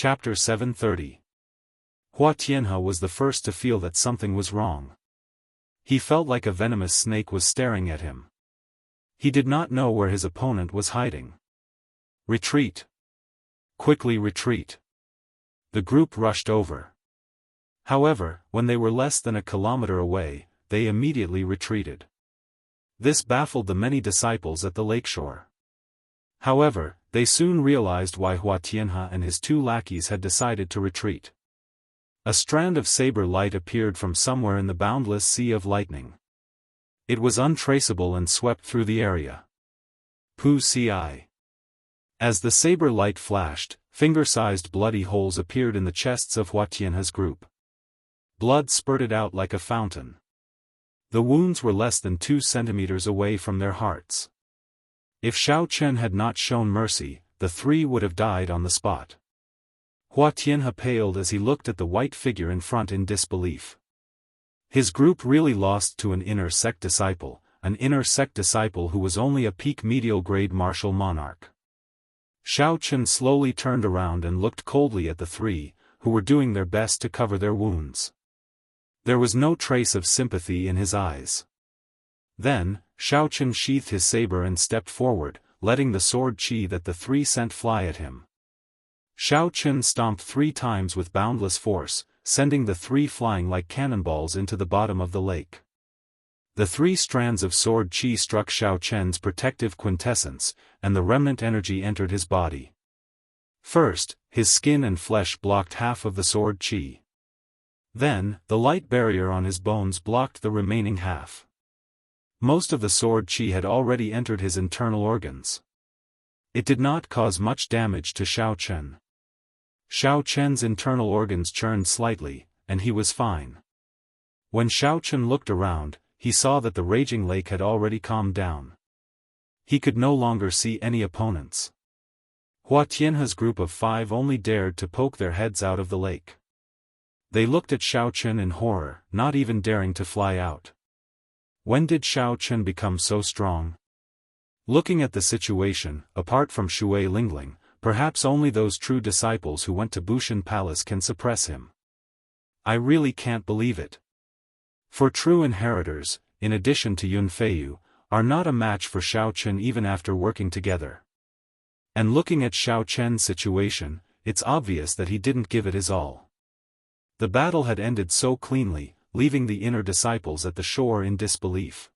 Chapter 730. Hua Tianhe was the first to feel that something was wrong. He felt like a venomous snake was staring at him. He did not know where his opponent was hiding. Retreat! Quickly retreat! The group rushed over. However, when they were less than a kilometer away, they immediately retreated. This baffled the many disciples at the lakeshore. However, they soon realized why Hua Tianhe and his two lackeys had decided to retreat. A strand of saber light appeared from somewhere in the boundless sea of lightning. It was untraceable and swept through the area. Pu Ci. As the saber light flashed, finger-sized bloody holes appeared in the chests of Hua Tianhe's group. Blood spurted out like a fountain. The wounds were less than 2 centimeters away from their hearts. If Xiao Chen had not shown mercy, the three would have died on the spot. Hua Tianhe paled as he looked at the white figure in front in disbelief. His group really lost to an inner sect disciple who was only a peak medial grade martial monarch. Xiao Chen slowly turned around and looked coldly at the three, who were doing their best to cover their wounds. There was no trace of sympathy in his eyes. Then, Xiao Chen sheathed his saber and stepped forward, letting the sword qi that the three sent fly at him. Xiao Chen stomped 3 times with boundless force, sending the three flying like cannonballs into the bottom of the lake. The 3 strands of sword qi struck Xiao Chen's protective quintessence, and the remnant energy entered his body. First, his skin and flesh blocked half of the sword qi. Then, the light barrier on his bones blocked the remaining half. Most of the sword qi had already entered his internal organs. It did not cause much damage to Xiao Chen. Xiao Chen's internal organs churned slightly, and he was fine. When Xiao Chen looked around, he saw that the raging lake had already calmed down. He could no longer see any opponents. Hua Tianhe's group of 5 only dared to poke their heads out of the lake. They looked at Xiao Chen in horror, not even daring to fly out. When did Xiao Chen become so strong? Looking at the situation, apart from Shui Lingling, perhaps only those true disciples who went to Bushan Palace can suppress him. I really can't believe it. For true inheritors, in addition to Yun Feiyu, are not a match for Xiao Chen even after working together. And looking at Xiao Chen's situation, it's obvious that he didn't give it his all. The battle had ended so cleanly, leaving the inner disciples at the shore in disbelief.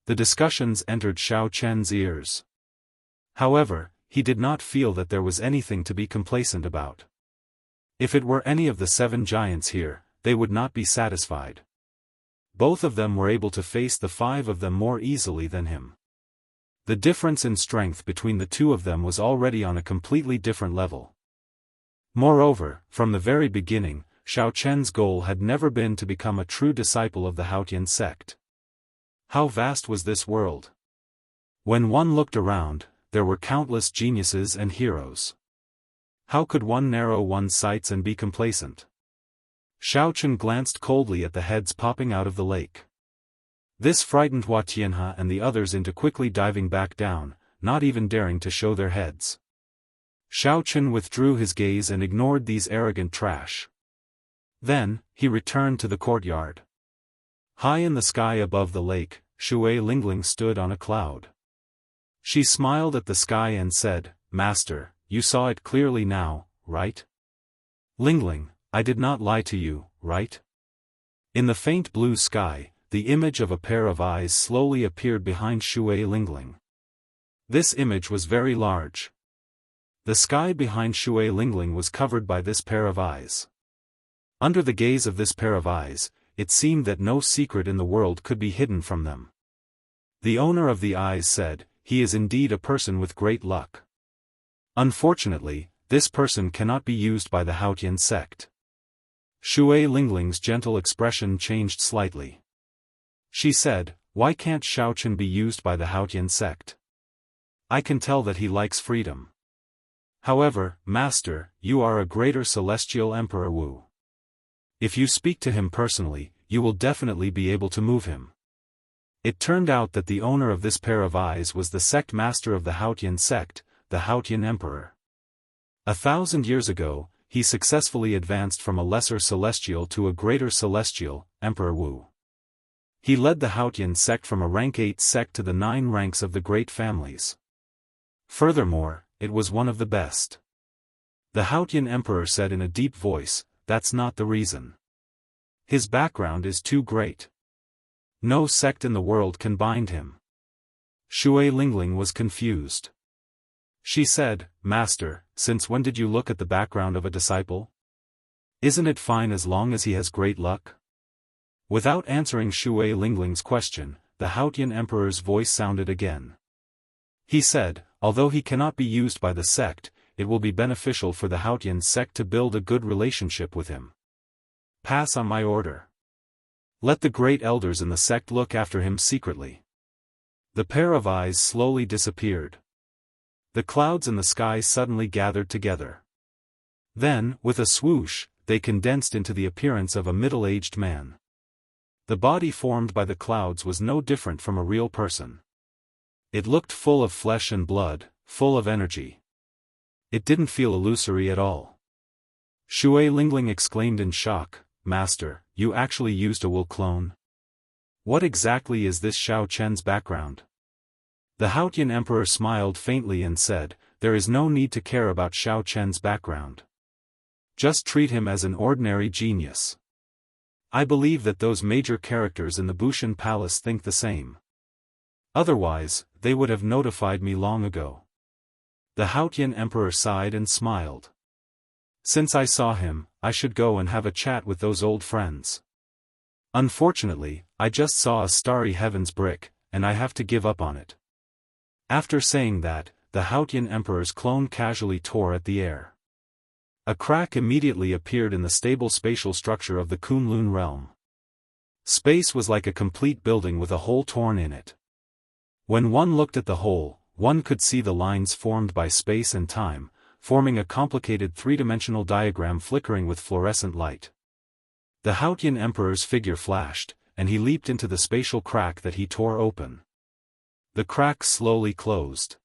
The discussions entered Xiao Chen's ears. However, he did not feel that there was anything to be complacent about. If it were any of the 7 giants here, they would not be satisfied. Both of them were able to face the 5 of them more easily than him. The difference in strength between the 2 of them was already on a completely different level. Moreover, from the very beginning, Xiao Chen's goal had never been to become a true disciple of the Haotian sect. How vast was this world? When one looked around, there were countless geniuses and heroes. How could one narrow one's sights and be complacent? Xiao Chen glanced coldly at the heads popping out of the lake. This frightened Hua Tianhe and the others into quickly diving back down, not even daring to show their heads. Xiao Chen withdrew his gaze and ignored these arrogant trash. Then, he returned to the courtyard. High in the sky above the lake, Shui Lingling stood on a cloud. She smiled at the sky and said, "Master, you saw it clearly now, right? Lingling, I did not lie to you, right?" In the faint blue sky, the image of a pair of eyes slowly appeared behind Shui Lingling. This image was very large. The sky behind Shui Lingling was covered by this pair of eyes. Under the gaze of this pair of eyes, it seemed that no secret in the world could be hidden from them. The owner of the eyes said, "He is indeed a person with great luck. Unfortunately, this person cannot be used by the Haotian sect." Shui Lingling's gentle expression changed slightly. She said, "Why can't Xiao Chen be used by the Haotian sect? I can tell that he likes freedom. However, Master, you are a greater celestial Emperor Wu. If you speak to him personally, you will definitely be able to move him." It turned out that the owner of this pair of eyes was the sect master of the Haotian sect, the Haotian Emperor. 1,000 years ago, he successfully advanced from a lesser celestial to a greater celestial, Emperor Wu. He led the Haotian sect from a rank 8 sect to the 9 ranks of the great families. Furthermore, it was one of the best. The Haotian emperor said in a deep voice, "That's not the reason. His background is too great. No sect in the world can bind him." Shui Lingling was confused. She said, "Master, since when did you look at the background of a disciple? Isn't it fine as long as he has great luck?" Without answering Shui Lingling's question, the Haotian emperor's voice sounded again. He said, "Although he cannot be used by the sect, it will be beneficial for the Haotian sect to build a good relationship with him. Pass on my order. Let the great elders in the sect look after him secretly." The pair of eyes slowly disappeared. The clouds in the sky suddenly gathered together. Then, with a swoosh, they condensed into the appearance of a middle-aged man. The body formed by the clouds was no different from a real person. It looked full of flesh and blood, full of energy. It didn't feel illusory at all. Shui Lingling exclaimed in shock, "Master, you actually used a Will clone? What exactly is this Xiao Chen's background?" The Haotian emperor smiled faintly and said, "There is no need to care about Xiao Chen's background. Just treat him as an ordinary genius. I believe that those major characters in the Bushan Palace think the same. Otherwise, they would have notified me long ago." The Haotian emperor sighed and smiled. "Since I saw him, I should go and have a chat with those old friends. Unfortunately, I just saw a starry heavens brick, and I have to give up on it." After saying that, the Haotian emperor's clone casually tore at the air. A crack immediately appeared in the stable spatial structure of the Kunlun realm. Space was like a complete building with a hole torn in it. When one looked at the hole, one could see the lines formed by space and time, forming a complicated three-dimensional diagram flickering with fluorescent light. The Haotian emperor's figure flashed, and he leaped into the spatial crack that he tore open. The crack slowly closed.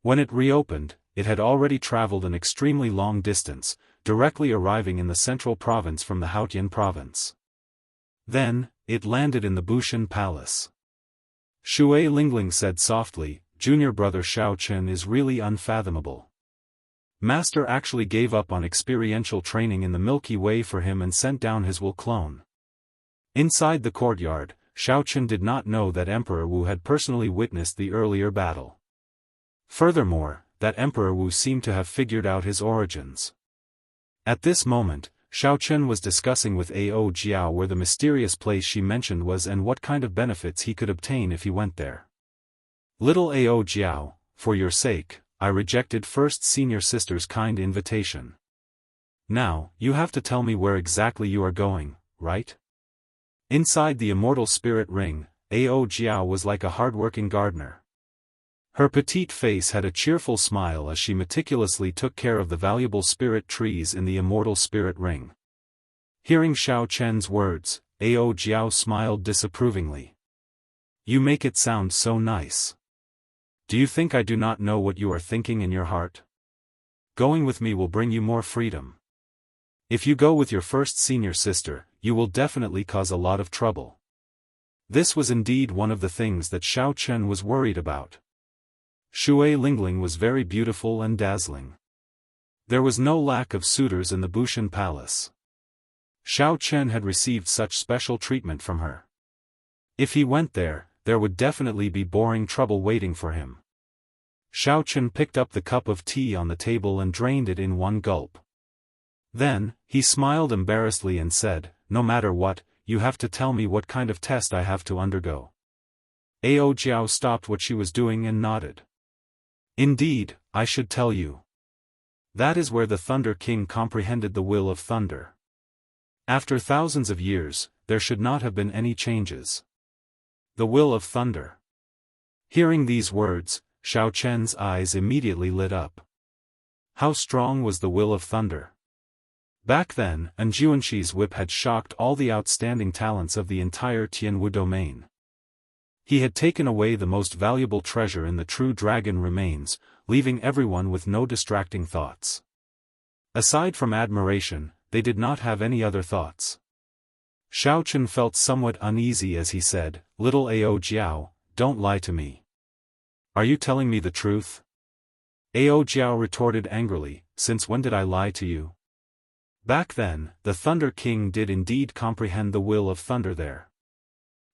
When it reopened, it had already traveled an extremely long distance, directly arriving in the central province from the Haotian province. Then, it landed in the Bushan Palace. Shui Lingling said softly, "Junior brother Xiao Chen is really unfathomable. Master actually gave up on experiential training in the Milky Way for him and sent down his Will clone." Inside the courtyard, Xiao Chen did not know that Emperor Wu had personally witnessed the earlier battle. Furthermore, that Emperor Wu seemed to have figured out his origins. At this moment, Xiao Chen was discussing with Ao Jiao where the mysterious place she mentioned was and what kind of benefits he could obtain if he went there. "Little Ao Jiao, for your sake, I rejected First Senior Sister's kind invitation. Now, you have to tell me where exactly you are going, right?" Inside the immortal spirit ring, Ao Jiao was like a hard-working gardener. Her petite face had a cheerful smile as she meticulously took care of the valuable spirit trees in the immortal spirit ring. Hearing Xiao Chen's words, Ao Jiao smiled disapprovingly. "You make it sound so nice. Do you think I do not know what you are thinking in your heart? Going with me will bring you more freedom. If you go with your first senior sister, you will definitely cause a lot of trouble." This was indeed one of the things that Xiao Chen was worried about. Shui Lingling was very beautiful and dazzling. There was no lack of suitors in the Bushan Palace. Xiao Chen had received such special treatment from her. If he went there, there would definitely be boring trouble waiting for him. Xiao Chen picked up the cup of tea on the table and drained it in one gulp. Then, he smiled embarrassedly and said, "No matter what, you have to tell me what kind of test I have to undergo." Ao Jiao stopped what she was doing and nodded. "Indeed, I should tell you. That is where the Thunder King comprehended the will of thunder. After thousands of years, there should not have been any changes. The will of thunder." Hearing these words, Xiao Chen's eyes immediately lit up. How strong was the will of thunder? Back then, Anjuanshi's whip had shocked all the outstanding talents of the entire Tianwu domain. He had taken away the most valuable treasure in the true dragon remains, leaving everyone with no distracting thoughts. Aside from admiration, they did not have any other thoughts. Xiaochen felt somewhat uneasy as he said, "Little Ao Jiao, don't lie to me. Are you telling me the truth?" Ao Jiao retorted angrily, "Since when did I lie to you?" Back then, the Thunder King did indeed comprehend the will of thunder there.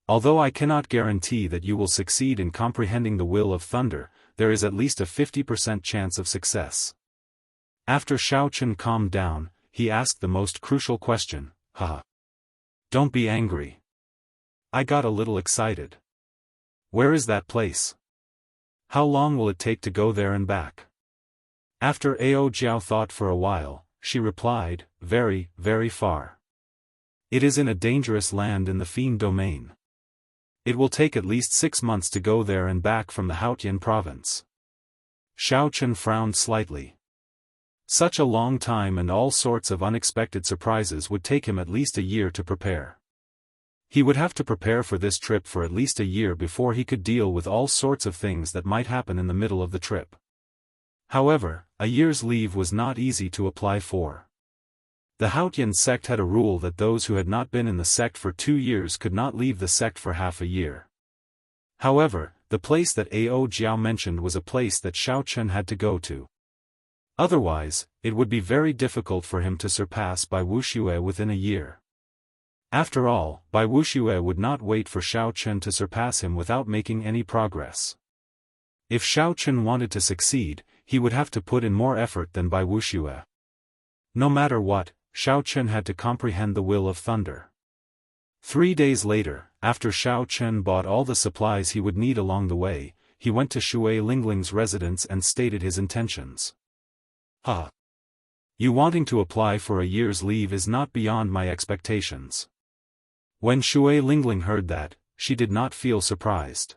Although I cannot guarantee that you will succeed in comprehending the will of thunder, there is at least a 50% chance of success. After Xiaochen calmed down, he asked the most crucial question, "Haha. Don't be angry. I got a little excited. Where is that place? How long will it take to go there and back?" After Ao Jiao thought for a while, she replied, "Very, very far. It is in a dangerous land in the Fiend domain. It will take at least 6 months to go there and back from the Haotian province." Xiaochen frowned slightly. Such a long time and all sorts of unexpected surprises would take him at least a year to prepare. He would have to prepare for this trip for at least a year before he could deal with all sorts of things that might happen in the middle of the trip. However, a year's leave was not easy to apply for. The Haotian sect had a rule that those who had not been in the sect for 2 years could not leave the sect for half a year. However, the place that Ao Jiao mentioned was a place that Xiaochen had to go to. Otherwise, it would be very difficult for him to surpass Bai Wuxia within a year. After all, Bai Wuxia would not wait for Xiaochen to surpass him without making any progress. If Xiaochen wanted to succeed, he would have to put in more effort than Bai Wuxia. No matter what, Xiaochen had to comprehend the will of thunder. 3 days later, after Xiaochen bought all the supplies he would need along the way, he went to Shui Lingling's residence and stated his intentions. You wanting to apply for a year's leave is not beyond my expectations." When Shui Lingling heard that, she did not feel surprised.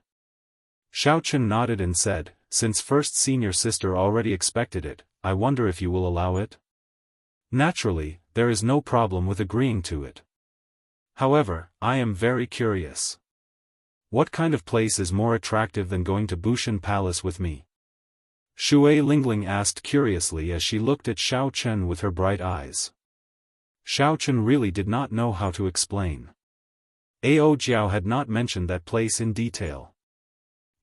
Xiaochen nodded and said, "Since first senior sister already expected it, I wonder if you will allow it?" "Naturally, there is no problem with agreeing to it. However, I am very curious. What kind of place is more attractive than going to Bushan Palace with me?" Shui Lingling asked curiously as she looked at Xiaochen with her bright eyes. Xiaochen really did not know how to explain. Ao Jiao had not mentioned that place in detail.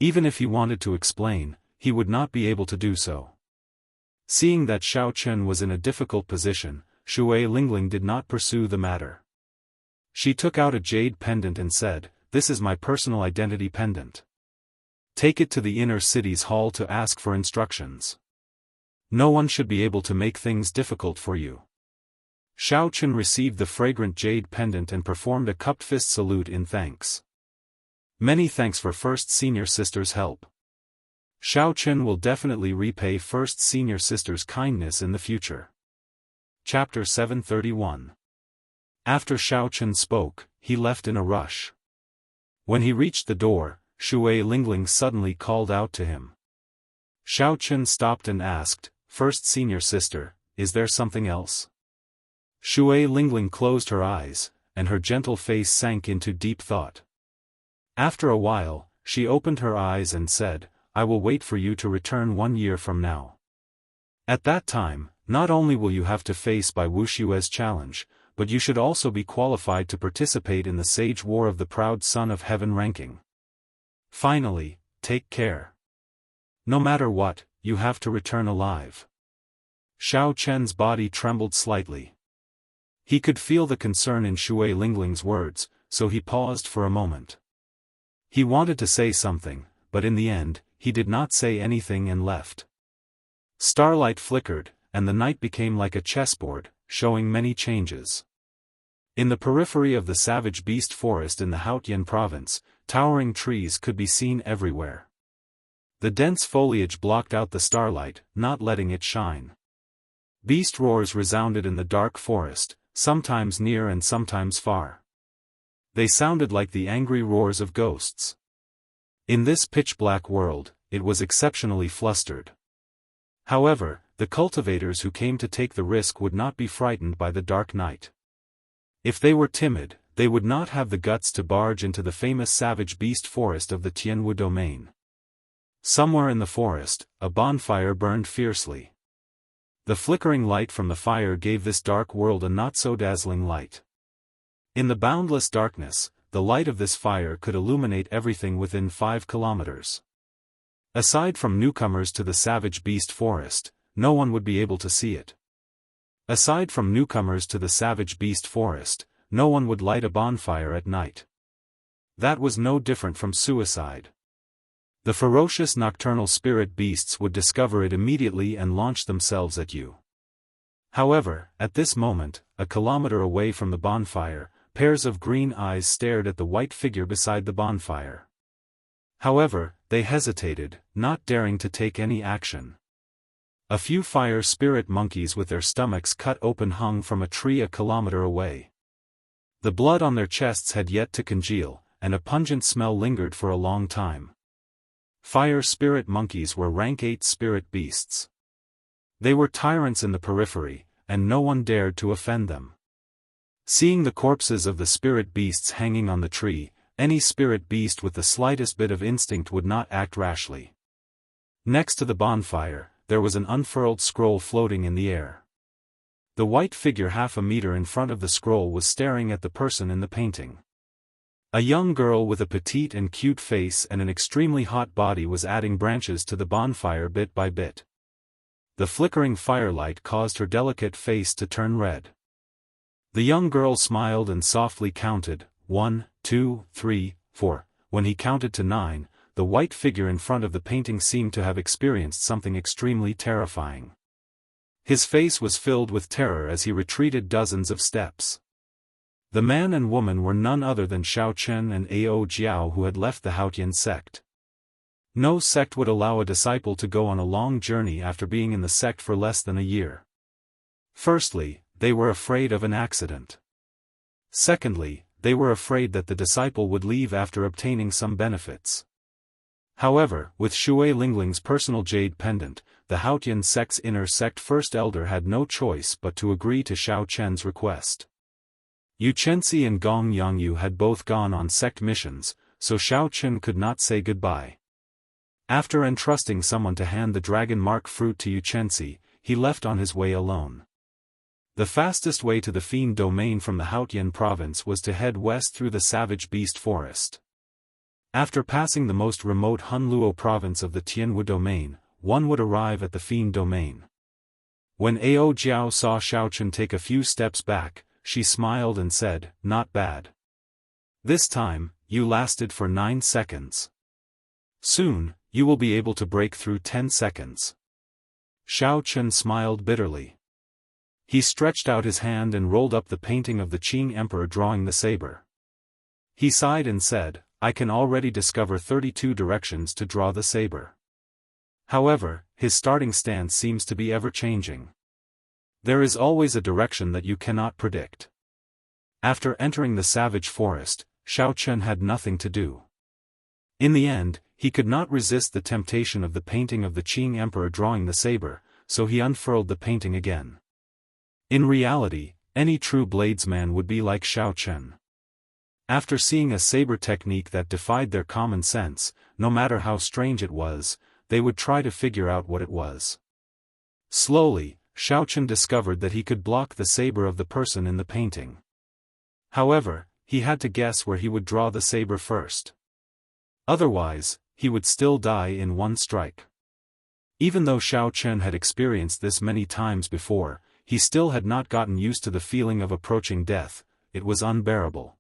Even if he wanted to explain, he would not be able to do so. Seeing that Xiaochen was in a difficult position, Shui Lingling did not pursue the matter. She took out a jade pendant and said, "This is my personal identity pendant. Take it to the inner city's hall to ask for instructions. No one should be able to make things difficult for you." Xiaochen received the fragrant jade pendant and performed a cupped fist salute in thanks. "Many thanks for First Senior Sister's help. Xiaochen will definitely repay First Senior Sister's kindness in the future." Chapter 731. After Xiaochen spoke, he left in a rush. When he reached the door, Shui Lingling suddenly called out to him. Xiaochen stopped and asked, "First Senior Sister, is there something else?" Shui Lingling closed her eyes, and her gentle face sank into deep thought. After a while, she opened her eyes and said, "I will wait for you to return 1 year from now. At that time, not only will you have to face Bai Wuxia's challenge, but you should also be qualified to participate in the Sage War of the Proud Son of Heaven ranking. Finally, take care. No matter what, you have to return alive." Xiaochen's body trembled slightly. He could feel the concern in Shui Lingling's words, so he paused for a moment. He wanted to say something, but in the end, he did not say anything and left. Starlight flickered, and the night became like a chessboard, showing many changes. In the periphery of the savage beast forest in the Haotian province, towering trees could be seen everywhere. The dense foliage blocked out the starlight, not letting it shine. Beast roars resounded in the dark forest, sometimes near and sometimes far. They sounded like the angry roars of ghosts. In this pitch-black world, it was exceptionally flustered. However, the cultivators who came to take the risk would not be frightened by the dark night. If they were timid, they would not have the guts to barge into the famous savage beast forest of the Tianwu domain. Somewhere in the forest, a bonfire burned fiercely. The flickering light from the fire gave this dark world a not-so-dazzling light. In the boundless darkness, the light of this fire could illuminate everything within 5 kilometers. Aside from newcomers to the savage beast forest, no one would be able to see it. Aside from newcomers to the savage beast forest, no one would light a bonfire at night. That was no different from suicide. The ferocious nocturnal spirit beasts would discover it immediately and launch themselves at you. However, at this moment, a kilometer away from the bonfire, pairs of green eyes stared at the white figure beside the bonfire. However, they hesitated, not daring to take any action. A few fire spirit monkeys with their stomachs cut open hung from a tree a kilometer away. The blood on their chests had yet to congeal, and a pungent smell lingered for a long time. Fire spirit monkeys were rank 8 spirit beasts. They were tyrants in the periphery, and no one dared to offend them. Seeing the corpses of the spirit beasts hanging on the tree, any spirit beast with the slightest bit of instinct would not act rashly. Next to the bonfire, there was an unfurled scroll floating in the air. The white figure half a meter in front of the scroll was staring at the person in the painting. A young girl with a petite and cute face and an extremely hot body was adding branches to the bonfire bit by bit. The flickering firelight caused her delicate face to turn red. The young girl smiled and softly counted, 1, 2, 3, 4. When he counted to 9, the white figure in front of the painting seemed to have experienced something extremely terrifying. His face was filled with terror as he retreated dozens of steps. The man and woman were none other than Xiao Chen and Ao Jiao, who had left the Haotian sect. No sect would allow a disciple to go on a long journey after being in the sect for less than a year. Firstly, they were afraid of an accident. Secondly, they were afraid that the disciple would leave after obtaining some benefits. However, with Shui Lingling's personal jade pendant, the Haotian sect's inner sect first elder had no choice but to agree to Xiao Chen's request. Yuchensi and Gong Yangyu had both gone on sect missions, so Xiao Chen could not say goodbye. After entrusting someone to hand the dragon mark fruit to Yuchensi, he left on his way alone. The fastest way to the Fiend domain from the Haotian province was to head west through the savage beast forest. After passing the most remote Hunluo province of the Tianwu domain, one would arrive at the Fiend domain. When Ao Jiao saw Xiao Chen take a few steps back, she smiled and said, "Not bad. This time, you lasted for 9 seconds. Soon, you will be able to break through 10 seconds." Xiao Chen smiled bitterly. He stretched out his hand and rolled up the painting of the Qing Emperor drawing the saber. He sighed and said, "I can already discover 32 directions to draw the saber." However, his starting stance seems to be ever-changing. There is always a direction that you cannot predict. After entering the savage forest, Xiao Chen had nothing to do. In the end, he could not resist the temptation of the painting of the Qing Emperor drawing the saber, so he unfurled the painting again. In reality, any true bladesman would be like Xiao Chen. After seeing a saber technique that defied their common sense, no matter how strange it was, they would try to figure out what it was. Slowly, Xiao Chen discovered that he could block the saber of the person in the painting. However, he had to guess where he would draw the saber first. Otherwise, he would still die in one strike. Even though Xiao Chen had experienced this many times before, he still had not gotten used to the feeling of approaching death. It was unbearable.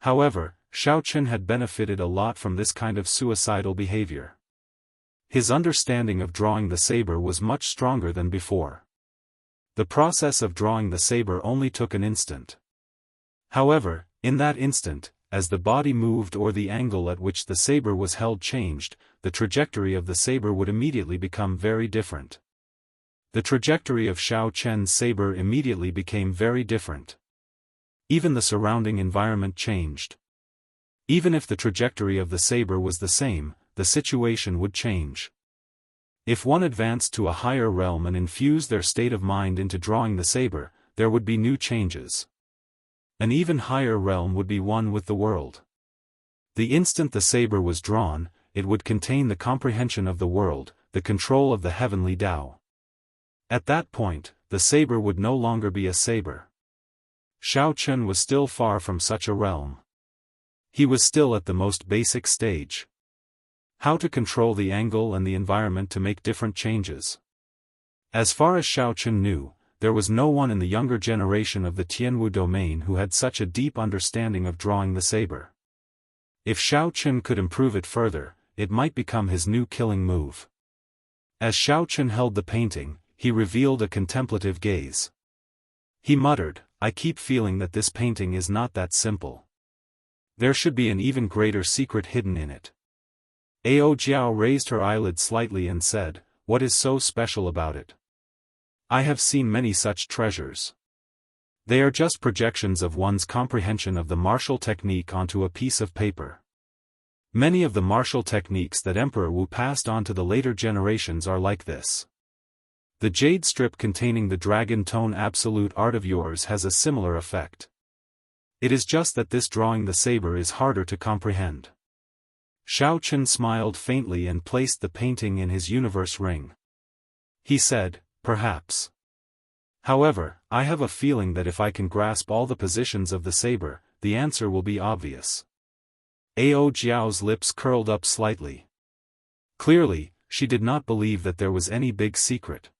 However, Xiao Chen had benefited a lot from this kind of suicidal behavior. His understanding of drawing the saber was much stronger than before. The process of drawing the saber only took an instant. However, in that instant, as the body moved or the angle at which the saber was held changed, the trajectory of the saber would immediately become very different. The trajectory of Xiao Chen's saber immediately became very different. Even the surrounding environment changed. Even if the trajectory of the saber was the same, the situation would change. If one advanced to a higher realm and infused their state of mind into drawing the saber, there would be new changes. An even higher realm would be one with the world. The instant the saber was drawn, it would contain the comprehension of the world, the control of the heavenly Tao. At that point, the saber would no longer be a saber. Xiao Chun was still far from such a realm. He was still at the most basic stage. How to control the angle and the environment to make different changes. As far as Xiao Chun knew, there was no one in the younger generation of the Tianwu domain who had such a deep understanding of drawing the saber. If Xiao Chun could improve it further, it might become his new killing move. As Xiao Chun held the painting, he revealed a contemplative gaze. He muttered, "I keep feeling that this painting is not that simple. There should be an even greater secret hidden in it." Ao Jiao raised her eyelids slightly and said, "What is so special about it? I have seen many such treasures. They are just projections of one's comprehension of the martial technique onto a piece of paper. Many of the martial techniques that Emperor Wu passed on to the later generations are like this. The jade strip containing the dragon tone absolute art of yours has a similar effect. It is just that this drawing the saber is harder to comprehend." Xiao Chun smiled faintly and placed the painting in his universe ring. He said, "Perhaps. However, I have a feeling that if I can grasp all the positions of the saber, the answer will be obvious." Ao Jiao's lips curled up slightly. Clearly, she did not believe that there was any big secret.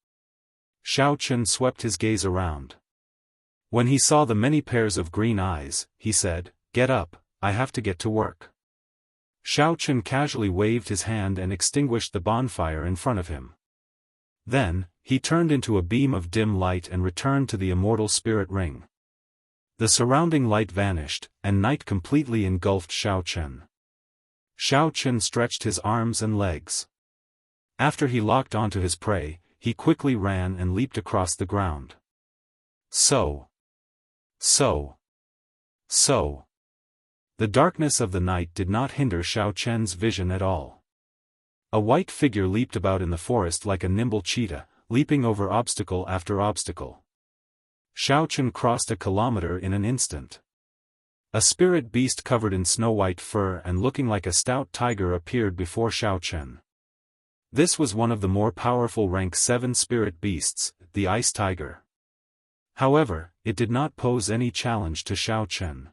Xiao Chun swept his gaze around. When he saw the many pairs of green eyes, he said, "Get up, I have to get to work." Xiao Chun casually waved his hand and extinguished the bonfire in front of him. Then, he turned into a beam of dim light and returned to the immortal spirit ring. The surrounding light vanished, and night completely engulfed Xiao Chun. Xiao Chun stretched his arms and legs. After he locked onto his prey, he quickly ran and leaped across the ground. So. The darkness of the night did not hinder Xiao Chun's vision at all. A white figure leaped about in the forest like a nimble cheetah, leaping over obstacle after obstacle. Xiao Chun crossed a kilometer in an instant. A spirit beast covered in snow-white fur and looking like a stout tiger appeared before Xiao Chun. This was one of the more powerful rank 7 spirit beasts, the ice tiger. However, it did not pose any challenge to Xiao Chun.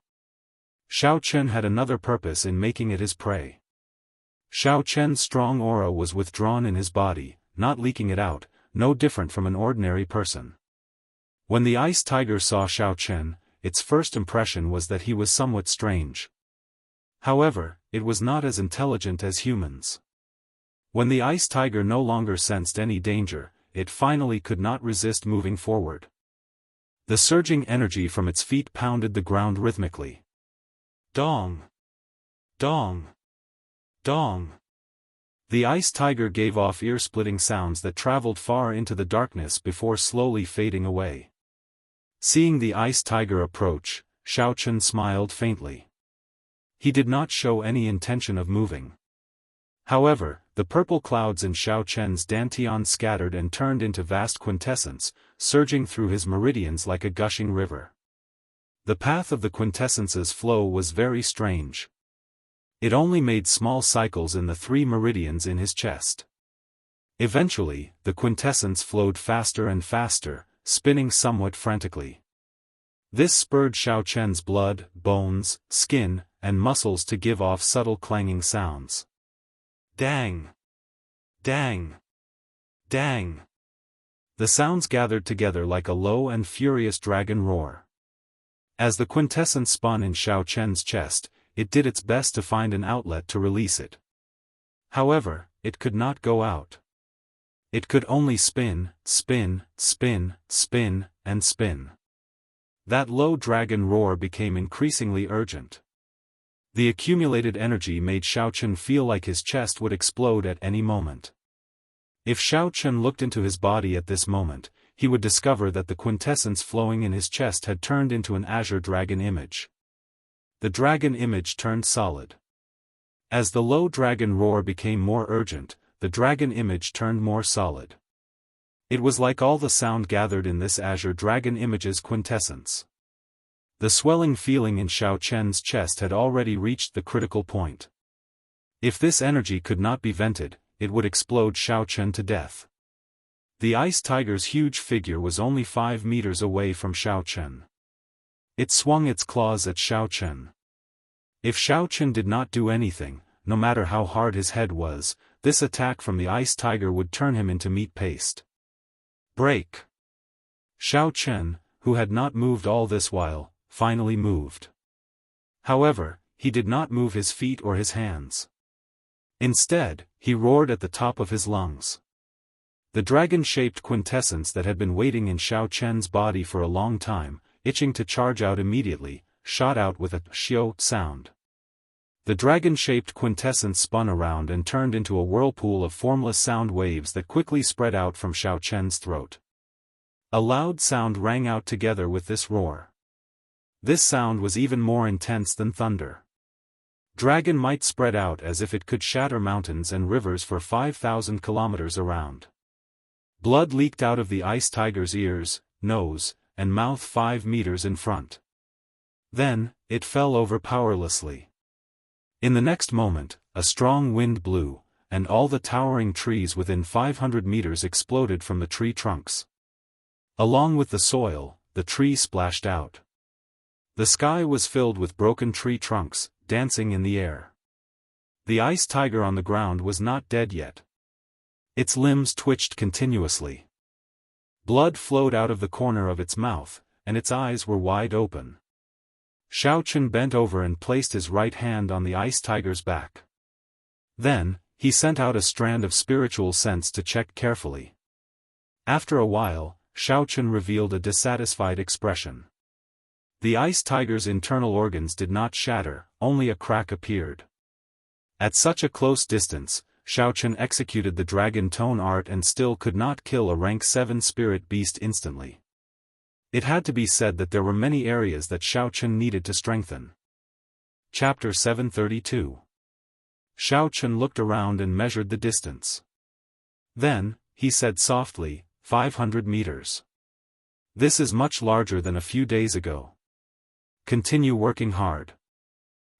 Xiao Chun had another purpose in making it his prey. Xiao Chun's strong aura was withdrawn in his body, not leaking it out, no different from an ordinary person. When the ice tiger saw Xiao Chun, its first impression was that he was somewhat strange. However, it was not as intelligent as humans. When the ice tiger no longer sensed any danger, it finally could not resist moving forward. The surging energy from its feet pounded the ground rhythmically. Dong! Dong! Dong! The ice tiger gave off ear-splitting sounds that traveled far into the darkness before slowly fading away. Seeing the ice tiger approach, Xiao Chun smiled faintly. He did not show any intention of moving. However, the purple clouds in Xiao Chun's dantian scattered and turned into vast quintessence, surging through his meridians like a gushing river. The path of the quintessence's flow was very strange. It only made small cycles in the 3 meridians in his chest. Eventually, the quintessence flowed faster and faster, spinning somewhat frantically. This spurred Xiao Chun's blood, bones, skin, and muscles to give off subtle clanging sounds. Dang! Dang! Dang! The sounds gathered together like a low and furious dragon roar. As the quintessence spun in Xiao Chun's chest, it did its best to find an outlet to release it. However, it could not go out. It could only spin, spin, spin, spin, and spin. That low dragon roar became increasingly urgent. The accumulated energy made Xiao Chun feel like his chest would explode at any moment. If Xiao Chun looked into his body at this moment, he would discover that the quintessence flowing in his chest had turned into an azure dragon image. The dragon image turned solid. As the low dragon roar became more urgent, the dragon image turned more solid. It was like all the sound gathered in this azure dragon image's quintessence. The swelling feeling in Xiao Chun's chest had already reached the critical point. If this energy could not be vented, it would explode Xiao Chun to death. The ice tiger's huge figure was only 5 meters away from Xiao Chen. It swung its claws at Xiao Chen. If Xiao Chen did not do anything, no matter how hard his head was, this attack from the ice tiger would turn him into meat paste. Break! Xiao Chen, who had not moved all this while, finally moved. However, he did not move his feet or his hands. Instead, he roared at the top of his lungs. The dragon-shaped quintessence that had been waiting in Xiao Chen's body for a long time, itching to charge out immediately, shot out with a xiao sound. The dragon-shaped quintessence spun around and turned into a whirlpool of formless sound waves that quickly spread out from Xiao Chen's throat. A loud sound rang out together with this roar. This sound was even more intense than thunder. Dragon might spread out as if it could shatter mountains and rivers for 5,000 kilometers around. Blood leaked out of the ice tiger's ears, nose, and mouth 5 meters in front. Then, it fell over powerlessly. In the next moment, a strong wind blew, and all the towering trees within 500 meters exploded from the tree trunks. Along with the soil, the tree splashed out. The sky was filled with broken tree trunks, dancing in the air. The ice tiger on the ground was not dead yet. Its limbs twitched continuously. Blood flowed out of the corner of its mouth, and its eyes were wide open. Xiao Chen bent over and placed his right hand on the ice tiger's back. Then, he sent out a strand of spiritual sense to check carefully. After a while, Xiao Chen revealed a dissatisfied expression. The ice tiger's internal organs did not shatter, only a crack appeared. At such a close distance, Xiao Chen executed the dragon tone art and still could not kill a rank 7 spirit beast instantly. It had to be said that there were many areas that Xiao Chen needed to strengthen. Chapter 732. Xiao Chen looked around and measured the distance. Then, he said softly, 500 meters. This is much larger than a few days ago. Continue working hard.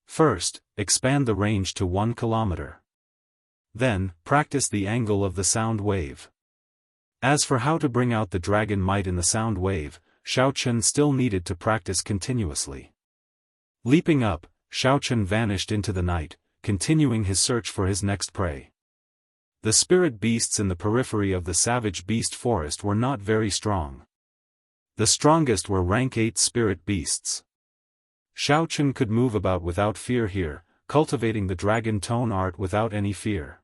First, expand the range to 1 kilometer. Then, practice the angle of the sound wave. As for how to bring out the dragon might in the sound wave, Xiao Chen still needed to practice continuously. Leaping up, Xiao Chen vanished into the night, continuing his search for his next prey. The spirit beasts in the periphery of the savage beast forest were not very strong. The strongest were rank 8 spirit beasts. Xiao Chen could move about without fear here, cultivating the dragon tone art without any fear.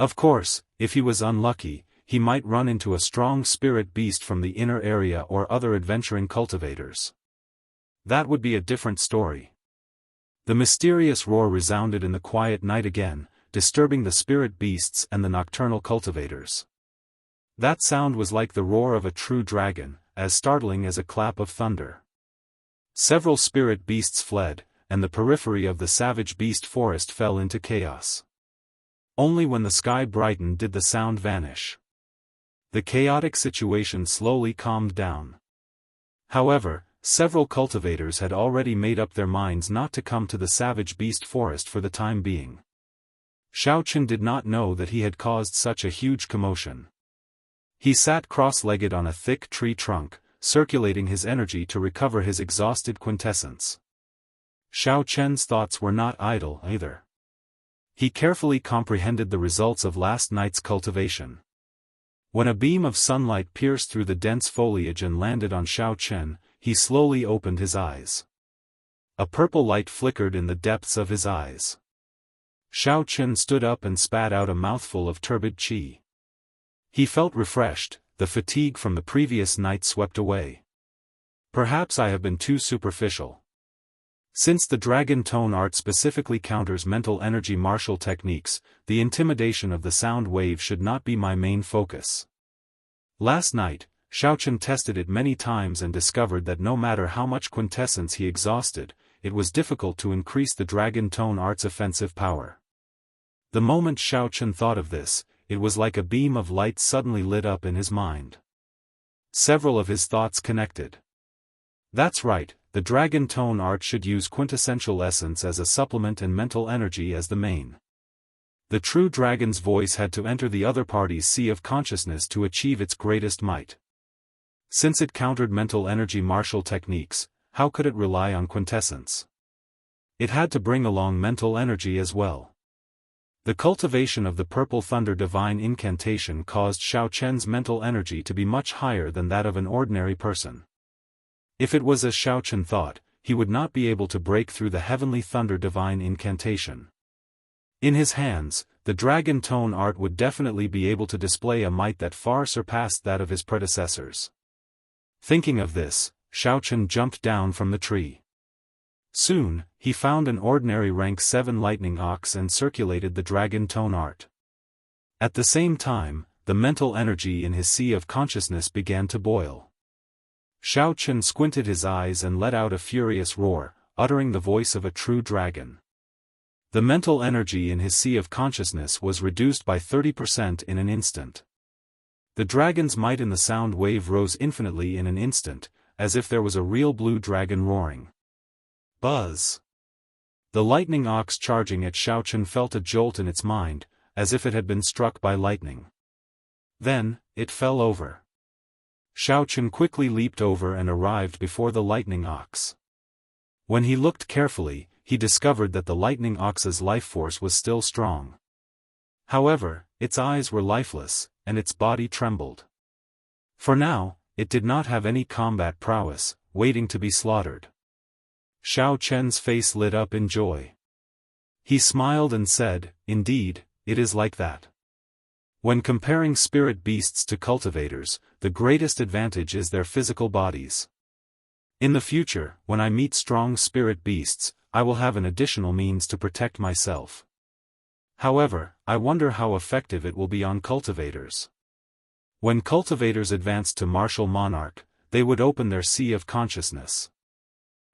Of course, if he was unlucky, he might run into a strong spirit beast from the inner area or other adventuring cultivators. That would be a different story. The mysterious roar resounded in the quiet night again, disturbing the spirit beasts and the nocturnal cultivators. That sound was like the roar of a true dragon, as startling as a clap of thunder. Several spirit beasts fled, and the periphery of the savage beast forest fell into chaos. Only when the sky brightened did the sound vanish. The chaotic situation slowly calmed down. However, several cultivators had already made up their minds not to come to the savage beast forest for the time being. Xiao Chen did not know that he had caused such a huge commotion. He sat cross-legged on a thick tree trunk, circulating his energy to recover his exhausted quintessence. Xiao Chen's thoughts were not idle either. He carefully comprehended the results of last night's cultivation. When a beam of sunlight pierced through the dense foliage and landed on Xiao Chen, he slowly opened his eyes. A purple light flickered in the depths of his eyes. Xiao Chen stood up and spat out a mouthful of turbid qi. He felt refreshed, the fatigue from the previous night swept away. Perhaps I have been too superficial. Since the dragon tone art specifically counters mental energy martial techniques, the intimidation of the sound wave should not be my main focus. Last night, Xiao Chen tested it many times and discovered that no matter how much quintessence he exhausted, it was difficult to increase the dragon tone art's offensive power. The moment Xiao Chen thought of this, it was like a beam of light suddenly lit up in his mind. Several of his thoughts connected. That's right, the dragon tone art should use quintessential essence as a supplement and mental energy as the main. The true dragon's voice had to enter the other party's sea of consciousness to achieve its greatest might. Since it countered mental energy martial techniques, how could it rely on quintessence? It had to bring along mental energy as well. The cultivation of the Purple Thunder divine incantation caused Xiao Chen's mental energy to be much higher than that of an ordinary person. If it was as Xiao Chen thought, he would not be able to break through the Heavenly Thunder divine incantation. In his hands, the dragon tone art would definitely be able to display a might that far surpassed that of his predecessors. Thinking of this, Xiao Chen jumped down from the tree. Soon, he found an ordinary rank 7 lightning ox and circulated the dragon tone art. At the same time, the mental energy in his sea of consciousness began to boil. Xiao Chen squinted his eyes and let out a furious roar, uttering the voice of a true dragon. The mental energy in his sea of consciousness was reduced by 30% in an instant. The dragon's might in the sound wave rose infinitely in an instant, as if there was a real blue dragon roaring. Buzz! The lightning ox charging at Xiao Chen felt a jolt in its mind, as if it had been struck by lightning. Then, it fell over. Xiao Chen quickly leaped over and arrived before the lightning ox. When he looked carefully, he discovered that the lightning ox's life force was still strong. However, its eyes were lifeless, and its body trembled. For now, it did not have any combat prowess, waiting to be slaughtered. Xiao Chen's face lit up in joy. He smiled and said, "Indeed, it is like that." When comparing spirit beasts to cultivators, the greatest advantage is their physical bodies. In the future, when I meet strong spirit beasts, I will have an additional means to protect myself. However, I wonder how effective it will be on cultivators. When cultivators advanced to martial monarch, they would open their sea of consciousness.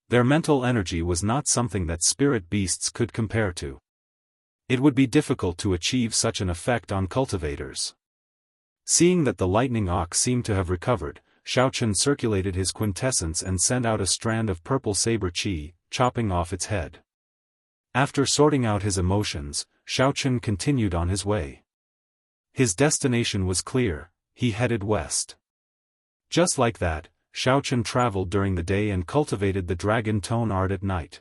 Their mental energy was not something that spirit beasts could compare to. It would be difficult to achieve such an effect on cultivators. Seeing that the lightning ox seemed to have recovered, Xiao Chen circulated his quintessence and sent out a strand of purple saber qi, chopping off its head. After sorting out his emotions, Xiao Chen continued on his way. His destination was clear, he headed west. Just like that, Xiao Chen traveled during the day and cultivated the dragon tone art at night.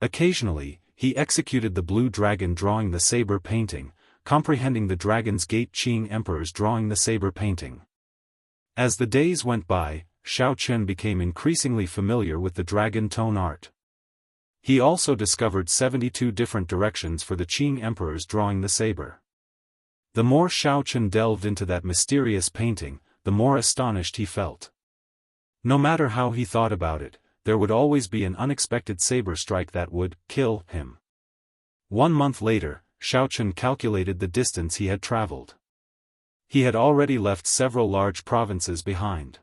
Occasionally, he executed the blue dragon drawing the saber painting, comprehending the dragon's gate Qing emperors drawing the saber painting. As the days went by, Xiao Chen became increasingly familiar with the dragon tone art. He also discovered 72 different directions for the Qing emperors drawing the saber. The more Xiao Chen delved into that mysterious painting, the more astonished he felt. No matter how he thought about it, there would always be an unexpected saber strike that would kill him. 1 month later, Xiao Chen calculated the distance he had traveled. He had already left several large provinces behind.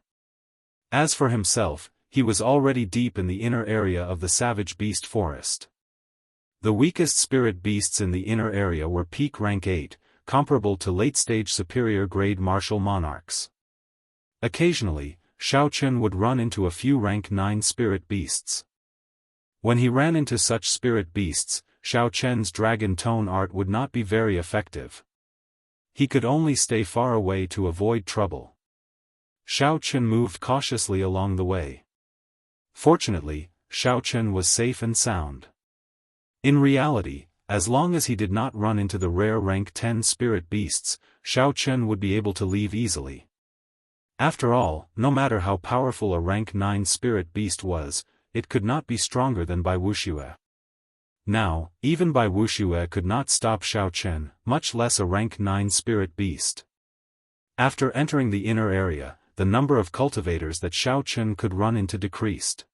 As for himself, he was already deep in the inner area of the savage beast forest. The weakest spirit beasts in the inner area were peak rank 8, comparable to late-stage superior grade martial monarchs. Occasionally, Xiao Chen would run into a few rank 9 spirit beasts. When he ran into such spirit beasts, Xiao Chen's dragon tone art would not be very effective. He could only stay far away to avoid trouble. Xiao Chen moved cautiously along the way. Fortunately, Xiao Chen was safe and sound. In reality, as long as he did not run into the rare rank 10 spirit beasts, Xiao Chen would be able to leave easily. After all, no matter how powerful a rank 9 spirit beast was, it could not be stronger than Bai Wuxia. Now, even Bai Wuxia could not stop Xiao Chen, much less a rank 9 spirit beast. After entering the inner area, the number of cultivators that Xiao Chen could run into decreased.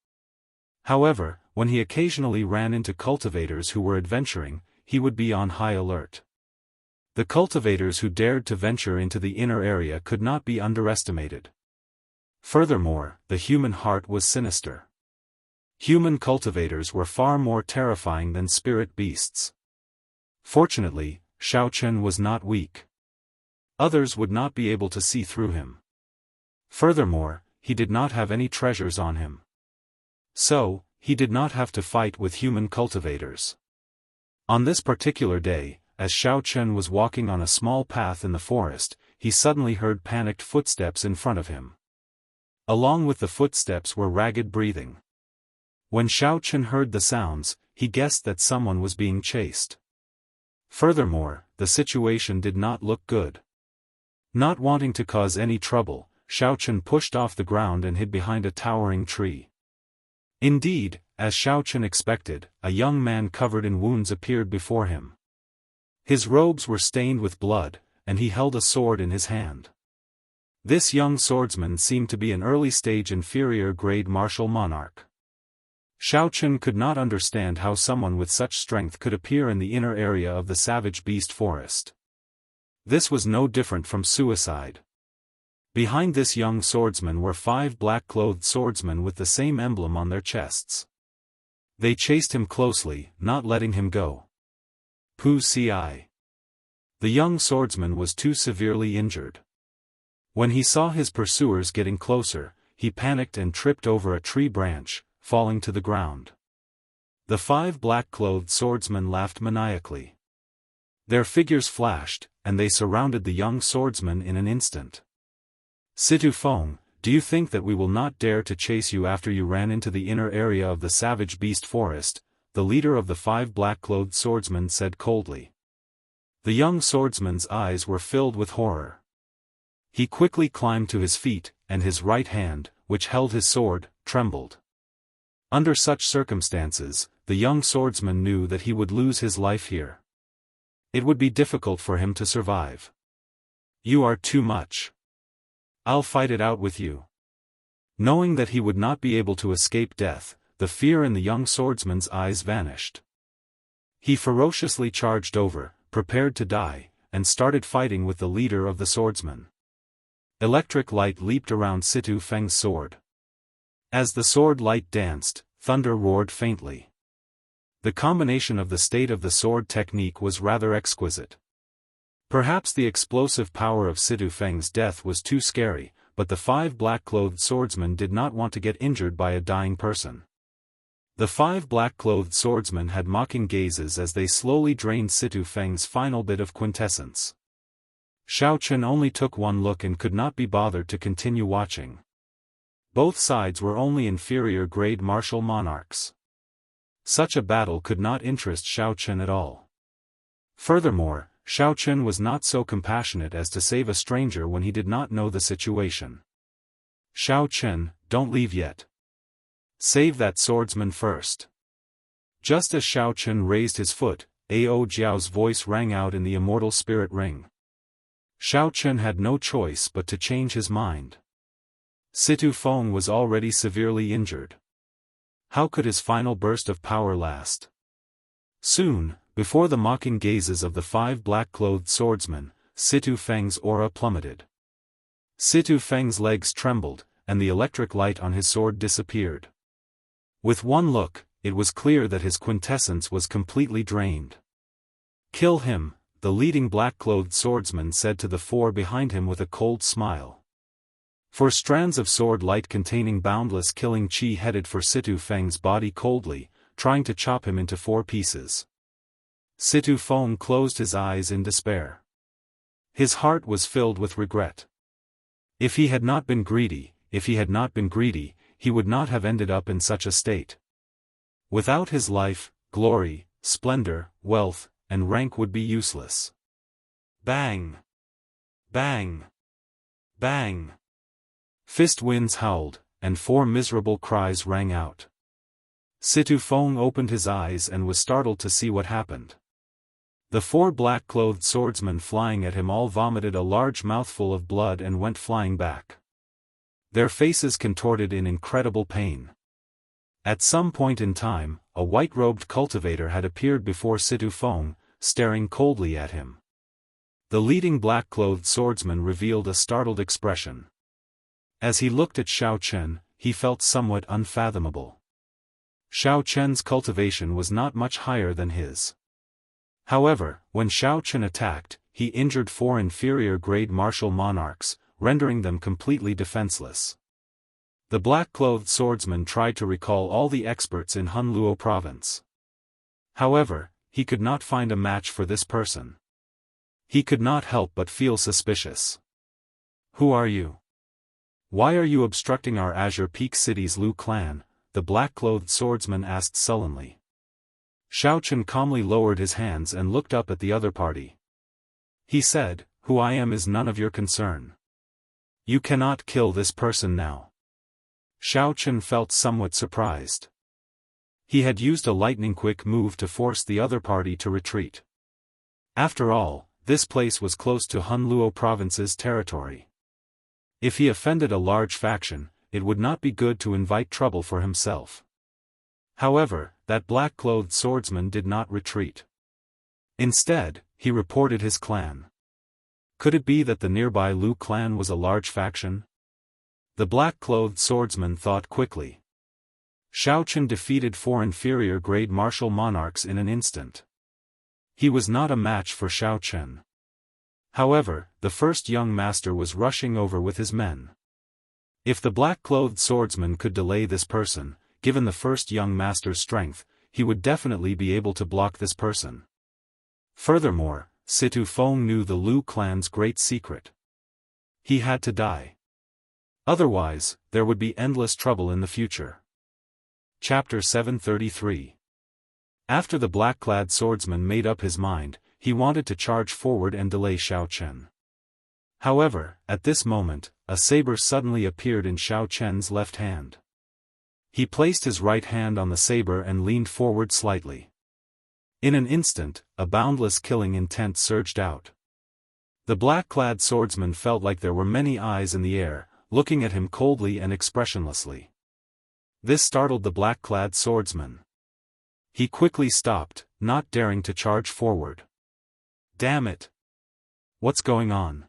However, when he occasionally ran into cultivators who were adventuring, he would be on high alert. The cultivators who dared to venture into the inner area could not be underestimated. Furthermore, the human heart was sinister. Human cultivators were far more terrifying than spirit beasts. Fortunately, Xiao Chen was not weak. Others would not be able to see through him. Furthermore, he did not have any treasures on him. So, he did not have to fight with human cultivators. On this particular day, as Xiao Chen was walking on a small path in the forest, he suddenly heard panicked footsteps in front of him. Along with the footsteps were ragged breathing. When Xiao Chen heard the sounds, he guessed that someone was being chased. Furthermore, the situation did not look good. Not wanting to cause any trouble, Xiao Chen pushed off the ground and hid behind a towering tree. Indeed, as Xiao Chen expected, a young man covered in wounds appeared before him. His robes were stained with blood, and he held a sword in his hand. This young swordsman seemed to be an early-stage inferior-grade martial monarch. Xiao Chen could not understand how someone with such strength could appear in the inner area of the savage beast forest. This was no different from suicide. Behind this young swordsman were 5 black-clothed swordsmen with the same emblem on their chests. They chased him closely, not letting him go. Pu Ci. The young swordsman was too severely injured. When he saw his pursuers getting closer, he panicked and tripped over a tree branch, falling to the ground. The 5 black-clothed swordsmen laughed maniacally. Their figures flashed, and they surrounded the young swordsman in an instant. Situ Feng, do you think that we will not dare to chase you after you ran into the inner area of the savage beast forest? The leader of the 5 black-clothed swordsmen said coldly. The young swordsman's eyes were filled with horror. He quickly climbed to his feet, and his right hand, which held his sword, trembled. Under such circumstances, the young swordsman knew that he would lose his life here. It would be difficult for him to survive. You are too much. I'll fight it out with you. Knowing that he would not be able to escape death, the fear in the young swordsman's eyes vanished. He ferociously charged over, prepared to die, and started fighting with the leader of the swordsmen. Electric light leaped around Situ Feng's sword. As the sword light danced, thunder roared faintly. The combination of the state of the sword technique was rather exquisite. Perhaps the explosive power of Situ Feng's death was too scary, but the 5 black-clothed swordsmen did not want to get injured by a dying person. The 5 black-clothed swordsmen had mocking gazes as they slowly drained Situ Feng's final bit of quintessence. Xiao Chen only took one look and could not be bothered to continue watching. Both sides were only inferior-grade martial monarchs. Such a battle could not interest Xiao Chen at all. Furthermore, Xiao Chen was not so compassionate as to save a stranger when he did not know the situation. Xiao Chen, don't leave yet. Save that swordsman first. Just as Xiao Chen raised his foot, Ao Jiao's voice rang out in the immortal spirit ring. Xiao Chen had no choice but to change his mind. Situ Feng was already severely injured. How could his final burst of power last? Soon, before the mocking gazes of the 5 black-clothed swordsmen, Situ Feng's aura plummeted. Situ Feng's legs trembled, and the electric light on his sword disappeared. With one look, it was clear that his quintessence was completely drained. Kill him, the leading black-clothed swordsman said to the 4 behind him with a cold smile. 4 strands of sword light containing boundless killing chi headed for Situ Feng's body coldly, trying to chop him into 4 pieces. Situ Feng closed his eyes in despair. His heart was filled with regret. If he had not been greedy, he would not have ended up in such a state. Without his life, glory, splendor, wealth, and rank would be useless. Bang! Bang! Bang! Fist winds howled, and 4 miserable cries rang out. Situ Feng opened his eyes and was startled to see what happened. The 4 black-clothed swordsmen flying at him all vomited a large mouthful of blood and went flying back. Their faces contorted in incredible pain. At some point in time, a white-robed cultivator had appeared before Situ Feng, staring coldly at him. The leading black-clothed swordsman revealed a startled expression. As he looked at Xiao Chen, he felt somewhat unfathomable. Xiao Chen's cultivation was not much higher than his. However, when Xiao Chen attacked, he injured 4 inferior-grade martial monarchs, rendering them completely defenseless. The black-clothed swordsman tried to recall all the experts in Hunluo province. However, he could not find a match for this person. He could not help but feel suspicious. "Who are you? Why are you obstructing our Azure Peak City's Lu clan?" the black-clothed swordsman asked sullenly. Xiao Chen calmly lowered his hands and looked up at the other party. He said, "Who I am is none of your concern. You cannot kill this person now." Xiao Chen felt somewhat surprised. He had used a lightning-quick move to force the other party to retreat. After all, this place was close to Hunluo Province's territory. If he offended a large faction, it would not be good to invite trouble for himself. However, that black-clothed swordsman did not retreat. Instead, he reported his clan. Could it be that the nearby Lu clan was a large faction? The black-clothed swordsman thought quickly. Xiao Chen defeated 4 inferior-grade martial monarchs in an instant. He was not a match for Xiao Chen. However, the first young master was rushing over with his men. If the black-clothed swordsman could delay this person, given the first young master's strength, he would definitely be able to block this person. Furthermore, Situ Feng knew the Lu clan's great secret. He had to die. Otherwise, there would be endless trouble in the future. Chapter 733. After the black-clad swordsman made up his mind, he wanted to charge forward and delay Xiao Chen. However, at this moment, a saber suddenly appeared in Xiao Chen's left hand. He placed his right hand on the saber and leaned forward slightly. In an instant, a boundless killing intent surged out. The black-clad swordsman felt like there were many eyes in the air, looking at him coldly and expressionlessly. This startled the black-clad swordsman. He quickly stopped, not daring to charge forward. "Damn it! What's going on?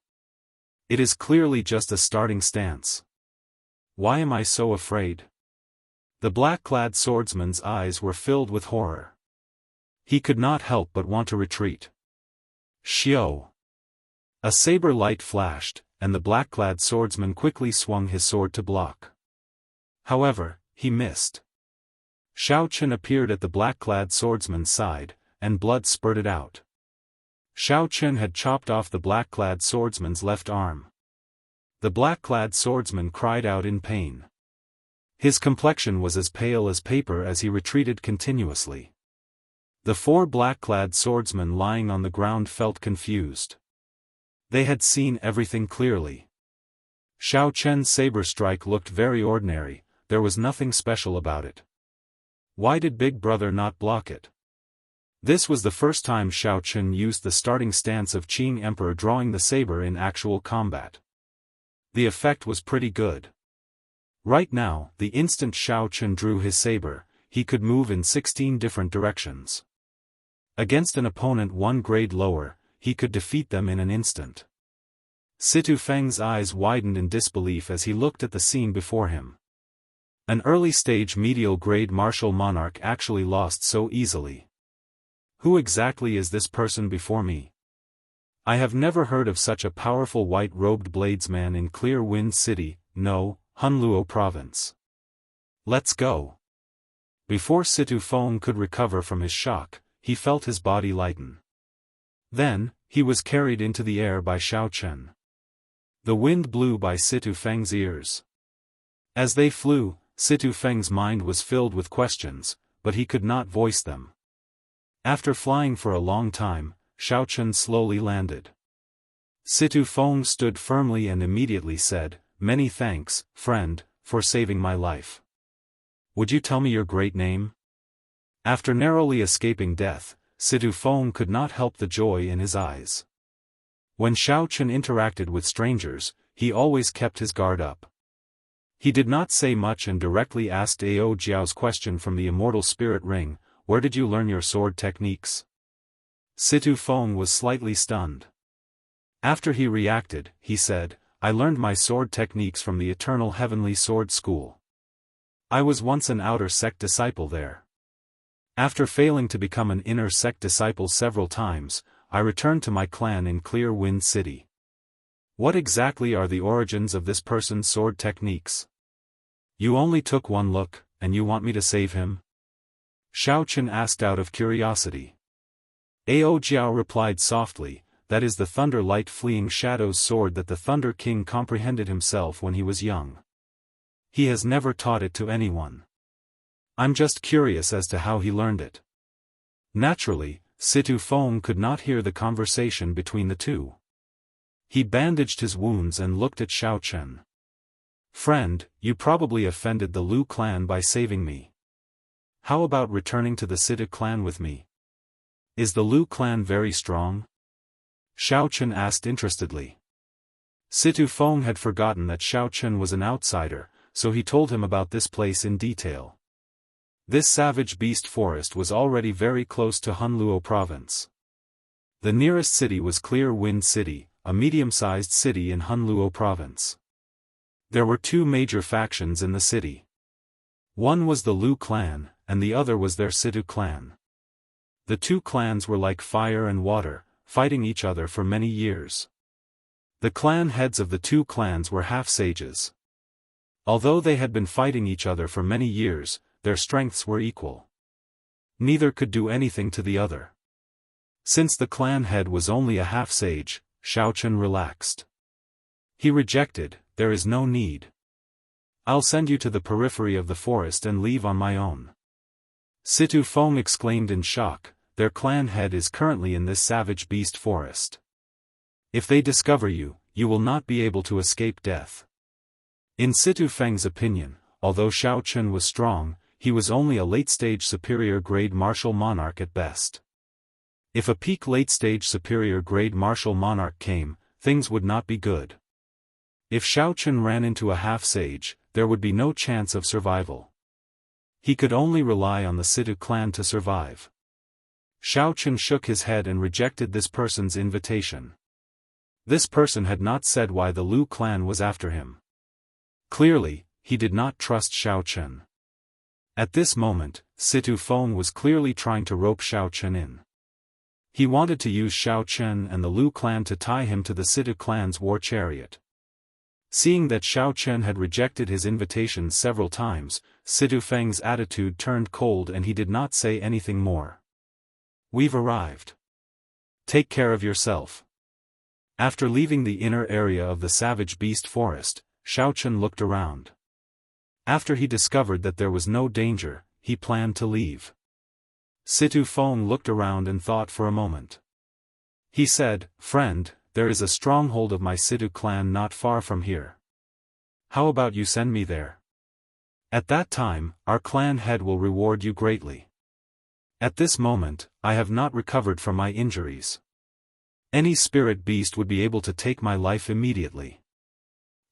It is clearly just a starting stance. Why am I so afraid?" The black-clad swordsman's eyes were filled with horror. He could not help but want to retreat. Xiao! A saber light flashed, and the black-clad swordsman quickly swung his sword to block. However, he missed. Xiao Chen appeared at the black-clad swordsman's side, and blood spurted out. Xiao Chen had chopped off the black-clad swordsman's left arm. The black-clad swordsman cried out in pain. His complexion was as pale as paper as he retreated continuously. The 4 black-clad swordsmen lying on the ground felt confused. They had seen everything clearly. Xiao Chen's saber strike looked very ordinary, there was nothing special about it. Why did Big Brother not block it? This was the first time Xiao Chen used the starting stance of Qing Emperor drawing the saber in actual combat. The effect was pretty good. Right now, the instant Xiao Chen drew his saber, he could move in 16 different directions. Against an opponent 1 grade lower, he could defeat them in an instant. Situ Feng's eyes widened in disbelief as he looked at the scene before him. An early-stage medial-grade martial monarch actually lost so easily. Who exactly is this person before me? I have never heard of such a powerful white-robed bladesman in Clear Wind City, no, Hunluo Province. Let's go. Before Situ Feng could recover from his shock, he felt his body lighten. Then, he was carried into the air by Xiao Chen. The wind blew by Situ Feng's ears. As they flew, Situ Feng's mind was filled with questions, but he could not voice them. After flying for a long time, Xiao Chen slowly landed. Situ Feng stood firmly and immediately said, "Many thanks, friend, for saving my life. Would you tell me your great name?" After narrowly escaping death, Situ Feng could not help the joy in his eyes. When Xiao Chen interacted with strangers, he always kept his guard up. He did not say much and directly asked Ao Jiao's question from the Immortal Spirit Ring, "Where did you learn your sword techniques?" Situ Feng was slightly stunned. After he reacted, he said, "I learned my sword techniques from the Eternal Heavenly Sword School. I was once an outer sect disciple there. After failing to become an inner sect disciple several times, I returned to my clan in Clear Wind City. What exactly are the origins of this person's sword techniques? You only took one look, and you want me to save him?" Xiao Chen asked out of curiosity. Ao Jiao replied softly, that is the thunder light fleeing shadows sword that the Thunder King comprehended himself when he was young. He has never taught it to anyone. I'm just curious as to how he learned it. Naturally, Situ Feng could not hear the conversation between the two. He bandaged his wounds and looked at Xiao Chen. Friend, you probably offended the Lu clan by saving me. How about returning to the Situ clan with me? Is the Lu clan very strong? Xiao Chen asked interestedly. Situ Feng had forgotten that Xiao Chen was an outsider, so he told him about this place in detail. This savage beast forest was already very close to Hunluo province. The nearest city was Clear Wind City, a medium-sized city in Hunluo province. There were two major factions in the city. One was the Lu clan, and the other was their Situ clan. The two clans were like fire and water, fighting each other for many years. The clan heads of the two clans were half-sages. Although they had been fighting each other for many years, their strengths were equal. Neither could do anything to the other. Since the clan head was only a half-sage, Xiao Chen relaxed. He rejected, there is no need. I'll send you to the periphery of the forest and leave on my own. Situ Feng exclaimed in shock, their clan head is currently in this savage beast forest. If they discover you, you will not be able to escape death. In Situ Feng's opinion, although Xiao Chen was strong, he was only a late-stage superior-grade martial monarch at best. If a peak late-stage superior-grade martial monarch came, things would not be good. If Xiao Chen ran into a half-sage, there would be no chance of survival. He could only rely on the Situ clan to survive. Xiao Chen shook his head and rejected this person's invitation. This person had not said why the Lu clan was after him. Clearly, he did not trust Xiao Chen. At this moment, Situ Feng was clearly trying to rope Xiao Chen in. He wanted to use Xiao Chen and the Lu clan to tie him to the Situ clan's war chariot. Seeing that Xiao Chen had rejected his invitation several times, Situ Feng's attitude turned cold and he did not say anything more. We've arrived. Take care of yourself. After leaving the inner area of the savage beast forest, Xiao Chen looked around. After he discovered that there was no danger, he planned to leave. Situ Feng looked around and thought for a moment. He said, friend, there is a stronghold of my Situ clan not far from here. How about you send me there? At that time, our clan head will reward you greatly. At this moment, I have not recovered from my injuries. Any spirit beast would be able to take my life immediately.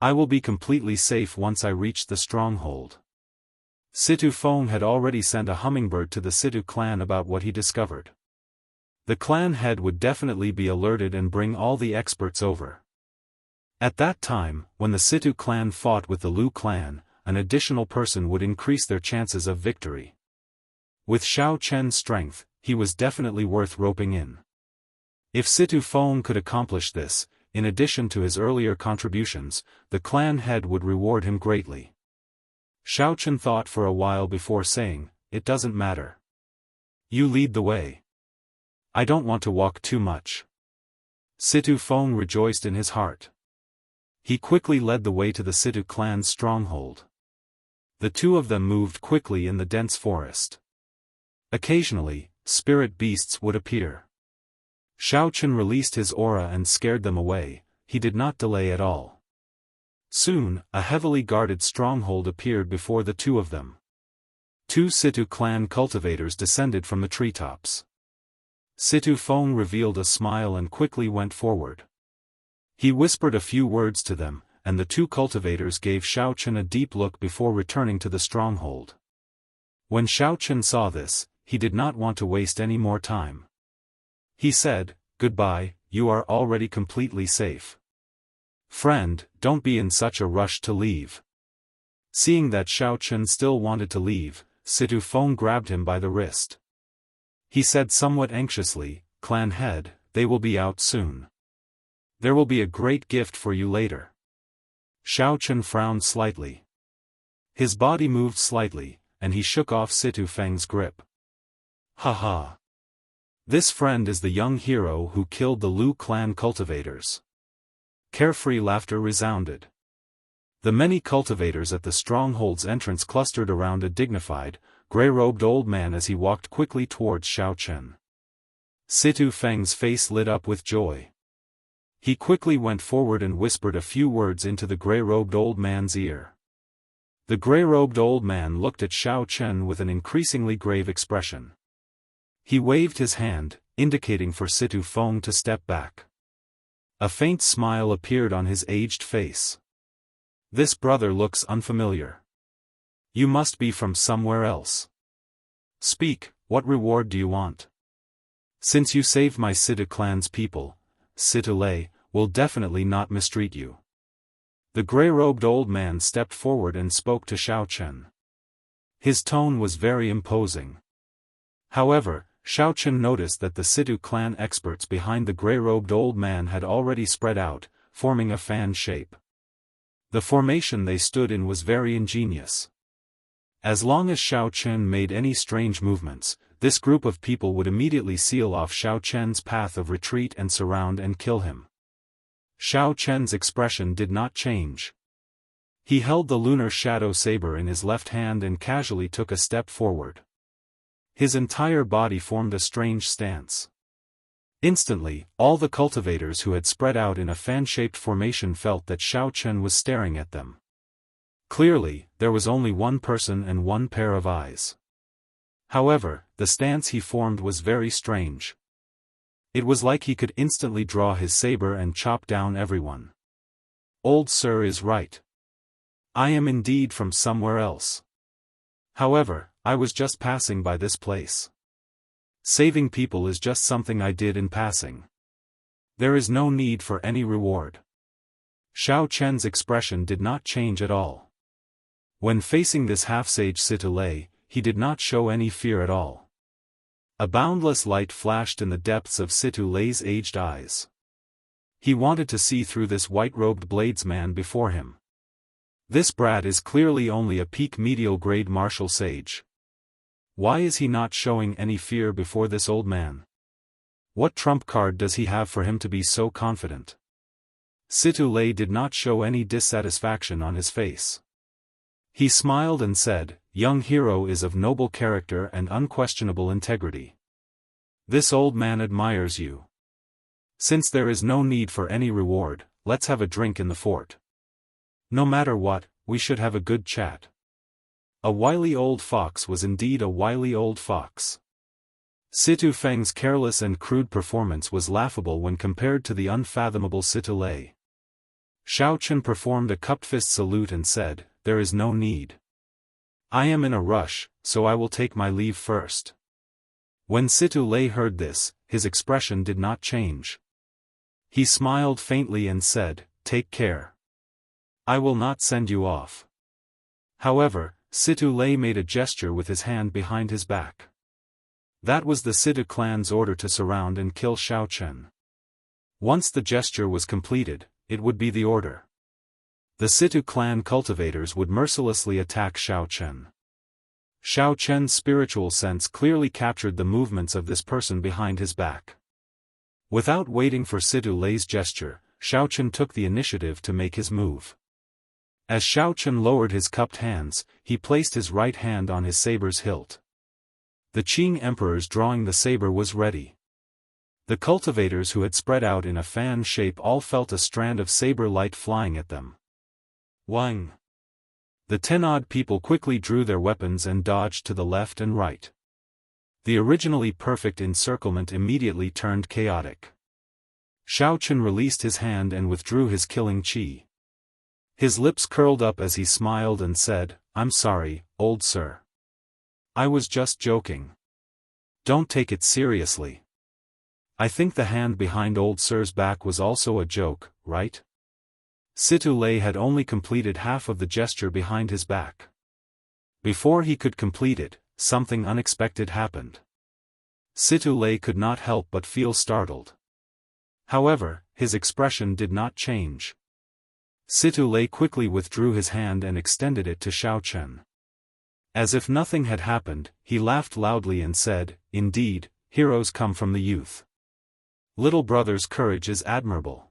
I will be completely safe once I reach the stronghold. Situ Feng had already sent a hummingbird to the Situ clan about what he discovered. The clan head would definitely be alerted and bring all the experts over. At that time, when the Situ clan fought with the Lu clan, an additional person would increase their chances of victory. With Xiao Chen's strength, he was definitely worth roping in. If Situ Feng could accomplish this, in addition to his earlier contributions, the clan head would reward him greatly. Xiao Chen thought for a while before saying, it doesn't matter. You lead the way. I don't want to walk too much. Situ Feng rejoiced in his heart. He quickly led the way to the Situ clan's stronghold. The two of them moved quickly in the dense forest. Occasionally, spirit beasts would appear. Xiao Chen released his aura and scared them away. He did not delay at all. Soon, a heavily guarded stronghold appeared before the two of them. Two Situ clan cultivators descended from the treetops. Situ Feng revealed a smile and quickly went forward. He whispered a few words to them, and the two cultivators gave Xiao Chen a deep look before returning to the stronghold. When Xiao Chen saw this, he did not want to waste any more time. He said, goodbye, you are already completely safe. Friend, don't be in such a rush to leave. Seeing that Xiao Chen still wanted to leave, Situ Feng grabbed him by the wrist. He said somewhat anxiously, clan head, they will be out soon. There will be a great gift for you later. Xiao Chen frowned slightly. His body moved slightly, and he shook off Situ Feng's grip. Ha ha. This friend is the young hero who killed the Lu clan cultivators. Carefree laughter resounded. The many cultivators at the stronghold's entrance clustered around a dignified, gray-robed old man as he walked quickly towards Xiao Chen. Situ Feng's face lit up with joy. He quickly went forward and whispered a few words into the gray-robed old man's ear. The gray-robed old man looked at Xiao Chen with an increasingly grave expression. He waved his hand, indicating for Situ Feng to step back. A faint smile appeared on his aged face. This brother looks unfamiliar. You must be from somewhere else. Speak, what reward do you want? Since you saved my Situ clan's people, Situ Lei will definitely not mistreat you. The gray-robed old man stepped forward and spoke to Xiao Chen. His tone was very imposing. However, Xiao Chen noticed that the Situ clan experts behind the gray-robed old man had already spread out, forming a fan shape. The formation they stood in was very ingenious. As long as Xiao Chen made any strange movements, this group of people would immediately seal off Xiao Chen's path of retreat and surround and kill him. Xiao Chen's expression did not change. He held the lunar shadow saber in his left hand and casually took a step forward. His entire body formed a strange stance. Instantly, all the cultivators who had spread out in a fan-shaped formation felt that Xiao Chen was staring at them. Clearly, there was only one person and one pair of eyes. However, the stance he formed was very strange. It was like he could instantly draw his saber and chop down everyone. Old Sir is right. I am indeed from somewhere else. However, I was just passing by this place. Saving people is just something I did in passing. There is no need for any reward. Xiao Chen's expression did not change at all. When facing this half-sage Situ Lei, he did not show any fear at all. A boundless light flashed in the depths of Situ Lei's aged eyes. He wanted to see through this white-robed bladesman before him. This brat is clearly only a peak medial grade martial sage. Why is he not showing any fear before this old man? What trump card does he have for him to be so confident? Situ Lei did not show any dissatisfaction on his face. He smiled and said, "Young hero is of noble character and unquestionable integrity. This old man admires you. Since there is no need for any reward, let's have a drink in the fort. No matter what, we should have a good chat." A wily old fox was indeed a wily old fox. Situ Feng's careless and crude performance was laughable when compared to the unfathomable Situ Lei. Xiao Chen performed a cupped fist salute and said, "There is no need. I am in a rush, so I will take my leave first." When Situ Lei heard this, his expression did not change. He smiled faintly and said, "Take care. I will not send you off." However, Situ Lei made a gesture with his hand behind his back. That was the Situ clan's order to surround and kill Xiao Chen. Once the gesture was completed, it would be the order. The Situ clan cultivators would mercilessly attack Xiao Chen. Xiao Chen's spiritual sense clearly captured the movements of this person behind his back. Without waiting for Situ Lei's gesture, Xiao Chen took the initiative to make his move. As Xiao Chen lowered his cupped hands, he placed his right hand on his saber's hilt. The Qing emperor's drawing the saber was ready. The cultivators who had spread out in a fan shape all felt a strand of saber light flying at them. Wang! The 10-odd people quickly drew their weapons and dodged to the left and right. The originally perfect encirclement immediately turned chaotic. Xiao Chen released his hand and withdrew his killing qi. His lips curled up as he smiled and said, "I'm sorry, old sir. I was just joking. Don't take it seriously. I think the hand behind old sir's back was also a joke, right?" Situ Lei had only completed half of the gesture behind his back. Before he could complete it, something unexpected happened. Situ Lei could not help but feel startled. However, his expression did not change. Situ Lei quickly withdrew his hand and extended it to Xiao Chen. As if nothing had happened, he laughed loudly and said, "Indeed, heroes come from the youth. Little brother's courage is admirable.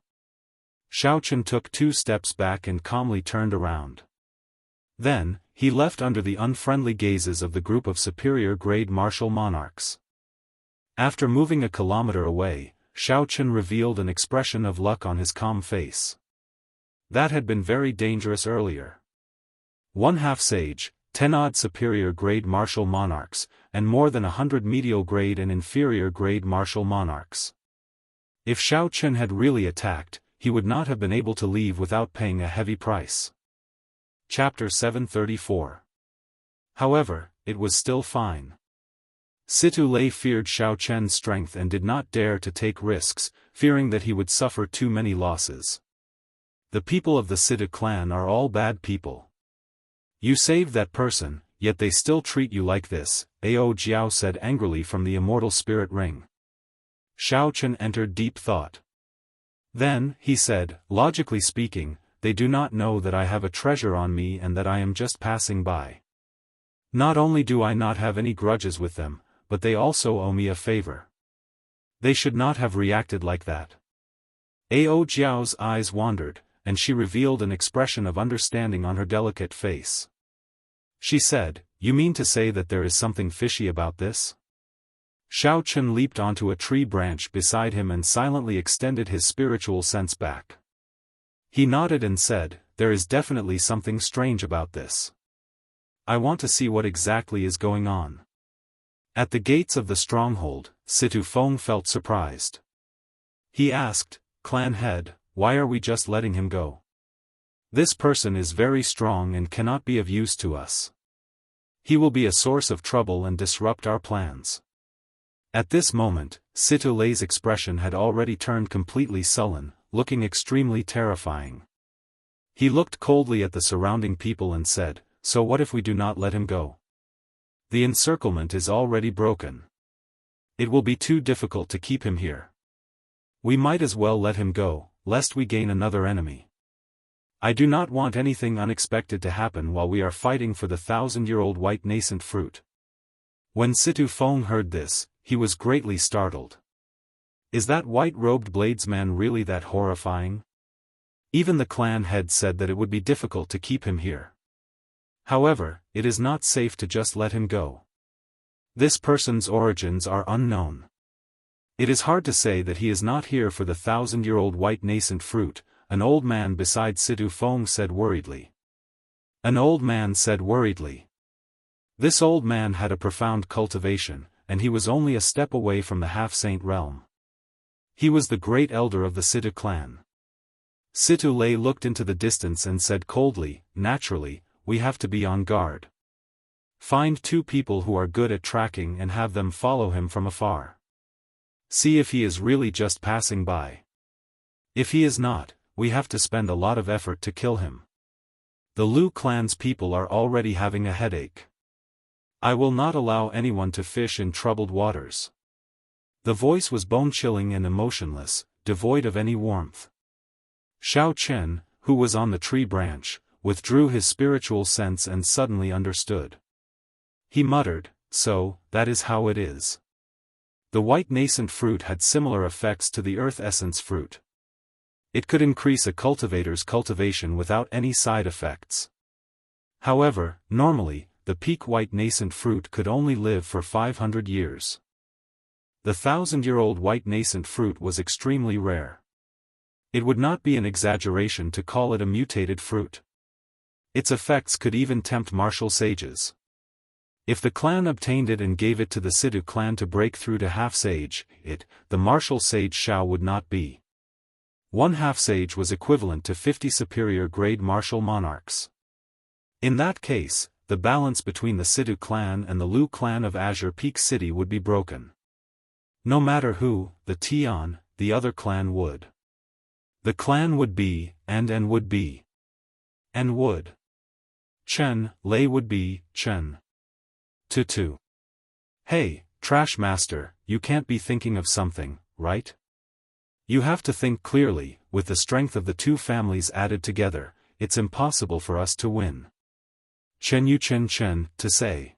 Xiaochen took 2 steps back and calmly turned around. Then, he left under the unfriendly gazes of the group of superior-grade martial monarchs. After moving a kilometer away, Xiaochen revealed an expression of luck on his calm face. That had been very dangerous earlier. 1 half-sage, 10 odd superior-grade martial monarchs, and more than 100 medial-grade and inferior-grade martial monarchs. If Xiaochen had really attacked, he would not have been able to leave without paying a heavy price. Chapter 734. However, it was still fine. Situ Lei feared Xiaochen's strength and did not dare to take risks, fearing that he would suffer too many losses. The people of the Situ clan are all bad people. You saved that person, yet they still treat you like this, Ao Jiao said angrily from the immortal spirit ring. Xiaochen entered deep thought. Then, he said, logically speaking, they do not know that I have a treasure on me and that I am just passing by. Not only do I not have any grudges with them, but they also owe me a favor. They should not have reacted like that. Ao Jiao's eyes wandered, and she revealed an expression of understanding on her delicate face. She said, "You mean to say that there is something fishy about this?" Xiaochen leaped onto a tree branch beside him and silently extended his spiritual sense back. He nodded and said, "There is definitely something strange about this. I want to see what exactly is going on." At the gates of the stronghold, Situ Feng felt surprised. He asked, "Clan head, why are we just letting him go? This person is very strong and cannot be of use to us. He will be a source of trouble and disrupt our plans." At this moment, Situ Lei's expression had already turned completely sullen, looking extremely terrifying. He looked coldly at the surrounding people and said, "So what if we do not let him go? The encirclement is already broken. It will be too difficult to keep him here. We might as well let him go, lest we gain another enemy. I do not want anything unexpected to happen while we are fighting for the 1,000-year-old white nascent fruit." When Situ Feng heard this, he was greatly startled. Is that white-robed bladesman really that horrifying? Even the clan head said that it would be difficult to keep him here. However, it is not safe to just let him go. This person's origins are unknown. It is hard to say that he is not here for the 1,000-year-old white nascent fruit, an old man beside Situ Feng said worriedly. An old man said worriedly. This old man had a profound cultivation, and he was only a step away from the half-saint realm. He was the great elder of the Situ clan. Situ Lei looked into the distance and said coldly, "Naturally, we have to be on guard. Find 2 people who are good at tracking and have them follow him from afar. See if he is really just passing by. If he is not, we have to spend a lot of effort to kill him. The Lu clan's people are already having a headache. I will not allow anyone to fish in troubled waters." The voice was bone-chilling and emotionless, devoid of any warmth. Xiaochen, who was on the tree branch, withdrew his spiritual sense and suddenly understood. He muttered, "So, that is how it is." The white nascent fruit had similar effects to the earth essence fruit. It could increase a cultivator's cultivation without any side effects. However, normally, the peak white nascent fruit could only live for 500 years. The 1,000-year-old white nascent fruit was extremely rare. It would not be an exaggeration to call it a mutated fruit. Its effects could even tempt martial sages. If the clan obtained it and gave it to the Situ clan to break through to half-sage, the martial sage Shao would not be. 1 half-sage was equivalent to 50 superior-grade martial monarchs. In that case, the balance between the Situ clan and the Lu clan of Azure Peak City would be broken. No matter who, the Tian, the other clan would. The clan would be, and would be. And would. Chen, Lei would be, Chen. Tutu. Hey, Trash Master, you can't be thinking of something, right? You have to think clearly. With the strength of the 2 families added together, it's impossible for us to win. Chen, to say.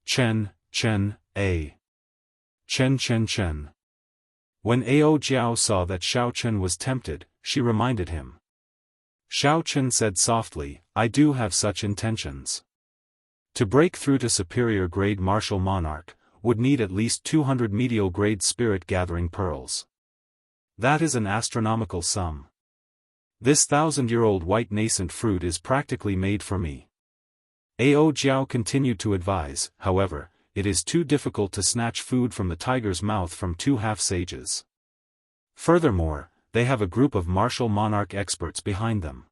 Chen, a. Chen. When Ao Jiao saw that Xiao Chen was tempted, she reminded him. Xiao Chen said softly, I do have such intentions. To break through to superior grade martial monarch, would need at least 200 medial grade spirit gathering pearls. That is an astronomical sum. This 1,000-year-old white nascent fruit is practically made for me. Ao Jiao continued to advise, however, it is too difficult to snatch food from the tiger's mouth from two half-sages. Furthermore, they have a group of martial monarch experts behind them.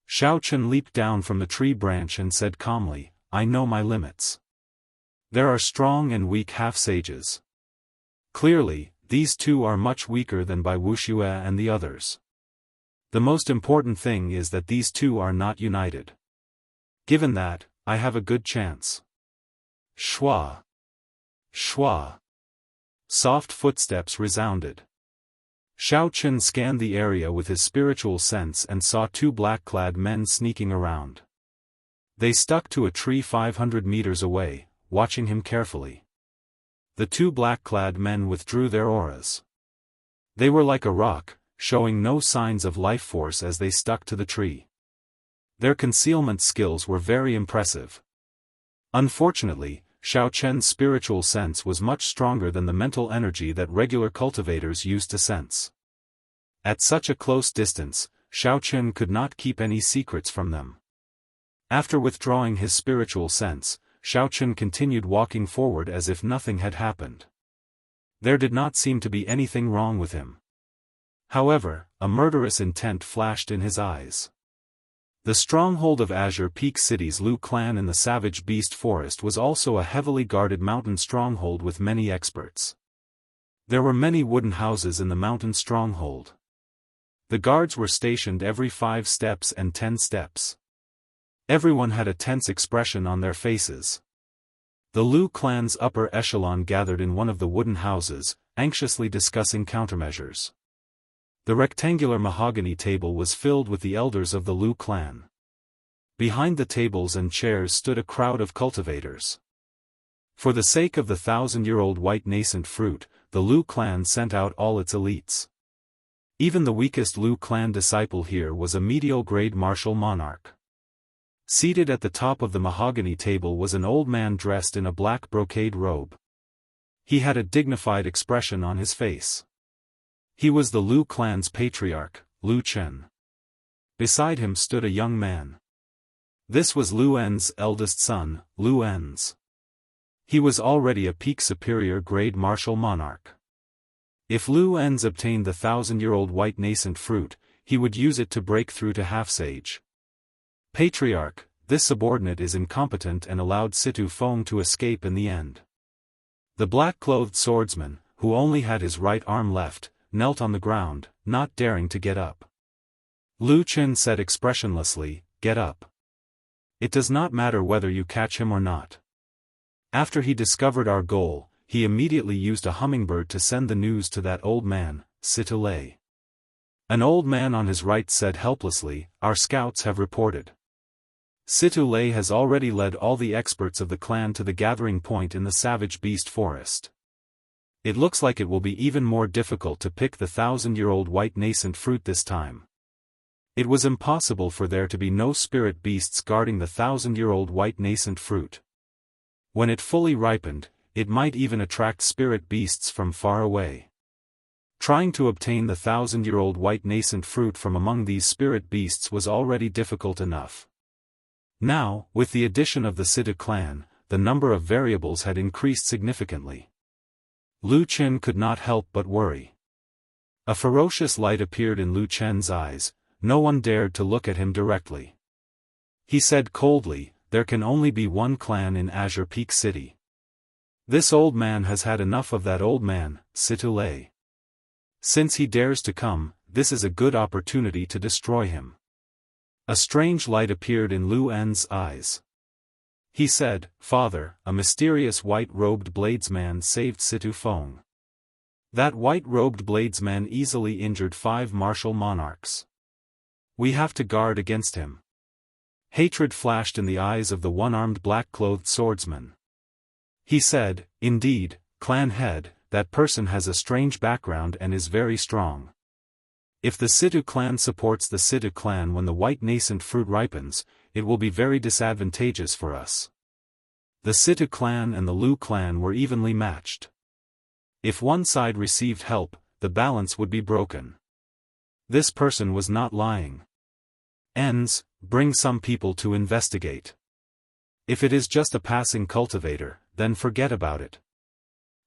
Xiao Chen leaped down from the tree branch and said calmly, I know my limits. There are strong and weak half-sages. Clearly, these two are much weaker than by Wuxia and the others. The most important thing is that these two are not united. Given that, I have a good chance. Shua. Soft footsteps resounded. Xiao Chen scanned the area with his spiritual sense and saw two black-clad men sneaking around. They stuck to a tree 500 meters away, watching him carefully. The two black-clad men withdrew their auras. They were like a rock, showing no signs of life force as they stuck to the tree. Their concealment skills were very impressive. Unfortunately, Xiao Chen's spiritual sense was much stronger than the mental energy that regular cultivators use to sense. At such a close distance, Xiao Chen could not keep any secrets from them. After withdrawing his spiritual sense, Xiao Chen continued walking forward as if nothing had happened. There did not seem to be anything wrong with him. However, a murderous intent flashed in his eyes. The stronghold of Azure Peak City's Lu clan in the Savage Beast Forest was also a heavily guarded mountain stronghold with many experts. There were many wooden houses in the mountain stronghold. The guards were stationed every 5 steps and 10 steps. Everyone had a tense expression on their faces. The Lu clan's upper echelon gathered in one of the wooden houses, anxiously discussing countermeasures. The rectangular mahogany table was filled with the elders of the Lu clan. Behind the tables and chairs stood a crowd of cultivators. For the sake of the 1,000-year-old white nascent fruit, the Lu clan sent out all its elites. Even the weakest Lu clan disciple here was a medial-grade martial monarch. Seated at the top of the mahogany table was an old man dressed in a black brocade robe. He had a dignified expression on his face. He was the Lu clan's patriarch, Lu Chen. Beside him stood a young man. This was Lu En's eldest son, Lu En's. He was already a peak superior grade martial monarch. If Lu En's obtained the 1,000-year-old white nascent fruit, he would use it to break through to half-sage. Patriarch, this subordinate is incompetent and allowed Situ Feng to escape in the end. The black-clothed swordsman, who only had his right arm left, knelt on the ground, not daring to get up. Lu Chen said expressionlessly, "Get up. It does not matter whether you catch him or not." After he discovered our goal, he immediately used a hummingbird to send the news to that old man, Situ Lei. An old man on his right said helplessly, "Our scouts have reported. Situ Lei has already led all the experts of the clan to the gathering point in the Savage Beast Forest. It looks like it will be even more difficult to pick the 1,000-year-old white nascent fruit this time. It was impossible for there to be no spirit beasts guarding the 1,000-year-old white nascent fruit. When it fully ripened, it might even attract spirit beasts from far away. Trying to obtain the 1,000-year-old white nascent fruit from among these spirit beasts was already difficult enough. Now, with the addition of the Situ clan, the number of variables had increased significantly. Lu Chen could not help but worry. A ferocious light appeared in Lu Chen's eyes. No one dared to look at him directly. He said coldly, "There can only be one clan in Azure Peak City. This old man has had enough of that old man, Situ Lei. Since he dares to come, this is a good opportunity to destroy him." A strange light appeared in Lu En's eyes. He said, "Father, a mysterious white-robed bladesman saved Situ Feng. That white-robed bladesman easily injured 5 martial monarchs. We have to guard against him." Hatred flashed in the eyes of the one-armed black-clothed swordsman. He said, "Indeed, clan head, that person has a strange background and is very strong. If the Situ clan supports the Situ clan when the white nascent fruit ripens, it will be very disadvantageous for us. The Situ clan and the Lu clan were evenly matched. If one side received help, the balance would be broken. This person was not lying. Ends, bring some people to investigate. If it is just a passing cultivator, then forget about it.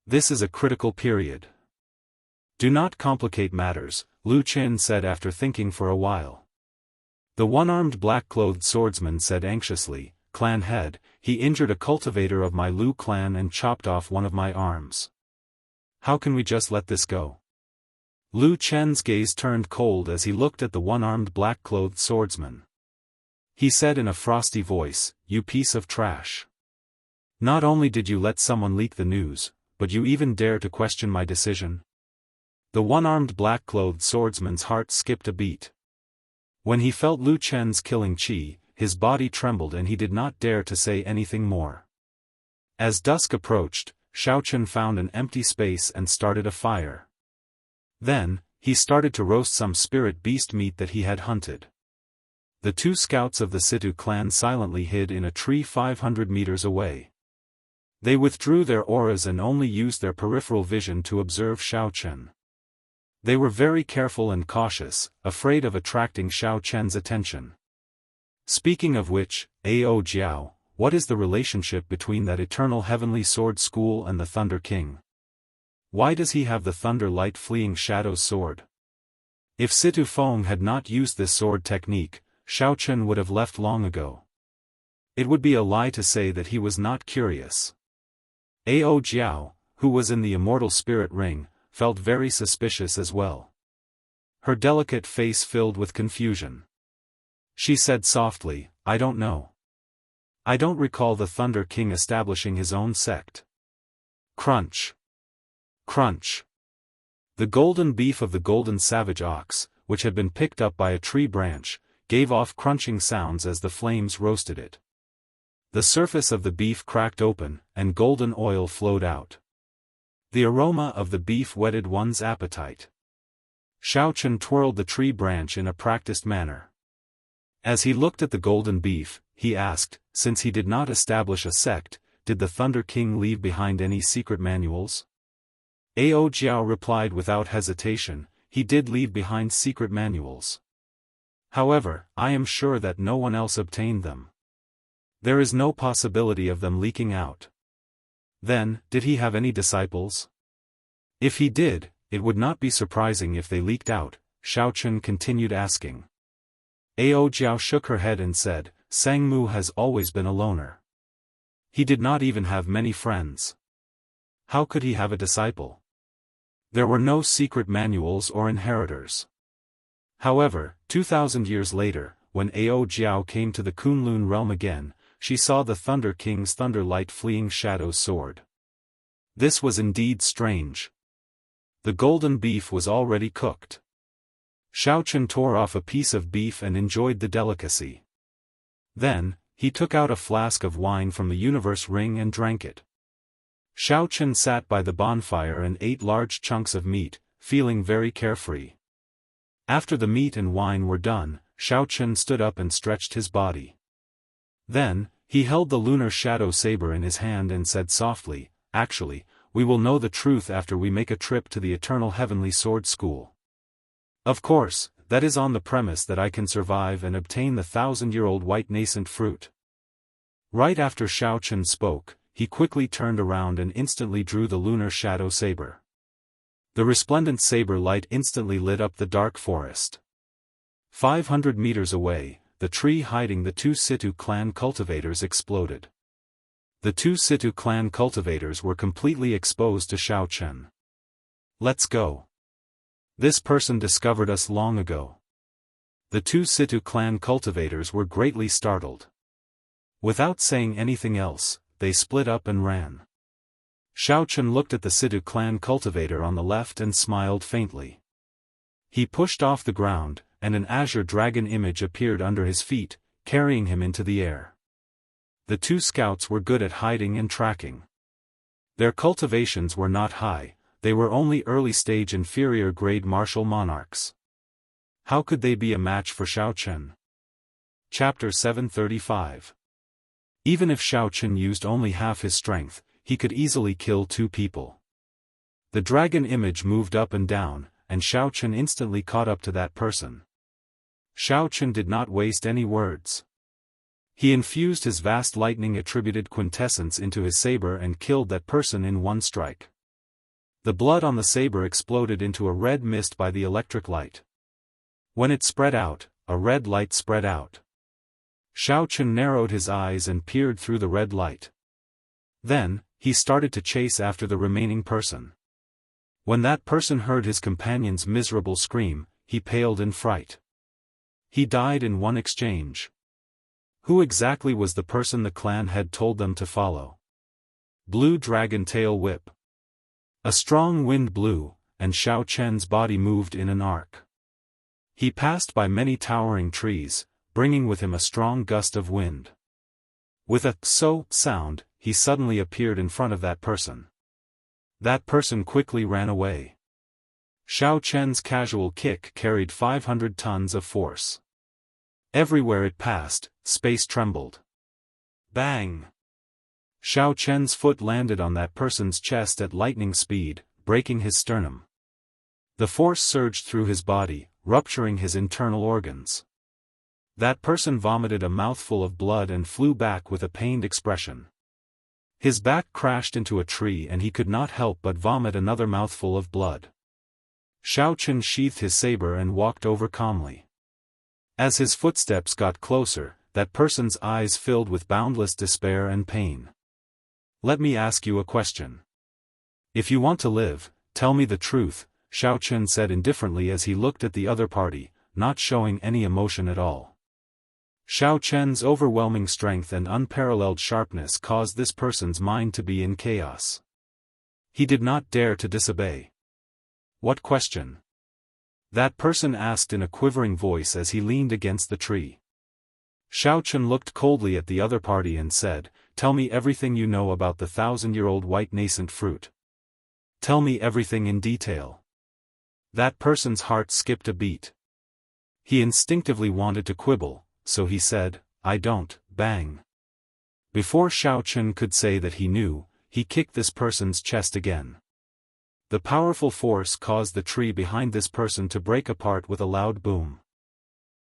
This is a critical period. Do not complicate matters, Lu Qin said after thinking for a while. The one-armed black-clothed swordsman said anxiously, "Clan head, he injured a cultivator of my Lu clan and chopped off one of my arms. How can we just let this go?" Lu Chen's gaze turned cold as he looked at the one-armed black-clothed swordsman. He said in a frosty voice, "You piece of trash. Not only did you let someone leak the news, but you even dare to question my decision?" The one-armed black-clothed swordsman's heart skipped a beat. When he felt Lu Chen's killing chi, his body trembled and he did not dare to say anything more. As dusk approached, Xiaochen found an empty space and started a fire. Then, he started to roast some spirit beast meat that he had hunted. The two scouts of the Situ clan silently hid in a tree 500 meters away. They withdrew their auras and only used their peripheral vision to observe Xiaochen. They were very careful and cautious, afraid of attracting Xiaochen's attention. Speaking of which, Ao Jiao, what is the relationship between that eternal heavenly sword school and the Thunder King? Why does he have the Thunder Light Fleeing Shadows sword? If Situ Feng had not used this sword technique, Xiaochen would have left long ago. It would be a lie to say that he was not curious. Ao Jiao, who was in the immortal spirit ring, felt very suspicious as well. Her delicate face filled with confusion. She said softly, "I don't know. I don't recall the Thunder King establishing his own sect." Crunch. Crunch. The golden beef of the golden savage ox, which had been picked up by a tree branch, gave off crunching sounds as the flames roasted it. The surface of the beef cracked open, and golden oil flowed out. The aroma of the beef whetted one's appetite. Xiaochen twirled the tree branch in a practiced manner. As he looked at the golden beef, he asked, since he did not establish a sect, did the Thunder King leave behind any secret manuals? Ao Jiao replied without hesitation, he did leave behind secret manuals. However, I am sure that no one else obtained them. There is no possibility of them leaking out. Then, did he have any disciples? If he did, it would not be surprising if they leaked out, Xiaochen continued asking. Ao Jiao shook her head and said, Sangmu has always been a loner. He did not even have many friends. How could he have a disciple? There were no secret manuals or inheritors. However, 2,000 years later, when Ao Jiao came to the Kunlun realm again, she saw the Thunder King's Thunder Light Fleeing Shadows sword. This was indeed strange. The golden beef was already cooked. Xiaochen tore off a piece of beef and enjoyed the delicacy. Then, he took out a flask of wine from the universe ring and drank it. Xiaochen sat by the bonfire and ate large chunks of meat, feeling very carefree. After the meat and wine were done, Xiaochen stood up and stretched his body. Then, he held the lunar shadow saber in his hand and said softly, Actually, we will know the truth after we make a trip to the Eternal Heavenly Sword School. Of course, that is on the premise that I can survive and obtain the 1,000-year-old white nascent fruit. Right after Xiaochen spoke, he quickly turned around and instantly drew the lunar shadow saber. The resplendent saber light instantly lit up the dark forest. 500 meters away, the tree hiding the two Situ clan cultivators exploded. The two Situ clan cultivators were completely exposed to Xiaochen. Let's go. This person discovered us long ago. The two Situ clan cultivators were greatly startled. Without saying anything else, they split up and ran. Xiaochen looked at the Situ clan cultivator on the left and smiled faintly. He pushed off the ground, and an azure dragon image appeared under his feet, carrying him into the air. The two scouts were good at hiding and tracking. Their cultivations were not high, they were only early-stage inferior-grade martial monarchs. How could they be a match for Xiaochen? Chapter 735. Even if Xiaochen used only half his strength, he could easily kill 2 people. The dragon image moved up and down, and Xiaochen instantly caught up to that person. Xiaochen did not waste any words. He infused his vast lightning-attributed quintessence into his saber and killed that person in one strike. The blood on the saber exploded into a red mist by the electric light. When it spread out, a red light spread out. Xiaochen narrowed his eyes and peered through the red light. Then, he started to chase after the remaining person. When that person heard his companion's miserable scream, he paled in fright. He died in one exchange. Who exactly was the person the clan had told them to follow? Blue Dragon Tail Whip. A strong wind blew, and Xiaochen's body moved in an arc. He passed by many towering trees, bringing with him a strong gust of wind. With a "so" sound, he suddenly appeared in front of that person. That person quickly ran away. Xiaochen's casual kick carried 500 tons of force. Everywhere it passed, space trembled. Bang! Xiaochen's foot landed on that person's chest at lightning speed, breaking his sternum. The force surged through his body, rupturing his internal organs. That person vomited a mouthful of blood and flew back with a pained expression. His back crashed into a tree and he could not help but vomit another mouthful of blood. Xiaochen sheathed his saber and walked over calmly. As his footsteps got closer, that person's eyes filled with boundless despair and pain. Let me ask you a question. If you want to live, tell me the truth, Xiaochen said indifferently as he looked at the other party, not showing any emotion at all. Xiaochen's overwhelming strength and unparalleled sharpness caused this person's mind to be in chaos. He did not dare to disobey. What question? That person asked in a quivering voice as he leaned against the tree. Xiaochen looked coldly at the other party and said, "Tell me everything you know about the 1,000-year-old white nascent fruit. Tell me everything in detail." That person's heart skipped a beat. He instinctively wanted to quibble, so he said, "I don't." Bang. Before Xiaochen could say that he knew, he kicked this person's chest again. The powerful force caused the tree behind this person to break apart with a loud boom.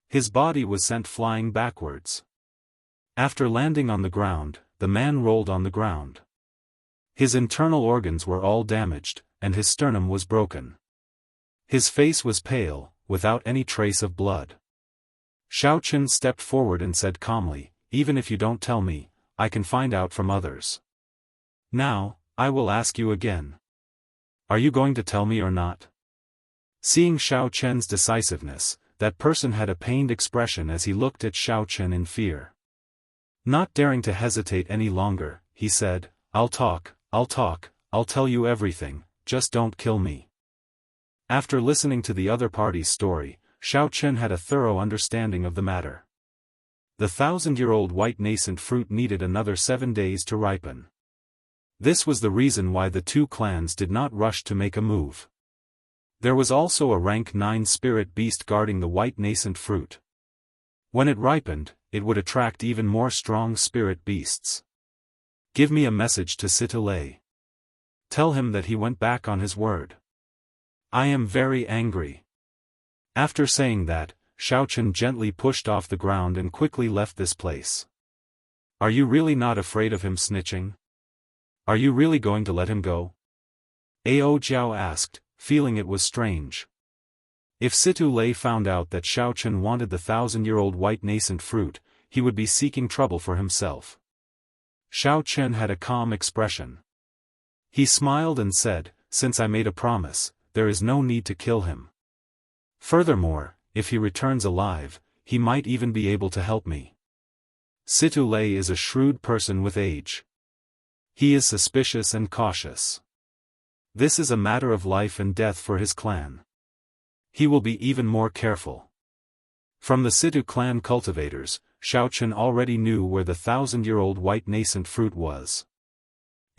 His body was sent flying backwards. After landing on the ground, the man rolled on the ground. His internal organs were all damaged, and his sternum was broken. His face was pale, without any trace of blood. Xiaochen stepped forward and said calmly, "Even if you don't tell me, I can find out from others. Now, I will ask you again. Are you going to tell me or not?" Seeing Xiaochen's decisiveness, that person had a pained expression as he looked at Xiaochen in fear. Not daring to hesitate any longer, he said, I'll talk, I'll tell you everything, just don't kill me." After listening to the other party's story, Xiaochen had a thorough understanding of the matter. The 1,000-year-old white nascent fruit needed another 7 days to ripen. This was the reason why the 2 clans did not rush to make a move. There was also a rank 9 spirit beast guarding the white nascent fruit. When it ripened, it would attract even more strong spirit beasts. Give me a message to Situlei. Tell him that he went back on his word. I am very angry. After saying that, Xiaochen gently pushed off the ground and quickly left this place. Are you really not afraid of him snitching? Are you really going to let him go? Ao Jiao asked, feeling it was strange. If Situlei found out that Xiaochen wanted the 1,000-year-old white nascent fruit, he would be seeking trouble for himself. Xiaochen had a calm expression. He smiled and said, "Since I made a promise, there is no need to kill him. Furthermore, if he returns alive, he might even be able to help me. Situlei is a shrewd person with age. He is suspicious and cautious. This is a matter of life and death for his clan. He will be even more careful." From the Situ clan cultivators, Xiaochen already knew where the 1,000-year-old white nascent fruit was.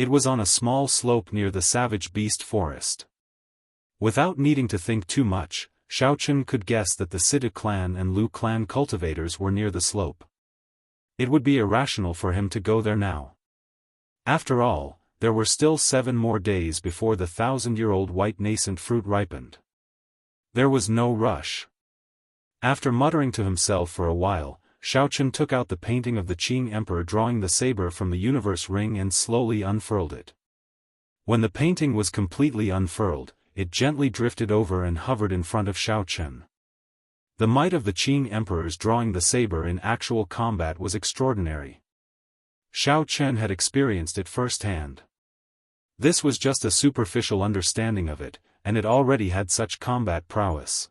It was on a small slope near the savage beast forest. Without needing to think too much, Xiaochen could guess that the Sidu clan and Lu clan cultivators were near the slope. It would be irrational for him to go there now. After all, there were still 7 more days before the 1,000-year-old white nascent fruit ripened. There was no rush. After muttering to himself for a while, Xiaochen took out the painting of the Qing Emperor drawing the saber from the universe ring and slowly unfurled it. When the painting was completely unfurled, it gently drifted over and hovered in front of Xiaochen. The might of the Qing Emperor's drawing the saber in actual combat was extraordinary. Xiaochen had experienced it firsthand. This was just a superficial understanding of it, and it already had such combat prowess.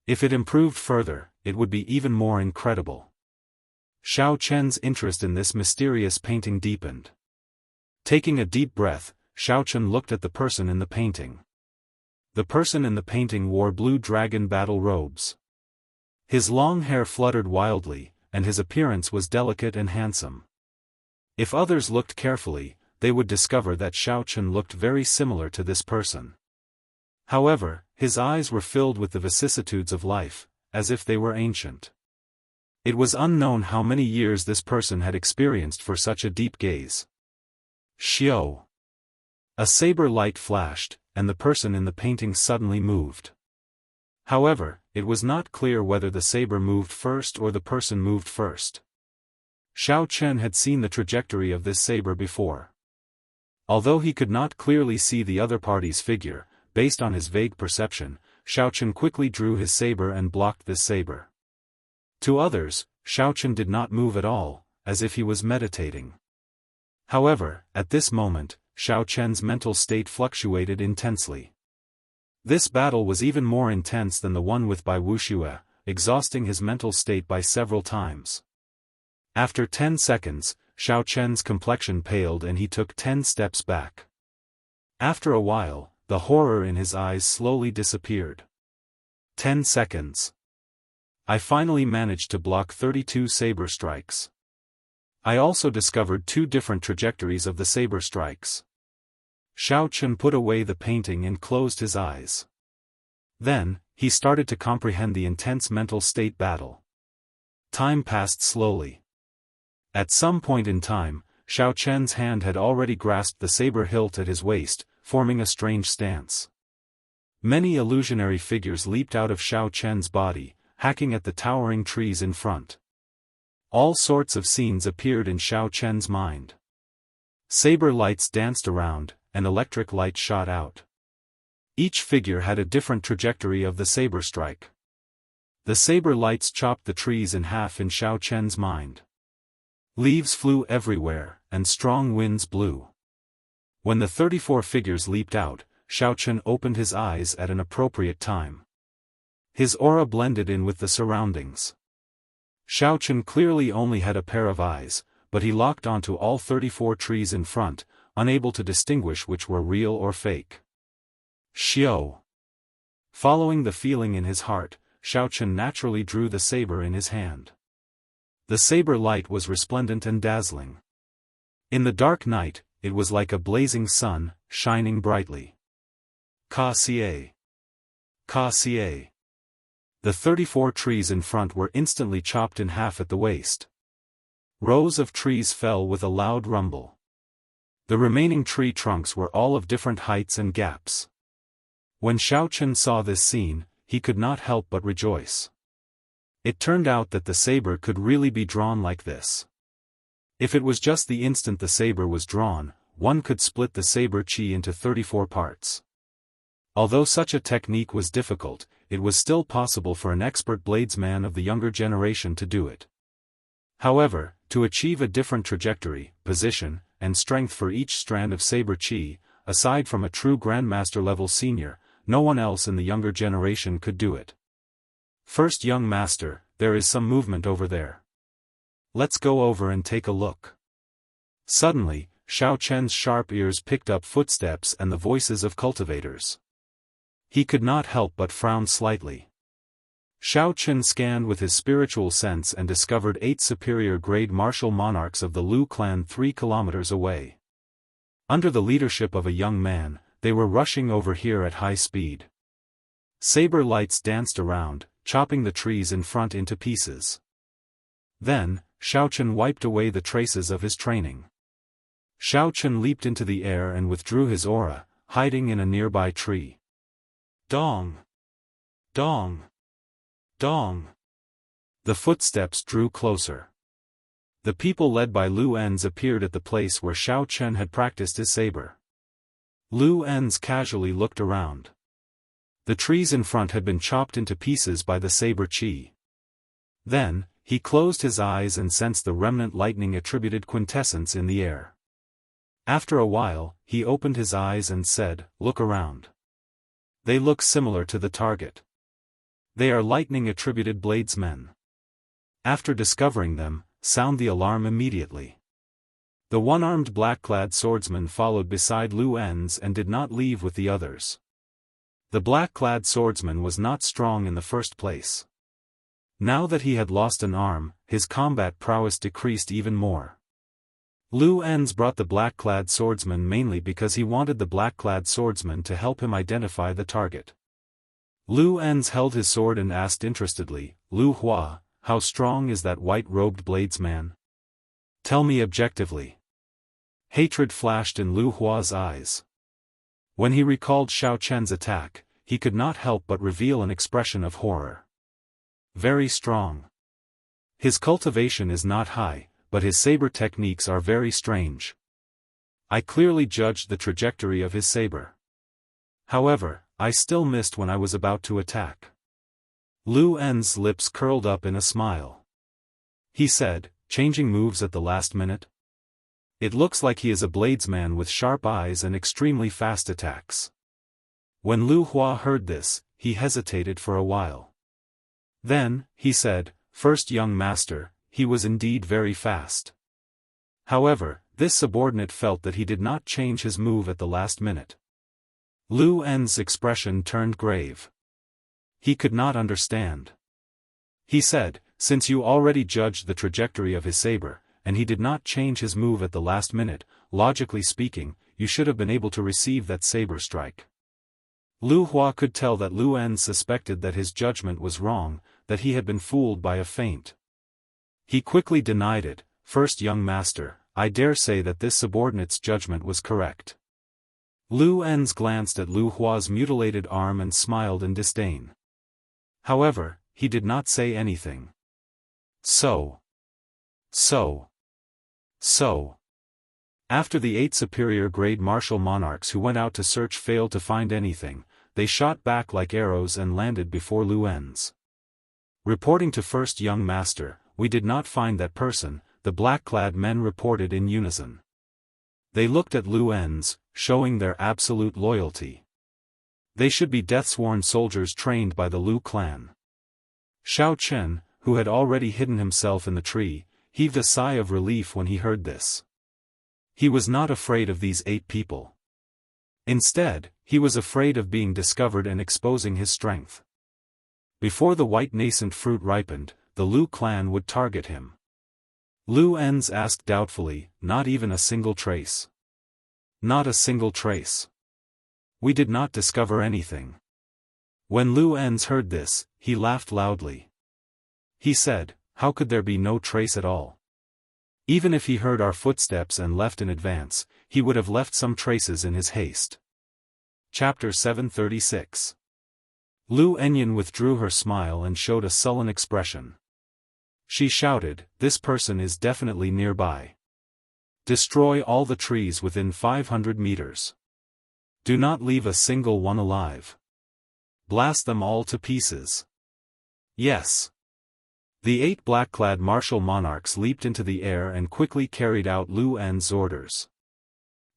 If it improved further, it would be even more incredible. Xiaochen's interest in this mysterious painting deepened. Taking a deep breath, Xiaochen looked at the person in the painting. The person in the painting wore blue dragon battle robes. His long hair fluttered wildly, and his appearance was delicate and handsome. If others looked carefully, they would discover that Xiaochen looked very similar to this person. However, his eyes were filled with the vicissitudes of life, as if they were ancient. It was unknown how many years this person had experienced for such a deep gaze. Xiao. A saber light flashed, and the person in the painting suddenly moved. However, it was not clear whether the saber moved first or the person moved first. Xiaochen had seen the trajectory of this saber before. Although he could not clearly see the other party's figure, based on his vague perception, Xiaochen quickly drew his saber and blocked this saber. To others, Xiaochen did not move at all, as if he was meditating. However, at this moment, Xiaochen's mental state fluctuated intensely. This battle was even more intense than the one with Bai Wuxia, exhausting his mental state by several times. After 10 seconds, Xiaochen's complexion paled and he took 10 steps back. After a while, the horror in his eyes slowly disappeared. 10 seconds. I finally managed to block 32 saber strikes. I also discovered 2 different trajectories of the saber strikes. Xiaochen put away the painting and closed his eyes. Then, he started to comprehend the intense mental state battle. Time passed slowly. At some point in time, Xiaochen's hand had already grasped the saber hilt at his waist, forming a strange stance. Many illusionary figures leaped out of Xiaochen's body, hacking at the towering trees in front. All sorts of scenes appeared in Xiaochen's mind. Saber lights danced around, and electric light shot out. Each figure had a different trajectory of the saber strike. The saber lights chopped the trees in half in Xiaochen's mind. Leaves flew everywhere, and strong winds blew. When the 34 figures leaped out, Xiaochen opened his eyes at an appropriate time. His aura blended in with the surroundings. Xiaochen clearly only had a pair of eyes, but he locked onto all 34 trees in front, unable to distinguish which were real or fake. Xiao. Following the feeling in his heart, Xiaochen naturally drew the saber in his hand. The saber light was resplendent and dazzling. In the dark night, it was like a blazing sun, shining brightly. Ka Xie. Ka Xie. The 34 trees in front were instantly chopped in half at the waist. Rows of trees fell with a loud rumble. The remaining tree trunks were all of different heights and gaps. When Xiaochen saw this scene, he could not help but rejoice. It turned out that the saber could really be drawn like this. If it was just the instant the saber was drawn, one could split the saber qi into 34 parts. Although such a technique was difficult, it was still possible for an expert bladesman of the younger generation to do it. However, to achieve a different trajectory, position, and strength for each strand of saber qi, aside from a true grandmaster-level senior, no one else in the younger generation could do it. First young master, there is some movement over there. Let's go over and take a look. Suddenly, Xiaochen's sharp ears picked up footsteps and the voices of cultivators. He could not help but frown slightly. Xiaochen scanned with his spiritual sense and discovered 8 superior-grade martial monarchs of the Lu clan 3 kilometers away. Under the leadership of a young man, they were rushing over here at high speed. Saber lights danced around, chopping the trees in front into pieces. Then, Xiaochen wiped away the traces of his training. Xiaochen leaped into the air and withdrew his aura, hiding in a nearby tree. Dong! Dong! Dong! The footsteps drew closer. The people led by Lu Enz appeared at the place where Xiaochen had practiced his saber. Lu Enz casually looked around. The trees in front had been chopped into pieces by the saber chi. Then, he closed his eyes and sensed the remnant lightning-attributed quintessence in the air. After a while, he opened his eyes and said, "Look around. They look similar to the target. They are lightning-attributed bladesmen. After discovering them, sound the alarm immediately." The one-armed black-clad swordsman followed beside Lu Enz and did not leave with the others. The black-clad swordsman was not strong in the first place. Now that he had lost an arm, his combat prowess decreased even more. Lu Enz brought the black-clad swordsman mainly because he wanted the black-clad swordsman to help him identify the target. Lu Enz held his sword and asked interestedly, "Lu Hua, how strong is that white-robed bladesman? Tell me objectively." Hatred flashed in Lu Hua's eyes. When he recalled Xiaochen's attack, he could not help but reveal an expression of horror. Very strong. His cultivation is not high, but his saber techniques are very strange. I clearly judged the trajectory of his saber. However, I still missed when I was about to attack. Lu Enz's lips curled up in a smile. He said, changing moves at the last minute. It looks like he is a bladesman with sharp eyes and extremely fast attacks. When Lu Hua heard this, he hesitated for a while. Then, he said, "First young master, he was indeed very fast." However, this subordinate felt that he did not change his move at the last minute. Lu Enz's expression turned grave. He could not understand. He said, "Since you already judged the trajectory of his saber, and he did not change his move at the last minute, logically speaking, you should have been able to receive that saber strike." Lu Hua could tell that Lu Enz suspected that his judgment was wrong, that he had been fooled by a feint. He quickly denied it. "First young master, I dare say that this subordinate's judgment was correct." Lu Enz glanced at Lu Hua's mutilated arm and smiled in disdain. However, he did not say anything. So. After the 8 superior-grade martial monarchs who went out to search failed to find anything, they shot back like arrows and landed before Lu Enz. Reporting to first young master, "We did not find that person," the black-clad men reported in unison. They looked at Lu Enz, showing their absolute loyalty. They should be death-sworn soldiers trained by the Lu clan. Xiaochen, who had already hidden himself in the tree, heaved a sigh of relief when he heard this. He was not afraid of these 8 people. Instead, he was afraid of being discovered and exposing his strength. Before the white nascent fruit ripened, the Lu clan would target him. Lu Enz asked doubtfully, "Not even a single trace?" "Not a single trace. We did not discover anything." When Lu Enz heard this, he laughed loudly. He said, "How could there be no trace at all? Even if he heard our footsteps and left in advance, he would have left some traces in his haste." Chapter 736. Lu Enyin withdrew her smile and showed a sullen expression. She shouted, "This person is definitely nearby. Destroy all the trees within 500 meters. Do not leave a single one alive. Blast them all to pieces." Yes. The 8 black-clad martial monarchs leaped into the air and quickly carried out Lu Enz's orders.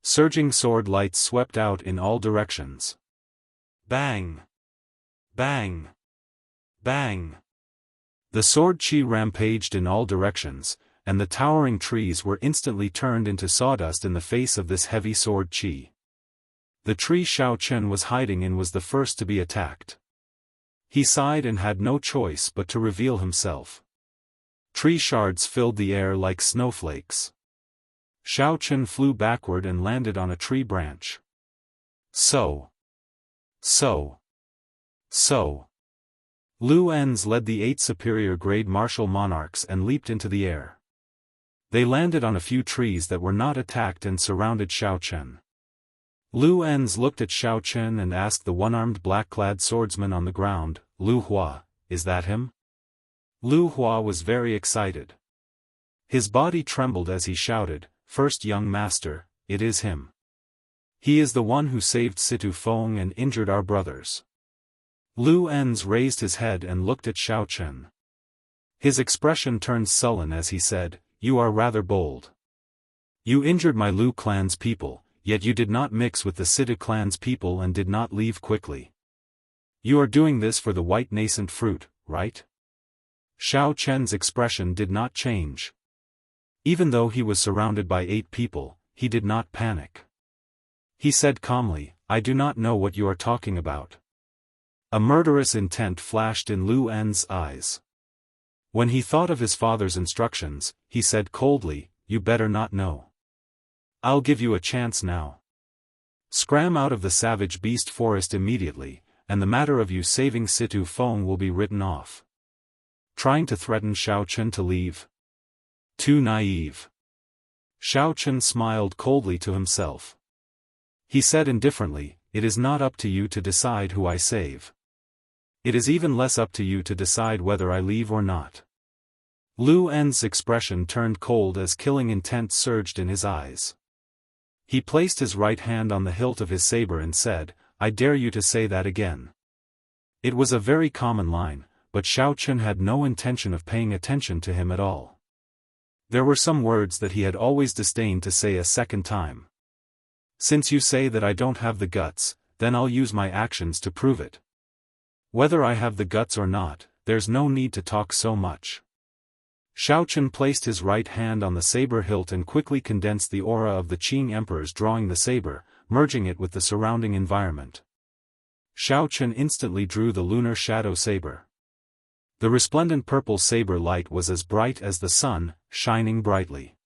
Surging sword lights swept out in all directions. Bang! Bang! Bang! The sword chi rampaged in all directions, and the towering trees were instantly turned into sawdust in the face of this heavy sword chi. The tree Xiaochen was hiding in was the first to be attacked. He sighed and had no choice but to reveal himself. Tree shards filled the air like snowflakes. Xiao Chen flew backward and landed on a tree branch. So. Lu Enz led the 8 superior-grade martial monarchs and leaped into the air. They landed on a few trees that were not attacked and surrounded Xiao Chen. Lu Enz looked at Xiao Chen and asked the one-armed black-clad swordsman on the ground, "Lu Hua, is that him?" Lu Hua was very excited. His body trembled as he shouted, "First young master, it is him. He is the one who saved Situ Feng and injured our brothers." Lu Enz raised his head and looked at Xiao Chen. His expression turned sullen as he said, "You are rather bold. You injured my Lu clan's people, yet you did not mix with the Situ clan's people and did not leave quickly. You are doing this for the white nascent fruit, right?" Xiao Chen's expression did not change. Even though he was surrounded by 8 people, he did not panic. He said calmly, "I do not know what you are talking about." A murderous intent flashed in Lu Enz's eyes. When he thought of his father's instructions, he said coldly, "You better not know. I'll give you a chance now. Scram out of the savage beast forest immediately, and the matter of you saving Situ Feng will be written off." Trying to threaten Xiao Chen to leave? Too naive. Xiao Chen smiled coldly to himself. He said indifferently, "It is not up to you to decide who I save. It is even less up to you to decide whether I leave or not." Lu Enz's expression turned cold as killing intent surged in his eyes. He placed his right hand on the hilt of his saber and said, "I dare you to say that again." It was a very common line, but Xiao Chen had no intention of paying attention to him at all. There were some words that he had always disdained to say a second time. "Since you say that I don't have the guts, then I'll use my actions to prove it. Whether I have the guts or not, there's no need to talk so much." Xiao Chen placed his right hand on the saber hilt and quickly condensed the aura of the Qing emperors drawing the saber, merging it with the surrounding environment. Xiao Chen instantly drew the lunar shadow saber. The resplendent purple saber light was as bright as the sun, shining brightly.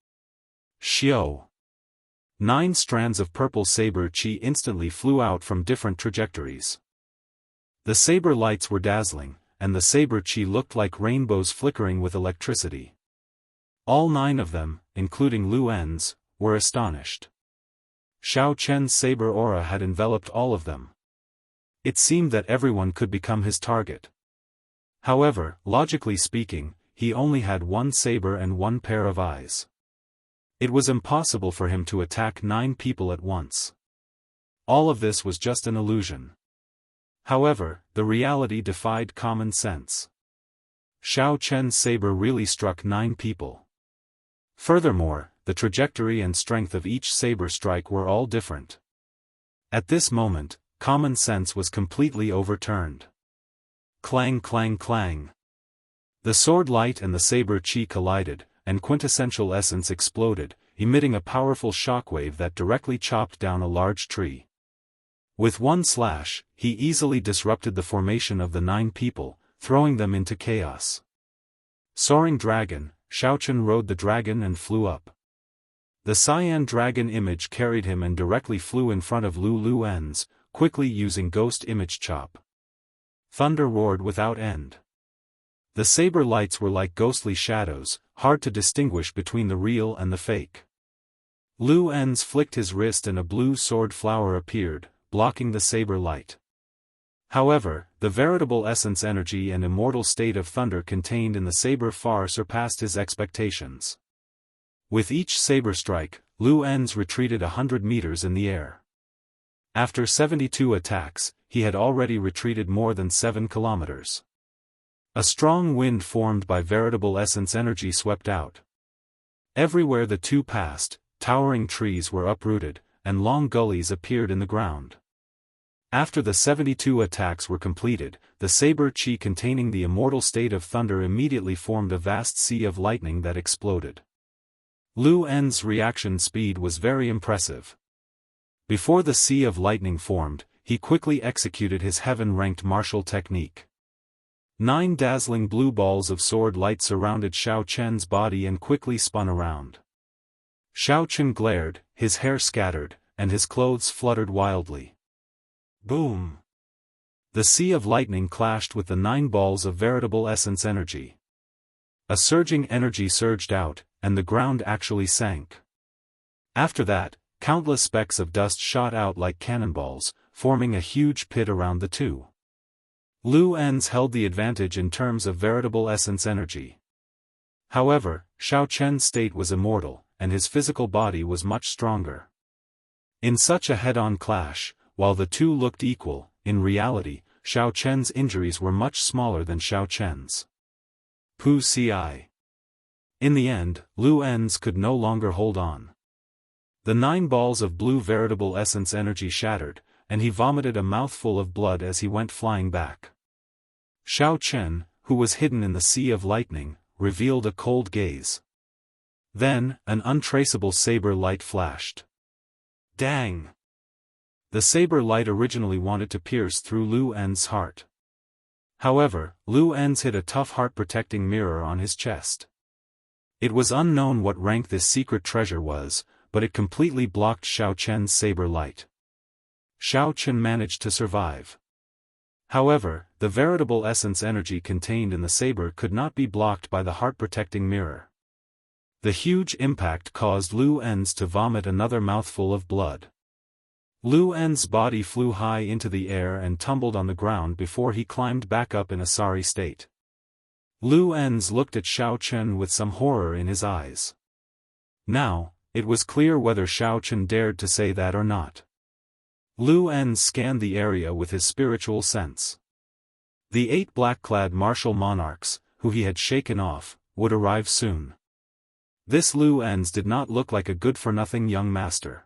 Xiao! 9 strands of purple saber qi instantly flew out from different trajectories. The saber lights were dazzling, and the saber qi looked like rainbows flickering with electricity. All 9 of them, including Lu Enz, were astonished. Xiao Chen's saber aura had enveloped all of them. It seemed that everyone could become his target. However, logically speaking, he only had 1 saber and 1 pair of eyes. It was impossible for him to attack 9 people at once. All of this was just an illusion. However, the reality defied common sense. Xiao Chen's saber really struck 9 people. Furthermore, the trajectory and strength of each saber strike were all different. At this moment, common sense was completely overturned. Clang clang clang. The sword light and the saber qi collided, and quintessential essence exploded, emitting a powerful shockwave that directly chopped down a large tree. With one slash, he easily disrupted the formation of the 9 people, throwing them into chaos. Soaring dragon, Xiao Chen rode the dragon and flew up. The cyan dragon image carried him and directly flew in front of Lu Enz, quickly using ghost image chop. Thunder roared without end. The saber lights were like ghostly shadows, hard to distinguish between the real and the fake. Lu Enz flicked his wrist and a blue sword flower appeared, blocking the saber light. However, the veritable essence energy and immortal state of thunder contained in the saber far surpassed his expectations. With each saber strike, Lu Enz retreated 100 meters in the air. After 72 attacks, he had already retreated more than 7 kilometers. A strong wind formed by veritable essence energy swept out. Everywhere the two passed, towering trees were uprooted, and long gullies appeared in the ground. After the 72 attacks were completed, the saber qi containing the immortal state of thunder immediately formed a vast sea of lightning that exploded. Lu Enz's reaction speed was very impressive. Before the sea of lightning formed, he quickly executed his heaven-ranked martial technique. 9 dazzling blue balls of sword light surrounded Xiao Chen's body and quickly spun around. Xiao Chen glared, his hair scattered, and his clothes fluttered wildly. Boom! The sea of lightning clashed with the 9 balls of veritable essence energy. A surging energy surged out, and the ground actually sank. After that, countless specks of dust shot out like cannonballs, forming a huge pit around the two. Lu En's held the advantage in terms of veritable essence energy. However, Xiao Chen's state was immortal, and his physical body was much stronger. In such a head-on clash, while the two looked equal, in reality, Xiao Chen's injuries were much smaller than Xiao Chen's. Pu Ci. In the end, Lu En's could no longer hold on. The 9 balls of blue veritable essence energy shattered, and he vomited a mouthful of blood as he went flying back. Xiao Chen, who was hidden in the sea of lightning, revealed a cold gaze. Then, an untraceable saber light flashed. Dang! The saber light originally wanted to pierce through Lu En's heart. However, Lu En's hid a tough heart-protecting mirror on his chest. It was unknown what rank this secret treasure was, but it completely blocked Xiao Chen's saber light. Xiao Chen managed to survive. However, the veritable essence energy contained in the saber could not be blocked by the heart-protecting mirror. The huge impact caused Lu En's to vomit another mouthful of blood. Lu En's body flew high into the air and tumbled on the ground before he climbed back up in a sorry state. Lu En's looked at Xiao Chen with some horror in his eyes. Now, it was clear whether Xiao Chen dared to say that or not. Lu En's scanned the area with his spiritual sense. The 8 black-clad martial monarchs, who he had shaken off, would arrive soon. This Lu En's did not look like a good-for-nothing young master.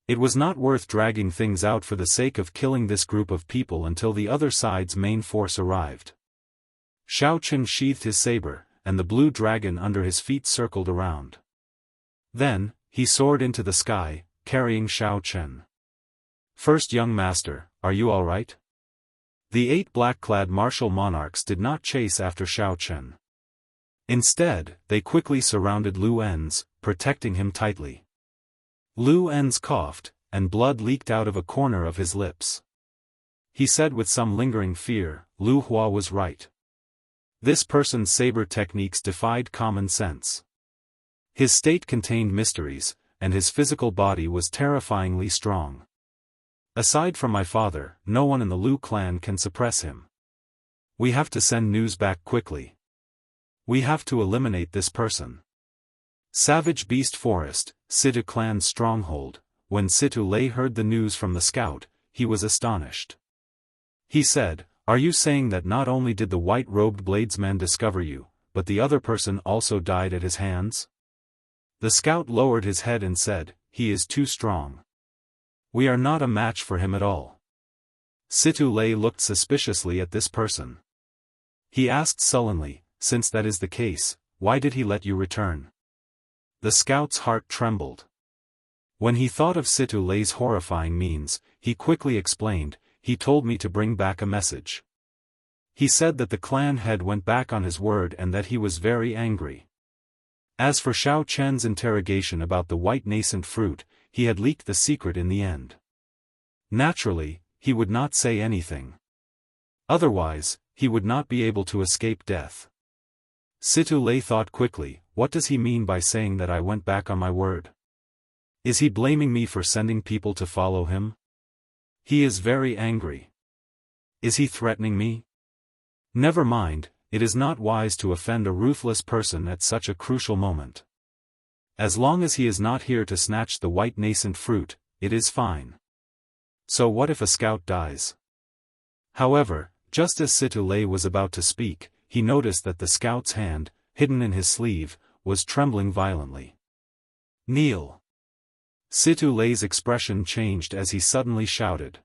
It was not worth dragging things out for the sake of killing this group of people until the other side's main force arrived. Xiao Chen sheathed his saber, and the blue dragon under his feet circled around. Then, he soared into the sky, carrying Xiao Chen. "First young master, are you all right?" The 8 black-clad martial monarchs did not chase after Xiao Chen. Instead, they quickly surrounded Lu En's, protecting him tightly. Lu En's coughed, and blood leaked out of a corner of his lips. He said with some lingering fear, Lu Hua was right. This person's saber techniques defied common sense. His state contained mysteries, and his physical body was terrifyingly strong. Aside from my father, no one in the Lu clan can suppress him. We have to send news back quickly. We have to eliminate this person. Savage Beast Forest, Situ clan's stronghold. When Situ Lei heard the news from the scout, he was astonished. He said, "Are you saying that not only did the white-robed bladesman discover you, but the other person also died at his hands?" The scout lowered his head and said, "He is too strong. We are not a match for him at all." Situ Lei looked suspiciously at this person. He asked sullenly, "Since that is the case, why did he let you return?" The scout's heart trembled. When he thought of Situ Lei's horrifying means, he quickly explained, "He told me to bring back a message. He said that the clan head went back on his word and that he was very angry." As for Xiao Chen's interrogation about the white nascent fruit, he had leaked the secret in the end. Naturally, he would not say anything. Otherwise, he would not be able to escape death. Situ Lei thought quickly, what does he mean by saying that I went back on my word? Is he blaming me for sending people to follow him? He is very angry. Is he threatening me? Never mind, it is not wise to offend a ruthless person at such a crucial moment. As long as he is not here to snatch the white nascent fruit, it is fine. So what if a scout dies? However, just as Situ Lei was about to speak, he noticed that the scout's hand, hidden in his sleeve, was trembling violently. "Kneel!" Situ Lei's expression changed as he suddenly shouted.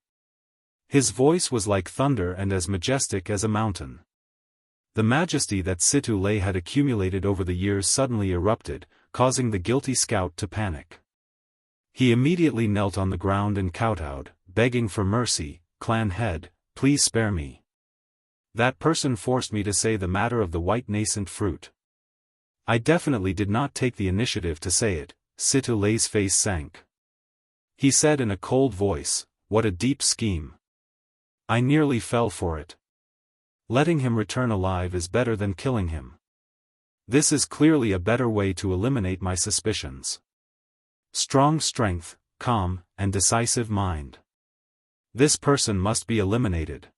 His voice was like thunder and as majestic as a mountain. The majesty that Situ Lei had accumulated over the years suddenly erupted, causing the guilty scout to panic. He immediately knelt on the ground and kowtowed, begging for mercy, "Clan head, please spare me. That person forced me to say the matter of the white nascent fruit. I definitely did not take the initiative to say it, Situ Lei's face sank. He said in a cold voice, "What a deep scheme. I nearly fell for it. Letting him return alive is better than killing him. This is clearly a better way to eliminate my suspicions. Strong strength, calm, and decisive mind. This person must be eliminated."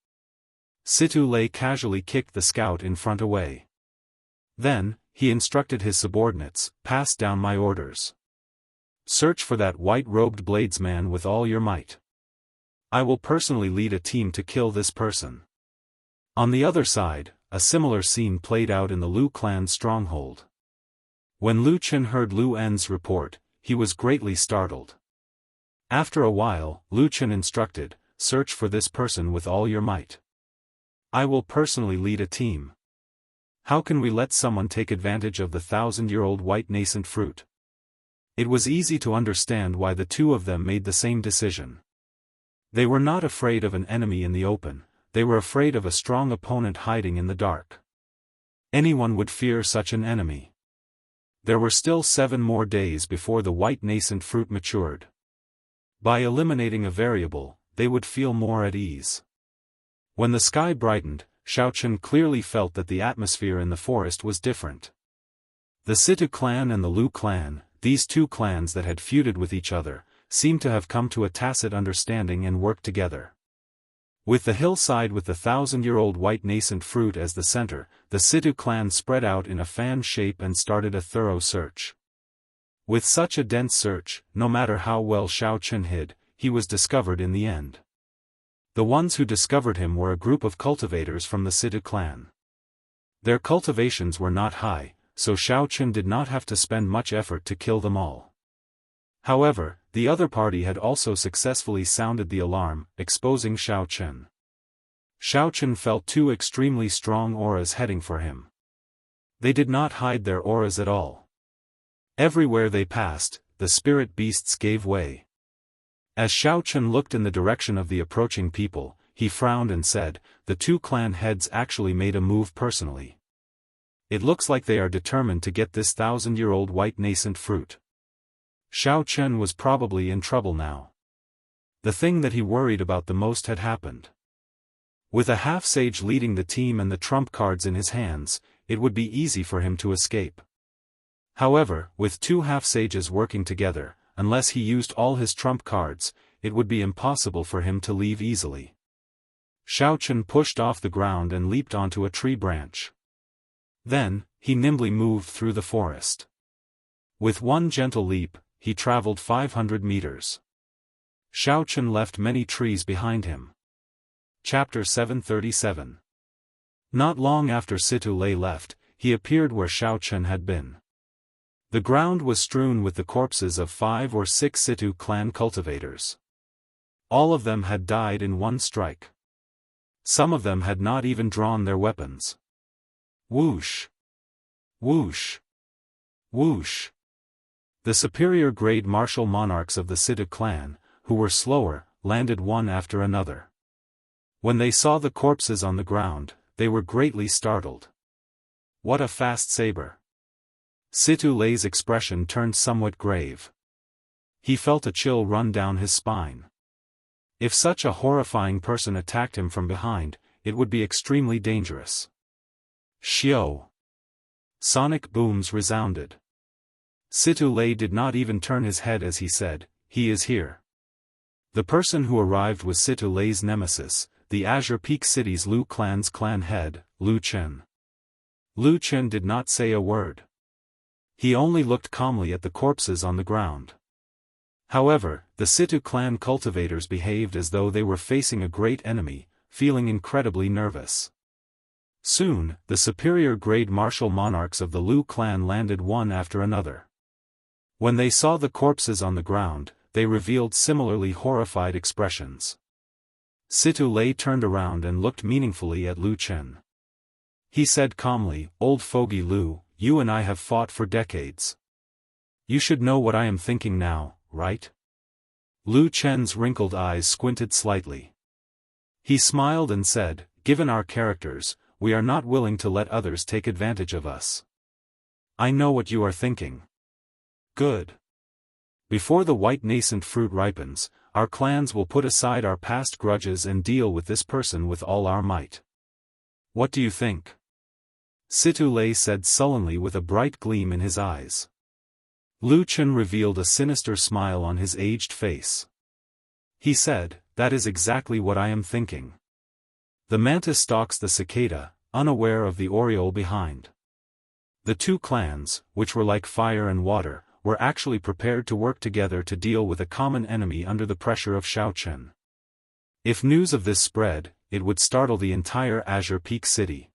Situ Lei casually kicked the scout in front away. Then, he instructed his subordinates, "Pass down my orders. Search for that white-robed bladesman with all your might. I will personally lead a team to kill this person." On the other side, a similar scene played out in the Lu clan's stronghold. When Lu Chen heard Lu En's report, he was greatly startled. After a while, Lu Chen instructed, "Search for this person with all your might. I will personally lead a team. How can we let someone take advantage of the 1,000-year-old white nascent fruit?" It was easy to understand why the two of them made the same decision. They were not afraid of an enemy in the open, they were afraid of a strong opponent hiding in the dark. Anyone would fear such an enemy. There were still 7 more days before the white nascent fruit matured. By eliminating a variable, they would feel more at ease. When the sky brightened, Xiaochen clearly felt that the atmosphere in the forest was different. The Situ clan and the Lu clan, these two clans that had feuded with each other, seemed to have come to a tacit understanding and worked together. With the hillside with the 1,000-year-old white nascent fruit as the center, the Situ clan spread out in a fan shape and started a thorough search. With such a dense search, no matter how well Xiaochen hid, he was discovered in the end. The ones who discovered him were a group of cultivators from the Situ clan. Their cultivations were not high, so Xiaochen did not have to spend much effort to kill them all. However, the other party had also successfully sounded the alarm, exposing Xiaochen. Xiaochen felt 2 extremely strong auras heading for him. They did not hide their auras at all. Everywhere they passed, the spirit beasts gave way. As Xiaochen looked in the direction of the approaching people, he frowned and said, "The 2 clan heads actually made a move personally. It looks like they are determined to get this 1,000-year-old white nascent fruit." Xiaochen was probably in trouble now. The thing that he worried about the most had happened. With a half-sage leading the team and the trump cards in his hands, it would be easy for him to escape. However, with 2 half-sages working together, unless he used all his trump cards, it would be impossible for him to leave easily. Xiaochen pushed off the ground and leaped onto a tree branch. Then, he nimbly moved through the forest. With one gentle leap, he traveled 500 meters. Xiaochen left many trees behind him. Chapter 737. Not long after Situ Lei left, he appeared where Xiaochen had been. The ground was strewn with the corpses of 5 or 6 Situ clan cultivators. All of them had died in one strike. Some of them had not even drawn their weapons. Whoosh! Whoosh! Whoosh! The superior-grade martial monarchs of the Situ clan, who were slower, landed one after another. When they saw the corpses on the ground, they were greatly startled. What a fast saber! Situ Lei's expression turned somewhat grave. He felt a chill run down his spine. If such a horrifying person attacked him from behind, it would be extremely dangerous. Xiao! Sonic booms resounded. Situ Lei did not even turn his head as he said, "He is here." The person who arrived was Situ Lei's nemesis, the Azure Peak City's Lu clan's clan head, Lu Chen. Lu Chen did not say a word. He only looked calmly at the corpses on the ground. However, the Situ clan cultivators behaved as though they were facing a great enemy, feeling incredibly nervous. Soon, the superior-grade martial monarchs of the Lu clan landed one after another. When they saw the corpses on the ground, they revealed similarly horrified expressions. Situ Lei turned around and looked meaningfully at Lu Chen. He said calmly, "Old fogey Lu, you and I have fought for decades. You should know what I am thinking now, right?" Lu Chen's wrinkled eyes squinted slightly. He smiled and said, "Given our characters, we are not willing to let others take advantage of us. I know what you are thinking. Good. Before the white nascent fruit ripens, our clans will put aside our past grudges and deal with this person with all our might. What do you think? Situ Lei said sullenly with a bright gleam in his eyes. Lu Chen revealed a sinister smile on his aged face. He said, "That is exactly what I am thinking." The mantis stalks the cicada, unaware of the oriole behind. The two clans, which were like fire and water, were actually prepared to work together to deal with a common enemy under the pressure of Shaochen. If news of this spread, it would startle the entire Azure Peak city.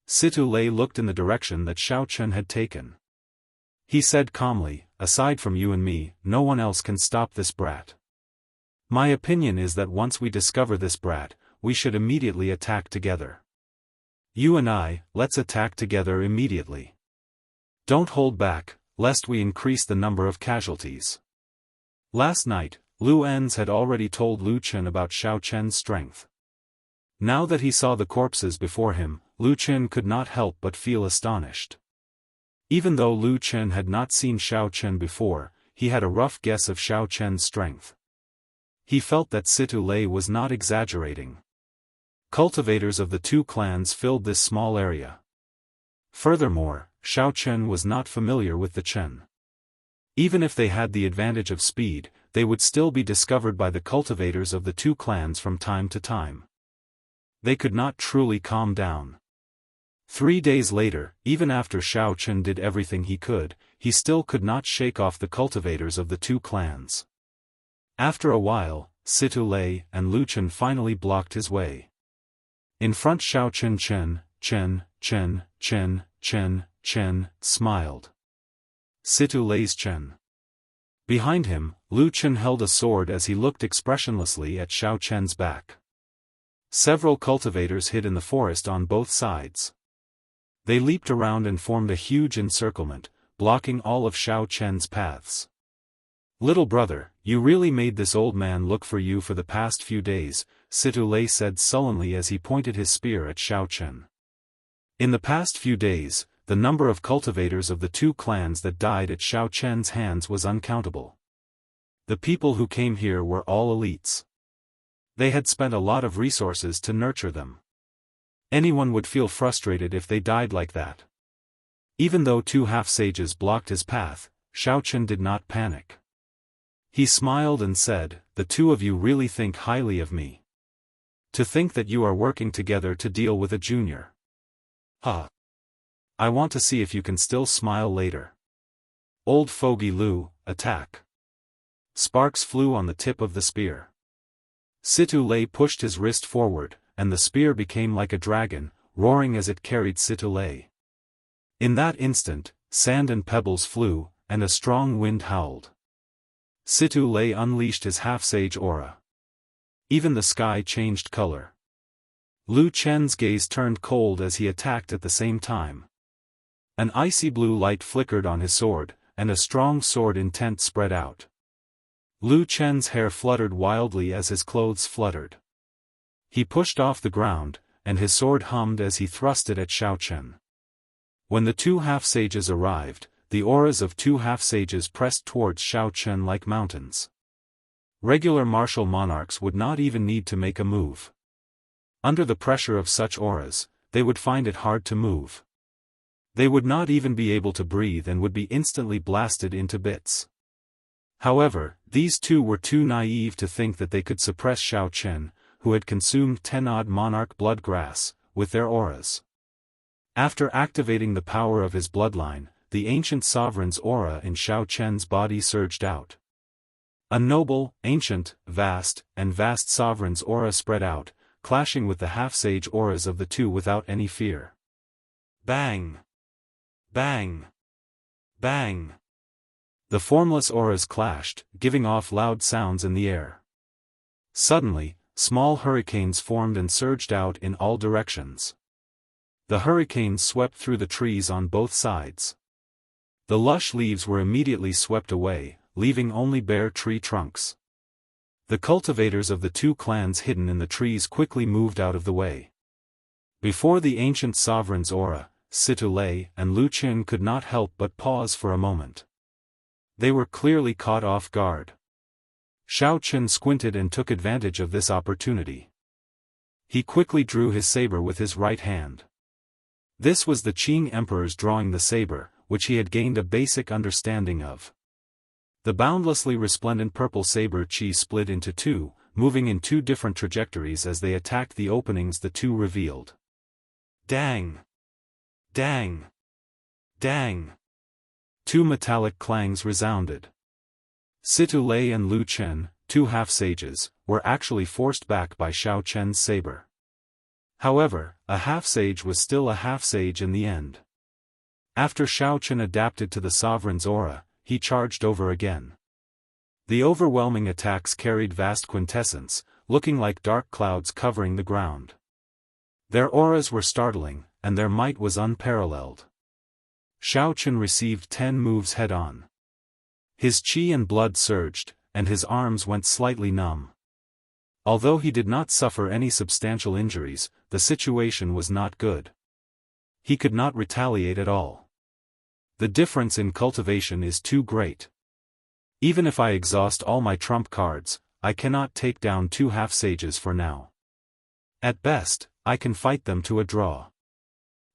Situ Lei looked in the direction that Shaochen had taken. He said calmly, "Aside from you and me, no one else can stop this brat. My opinion is that once we discover this brat, we should immediately attack together. You and I, let's attack together immediately. Don't hold back, lest we increase the number of casualties." Last night, Lu Enz had already told Lu Chen about Shaochen's strength. Now that he saw the corpses before him, Lu Chen could not help but feel astonished. Even though Lu Chen had not seen Shaochen before, he had a rough guess of Shaochen's strength. He felt that Situ Lei was not exaggerating. Cultivators of the two clans filled this small area. Furthermore, Shaochen was not familiar with the Chen. Even if they had the advantage of speed, they would still be discovered by the cultivators of the two clans from time to time. They could not truly calm down. 3 days later, even after Shaochen did everything he could, he still could not shake off the cultivators of the two clans. After a while, Situ Lei and Lu Chen finally blocked his way. In front Shaochen Chen smiled. Situ Lei's Chen. Behind him, Lu Chen held a sword as he looked expressionlessly at Shaochen's back. Several cultivators hid in the forest on both sides. They leaped around and formed a huge encirclement, blocking all of Shaochen's paths. "Little brother, you really made this old man look for you for the past few days," Situ Lei said sullenly as he pointed his spear at Shaochen. In the past few days, the number of cultivators of the two clans that died at Shaochen's hands was uncountable. The people who came here were all elites. They had spent a lot of resources to nurture them. Anyone would feel frustrated if they died like that. Even though two half-sages blocked his path, Shaochen did not panic. He smiled and said, "The two of you really think highly of me. To think that you are working together to deal with a junior. Ha! I want to see if you can still smile later. Old fogey Lu, attack." Sparks flew on the tip of the spear. Situ Lei pushed his wrist forward, and the spear became like a dragon, roaring as it carried Situ Lei. In that instant, sand and pebbles flew, and a strong wind howled. Situ Lei unleashed his half-sage aura. Even the sky changed color. Lu Chen's gaze turned cold as he attacked at the same time. An icy blue light flickered on his sword, and a strong sword intent spread out. Lu Chen's hair fluttered wildly as his clothes fluttered. He pushed off the ground, and his sword hummed as he thrust it at Shaochen. When the two half-sages arrived, the auras of two half-sages pressed towards Shaochen like mountains. Regular martial monarchs would not even need to make a move. Under the pressure of such auras, they would find it hard to move. They would not even be able to breathe and would be instantly blasted into bits. However, these two were too naive to think that they could suppress Shaochen, who had consumed 10-odd monarch blood grass, with their auras. After activating the power of his bloodline, the ancient sovereign's aura in Shaochen's body surged out. A noble, ancient, vast sovereign's aura spread out, clashing with the half-sage auras of the two without any fear. Bang! Bang! Bang! The formless auras clashed, giving off loud sounds in the air. Suddenly, small hurricanes formed and surged out in all directions. The hurricanes swept through the trees on both sides. The lush leaves were immediately swept away, leaving only bare tree trunks. The cultivators of the two clans hidden in the trees quickly moved out of the way. Before the ancient sovereign's aura, Situ Lei and Lu Chen could not help but pause for a moment. They were clearly caught off guard. Xiao Chen squinted and took advantage of this opportunity. He quickly drew his saber with his right hand. This was the Qing Emperor's drawing the saber, which he had gained a basic understanding of. The boundlessly resplendent purple saber qi split into two, moving in two different trajectories as they attacked the openings the two revealed. Dang! Dang! Dang! Two metallic clangs resounded. Situ Lei and Lu Chen, two half-sages, were actually forced back by Xiao Chen's saber. However, a half-sage was still a half-sage in the end. After Xiao Chen adapted to the sovereign's aura, he charged over again. The overwhelming attacks carried vast quintessence, looking like dark clouds covering the ground. Their auras were startling, and their might was unparalleled. Xiao Chen received 10 moves head-on. His qi and blood surged, and his arms went slightly numb. Although he did not suffer any substantial injuries, the situation was not good. He could not retaliate at all. The difference in cultivation is too great. Even if I exhaust all my trump cards, I cannot take down two half-sages for now. At best, I can fight them to a draw.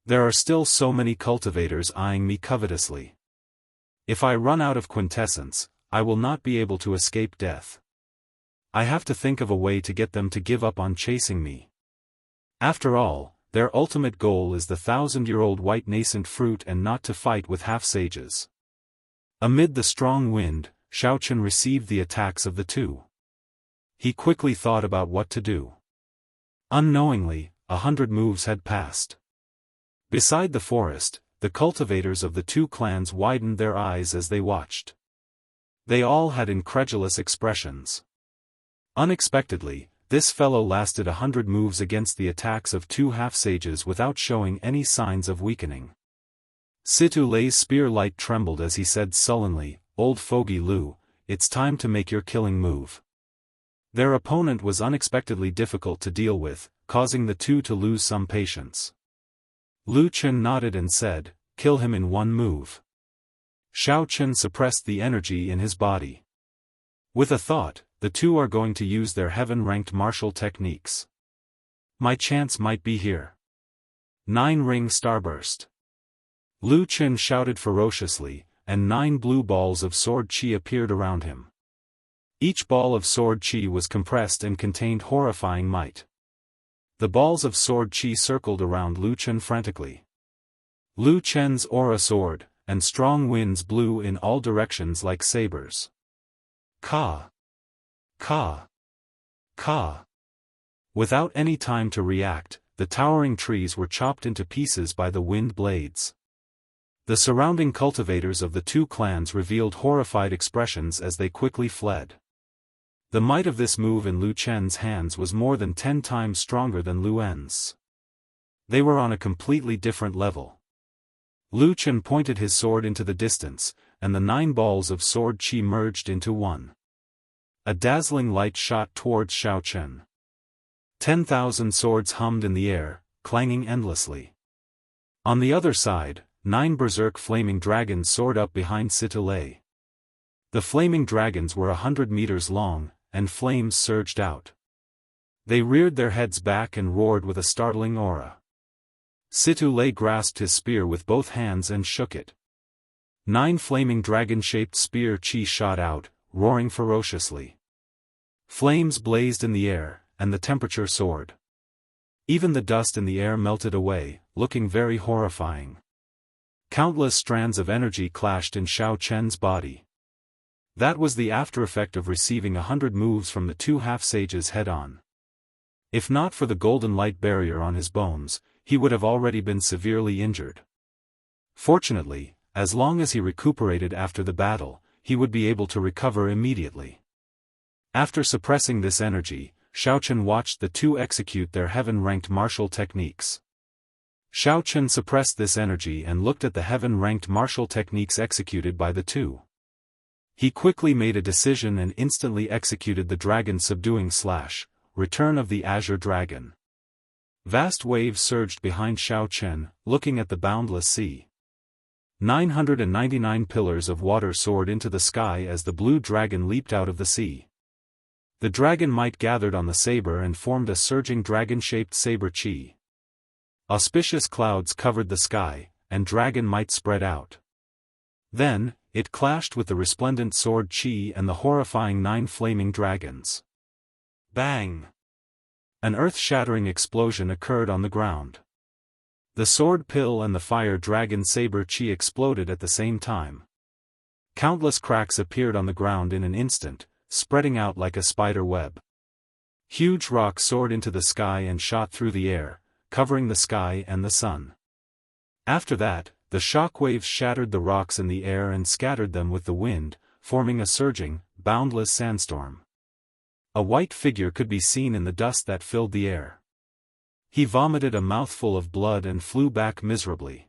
There are still so many cultivators eyeing me covetously. If I run out of quintessence, I will not be able to escape death. I have to think of a way to get them to give up on chasing me. After all, their ultimate goal is the 1,000-year-old white nascent fruit and not to fight with half-sages. Amid the strong wind, Xiao Chen received the attacks of the two. He quickly thought about what to do. Unknowingly, 100 moves had passed. Beside the forest, the cultivators of the two clans widened their eyes as they watched. They all had incredulous expressions. Unexpectedly, this fellow lasted 100 moves against the attacks of two half-sages without showing any signs of weakening. Situ Lei's spear light trembled as he said sullenly, "Old fogey Lu, it's time to make your killing move." Their opponent was unexpectedly difficult to deal with, causing the two to lose some patience. Lu Chen nodded and said, "Kill him in one move." Xiao Chen suppressed the energy in his body. With a thought, the two are going to use their heaven-ranked martial techniques. My chance might be here. 9-ring starburst. Lu Chen shouted ferociously, and 9 blue balls of sword qi appeared around him. Each ball of sword qi was compressed and contained horrifying might. The balls of sword qi circled around Lu Chen frantically. Lu Chen's aura soared, and strong winds blew in all directions like sabers. Ka! Ka! Ka! Without any time to react, the towering trees were chopped into pieces by the wind blades. The surrounding cultivators of the two clans revealed horrified expressions as they quickly fled. The might of this move in Lu Chen's hands was more than 10 times stronger than Lu En's. They were on a completely different level. Lu Chen pointed his sword into the distance, and the 9 balls of sword qi merged into one. A dazzling light shot towards Xiao Chen. 10,000 swords hummed in the air, clanging endlessly. On the other side, 9 berserk flaming dragons soared up behind Situ Lei. The flaming dragons were 100 meters long, and flames surged out. They reared their heads back and roared with a startling aura. Situ Lei grasped his spear with both hands and shook it. 9 flaming dragon-shaped spear qi shot out, roaring ferociously. Flames blazed in the air, and the temperature soared. Even the dust in the air melted away, looking very horrifying. Countless strands of energy clashed in Xiao Chen's body. That was the after-effect of receiving 100 moves from the two half-sages head-on. If not for the golden light barrier on his bones, he would have already been severely injured. Fortunately, as long as he recuperated after the battle, he would be able to recover immediately. After suppressing this energy, Xiao Chen watched the two execute their heaven-ranked martial techniques. Xiao Chen suppressed this energy and looked at the heaven-ranked martial techniques executed by the two. He quickly made a decision and instantly executed the dragon subduing slash, Return of the Azure Dragon. Vast waves surged behind Xiao Chen, looking at the boundless sea. 999 pillars of water soared into the sky as the blue dragon leaped out of the sea. The dragon might gathered on the saber and formed a surging dragon-shaped saber chi. Auspicious clouds covered the sky, and dragon might spread out. Then, it clashed with the resplendent sword chi and the horrifying 9 flaming dragons. Bang! An earth-shattering explosion occurred on the ground. The sword pill and the fire dragon saber chi exploded at the same time. Countless cracks appeared on the ground in an instant, spreading out like a spider web. Huge rocks soared into the sky and shot through the air, covering the sky and the sun. After that, the shock waves shattered the rocks in the air and scattered them with the wind, forming a surging, boundless sandstorm. A white figure could be seen in the dust that filled the air. He vomited a mouthful of blood and flew back miserably.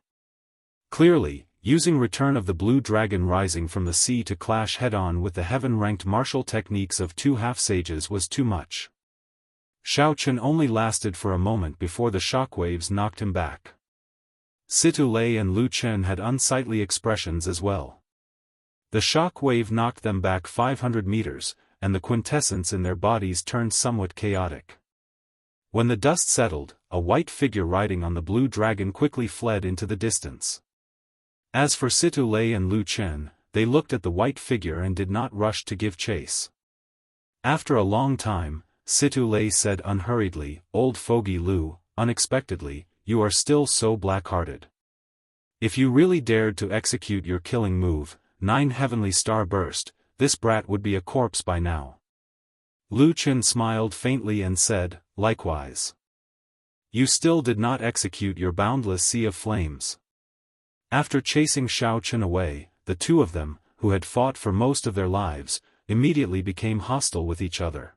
Clearly, using Return of the Blue Dragon rising from the sea to clash head-on with the heaven-ranked martial techniques of 2 half-sages was too much. Xiaochen only lasted for a moment before the shockwaves knocked him back. Situ Lei and Lu Chen had unsightly expressions as well. The shock wave knocked them back 500 meters, and the quintessence in their bodies turned somewhat chaotic. When the dust settled, a white figure riding on the blue dragon quickly fled into the distance. As for Situ Lei and Lu Chen, they looked at the white figure and did not rush to give chase. After a long time, Situ Lei said unhurriedly, "Old fogey Lu, unexpectedly, you are still so black-hearted. If you really dared to execute your killing move, 9 heavenly star burst, this brat would be a corpse by now." Lu Chen smiled faintly and said, "Likewise. You still did not execute your boundless sea of flames." After chasing Xiaochen away, the two of them, who had fought for most of their lives, immediately became hostile with each other.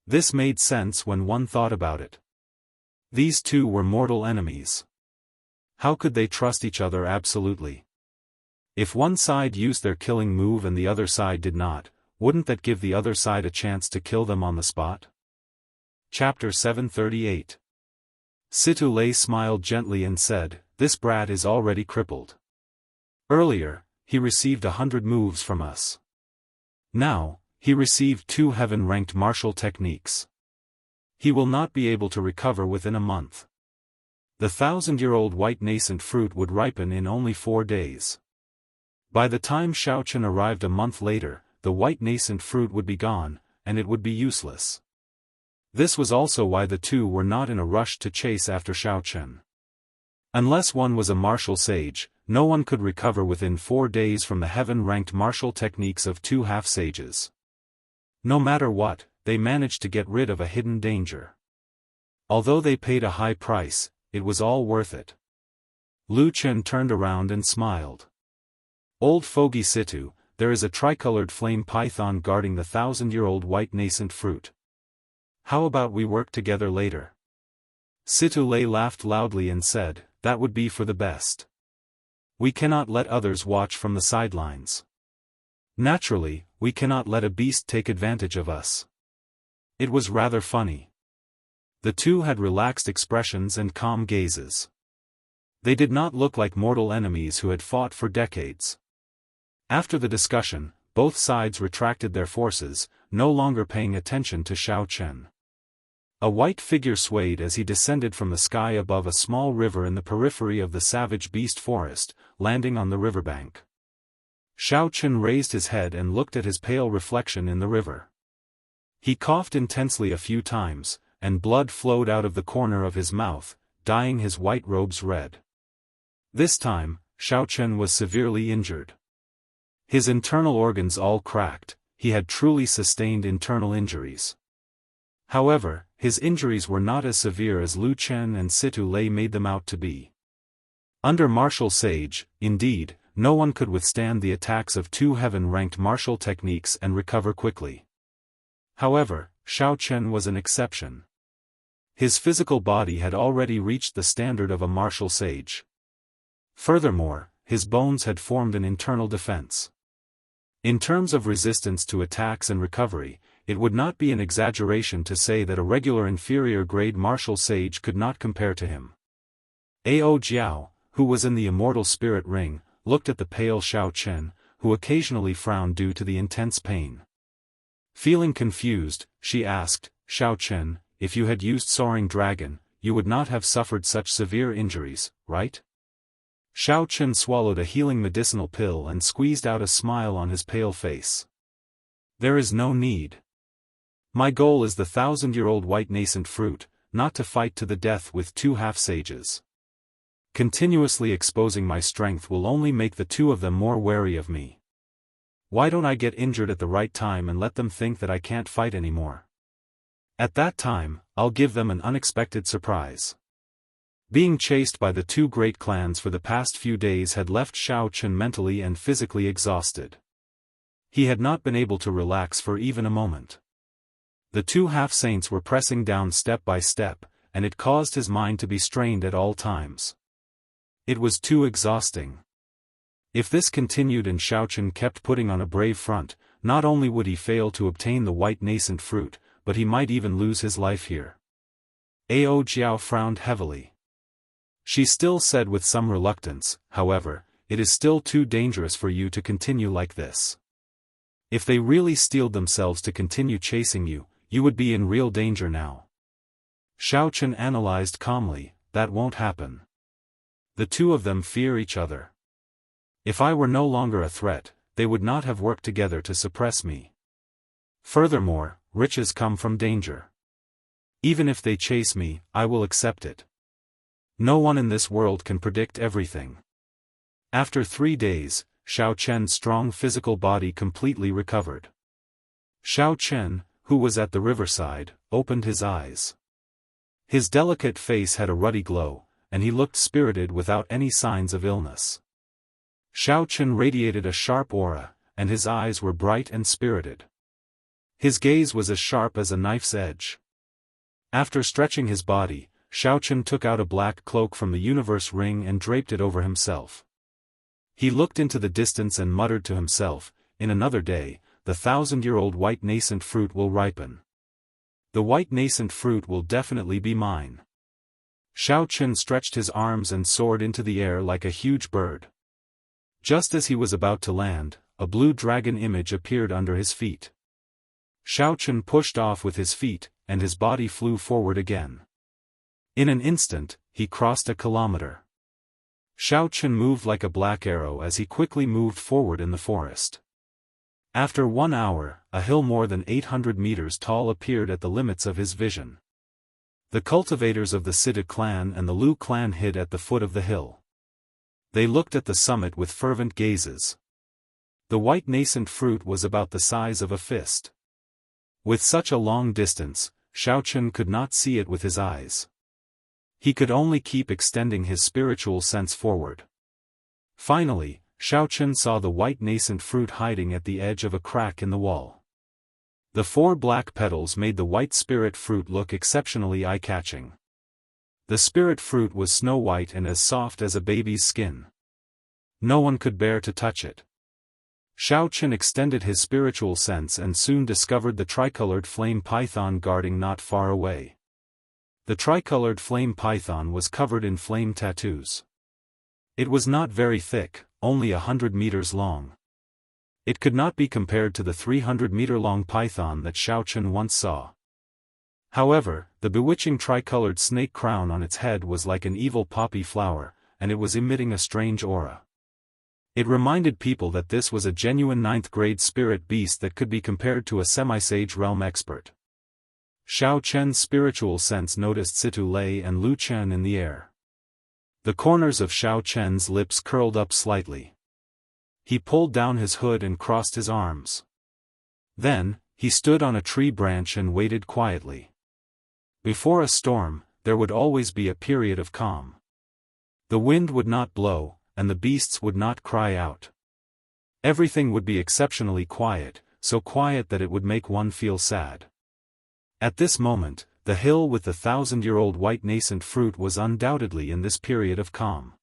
This made sense when one thought about it. These two were mortal enemies. How could they trust each other absolutely? If one side used their killing move and the other side did not, wouldn't that give the other side a chance to kill them on the spot? Chapter 738. Situ Lei smiled gently and said, "This brat is already crippled. Earlier, he received 100 moves from us. Now, he received 2 heaven-ranked martial techniques. He will not be able to recover within a month. The 1,000-year-old white nascent fruit would ripen in only 4 days. By the time Xiaochen arrived a month later, the white nascent fruit would be gone, and it would be useless." This was also why the two were not in a rush to chase after Xiaochen. Unless one was a martial sage, no one could recover within 4 days from the heaven-ranked martial techniques of 2 half-sages. No matter what, they managed to get rid of a hidden danger. Although they paid a high price, it was all worth it. Lu Chen turned around and smiled. "Old fogey Situ, there is a tricolored flame python guarding the 1,000-year-old white nascent fruit. How about we work together later?" Situ Lei laughed loudly and said, "That would be for the best. We cannot let others watch from the sidelines. Naturally, we cannot let a beast take advantage of us." It was rather funny. The two had relaxed expressions and calm gazes. They did not look like mortal enemies who had fought for decades. After the discussion, both sides retracted their forces, no longer paying attention to Xiaochen. A white figure swayed as he descended from the sky above a small river in the periphery of the savage beast forest, landing on the riverbank. Xiaochen raised his head and looked at his pale reflection in the river. He coughed intensely a few times, and blood flowed out of the corner of his mouth, dyeing his white robes red. This time, Xiaochen was severely injured. His internal organs all cracked, he had truly sustained internal injuries. However, his injuries were not as severe as Lu Chen and Situ Lei made them out to be. Under martial sage, indeed, no one could withstand the attacks of 2 heaven-ranked martial techniques and recover quickly. However, Xiaochen was an exception. His physical body had already reached the standard of a martial sage. Furthermore, his bones had formed an internal defense. In terms of resistance to attacks and recovery, it would not be an exaggeration to say that a regular inferior-grade martial sage could not compare to him. Ao Jiao, who was in the Immortal Spirit Ring, looked at the pale Xiao Chen, who occasionally frowned due to the intense pain. Feeling confused, she asked, "Xiao Chen, if you had used Soaring Dragon, you would not have suffered such severe injuries, right?" Xiao Chen swallowed a healing medicinal pill and squeezed out a smile on his pale face. "There is no need. My goal is the 1,000-year-old white nascent fruit, not to fight to the death with two half-sages. Continuously exposing my strength will only make the two of them more wary of me. Why don't I get injured at the right time and let them think that I can't fight anymore? At that time, I'll give them an unexpected surprise." Being chased by the two great clans for the past few days had left Xiao Chen mentally and physically exhausted. He had not been able to relax for even a moment. The two half-saints were pressing down step by step, and it caused his mind to be strained at all times. It was too exhausting. If this continued and Xiao Chen kept putting on a brave front, not only would he fail to obtain the white nascent fruit, but he might even lose his life here. Ao Jiao frowned heavily. She still said with some reluctance, "However, it is still too dangerous for you to continue like this. If they really steeled themselves to continue chasing you, you would be in real danger now." Xiao Chen analyzed calmly, "That won't happen. The two of them fear each other. If I were no longer a threat, they would not have worked together to suppress me. Furthermore, riches come from danger. Even if they chase me, I will accept it. No one in this world can predict everything." After 3 days, Xiao Chen's strong physical body completely recovered. Xiao Chen, who was at the riverside, opened his eyes. His delicate face had a ruddy glow, and he looked spirited without any signs of illness. Xiao Chen radiated a sharp aura, and his eyes were bright and spirited. His gaze was as sharp as a knife's edge. After stretching his body, Xiao Chen took out a black cloak from the universe ring and draped it over himself. He looked into the distance and muttered to himself, "In another day, the 1,000-year-old white nascent fruit will ripen. The white nascent fruit will definitely be mine." Xiao Chen stretched his arms and soared into the air like a huge bird. Just as he was about to land, a blue dragon image appeared under his feet. Xiao Chen pushed off with his feet, and his body flew forward again. In an instant, he crossed a kilometer. Xiao Chen moved like a black arrow as he quickly moved forward in the forest. After 1 hour, a hill more than 800 meters tall appeared at the limits of his vision. The cultivators of the Sida clan and the Lu clan hid at the foot of the hill. They looked at the summit with fervent gazes. The white nascent fruit was about the size of a fist. With such a long distance, Xiao Chen could not see it with his eyes. He could only keep extending his spiritual sense forward. Finally, Xiao Chen saw the white nascent fruit hiding at the edge of a crack in the wall. The 4 black petals made the white spirit fruit look exceptionally eye-catching. The spirit fruit was snow-white and as soft as a baby's skin. No one could bear to touch it. Xiao Chen extended his spiritual sense and soon discovered the tricolored flame python guarding not far away. The tricolored flame python was covered in flame tattoos. It was not very thick, only 100 meters long. It could not be compared to the 300-meter-long python that Xiao Chen once saw. However, the bewitching tricolored snake crown on its head was like an evil poppy flower, and it was emitting a strange aura. It reminded people that this was a genuine 9th-grade spirit beast that could be compared to a semi-sage realm expert. Xiao Chen's spiritual sense noticed Situ Lei and Lu Chen in the air. The corners of Xiao Chen's lips curled up slightly. He pulled down his hood and crossed his arms. Then, he stood on a tree branch and waited quietly. Before a storm, there would always be a period of calm. The wind would not blow, and the beasts would not cry out. Everything would be exceptionally quiet, so quiet that it would make one feel sad. At this moment, the hill with the 1,000-year-old white nascent fruit was undoubtedly in this period of calm.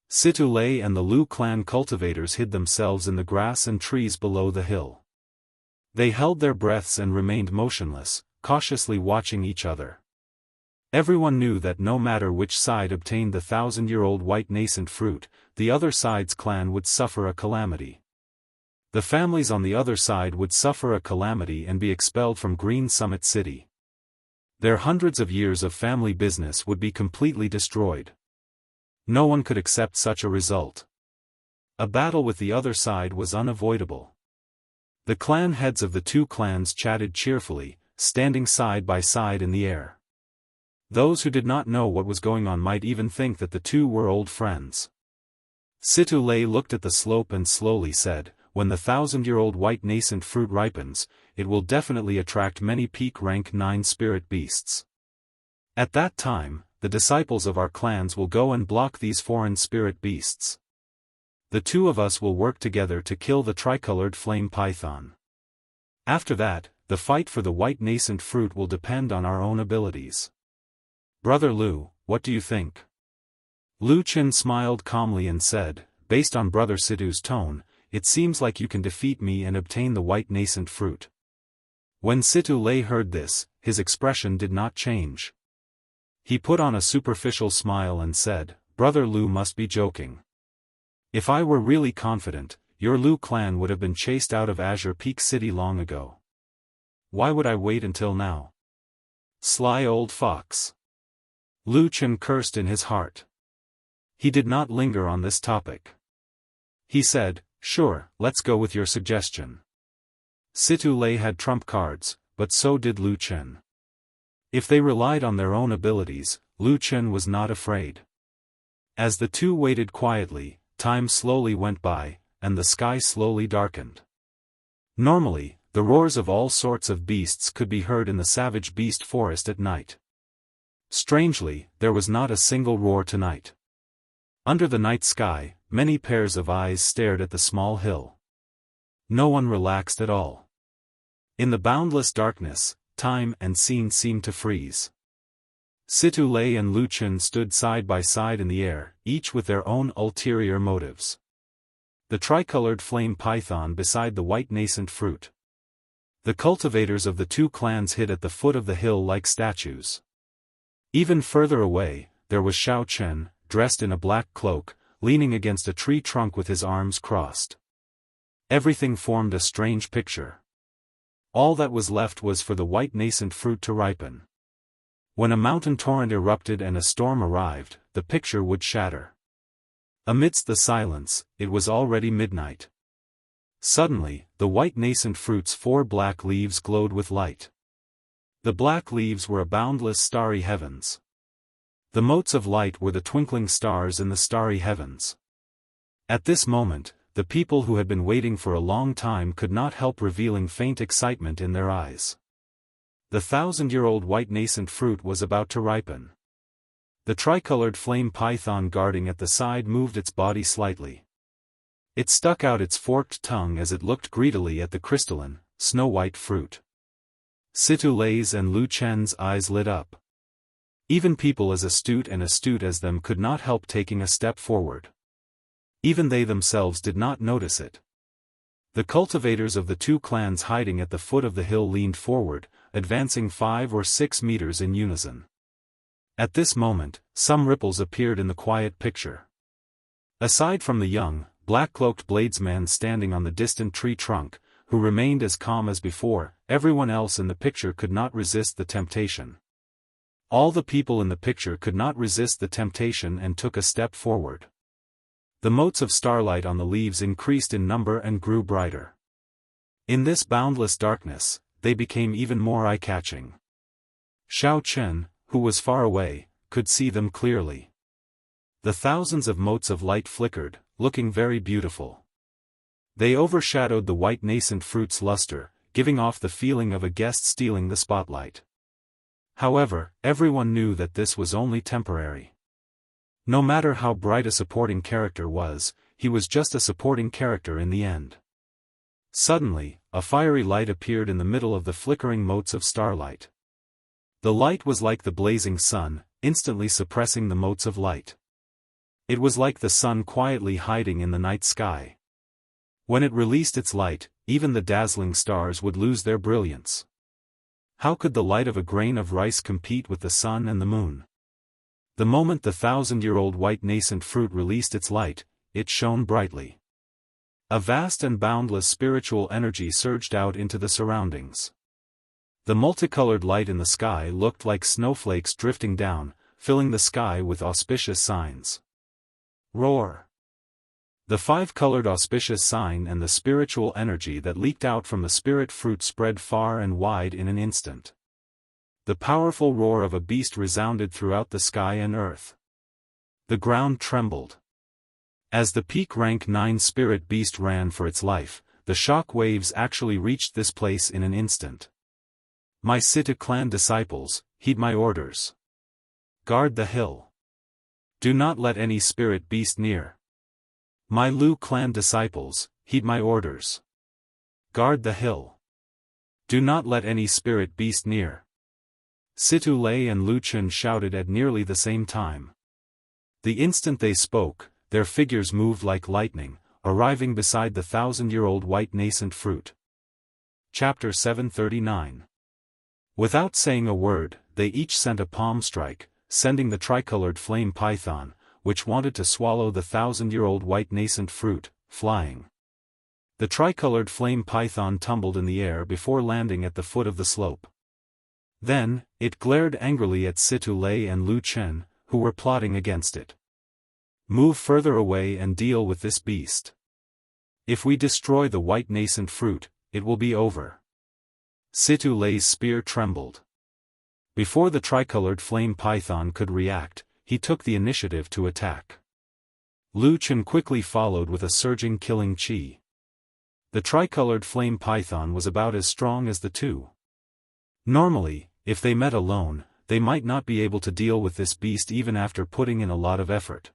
Situ Lei and the Lu clan cultivators hid themselves in the grass and trees below the hill. They held their breaths and remained motionless, cautiously watching each other. Everyone knew that no matter which side obtained the 1,000-year-old white nascent fruit, the other side's clan would suffer a calamity. The families on the other side would suffer a calamity and be expelled from Green Summit City. Their hundreds of years of family business would be completely destroyed. No one could accept such a result. A battle with the other side was unavoidable. The clan heads of the two clans chatted cheerfully, standing side by side in the air. Those who did not know what was going on might even think that the two were old friends. Situ Lei looked at the slope and slowly said, "When the 1,000-year-old white nascent fruit ripens, it will definitely attract many peak rank 9 spirit beasts. At that time, the disciples of our clans will go and block these foreign spirit beasts. The two of us will work together to kill the tricolored flame python. After that, the fight for the white nascent fruit will depend on our own abilities. Brother Lu, what do you think?" Lu Qin smiled calmly and said, "Based on Brother Situ's tone, it seems like you can defeat me and obtain the white nascent fruit." When Situ Lei heard this, his expression did not change. He put on a superficial smile and said, "Brother Lu must be joking. If I were really confident, your Lu clan would have been chased out of Azure Peak City long ago. Why would I wait until now? Sly old fox." Lu Qin cursed in his heart. He did not linger on this topic. He said, "Sure, let's go with your suggestion." Situ Lei had trump cards, but so did Lu Qin. If they relied on their own abilities, Lu Qin was not afraid. As the two waited quietly, time slowly went by, and the sky slowly darkened. Normally, the roars of all sorts of beasts could be heard in the savage beast forest at night. Strangely, there was not a single roar tonight. Under the night sky, many pairs of eyes stared at the small hill. No one relaxed at all. In the boundless darkness, time and scene seemed to freeze. Situ Lei and Lu Qin stood side by side in the air, each with their own ulterior motives. The tricolored flame python beside the white nascent fruit. The cultivators of the two clans hid at the foot of the hill like statues. Even further away, there was Xiao Chen, dressed in a black cloak, leaning against a tree trunk with his arms crossed. Everything formed a strange picture. All that was left was for the white nascent fruit to ripen. When a mountain torrent erupted and a storm arrived, the picture would shatter. Amidst the silence, it was already midnight. Suddenly, the white nascent fruit's 4 black leaves glowed with light. The black leaves were a boundless starry heavens. The motes of light were the twinkling stars in the starry heavens. At this moment, the people who had been waiting for a long time could not help revealing faint excitement in their eyes. The 1,000-year-old white nascent fruit was about to ripen. The tricolored flame python guarding at the side moved its body slightly. It stuck out its forked tongue as it looked greedily at the crystalline, snow-white fruit. Situ Lei's and Lu Chen's eyes lit up. Even people as astute as them could not help taking a step forward. Even they themselves did not notice it. The cultivators of the two clans hiding at the foot of the hill leaned forward, advancing 5 or 6 meters in unison. At this moment, some ripples appeared in the quiet picture. Aside from the young, black-cloaked bladesman standing on the distant tree trunk, who remained as calm as before, everyone else in the picture could not resist the temptation. All the people in the picture could not resist the temptation and took a step forward. The motes of starlight on the leaves increased in number and grew brighter. In this boundless darkness, they became even more eye-catching. Xiao Chen, who was far away, could see them clearly. The thousands of motes of light flickered, looking very beautiful. They overshadowed the white nascent fruit's luster, giving off the feeling of a guest stealing the spotlight. However, everyone knew that this was only temporary. No matter how bright a supporting character was, he was just a supporting character in the end. Suddenly, a fiery light appeared in the middle of the flickering motes of starlight. The light was like the blazing sun, instantly suppressing the motes of light. It was like the sun quietly hiding in the night sky. When it released its light, even the dazzling stars would lose their brilliance. How could the light of a grain of rice compete with the sun and the moon? The moment the 1,000-year-old white nascent fruit released its light, it shone brightly. A vast and boundless spiritual energy surged out into the surroundings. The multicolored light in the sky looked like snowflakes drifting down, filling the sky with auspicious signs. Roar! The 5-colored auspicious sign and the spiritual energy that leaked out from the spirit fruit spread far and wide in an instant. The powerful roar of a beast resounded throughout the sky and earth. The ground trembled. As the peak rank 9 spirit beast ran for its life, the shock waves actually reached this place in an instant. My Situ clan disciples, heed my orders. Guard the hill. Do not let any spirit beast near. My Lu clan disciples, heed my orders. Guard the hill. Do not let any spirit beast near. Situ Lei and Lu Chen shouted at nearly the same time. The instant they spoke, their figures moved like lightning, arriving beside the 1,000-year-old white nascent fruit. Chapter 739. Without saying a word, they each sent a palm strike, sending the tricolored flame python, which wanted to swallow the 1,000-year-old white nascent fruit, flying. The tricolored flame python tumbled in the air before landing at the foot of the slope. Then, it glared angrily at Situ Lei and Lu Chen, who were plotting against it. Move further away and deal with this beast. If we destroy the white nascent fruit, it will be over. Situ Lei's spear trembled. Before the tricolored flame python could react, he took the initiative to attack. Lu Chen quickly followed with a surging killing chi. The tricolored flame python was about as strong as the two. Normally, if they met alone, they might not be able to deal with this beast even after putting in a lot of effort.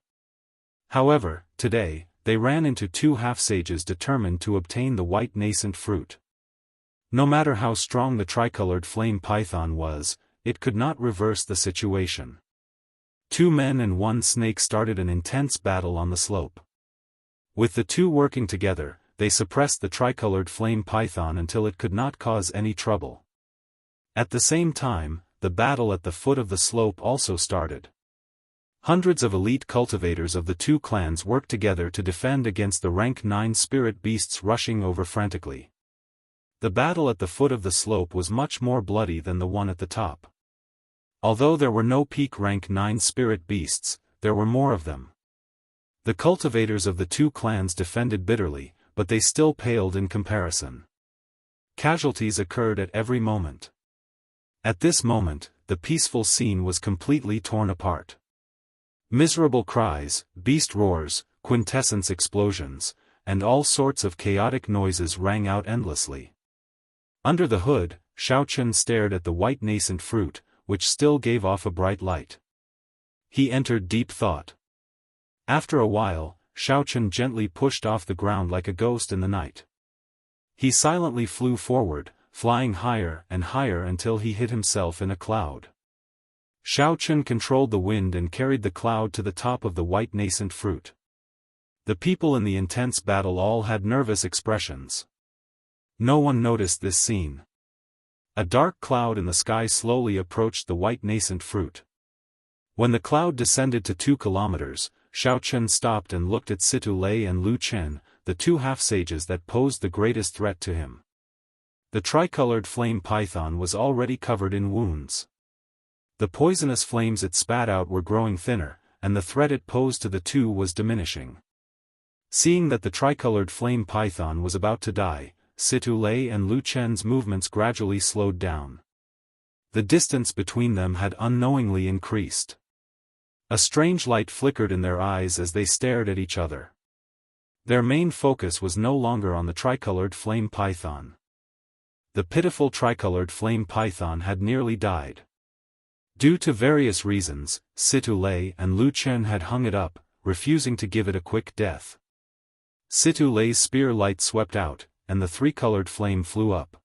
However, today, they ran into 2 half-sages determined to obtain the white nascent fruit. No matter how strong the tricolored flame python was, it could not reverse the situation. 2 men and 1 snake started an intense battle on the slope. With the 2 working together, they suppressed the tricolored flame python until it could not cause any trouble. At the same time, the battle at the foot of the slope also started. Hundreds of elite cultivators of the 2 clans worked together to defend against the rank 9 spirit beasts rushing over frantically. The battle at the foot of the slope was much more bloody than the one at the top. Although there were no peak rank 9 spirit beasts, there were more of them. The cultivators of the 2 clans defended bitterly, but they still paled in comparison. Casualties occurred at every moment. At this moment, the peaceful scene was completely torn apart. Miserable cries, beast roars, quintessence explosions, and all sorts of chaotic noises rang out endlessly. Under the hood, Xiaochen stared at the white nascent fruit, which still gave off a bright light. He entered deep thought. After a while, Xiaochen gently pushed off the ground like a ghost in the night. He silently flew forward, flying higher and higher until he hid himself in a cloud. Xiaochen controlled the wind and carried the cloud to the top of the white nascent fruit. The people in the intense battle all had nervous expressions. No one noticed this scene. A dark cloud in the sky slowly approached the white nascent fruit. When the cloud descended to 2 kilometers, Xiaochen stopped and looked at Situ Lei and Lu Chen, the 2 half-sages that posed the greatest threat to him. The tricolored flame python was already covered in wounds. The poisonous flames it spat out were growing thinner, and the threat it posed to the 2 was diminishing. Seeing that the tricolored flame python was about to die, Situ Lei and Lu Chen's movements gradually slowed down. The distance between them had unknowingly increased. A strange light flickered in their eyes as they stared at each other. Their main focus was no longer on the tricolored flame python. The pitiful tricolored flame python had nearly died. Due to various reasons, Situ Lei and Lu Chen had hung it up, refusing to give it a quick death. Situ Lei's spear light swept out, and the 3-colored flame flew up.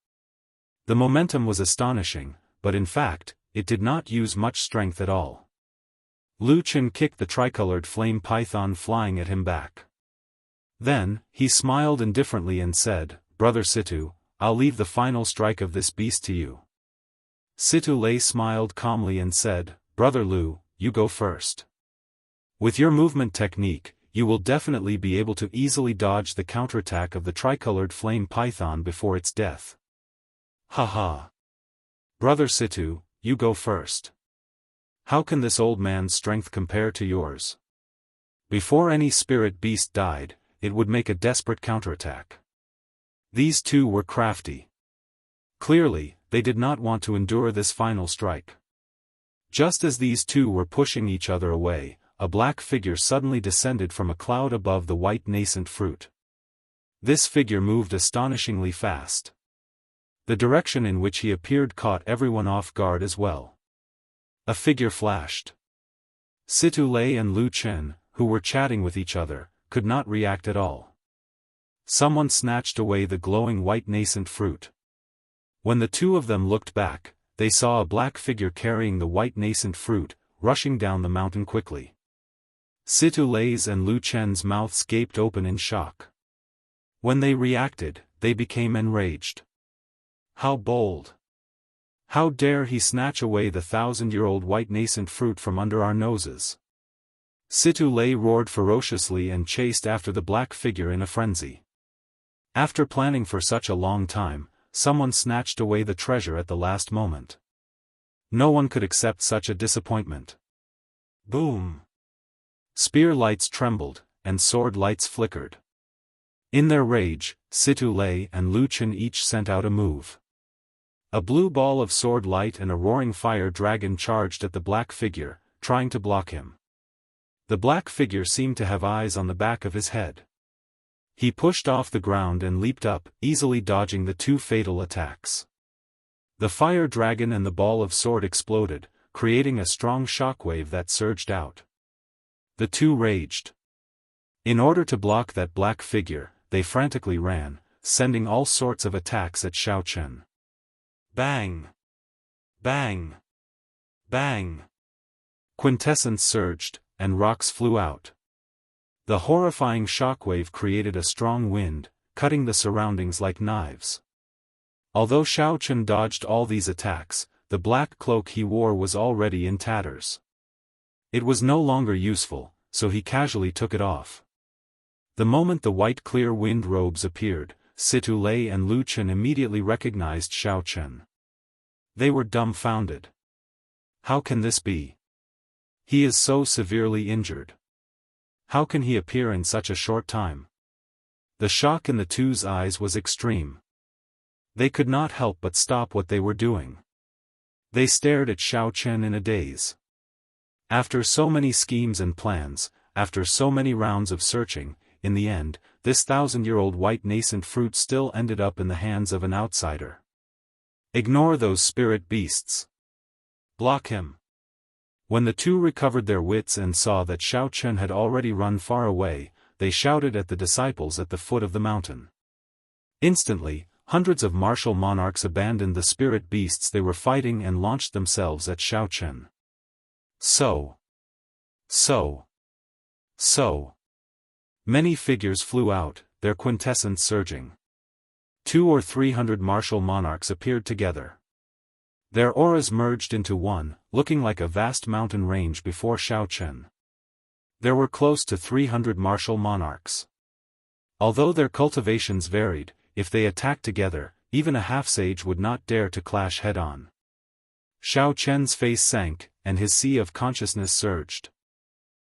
The momentum was astonishing, but in fact, it did not use much strength at all. Lu Chen kicked the tricolored flame python flying at him back. Then, he smiled indifferently and said, "Brother Situ, I'll leave the final strike of this beast to you." Situ Lei smiled calmly and said, "Brother Lu, you go first. With your movement technique, you will definitely be able to easily dodge the counterattack of the tricolored flame python before its death." "Haha. Brother Situ, you go first. How can this old man's strength compare to yours? Before any spirit beast died, it would make a desperate counterattack." These two were crafty. Clearly, they did not want to endure this final strike. Just as these two were pushing each other away, a black figure suddenly descended from a cloud above the white nascent fruit. This figure moved astonishingly fast. The direction in which he appeared caught everyone off guard as well. A figure flashed. Situ Lei and Lu Chen, who were chatting with each other, could not react at all. Someone snatched away the glowing white nascent fruit. When the two of them looked back, they saw a black figure carrying the white nascent fruit, rushing down the mountain quickly. Situ Lei's and Lu Chen's mouths gaped open in shock. When they reacted, they became enraged. How bold! How dare he snatch away the 1,000-year-old white nascent fruit from under our noses? Situ Lei roared ferociously and chased after the black figure in a frenzy. After planning for such a long time, someone snatched away the treasure at the last moment. No one could accept such a disappointment. Boom! Spear lights trembled, and sword lights flickered. In their rage, Situ Lei and Lu Chen each sent out a move. A blue ball of sword light and a roaring fire dragon charged at the black figure, trying to block him. The black figure seemed to have eyes on the back of his head. He pushed off the ground and leaped up, easily dodging the two fatal attacks. The fire dragon and the ball of sword exploded, creating a strong shockwave that surged out. The two raged. In order to block that black figure, they frantically ran, sending all sorts of attacks at Xiao Chen. Bang! Bang! Bang! Quintessence surged, and rocks flew out. The horrifying shockwave created a strong wind, cutting the surroundings like knives. Although Xiao Chen dodged all these attacks, the black cloak he wore was already in tatters. It was no longer useful, so he casually took it off. The moment the white clear wind robes appeared, Situ Lei and Lu Chen immediately recognized Xiao Chen. They were dumbfounded. How can this be? He is so severely injured. How can he appear in such a short time? The shock in the two's eyes was extreme. They could not help but stop what they were doing. They stared at Xiao Chen in a daze. After so many schemes and plans, after so many rounds of searching, in the end, this 1,000-year-old white nascent fruit still ended up in the hands of an outsider. Ignore those spirit beasts. Block him. When the two recovered their wits and saw that Xiao Chen had already run far away, they shouted at the disciples at the foot of the mountain. Instantly, hundreds of martial monarchs abandoned the spirit beasts they were fighting and launched themselves at Xiao Chen. So. Many figures flew out, their quintessence surging. 200 or 300 martial monarchs appeared together. Their auras merged into one, looking like a vast mountain range before Xiao Chen. There were close to 300 martial monarchs. Although their cultivations varied, if they attacked together, even a half-sage would not dare to clash head-on. Xiao Chen's face sank, and his sea of consciousness surged.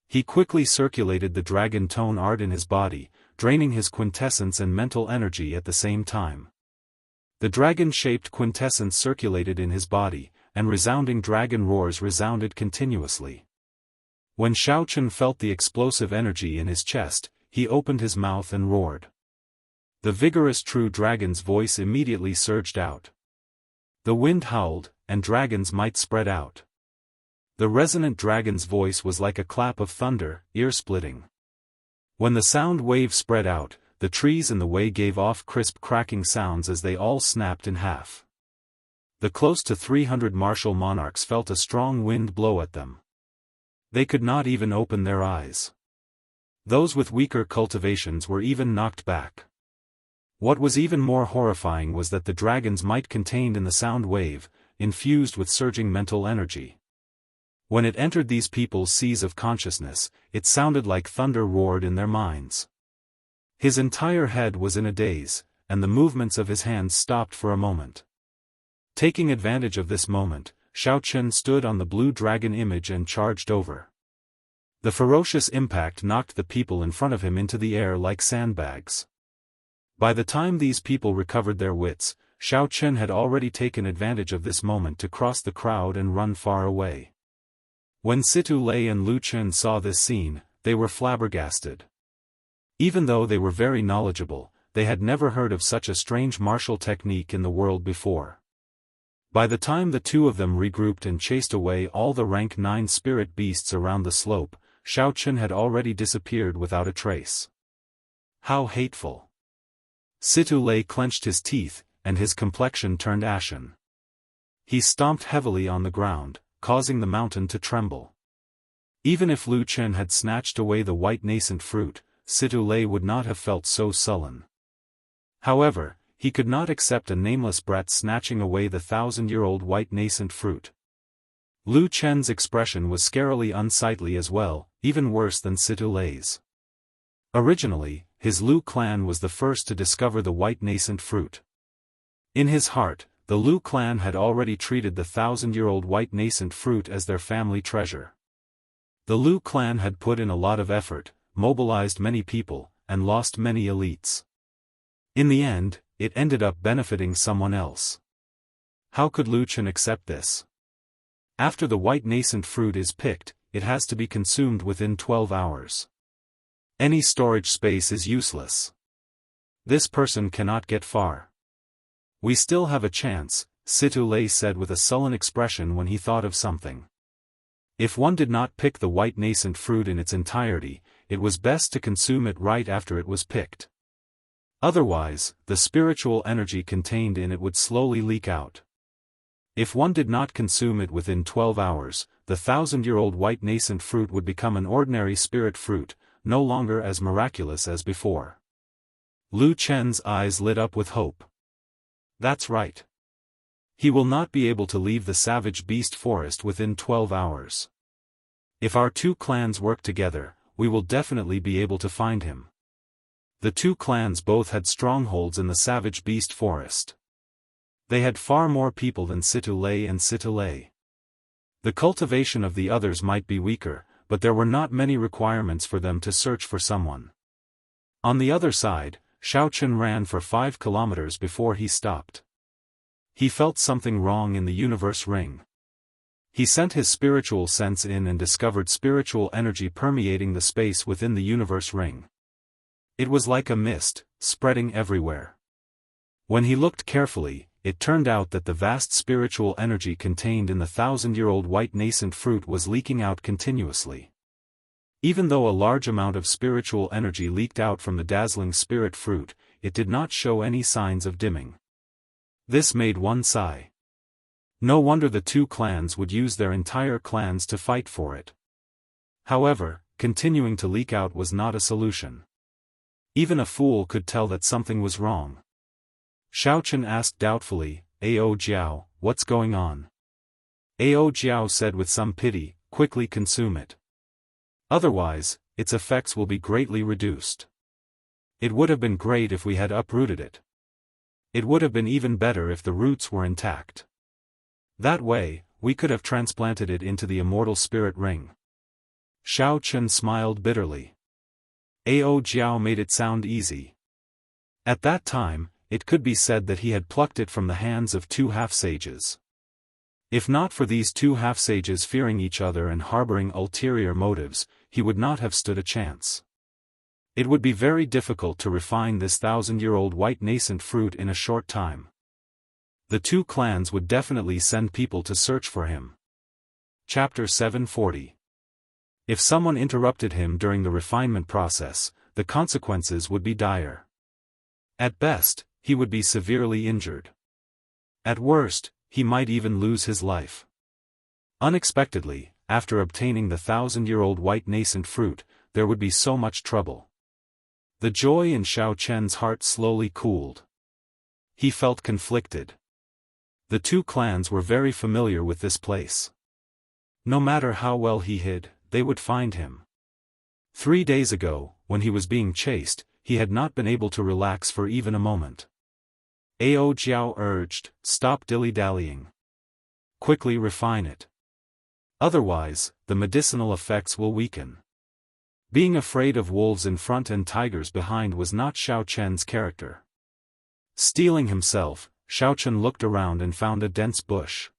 He quickly circulated the dragon tone art in his body, draining his quintessence and mental energy at the same time. The dragon-shaped quintessence circulated in his body, and resounding dragon roars resounded continuously. When Xiao Chen felt the explosive energy in his chest, he opened his mouth and roared. The vigorous true dragon's voice immediately surged out. The wind howled, and dragon's might spread out. The resonant dragon's voice was like a clap of thunder, ear-splitting. When the sound wave spread out, the trees in the way gave off crisp cracking sounds as they all snapped in half. The close to 300 martial monarchs felt a strong wind blow at them. They could not even open their eyes. Those with weaker cultivations were even knocked back. What was even more horrifying was that the dragon's might contained in the sound wave, infused with surging mental energy. When it entered these people's seas of consciousness, it sounded like thunder roared in their minds. His entire head was in a daze, and the movements of his hands stopped for a moment. Taking advantage of this moment, Xiaochen stood on the blue dragon image and charged over. The ferocious impact knocked the people in front of him into the air like sandbags. By the time these people recovered their wits, Xiaochen had already taken advantage of this moment to cross the crowd and run far away. When Situ Lei and Lu Chen saw this scene, they were flabbergasted. Even though they were very knowledgeable, they had never heard of such a strange martial technique in the world before. By the time the two of them regrouped and chased away all the rank 9 spirit beasts around the slope, Xiaochen had already disappeared without a trace. How hateful! Situ Lei clenched his teeth, and his complexion turned ashen. He stomped heavily on the ground, causing the mountain to tremble. Even if Lu Chen had snatched away the white nascent fruit, Situ Lei would not have felt so sullen. However, he could not accept a nameless brat snatching away the 1,000-year-old white nascent fruit. Lu Chen's expression was scarily unsightly as well, even worse than Situ Lei's. Originally, his Lu clan was the first to discover the white nascent fruit. In his heart, the Lu clan had already treated the 1,000-year-old white nascent fruit as their family treasure. The Lu clan had put in a lot of effort, mobilized many people, and lost many elites. In the end, it ended up benefiting someone else. How could Lu Chen accept this? After the white nascent fruit is picked, it has to be consumed within 12 hours. Any storage space is useless. This person cannot get far. We still have a chance, Situ Lei said with a sullen expression when he thought of something. If one did not pick the white nascent fruit in its entirety, it was best to consume it right after it was picked. Otherwise, the spiritual energy contained in it would slowly leak out. If one did not consume it within 12 hours, the 1,000-year-old white nascent fruit would become an ordinary spirit fruit, no longer as miraculous as before. Lu Chen's eyes lit up with hope. That's right. He will not be able to leave the savage beast forest within 12 hours. If our two clans work together, we will definitely be able to find him. The two clans both had strongholds in the savage beast forest. They had far more people than Situ Lei and Situ Lei. The cultivation of the others might be weaker, but there were not many requirements for them to search for someone. On the other side, Xiaochen ran for 5 kilometers before he stopped. He felt something wrong in the universe ring. He sent his spiritual sense in and discovered spiritual energy permeating the space within the universe ring. It was like a mist, spreading everywhere. When he looked carefully, it turned out that the vast spiritual energy contained in the 1,000-year-old white nascent fruit was leaking out continuously. Even though a large amount of spiritual energy leaked out from the dazzling spirit fruit, it did not show any signs of dimming. This made one sigh. No wonder the two clans would use their entire clans to fight for it. However, continuing to leak out was not a solution. Even a fool could tell that something was wrong. Xiaochen asked doubtfully, "Ao Jiao, what's going on?" Ao Jiao said with some pity, "Quickly consume it. Otherwise, its effects will be greatly reduced. It would have been great if we had uprooted it. It would have been even better if the roots were intact. That way, we could have transplanted it into the immortal spirit ring." Xiaochen smiled bitterly. Ao Jiao made it sound easy. At that time, it could be said that he had plucked it from the hands of 2 half-sages. If not for these 2 half-sages fearing each other and harboring ulterior motives, he would not have stood a chance. It would be very difficult to refine this 1,000-year-old white nascent fruit in a short time. The two clans would definitely send people to search for him. Chapter 740. If someone interrupted him during the refinement process, the consequences would be dire. At best, he would be severely injured. At worst, he might even lose his life. Unexpectedly, after obtaining the 1,000-year-old white nascent fruit, there would be so much trouble. The joy in Xiaochen's heart slowly cooled. He felt conflicted. The two clans were very familiar with this place. No matter how well he hid, they would find him. 3 days ago, when he was being chased, he had not been able to relax for even a moment. Ao Jiao urged, "Stop dilly-dallying. Quickly refine it. Otherwise, the medicinal effects will weaken." Being afraid of wolves in front and tigers behind was not Xiao Chen's character. Steeling himself, Xiao Chen looked around and found a dense bush.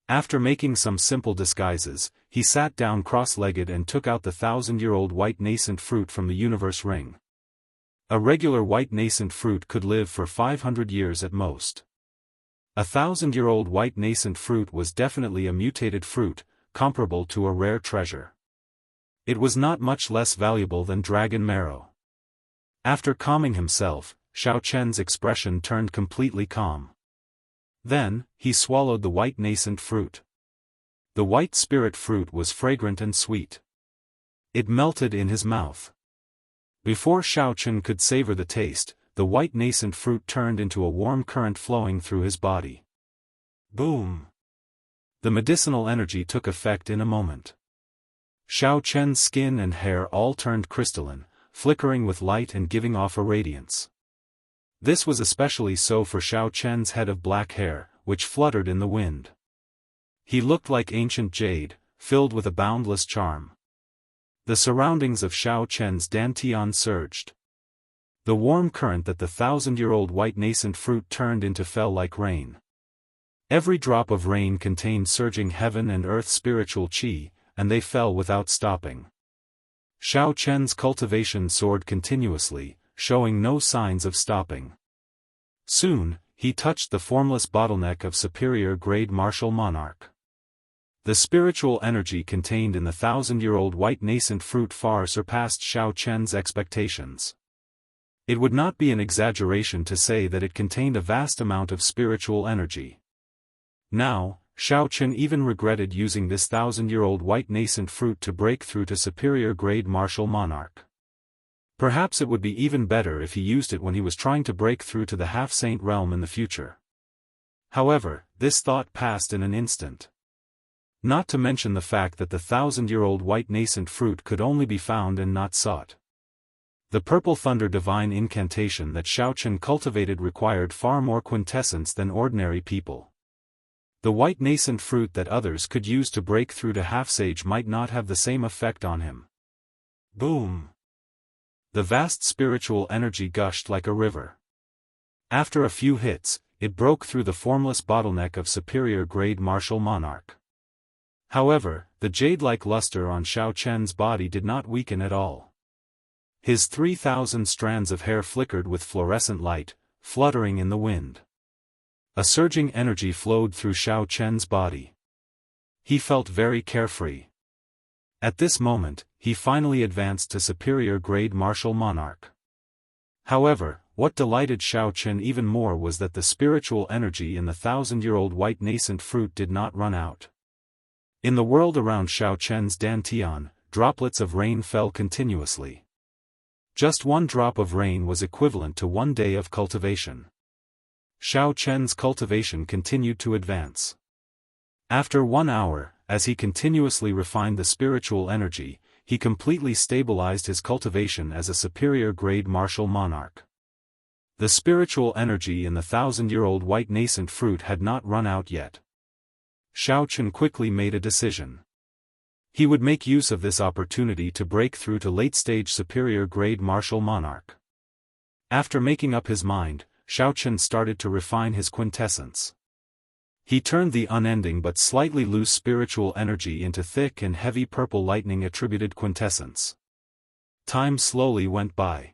After making some simple disguises, he sat down cross-legged and took out the 1,000-year-old white nascent fruit from the universe ring. A regular white nascent fruit could live for 500 years at most. A 1,000-year-old white nascent fruit was definitely a mutated fruit, comparable to a rare treasure. It was not much less valuable than dragon marrow. After calming himself, Xiao Chen's expression turned completely calm. Then, he swallowed the white nascent fruit. The white spirit fruit was fragrant and sweet. It melted in his mouth. Before Xiao Chen could savor the taste, the white nascent fruit turned into a warm current flowing through his body. Boom! The medicinal energy took effect in a moment. Xiao Chen's skin and hair all turned crystalline, flickering with light and giving off a radiance. This was especially so for Xiao Chen's head of black hair, which fluttered in the wind. He looked like ancient jade, filled with a boundless charm. The surroundings of Xiao Chen's dantian surged. The warm current that the 1,000-year-old white nascent fruit turned into fell like rain. Every drop of rain contained surging heaven and earth spiritual qi, and they fell without stopping. Xiao Chen's cultivation soared continuously, showing no signs of stopping. Soon, he touched the formless bottleneck of superior-grade martial monarch. The spiritual energy contained in the 1,000-year-old white nascent fruit far surpassed Xiao Chen's expectations. It would not be an exaggeration to say that it contained a vast amount of spiritual energy. Now, Xiao Chen even regretted using this 1,000-year-old white nascent fruit to break through to superior-grade martial monarch. Perhaps it would be even better if he used it when he was trying to break through to the half-saint realm in the future. However, this thought passed in an instant. Not to mention the fact that the 1,000-year-old white nascent fruit could only be found and not sought. The purple thunder divine incantation that Xiao Chen cultivated required far more quintessence than ordinary people. The white nascent fruit that others could use to break through to half-sage might not have the same effect on him. Boom! The vast spiritual energy gushed like a river. After a few hits, it broke through the formless bottleneck of superior-grade martial monarch. However, the jade-like luster on Xiao Chen's body did not weaken at all. His 3,000 strands of hair flickered with fluorescent light, fluttering in the wind. A surging energy flowed through Xiao Chen's body. He felt very carefree. At this moment, he finally advanced to superior-grade martial monarch. However, what delighted Xiao Chen even more was that the spiritual energy in the 1,000-year-old white nascent fruit did not run out. In the world around Xiao Chen's dantian, droplets of rain fell continuously. Just one drop of rain was equivalent to 1 day of cultivation. Xiao Chen's cultivation continued to advance. After 1 hour, as he continuously refined the spiritual energy, he completely stabilized his cultivation as a superior-grade martial monarch. The spiritual energy in the 1,000-year-old white nascent fruit had not run out yet. Xiao Chen quickly made a decision. He would make use of this opportunity to break through to late-stage superior-grade martial monarch. After making up his mind, Xiao Chen started to refine his quintessence. He turned the unending but slightly loose spiritual energy into thick and heavy purple lightning-attributed quintessence. Time slowly went by.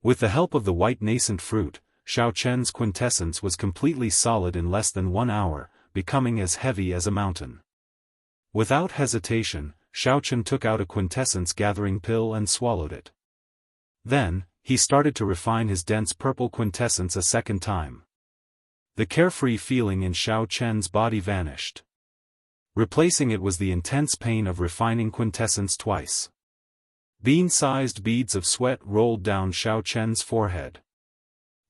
With the help of the white nascent fruit, Xiao Chen's quintessence was completely solid in less than 1 hour, becoming as heavy as a mountain. Without hesitation, Xiao Chen took out a quintessence-gathering pill and swallowed it. Then, he started to refine his dense purple quintessence a second time. The carefree feeling in Xiao Chen's body vanished. Replacing it was the intense pain of refining quintessence twice. Bean-sized beads of sweat rolled down Xiao Chen's forehead.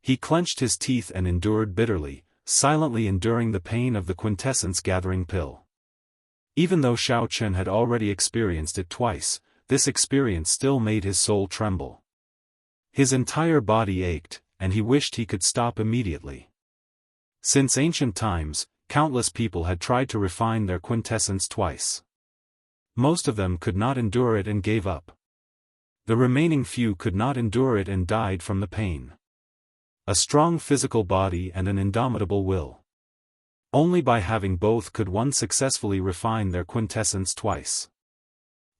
He clenched his teeth and endured bitterly, silently enduring the pain of the quintessence-gathering pill. Even though Xiao Chen had already experienced it twice, this experience still made his soul tremble. His entire body ached, and he wished he could stop immediately. Since ancient times, countless people had tried to refine their quintessence twice. Most of them could not endure it and gave up. The remaining few could not endure it and died from the pain. A strong physical body and an indomitable will. Only by having both could one successfully refine their quintessence twice.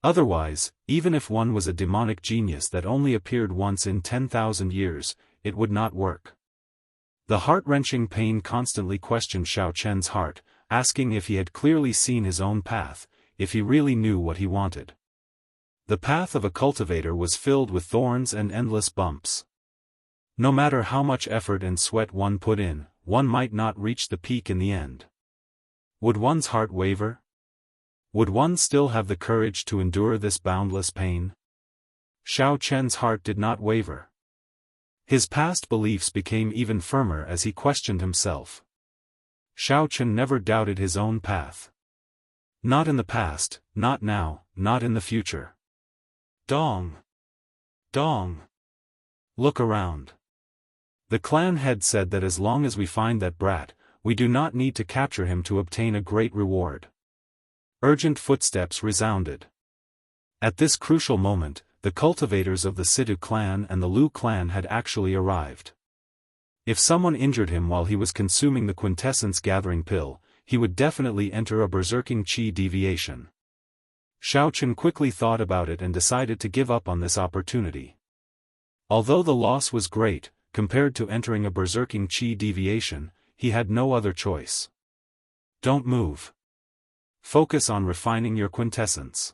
Otherwise, even if one was a demonic genius that only appeared once in 10,000 years, it would not work. The heart-wrenching pain constantly questioned Xiao Chen's heart, asking if he had clearly seen his own path, if he really knew what he wanted. The path of a cultivator was filled with thorns and endless bumps. No matter how much effort and sweat one put in, one might not reach the peak in the end. Would one's heart waver? Would one still have the courage to endure this boundless pain? Xiao Chen's heart did not waver. His past beliefs became even firmer as he questioned himself. Xiao Chen never doubted his own path. Not in the past, not now, not in the future. Dong! Dong! Look around. The clan head said that as long as we find that brat, we do not need to capture him to obtain a great reward. Urgent footsteps resounded. At this crucial moment, the cultivators of the Situ clan and the Lu clan had actually arrived. If someone injured him while he was consuming the quintessence-gathering pill, he would definitely enter a berserking qi deviation. Xiao Chen quickly thought about it and decided to give up on this opportunity. Although the loss was great, compared to entering a berserking qi deviation, he had no other choice. Don't move. Focus on refining your quintessence.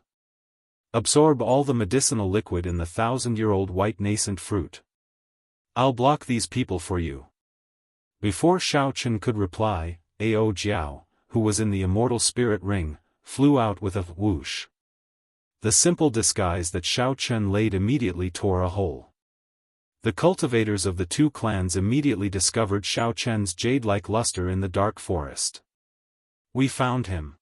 Absorb all the medicinal liquid in the 1,000-year-old white nascent fruit. I'll block these people for you. Before Xiao Chen could reply, Ao Jiao, who was in the immortal spirit ring, flew out with a whoosh. The simple disguise that Xiao Chen laid immediately tore a hole. The cultivators of the two clans immediately discovered Xiao Chen's jade-like luster in the dark forest. We found him.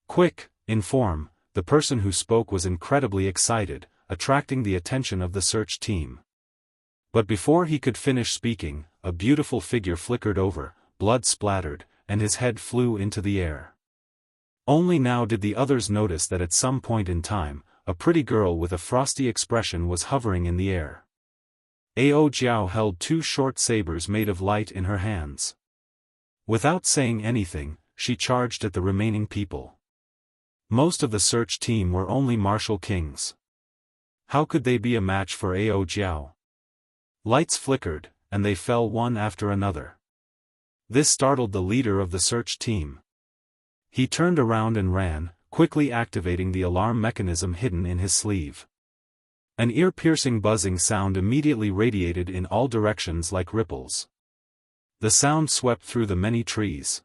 Quick, inform. The person who spoke was incredibly excited, attracting the attention of the search team. But before he could finish speaking, a beautiful figure flickered over, blood splattered, and his head flew into the air. Only now did the others notice that at some point in time, a pretty girl with a frosty expression was hovering in the air. Ao Jiao held two short sabers made of light in her hands. Without saying anything, she charged at the remaining people. Most of the search team were only martial kings. How could they be a match for Ao Jiao? Lights flickered, and they fell one after another. This startled the leader of the search team. He turned around and ran, quickly activating the alarm mechanism hidden in his sleeve. An ear-piercing buzzing sound immediately radiated in all directions like ripples. The sound swept through the many trees.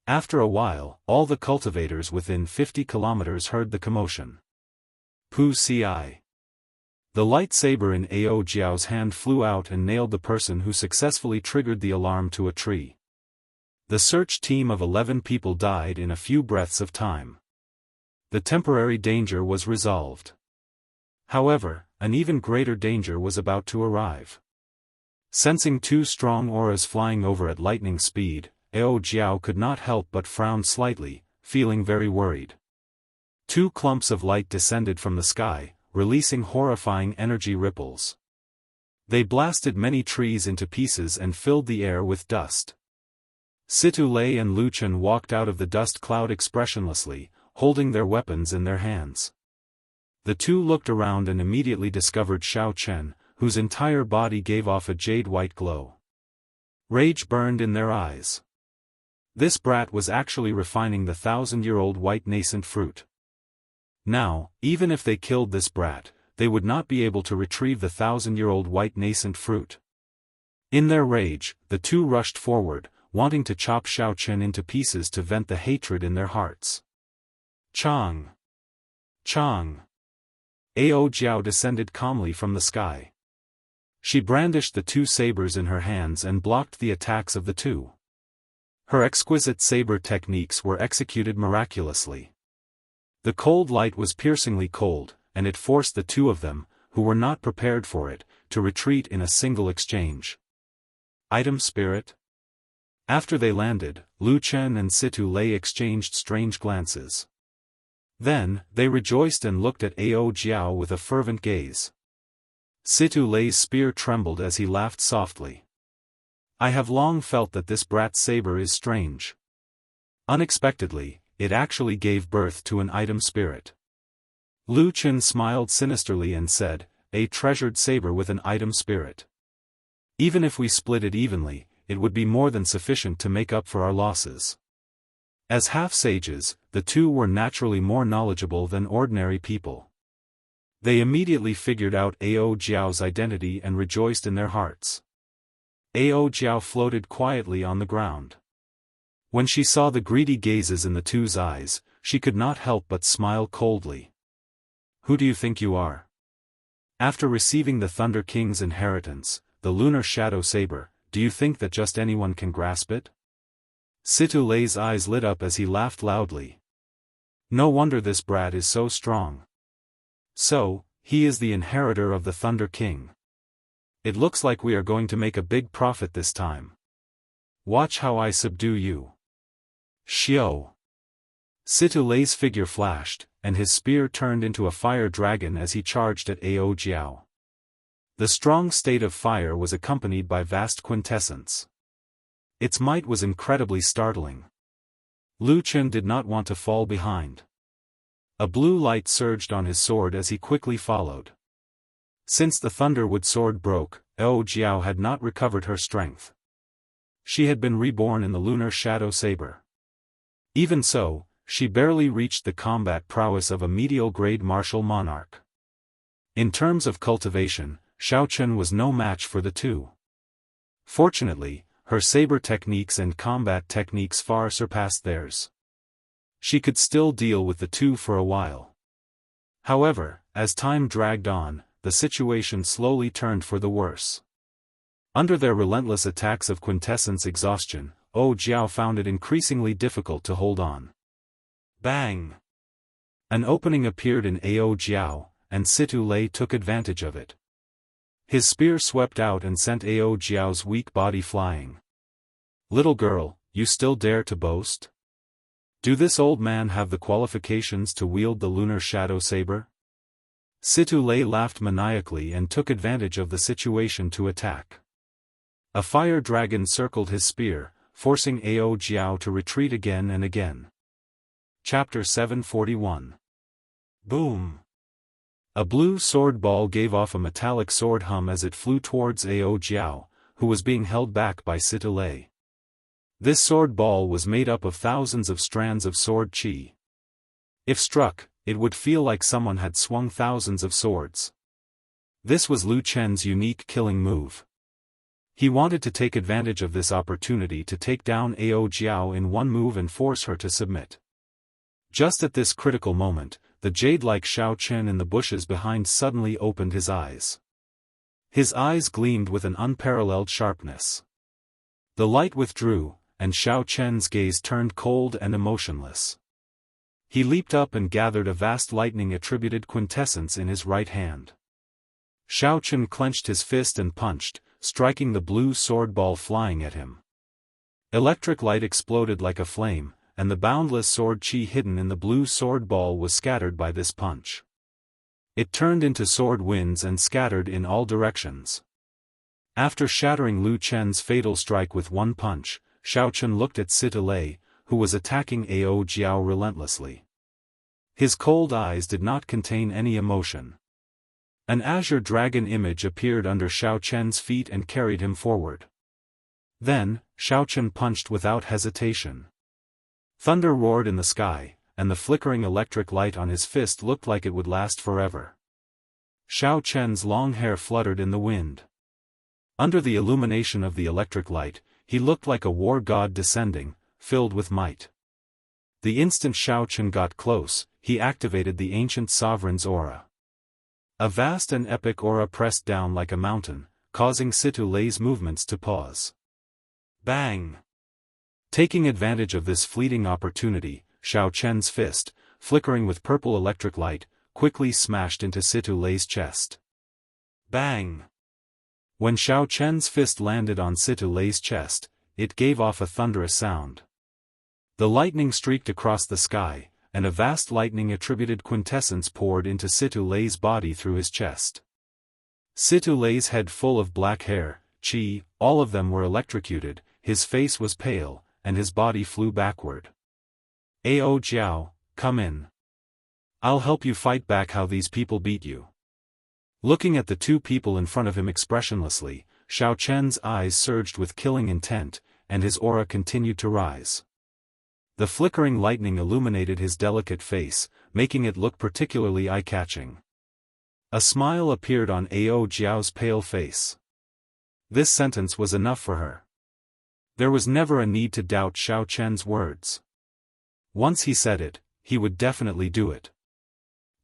After a while, all the cultivators within 50 kilometers heard the commotion. Pu Ci. The lightsaber in Ao Jiao's hand flew out and nailed the person who successfully triggered the alarm to a tree. The search team of 11 people died in a few breaths of time. The temporary danger was resolved. However, an even greater danger was about to arrive. Sensing two strong auras flying over at lightning speed, Ao Jiao could not help but frown slightly, feeling very worried. Two clumps of light descended from the sky, releasing horrifying energy ripples. They blasted many trees into pieces and filled the air with dust. Situ Lei and Lu Chen walked out of the dust cloud expressionlessly, holding their weapons in their hands. The two looked around and immediately discovered Xiao Chen, whose entire body gave off a jade-white glow. Rage burned in their eyes. This brat was actually refining the 1,000-year-old white nascent fruit. Now, even if they killed this brat, they would not be able to retrieve the 1,000-year-old white nascent fruit. In their rage, the two rushed forward, wanting to chop Xiao Chen into pieces to vent the hatred in their hearts. Chang! Chang! Ao Jiao descended calmly from the sky. She brandished the two sabers in her hands and blocked the attacks of the two. Her exquisite saber techniques were executed miraculously. The cold light was piercingly cold, and it forced the two of them, who were not prepared for it, to retreat in a single exchange. Item spirit? After they landed, Lu Chen and Situ Lei exchanged strange glances. Then, they rejoiced and looked at Ao Jiao with a fervent gaze. Situ Lei's spear trembled as he laughed softly. I have long felt that this brat's saber is strange. Unexpectedly, it actually gave birth to an item spirit. Lu Chen smiled sinisterly and said, a treasured saber with an item spirit. Even if we split it evenly, it would be more than sufficient to make up for our losses. As half-sages, the two were naturally more knowledgeable than ordinary people. They immediately figured out Ao Jiao's identity and rejoiced in their hearts. Ao Jiao floated quietly on the ground. When she saw the greedy gazes in the two's eyes, she could not help but smile coldly. Who do you think you are? After receiving the Thunder King's inheritance, the lunar shadow saber, do you think that just anyone can grasp it? Situ Lei's eyes lit up as he laughed loudly. No wonder this brat is so strong. So, he is the inheritor of the Thunder King. It looks like we are going to make a big profit this time. Watch how I subdue you. Xiao. Situ Lei's figure flashed, and his spear turned into a fire dragon as he charged at Ao Jiao. The strong state of fire was accompanied by vast quintessence. Its might was incredibly startling. Lu Chen did not want to fall behind. A blue light surged on his sword as he quickly followed. Since the Thunderwood sword broke, Ao Jiao had not recovered her strength. She had been reborn in the lunar shadow saber. Even so, she barely reached the combat prowess of a medial-grade martial monarch. In terms of cultivation, Xiao Chen was no match for the two. Fortunately, her saber techniques and combat techniques far surpassed theirs. She could still deal with the two for a while. However, as time dragged on, the situation slowly turned for the worse. Under their relentless attacks of quintessence exhaustion, Ao Jiao found it increasingly difficult to hold on. Bang! An opening appeared in Ao Jiao, and Situ Lei took advantage of it. His spear swept out and sent Ao Jiao's weak body flying. Little girl, you still dare to boast? Do this old man have the qualifications to wield the lunar shadow saber? Situ Lei laughed maniacally and took advantage of the situation to attack. A fire dragon circled his spear, forcing Ao Jiao to retreat again and again. Chapter 741. Boom! A blue sword ball gave off a metallic sword hum as it flew towards Ao Jiao, who was being held back by Situ Lei. This sword ball was made up of thousands of strands of sword qi. If struck, it would feel like someone had swung thousands of swords. This was Lu Chen's unique killing move. He wanted to take advantage of this opportunity to take down Ao Jiao in one move and force her to submit. Just at this critical moment, the jade-like Xiao Chen in the bushes behind suddenly opened his eyes. His eyes gleamed with an unparalleled sharpness. The light withdrew, and Xiao Chen's gaze turned cold and emotionless. He leaped up and gathered a vast lightning-attributed quintessence in his right hand. Xiao Chen clenched his fist and punched, striking the blue sword ball flying at him. Electric light exploded like a flame, and the boundless sword qi hidden in the blue sword ball was scattered by this punch. It turned into sword winds and scattered in all directions. After shattering Lu Chen's fatal strike with one punch, Xiao Chen looked at Situ Lei, who was attacking Ao Jiao relentlessly. His cold eyes did not contain any emotion. An azure dragon image appeared under Xiao Chen's feet and carried him forward. Then, Xiao Chen punched without hesitation. Thunder roared in the sky, and the flickering electric light on his fist looked like it would last forever. Xiao Chen's long hair fluttered in the wind. Under the illumination of the electric light, he looked like a war god descending, filled with might. The instant Xiao Chen got close, he activated the ancient sovereign's aura. A vast and epic aura pressed down like a mountain, causing Situ Lei's movements to pause. Bang! Taking advantage of this fleeting opportunity, Xiao Chen's fist, flickering with purple electric light, quickly smashed into Situ Lei's chest. Bang! When Xiao Chen's fist landed on Situ Lei's chest, it gave off a thunderous sound. The lightning streaked across the sky, and a vast lightning-attributed quintessence poured into Situ Lei's body through his chest. Situ Lei's head full of black hair, qi, all of them were electrocuted, his face was pale, and his body flew backward. "Ao Jiao, come in. I'll help you fight back how these people beat you." Looking at the two people in front of him expressionlessly, Xiao Chen's eyes surged with killing intent, and his aura continued to rise. The flickering lightning illuminated his delicate face, making it look particularly eye-catching. A smile appeared on Ao Jiao's pale face. This sentence was enough for her. There was never a need to doubt Xiao Chen's words. Once he said it, he would definitely do it.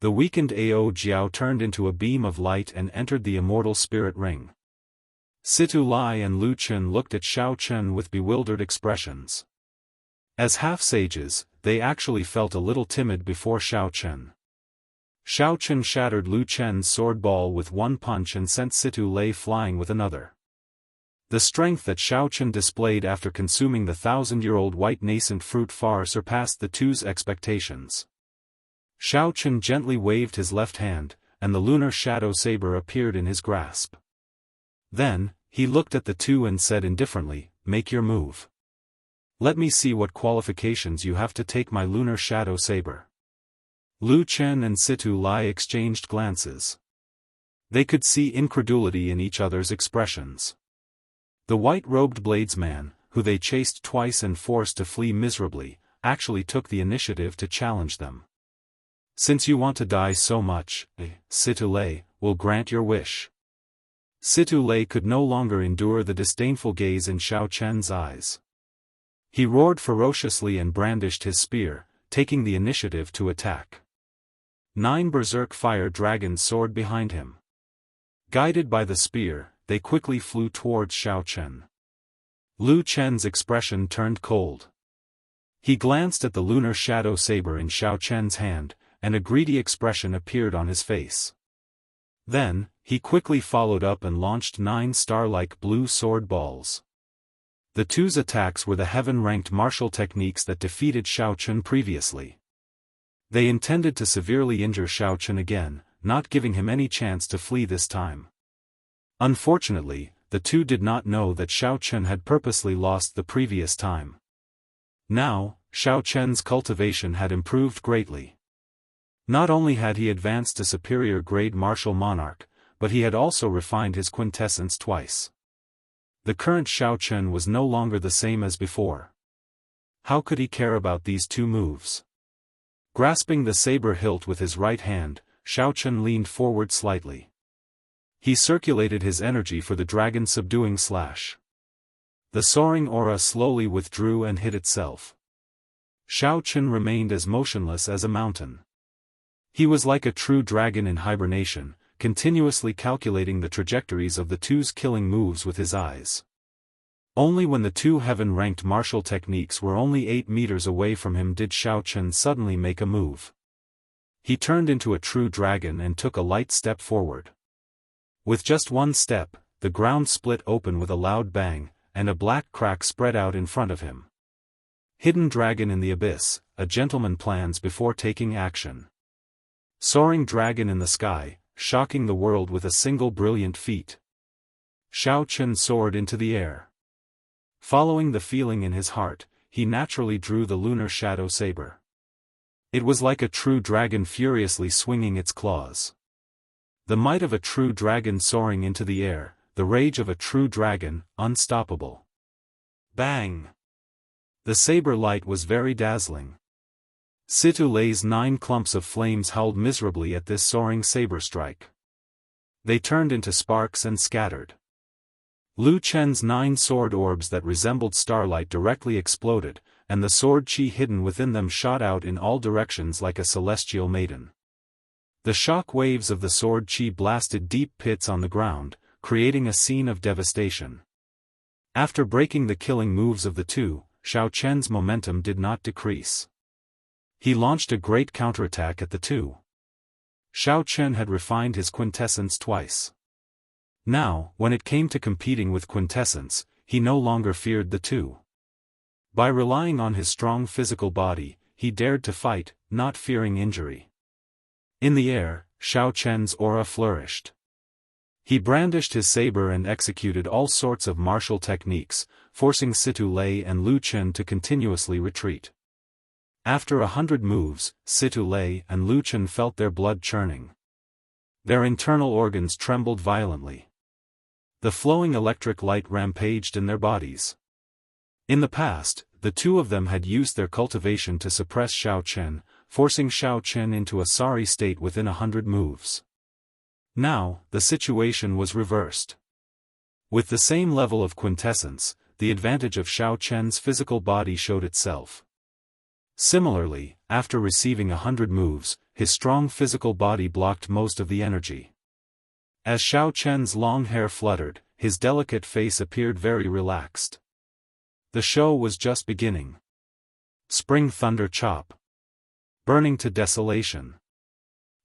The weakened Ao Jiao turned into a beam of light and entered the immortal spirit ring. Situ Lei and Lu Chen looked at Xiao Chen with bewildered expressions. As half-sages, they actually felt a little timid before Xiao Chen. Xiao Chen shattered Lu Chen's sword ball with one punch and sent Situ Lei flying with another. The strength that Xiao Chen displayed after consuming the 1,000-year-old white nascent fruit far surpassed the two's expectations. Xiao Chen gently waved his left hand, and the lunar shadow saber appeared in his grasp. Then, he looked at the two and said indifferently, "Make your move. Let me see what qualifications you have to take my lunar shadow saber." Lu Chen and Situ Lei exchanged glances. They could see incredulity in each other's expressions. The white-robed bladesman, who they chased twice and forced to flee miserably, actually took the initiative to challenge them. "Since you want to die so much, Situ Lei, will grant your wish." Situ Lei could no longer endure the disdainful gaze in Xiao Chen's eyes. He roared ferociously and brandished his spear, taking the initiative to attack. 9 berserk fire dragons soared behind him. Guided by the spear, they quickly flew towards Xiao Chen. Lu Chen's expression turned cold. He glanced at the lunar shadow saber in Xiao Chen's hand, and a greedy expression appeared on his face. Then, he quickly followed up and launched 9 star-like blue sword balls. The two's attacks were the heaven-ranked martial techniques that defeated Xiao Chen previously. They intended to severely injure Xiao Chen again, not giving him any chance to flee this time. Unfortunately, the two did not know that Xiao Chen had purposely lost the previous time. Now, Xiao Chen's cultivation had improved greatly. Not only had he advanced to superior grade martial monarch, but he had also refined his quintessence twice. The current Xiao Chen was no longer the same as before. How could he care about these two moves? Grasping the saber hilt with his right hand, Xiao Chen leaned forward slightly. He circulated his energy for the dragon subduing slash. The soaring aura slowly withdrew and hid itself. Xiao Chen remained as motionless as a mountain. He was like a true dragon in hibernation, continuously calculating the trajectories of the two's killing moves with his eyes. Only when the two heaven-ranked martial techniques were only 8 meters away from him did Xiao Chen suddenly make a move. He turned into a true dragon and took a light step forward. With just one step, the ground split open with a loud bang, and a black crack spread out in front of him. Hidden dragon in the abyss, a gentleman plans before taking action. Soaring dragon in the sky, shocking the world with a single brilliant feat. Xiao Chen soared into the air. Following the feeling in his heart, he naturally drew the lunar shadow saber. It was like a true dragon furiously swinging its claws. The might of a true dragon soaring into the air, the rage of a true dragon, unstoppable. Bang! The saber light was very dazzling. Situ Lei's 9 clumps of flames howled miserably at this soaring saber strike. They turned into sparks and scattered. Lu Chen's 9 sword orbs that resembled starlight directly exploded, and the sword chi hidden within them shot out in all directions like a celestial maiden. The shock waves of the sword chi blasted deep pits on the ground, creating a scene of devastation. After breaking the killing moves of the two, Xiao Chen's momentum did not decrease. He launched a great counterattack at the two. Xiao Chen had refined his quintessence twice. Now, when it came to competing with quintessence, he no longer feared the two. By relying on his strong physical body, he dared to fight, not fearing injury. In the air, Xiao Chen's aura flourished. He brandished his saber and executed all sorts of martial techniques, forcing Situ Lei and Lu Chen to continuously retreat. After 100 moves, Situ Lei and Lu Chen felt their blood churning. Their internal organs trembled violently. The flowing electric light rampaged in their bodies. In the past, the two of them had used their cultivation to suppress Xiao Chen, forcing Xiao Chen into a sorry state within 100 moves. Now, the situation was reversed. With the same level of quintessence, the advantage of Xiao Chen's physical body showed itself. Similarly, after receiving 100 moves, his strong physical body blocked most of the energy. As Xiao Chen's long hair fluttered, his delicate face appeared very relaxed. The show was just beginning. Spring thunder chop. Burning to desolation.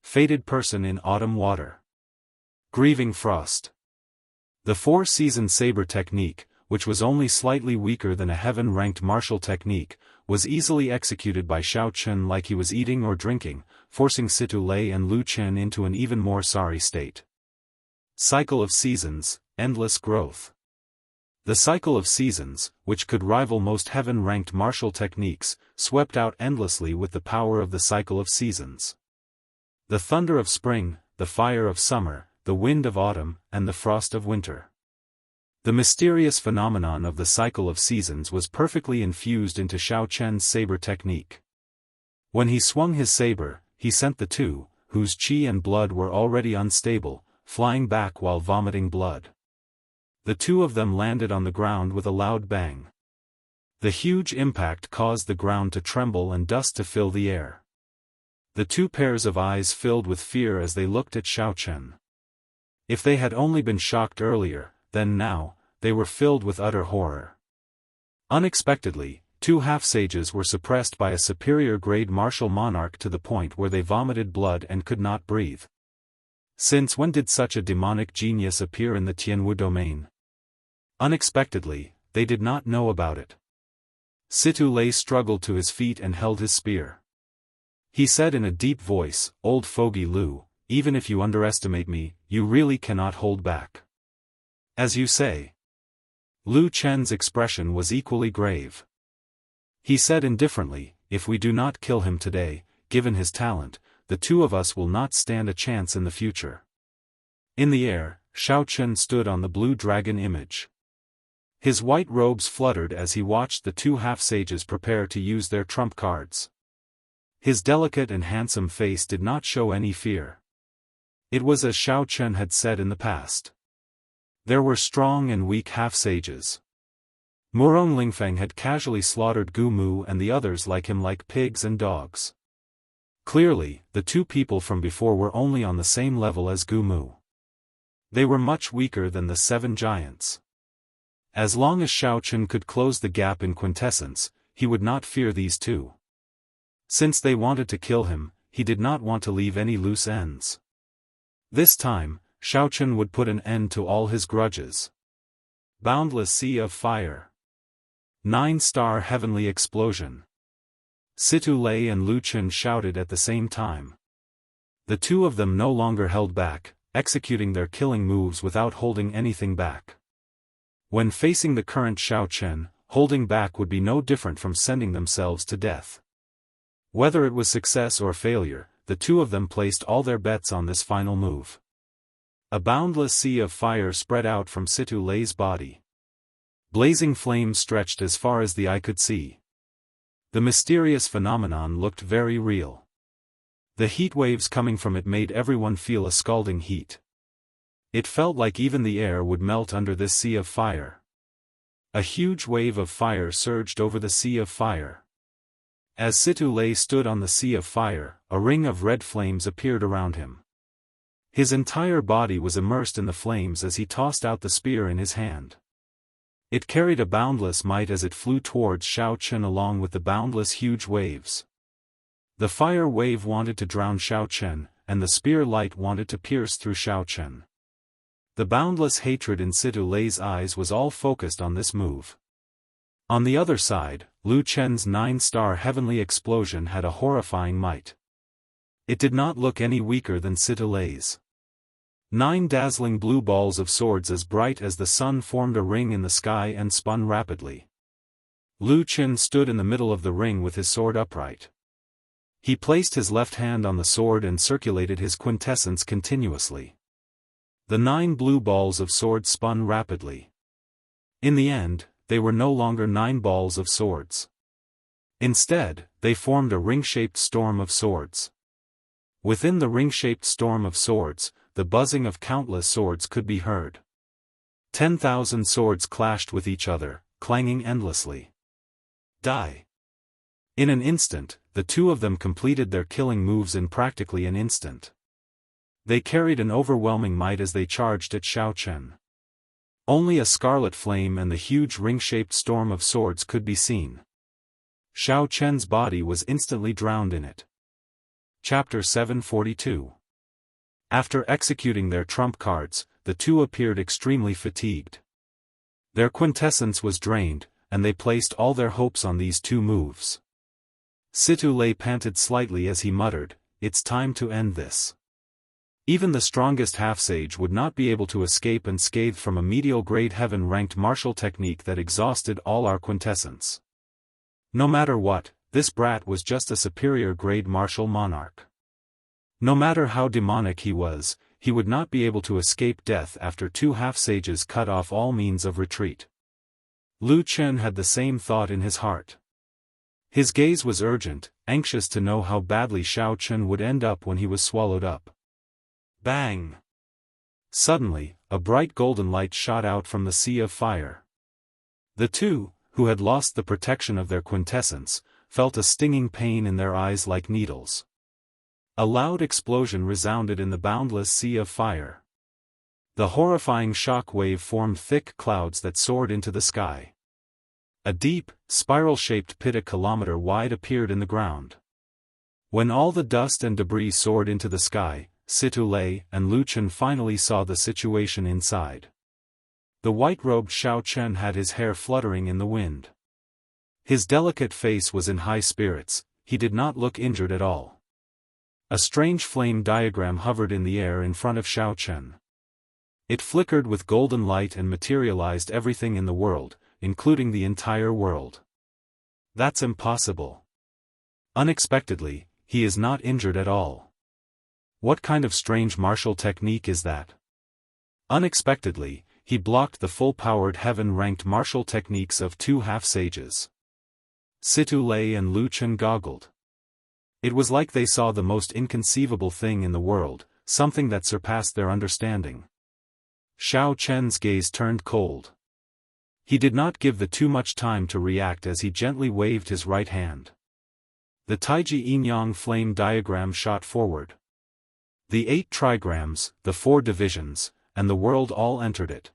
Fated person in autumn water. Grieving frost. The four-season saber technique, which was only slightly weaker than a heaven-ranked martial technique, was easily executed by Xiao Chen like he was eating or drinking, forcing Situ Lei and Lu Chen into an even more sorry state. Cycle of seasons, endless growth. The cycle of seasons, which could rival most heaven-ranked martial techniques, swept out endlessly with the power of the cycle of seasons. The thunder of spring, the fire of summer, the wind of autumn, and the frost of winter. The mysterious phenomenon of the cycle of seasons was perfectly infused into Xiao Chen's saber technique. When he swung his saber, he sent the two, whose qi and blood were already unstable, flying back while vomiting blood. The two of them landed on the ground with a loud bang. The huge impact caused the ground to tremble and dust to fill the air. The two pairs of eyes filled with fear as they looked at Xiao Chen. If they had only been shocked earlier, then now, they were filled with utter horror. Unexpectedly, two half-sages were suppressed by a superior-grade martial monarch to the point where they vomited blood and could not breathe. Since when did such a demonic genius appear in the Tianwu domain? Unexpectedly, they did not know about it. Situ Lei struggled to his feet and held his spear. He said in a deep voice, "Old fogey Lu, even if you underestimate me, you really cannot hold back." "As you say." Lu Chen's expression was equally grave. He said indifferently, "If we do not kill him today, given his talent, the two of us will not stand a chance in the future." In the air, Xiao Chen stood on the blue dragon image. His white robes fluttered as he watched the two half-sages prepare to use their trump cards. His delicate and handsome face did not show any fear. It was as Xiao Chen had said in the past. There were strong and weak half-sages. Murong Lingfeng had casually slaughtered Gu Mu and the others like him like pigs and dogs. Clearly, the two people from before were only on the same level as Gu Mu. They were much weaker than the 7 giants. As long as Xiao Chen could close the gap in quintessence, he would not fear these two. Since they wanted to kill him, he did not want to leave any loose ends. This time, Xiao Chen would put an end to all his grudges. Boundless Sea of Fire. 9-star Heavenly Explosion. Situ Lei and Lu Chen shouted at the same time. The two of them no longer held back, executing their killing moves without holding anything back. When facing the current Xiao Chen, holding back would be no different from sending themselves to death. Whether it was success or failure, the two of them placed all their bets on this final move. A boundless sea of fire spread out from Situ Lei's body. Blazing flames stretched as far as the eye could see. The mysterious phenomenon looked very real. The heat waves coming from it made everyone feel a scalding heat. It felt like even the air would melt under this sea of fire. A huge wave of fire surged over the sea of fire. As Situ Lei stood on the sea of fire, a ring of red flames appeared around him. His entire body was immersed in the flames as he tossed out the spear in his hand. It carried a boundless might as it flew towards Xiao Chen along with the boundless huge waves. The fire wave wanted to drown Xiao Chen, and the spear light wanted to pierce through Xiao Chen. The boundless hatred in Situ Lei's eyes was all focused on this move. On the other side, Lu Chen's 9-star heavenly explosion had a horrifying might. It did not look any weaker than Situ Lei's. 9 dazzling blue balls of swords as bright as the sun formed a ring in the sky and spun rapidly. Lu Chen stood in the middle of the ring with his sword upright. He placed his left hand on the sword and circulated his quintessence continuously. The 9 blue balls of swords spun rapidly. In the end, they were no longer 9 balls of swords. Instead, they formed a ring-shaped storm of swords. Within the ring-shaped storm of swords, the buzzing of countless swords could be heard. 10,000 swords clashed with each other, clanging endlessly. Die! In an instant, the two of them completed their killing moves in practically an instant. They carried an overwhelming might as they charged at Xiao Chen. Only a scarlet flame and the huge ring-shaped storm of swords could be seen. Xiao Chen's body was instantly drowned in it. Chapter 742. After executing their trump cards, the two appeared extremely fatigued. Their quintessence was drained, and they placed all their hopes on these two moves. Situ Lei panted slightly as he muttered, "It's time to end this." Even the strongest half-sage would not be able to escape unscathed from a medial-grade heaven-ranked martial technique that exhausted all our quintessence. No matter what, this brat was just a superior-grade martial monarch. No matter how demonic he would not be able to escape death after 2 half-sages cut off all means of retreat. Lu Chen had the same thought in his heart. His gaze was urgent, anxious to know how badly Xiao Chen would end up when he was swallowed up. Bang! Suddenly, a bright golden light shot out from the sea of fire. The two, who had lost the protection of their quintessence, felt a stinging pain in their eyes like needles. A loud explosion resounded in the boundless sea of fire. The horrifying shock wave formed thick clouds that soared into the sky. A deep, spiral-shaped pit a kilometer wide appeared in the ground. When all the dust and debris soared into the sky, Situ Lei and Lu Chen finally saw the situation inside. The white-robed Xiao Chen had his hair fluttering in the wind. His delicate face was in high spirits, he did not look injured at all. A strange flame diagram hovered in the air in front of Xiao Chen. It flickered with golden light and materialized everything in the world, including the entire world. That's impossible. Unexpectedly, he is not injured at all. What kind of strange martial technique is that? Unexpectedly, he blocked the full-powered heaven-ranked martial techniques of 2 half-sages. Situ Lei and Lu Chen goggled. It was like they saw the most inconceivable thing in the world, something that surpassed their understanding. Xiao Chen's gaze turned cold. He did not give the two much time to react as he gently waved his right hand. The Taiji Yin-Yang flame diagram shot forward. The 8 trigrams, the 4 divisions, and the world all entered it.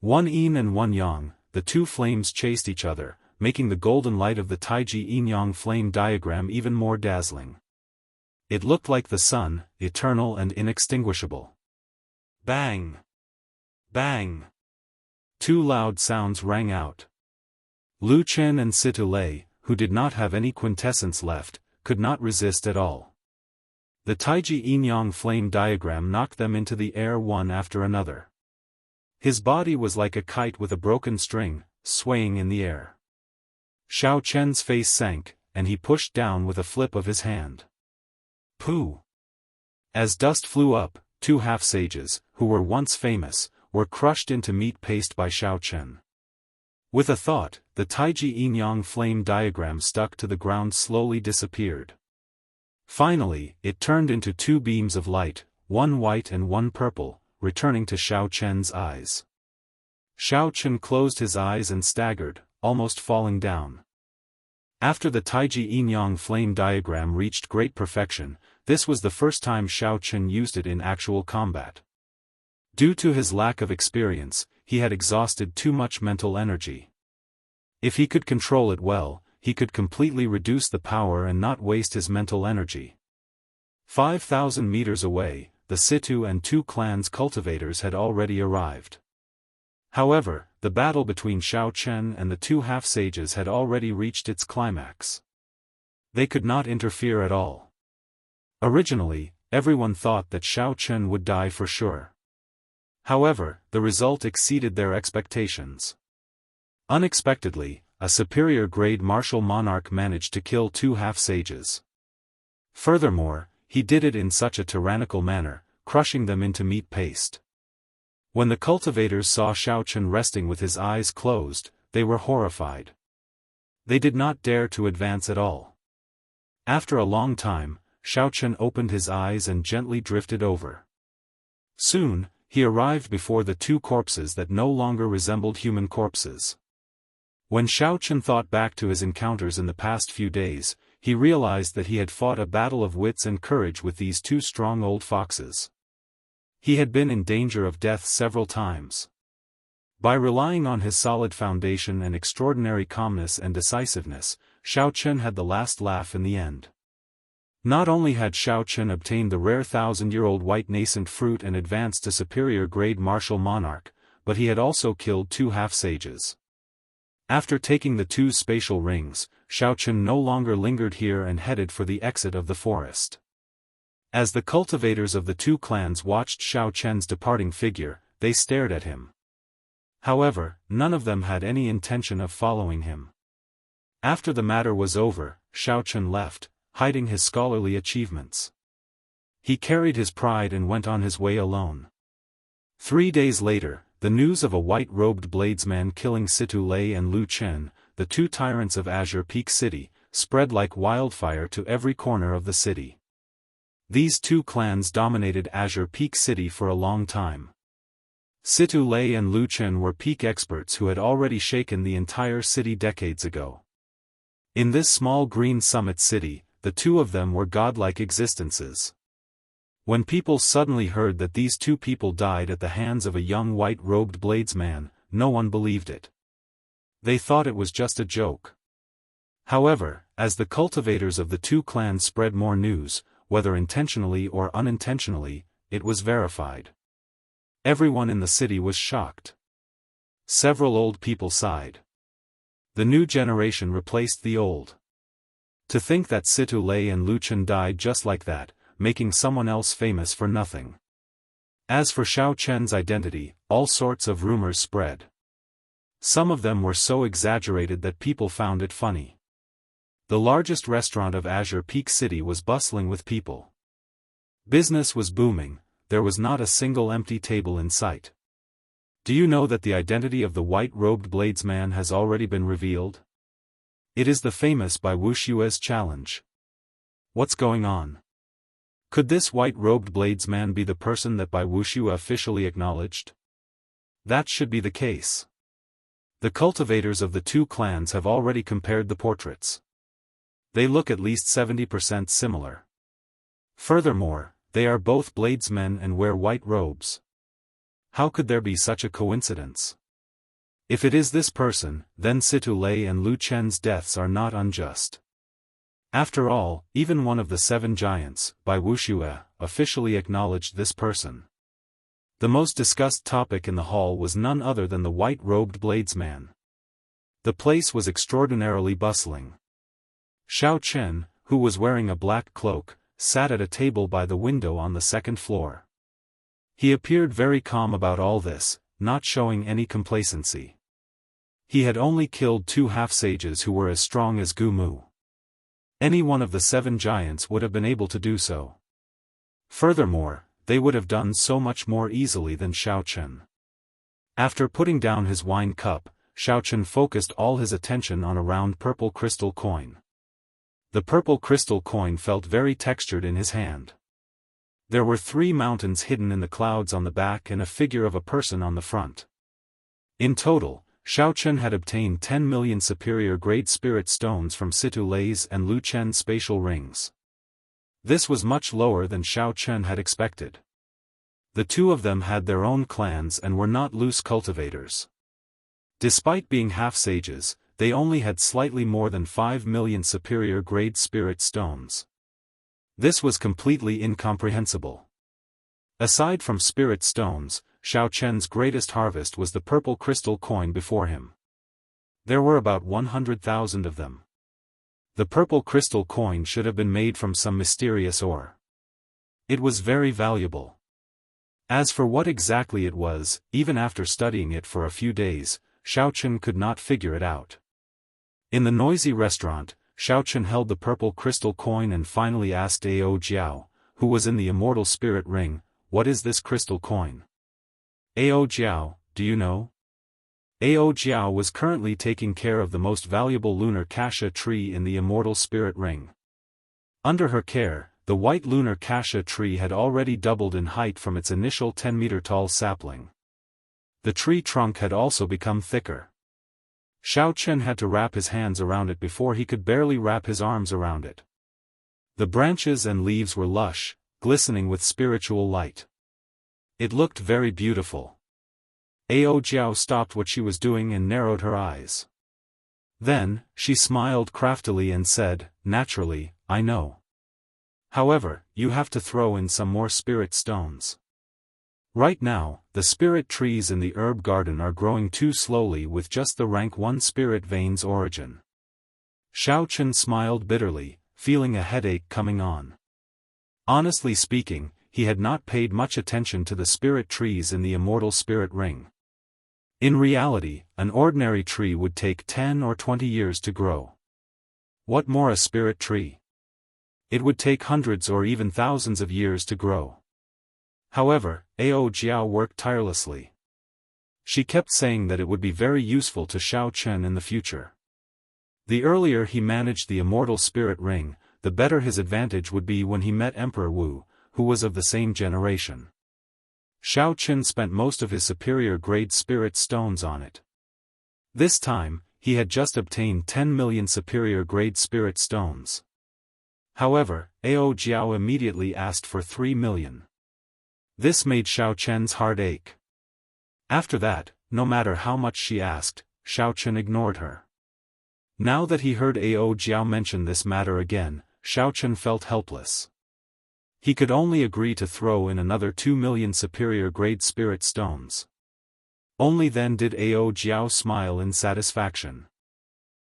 1 yin and 1 yang, the 2 flames chased each other, making the golden light of the Taiji Yin-Yang flame diagram even more dazzling. It looked like the sun, eternal and inextinguishable. Bang! Bang! 2 loud sounds rang out. Lu Chen and Situ Lei, who did not have any quintessence left, could not resist at all. The Taiji Yin-Yang flame diagram knocked them into the air one after another. His body was like a kite with a broken string, swaying in the air. Xiao Chen's face sank, and he pushed down with a flip of his hand. Pooh! As dust flew up, 2 half-sages, who were once famous, were crushed into meat paste by Xiao Chen. With a thought, the Taiji Yin-Yang flame diagram stuck to the ground slowly disappeared. Finally, it turned into 2 beams of light, 1 white and 1 purple, returning to Xiao Chen's eyes. Xiao Chen closed his eyes and staggered, almost falling down. After the Taiji Yin-Yang flame diagram reached great perfection, this was the first time Xiao Chen used it in actual combat. Due to his lack of experience, he had exhausted too much mental energy. If he could control it well, he could completely reduce the power and not waste his mental energy. 5,000 meters away, the Situ and two clans' cultivators had already arrived. However, the battle between Xiao Chen and the two half-sages had already reached its climax. They could not interfere at all. Originally, everyone thought that Xiao Chen would die for sure. However, the result exceeded their expectations. Unexpectedly, a superior-grade martial monarch managed to kill two half-sages. Furthermore, he did it in such a tyrannical manner, crushing them into meat paste. When the cultivators saw Xiao Chen resting with his eyes closed, they were horrified. They did not dare to advance at all. After a long time, Xiao Chen opened his eyes and gently drifted over. Soon, he arrived before the two corpses that no longer resembled human corpses. When Xiao Chen thought back to his encounters in the past few days, he realized that he had fought a battle of wits and courage with these two strong old foxes. He had been in danger of death several times. By relying on his solid foundation and extraordinary calmness and decisiveness, Xiao Chen had the last laugh in the end. Not only had Xiao Chen obtained the rare 1,000-year-old white nascent fruit and advanced to superior-grade martial monarch, but he had also killed two half-sages. After taking the two spatial rings, Xiao Chen no longer lingered here and headed for the exit of the forest. As the cultivators of the two clans watched Xiao Chen's departing figure, they stared at him. However, none of them had any intention of following him. After the matter was over, Xiao Chen left, hiding his scholarly achievements. He carried his pride and went on his way alone. 3 days later, the news of a white-robed bladesman killing Situ Lei and Lu Chen, the two tyrants of Azure Peak City, spread like wildfire to every corner of the city. These two clans dominated Azure Peak City for a long time. Situ Lei and Lu Chen were peak experts who had already shaken the entire city decades ago. In this small green summit city, the two of them were godlike existences. When people suddenly heard that these two people died at the hands of a young white-robed bladesman, no one believed it. They thought it was just a joke. However, as the cultivators of the two clans spread more news, whether intentionally or unintentionally, it was verified. Everyone in the city was shocked. Several old people sighed. The new generation replaced the old. To think that Situ Lei and Lu Chen died just like that, making someone else famous for nothing. As for Xiao Chen's identity, all sorts of rumors spread. Some of them were so exaggerated that people found it funny. The largest restaurant of Azure Peak City was bustling with people. Business was booming, there was not a single empty table in sight. Do you know that the identity of the white-robed bladesman has already been revealed? It is the famous Bai Wuxia's challenge. What's going on? Could this white-robed bladesman be the person that Bai Wuxia officially acknowledged? That should be the case. The cultivators of the two clans have already compared the portraits. They look at least 70% similar. Furthermore, they are both bladesmen and wear white robes. How could there be such a coincidence? If it is this person, then Situ Lei and Lu Chen's deaths are not unjust. After all, even one of the 7 giants, Bai Wuxia, officially acknowledged this person. The most discussed topic in the hall was none other than the white-robed bladesman. The place was extraordinarily bustling. Xiao Chen, who was wearing a black cloak, sat at a table by the window on the 2nd floor. He appeared very calm about all this, not showing any complacency. He had only killed 2 half-sages who were as strong as Gu Mu. Any one of the 7 giants would have been able to do so. Furthermore, they would have done so much more easily than Xiao Chen. After putting down his wine cup, Xiao Chen focused all his attention on a round purple crystal coin. The purple crystal coin felt very textured in his hand. There were 3 mountains hidden in the clouds on the back and a figure of a person on the front. In total, Xiao Chen had obtained 10 million superior-grade spirit stones from Situ Lei's and Lu Chen's spatial rings. This was much lower than Xiao Chen had expected. The two of them had their own clans and were not loose cultivators. Despite being half-sages, they only had slightly more than 5 million superior-grade spirit stones. This was completely incomprehensible. Aside from spirit stones, Xiao Chen's greatest harvest was the purple crystal coin before him. There were about 100,000 of them. The purple crystal coin should have been made from some mysterious ore. It was very valuable. As for what exactly it was, even after studying it for a few days, Xiao Chen could not figure it out. In the noisy restaurant, Xiao Chen held the purple crystal coin and finally asked Ao Jiao, who was in the immortal spirit ring, "What is this crystal coin?" "Ao Jiao, do you know?" Ao Jiao was currently taking care of the most valuable lunar cassia tree in the immortal spirit ring. Under her care, the white lunar cassia tree had already doubled in height from its initial 10-meter-tall sapling. The tree trunk had also become thicker. Xiao Chen had to wrap his hands around it before he could barely wrap his arms around it. The branches and leaves were lush, glistening with spiritual light. It looked very beautiful. Ao Jiao stopped what she was doing and narrowed her eyes. Then, she smiled craftily and said, "Naturally, I know. However, you have to throw in some more spirit stones. Right now, the spirit trees in the herb garden are growing too slowly with just the rank 1 spirit vein's origin." Xiao Chen smiled bitterly, feeling a headache coming on. Honestly speaking, he had not paid much attention to the spirit trees in the immortal spirit ring. In reality, an ordinary tree would take 10 or 20 years to grow. What more a spirit tree? It would take hundreds or even thousands of years to grow. However, Ao Jiao worked tirelessly. She kept saying that it would be very useful to Xiao Chen in the future. The earlier he managed the immortal spirit ring, the better his advantage would be when he met Emperor Wu, who was of the same generation. Xiao Chen spent most of his superior-grade spirit stones on it. This time, he had just obtained 10 million superior-grade spirit stones. However, Ao Jiao immediately asked for 3 million. This made Xiao Chen's heart ache. After that, no matter how much she asked, Xiao Chen ignored her. Now that he heard Ao Jiao mention this matter again, Xiao Chen felt helpless. He could only agree to throw in another 2 million superior-grade spirit stones. Only then did Ao Jiao smile in satisfaction.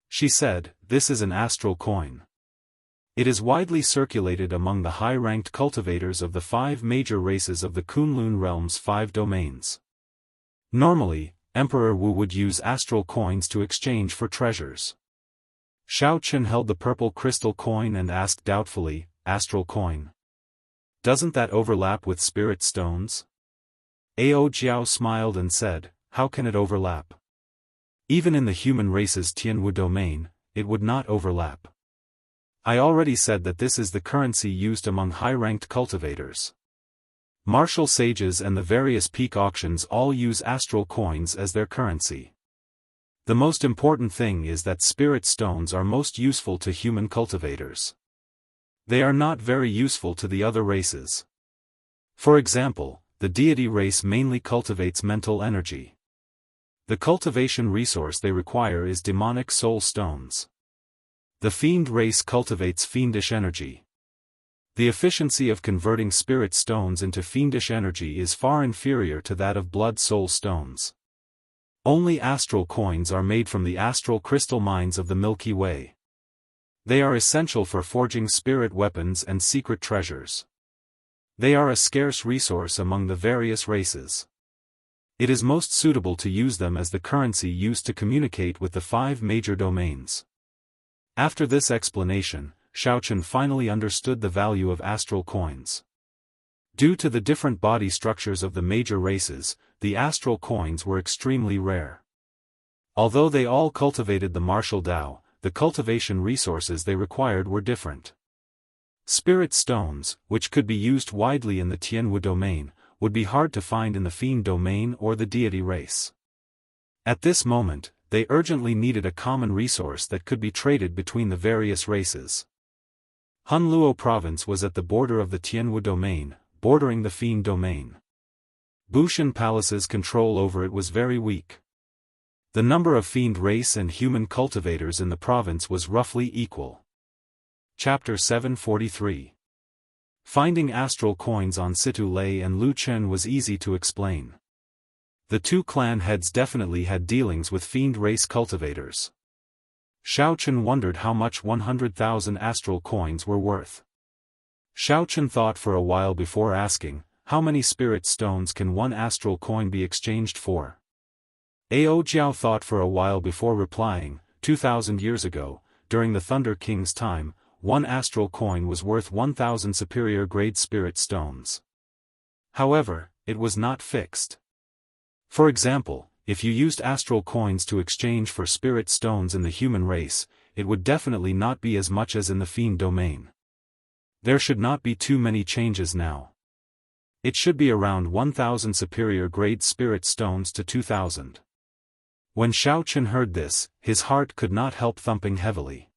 She said, "This is an astral coin. It is widely circulated among the high-ranked cultivators of the 5 major races of the Kunlun realm's 5 domains. Normally, Emperor Wu would use astral coins to exchange for treasures." Xiao Chen held the purple crystal coin and asked doubtfully, "Astral coin? Doesn't that overlap with spirit stones?" Ao Jiao smiled and said, "How can it overlap? Even in the human race's Tianwu domain, it would not overlap. I already said that this is the currency used among high-ranked cultivators. Martial sages and the various peak auctions all use astral coins as their currency. The most important thing is that spirit stones are most useful to human cultivators. They are not very useful to the other races. For example, the deity race mainly cultivates mental energy. The cultivation resource they require is demonic soul stones. The fiend race cultivates fiendish energy. The efficiency of converting spirit stones into fiendish energy is far inferior to that of blood soul stones. Only astral coins are made from the astral crystal mines of the Milky Way. They are essential for forging spirit weapons and secret treasures. They are a scarce resource among the various races. It is most suitable to use them as the currency used to communicate with the 5 major domains. After this explanation, Xiao Chen finally understood the value of astral coins. Due to the different body structures of the major races, the astral coins were extremely rare. Although they all cultivated the martial Dao, the cultivation resources they required were different. Spirit stones, which could be used widely in the Tianwu domain, would be hard to find in the Fiend domain or the deity race. At this moment, they urgently needed a common resource that could be traded between the various races. Hunluo province was at the border of the Tianwu domain, bordering the Fiend domain. Bushan Palace's control over it was very weak. The number of fiend race and human cultivators in the province was roughly equal. Chapter 743. Finding astral coins on Situ Lei and Lu Chen was easy to explain. The two clan heads definitely had dealings with fiend race cultivators. Xiao Chen wondered how much 100,000 astral coins were worth. Xiao Chen thought for a while before asking, how many spirit stones can one astral coin be exchanged for? Ao Jiao thought for a while before replying, 2,000 years ago, during the Thunder King's time, one astral coin was worth 1,000 superior grade spirit stones. However, it was not fixed. For example, if you used astral coins to exchange for spirit stones in the human race, it would definitely not be as much as in the fiend domain. There should not be too many changes now. It should be around 1,000 superior grade spirit stones to 2,000. When Xiao Chen heard this, his heart could not help thumping heavily.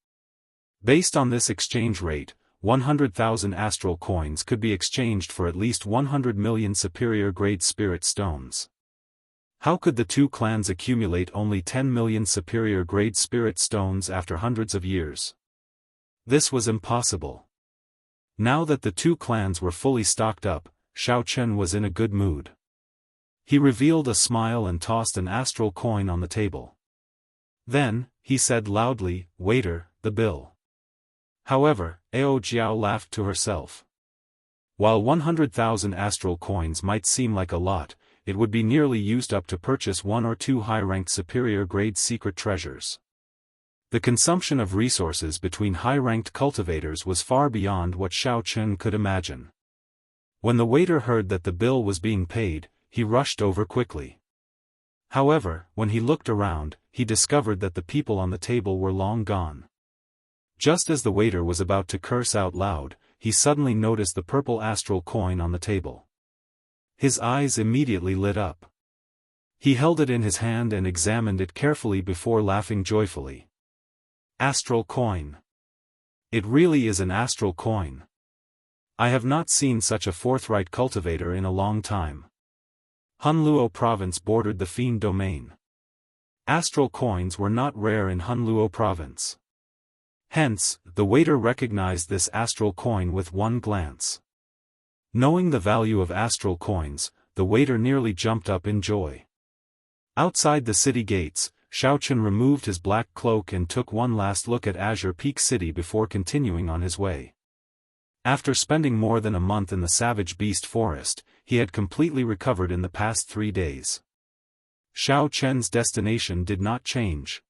Based on this exchange rate, 100,000 astral coins could be exchanged for at least 100 million superior grade spirit stones. How could the two clans accumulate only 10 million superior grade spirit stones after hundreds of years? This was impossible. Now that the two clans were fully stocked up, Xiao Chen was in a good mood. He revealed a smile and tossed an astral coin on the table. Then, he said loudly, "Waiter, the bill." However, Ao Jiao laughed to herself. While 100,000 astral coins might seem like a lot, it would be nearly used up to purchase one or two high-ranked superior-grade secret treasures. The consumption of resources between high-ranked cultivators was far beyond what Xiao Chen could imagine. When the waiter heard that the bill was being paid, he rushed over quickly. However, when he looked around, he discovered that the people on the table were long gone. Just as the waiter was about to curse out loud, he suddenly noticed the purple astral coin on the table. His eyes immediately lit up. He held it in his hand and examined it carefully before laughing joyfully. Astral coin. It really is an astral coin. I have not seen such a forthright cultivator in a long time. Hunluo province bordered the fiend domain. Astral coins were not rare in Hunluo province. Hence, the waiter recognized this astral coin with one glance. Knowing the value of astral coins, the waiter nearly jumped up in joy. Outside the city gates, Xiao Chen removed his black cloak and took one last look at Azure Peak City before continuing on his way. After spending more than a month in the Savage Beast Forest, he had completely recovered in the past 3 days. Xiao Chen's destination did not change.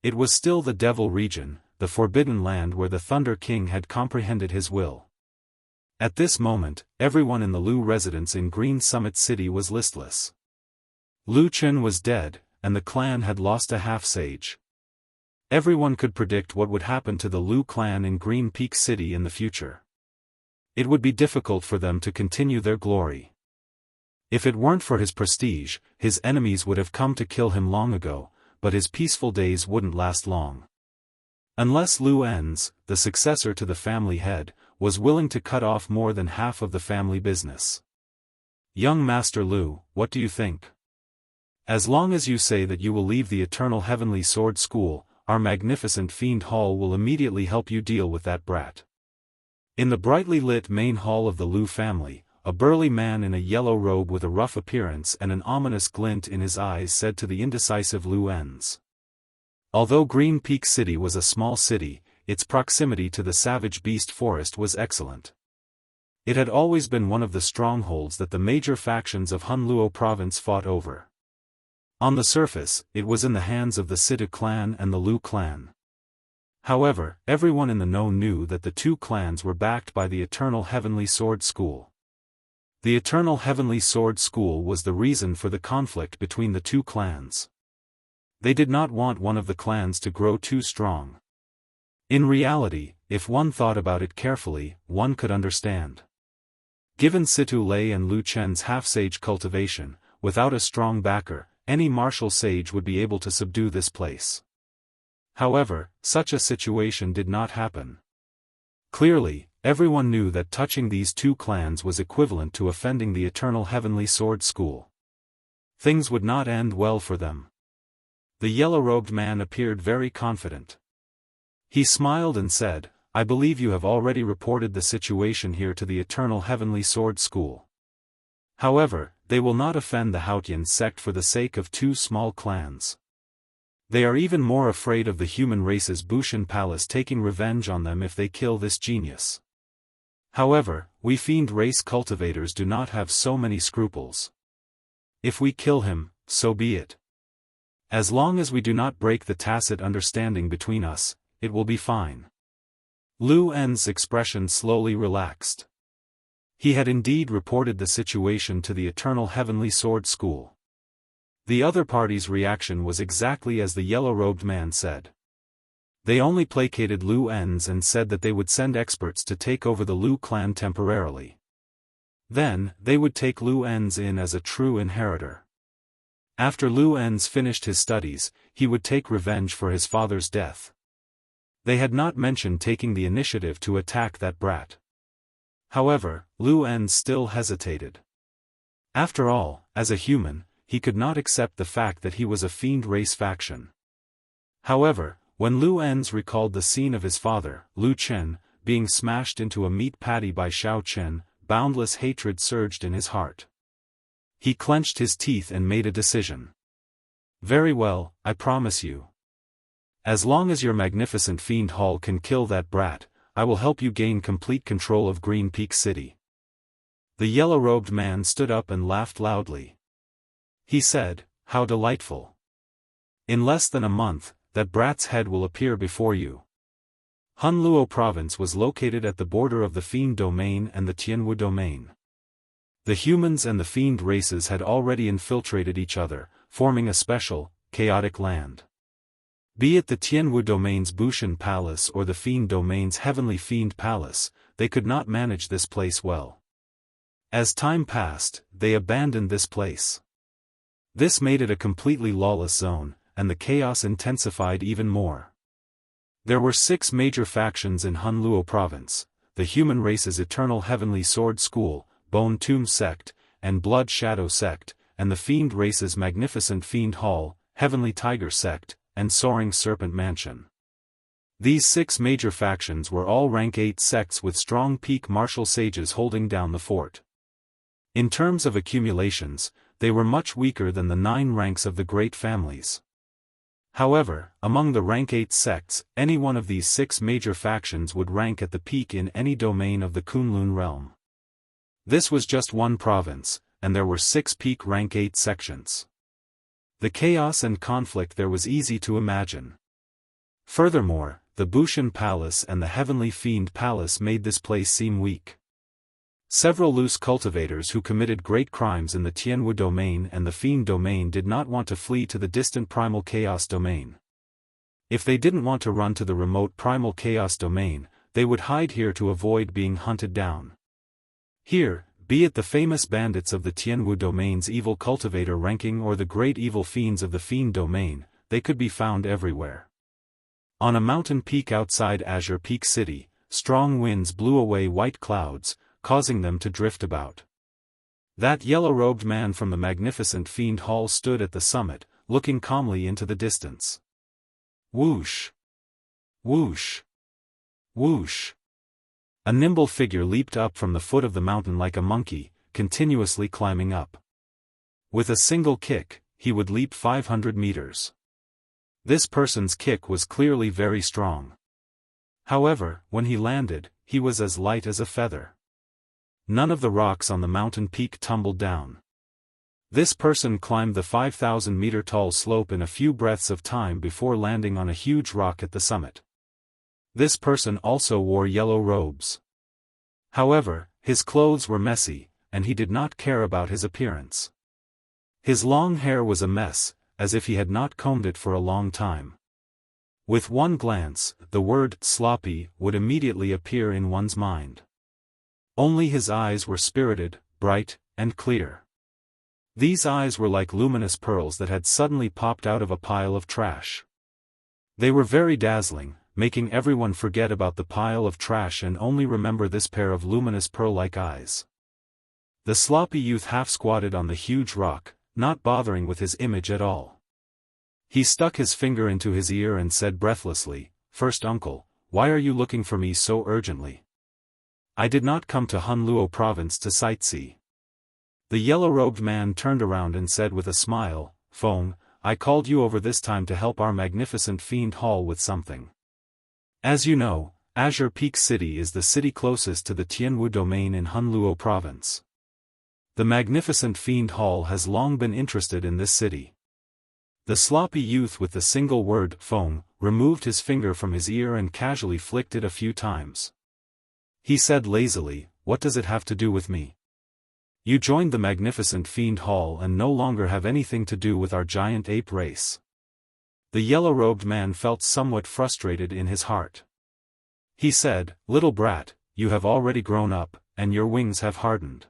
It was still the Devil region, the Forbidden Land where the Thunder King had comprehended his will. At this moment, everyone in the Lu residence in Green Summit City was listless. Lu Chen was dead, and the clan had lost a half-sage. Everyone could predict what would happen to the Lu clan in Green Peak City in the future. It would be difficult for them to continue their glory. If it weren't for his prestige, his enemies would have come to kill him long ago, but his peaceful days wouldn't last long. Unless Lu Enz, the successor to the family head, was willing to cut off more than half of the family business. Young Master Lu, what do you think? As long as you say that you will leave the Eternal Heavenly Sword School, our magnificent Fiend Hall will immediately help you deal with that brat. In the brightly lit main hall of the Lu family, a burly man in a yellow robe with a rough appearance and an ominous glint in his eyes said to the indecisive Lu Enz. Although Green Peak City was a small city, its proximity to the Savage Beast Forest was excellent. It had always been one of the strongholds that the major factions of Hunluo province fought over. On the surface, it was in the hands of the Situ clan and the Lu clan. However, everyone in the know knew that the two clans were backed by the Eternal Heavenly Sword School. The Eternal Heavenly Sword School was the reason for the conflict between the two clans. They did not want one of the clans to grow too strong. In reality, if one thought about it carefully, one could understand. Given Situ Lei and Lu Chen's half-sage cultivation, without a strong backer, any martial sage would be able to subdue this place. However, such a situation did not happen. Clearly, Everyone knew that touching these two clans was equivalent to offending the eternal heavenly sword school. Things would not end well for them. The yellow-robed man appeared very confident. He smiled and said, "I believe you have already reported the situation here to the eternal heavenly sword school. However, they will not offend the Haotian sect for the sake of two small clans. They are even more afraid of the human race's Bushan palace taking revenge on them if they kill this genius. However, we fiend race cultivators do not have so many scruples. If we kill him, so be it. As long as we do not break the tacit understanding between us, it will be fine." Lu En's expression slowly relaxed. He had indeed reported the situation to the eternal heavenly sword school. The other party's reaction was exactly as the yellow-robed man said. They only placated Lu En's and said that they would send experts to take over the Lu clan temporarily. Then, they would take Lu En's in as a true inheritor. After Lu En's finished his studies, he would take revenge for his father's death. They had not mentioned taking the initiative to attack that brat. However, Lu En still hesitated. After all, as a human, he could not accept the fact that he was a fiend race faction. However, when Lu En's recalled the scene of his father, Lu Chen, being smashed into a meat patty by Xiao Chen, boundless hatred surged in his heart. He clenched his teeth and made a decision. "Very well, I promise you. As long as your magnificent fiend hall can kill that brat, I will help you gain complete control of Green Peak City." The yellow-robed man stood up and laughed loudly. He said, "How delightful. In less than a month, that brat's head will appear before you." Hunluo province was located at the border of the Fiend domain and the Tianwu domain. The humans and the fiend races had already infiltrated each other, forming a special, chaotic land. Be it the Tianwu domain's Bushan Palace or the Fiend domain's Heavenly Fiend Palace, they could not manage this place well. As time passed, they abandoned this place. This made it a completely lawless zone, and the chaos intensified even more. There were 6 major factions in Hunluo province: the human race's Eternal Heavenly Sword School, Bone Tomb Sect, and Blood Shadow Sect, and the fiend race's Magnificent Fiend Hall, Heavenly Tiger Sect, and Soaring Serpent Mansion. These 6 major factions were all rank 8 sects with strong peak martial sages holding down the fort. In terms of accumulations, they were much weaker than the 9 ranks of the great families. However, among the rank 8 sects, any one of these 6 major factions would rank at the peak in any domain of the Kunlun realm. This was just one province, and there were 6 peak rank 8 sections. The chaos and conflict there was easy to imagine. Furthermore, the Bushan Palace and the Heavenly Fiend Palace made this place seem weak. Several loose cultivators who committed great crimes in the Tianwu domain and the Fiend domain did not want to flee to the distant Primal Chaos domain. If they didn't want to run to the remote Primal Chaos domain, they would hide here to avoid being hunted down. Here, be it the famous bandits of the Tianwu domain's evil cultivator ranking or the great evil fiends of the Fiend domain, they could be found everywhere. On a mountain peak outside Azure Peak City, strong winds blew away white clouds, causing them to drift about. That yellow-robed man from the Magnificent Fiend Hall stood at the summit, looking calmly into the distance. Whoosh! Whoosh! Whoosh! A nimble figure leaped up from the foot of the mountain like a monkey, continuously climbing up. With a single kick, he would leap 500 meters. This person's kick was clearly very strong. However, when he landed, he was as light as a feather. None of the rocks on the mountain peak tumbled down. This person climbed the 5,000-meter-tall slope in a few breaths of time before landing on a huge rock at the summit. This person also wore yellow robes. However, his clothes were messy, and he did not care about his appearance. His long hair was a mess, as if he had not combed it for a long time. With one glance, the word sloppy would immediately appear in one's mind. Only his eyes were spirited, bright, and clear. These eyes were like luminous pearls that had suddenly popped out of a pile of trash. They were very dazzling, making everyone forget about the pile of trash and only remember this pair of luminous pearl-like eyes. The sloppy youth half-squatted on the huge rock, not bothering with his image at all. He stuck his finger into his ear and said breathlessly, "First uncle, why are you looking for me so urgently? I did not come to Hunluo province to sightsee." The yellow-robed man turned around and said with a smile, "Feng, I called you over this time to help our magnificent fiend hall with something. As you know, Azure Peak City is the city closest to the Tianwu domain in Hunluo province. The magnificent fiend hall has long been interested in this city." The sloppy youth with the single word, Feng, removed his finger from his ear and casually flicked it a few times. He said lazily, "What does it have to do with me? You joined the magnificent fiend hall and no longer have anything to do with our giant ape race." The yellow-robed man felt somewhat frustrated in his heart. He said, "Little brat, you have already grown up, and your wings have hardened.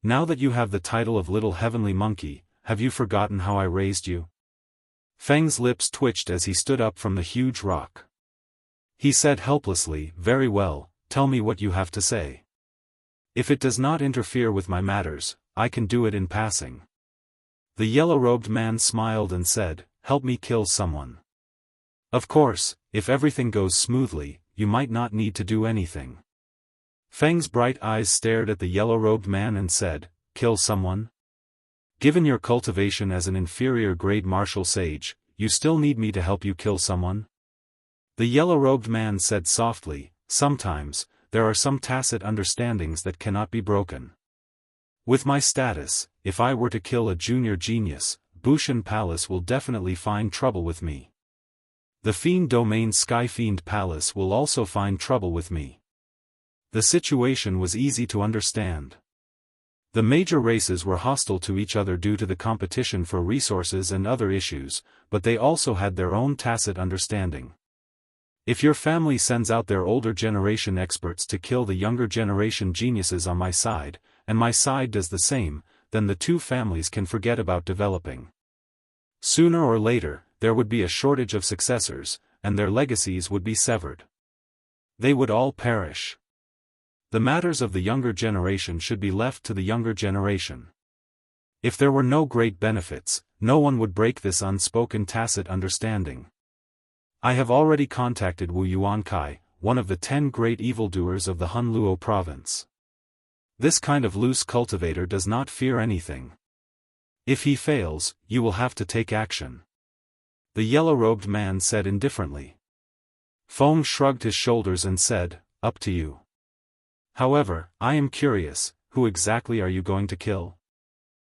Now that you have the title of Little Heavenly Monkey, have you forgotten how I raised you?" Feng's lips twitched as he stood up from the huge rock. He said helplessly, "Very well, tell me what you have to say. If it does not interfere with my matters, I can do it in passing." The yellow-robed man smiled and said, "Help me kill someone. Of course, if everything goes smoothly, you might not need to do anything." Feng's bright eyes stared at the yellow-robed man and said, "Kill someone? Given your cultivation as an inferior-grade martial sage, you still need me to help you kill someone?" The yellow-robed man said softly, "Sometimes, there are some tacit understandings that cannot be broken. With my status, if I were to kill a junior genius, Bushan Palace will definitely find trouble with me. The Fiend Domain Sky Fiend Palace will also find trouble with me." The situation was easy to understand. The major races were hostile to each other due to the competition for resources and other issues, but they also had their own tacit understanding. If your family sends out their older generation experts to kill the younger generation geniuses on my side, and my side does the same, then the two families can forget about developing. Sooner or later, there would be a shortage of successors, and their legacies would be severed. They would all perish. The matters of the younger generation should be left to the younger generation. If there were no great benefits, no one would break this unspoken tacit understanding. I have already contacted Wu Yuankai, one of the 10 great evildoers of the Hunluo province. This kind of loose cultivator does not fear anything. If he fails, you will have to take action." The yellow-robed man said indifferently. Feng shrugged his shoulders and said, "Up to you. However, I am curious, who exactly are you going to kill?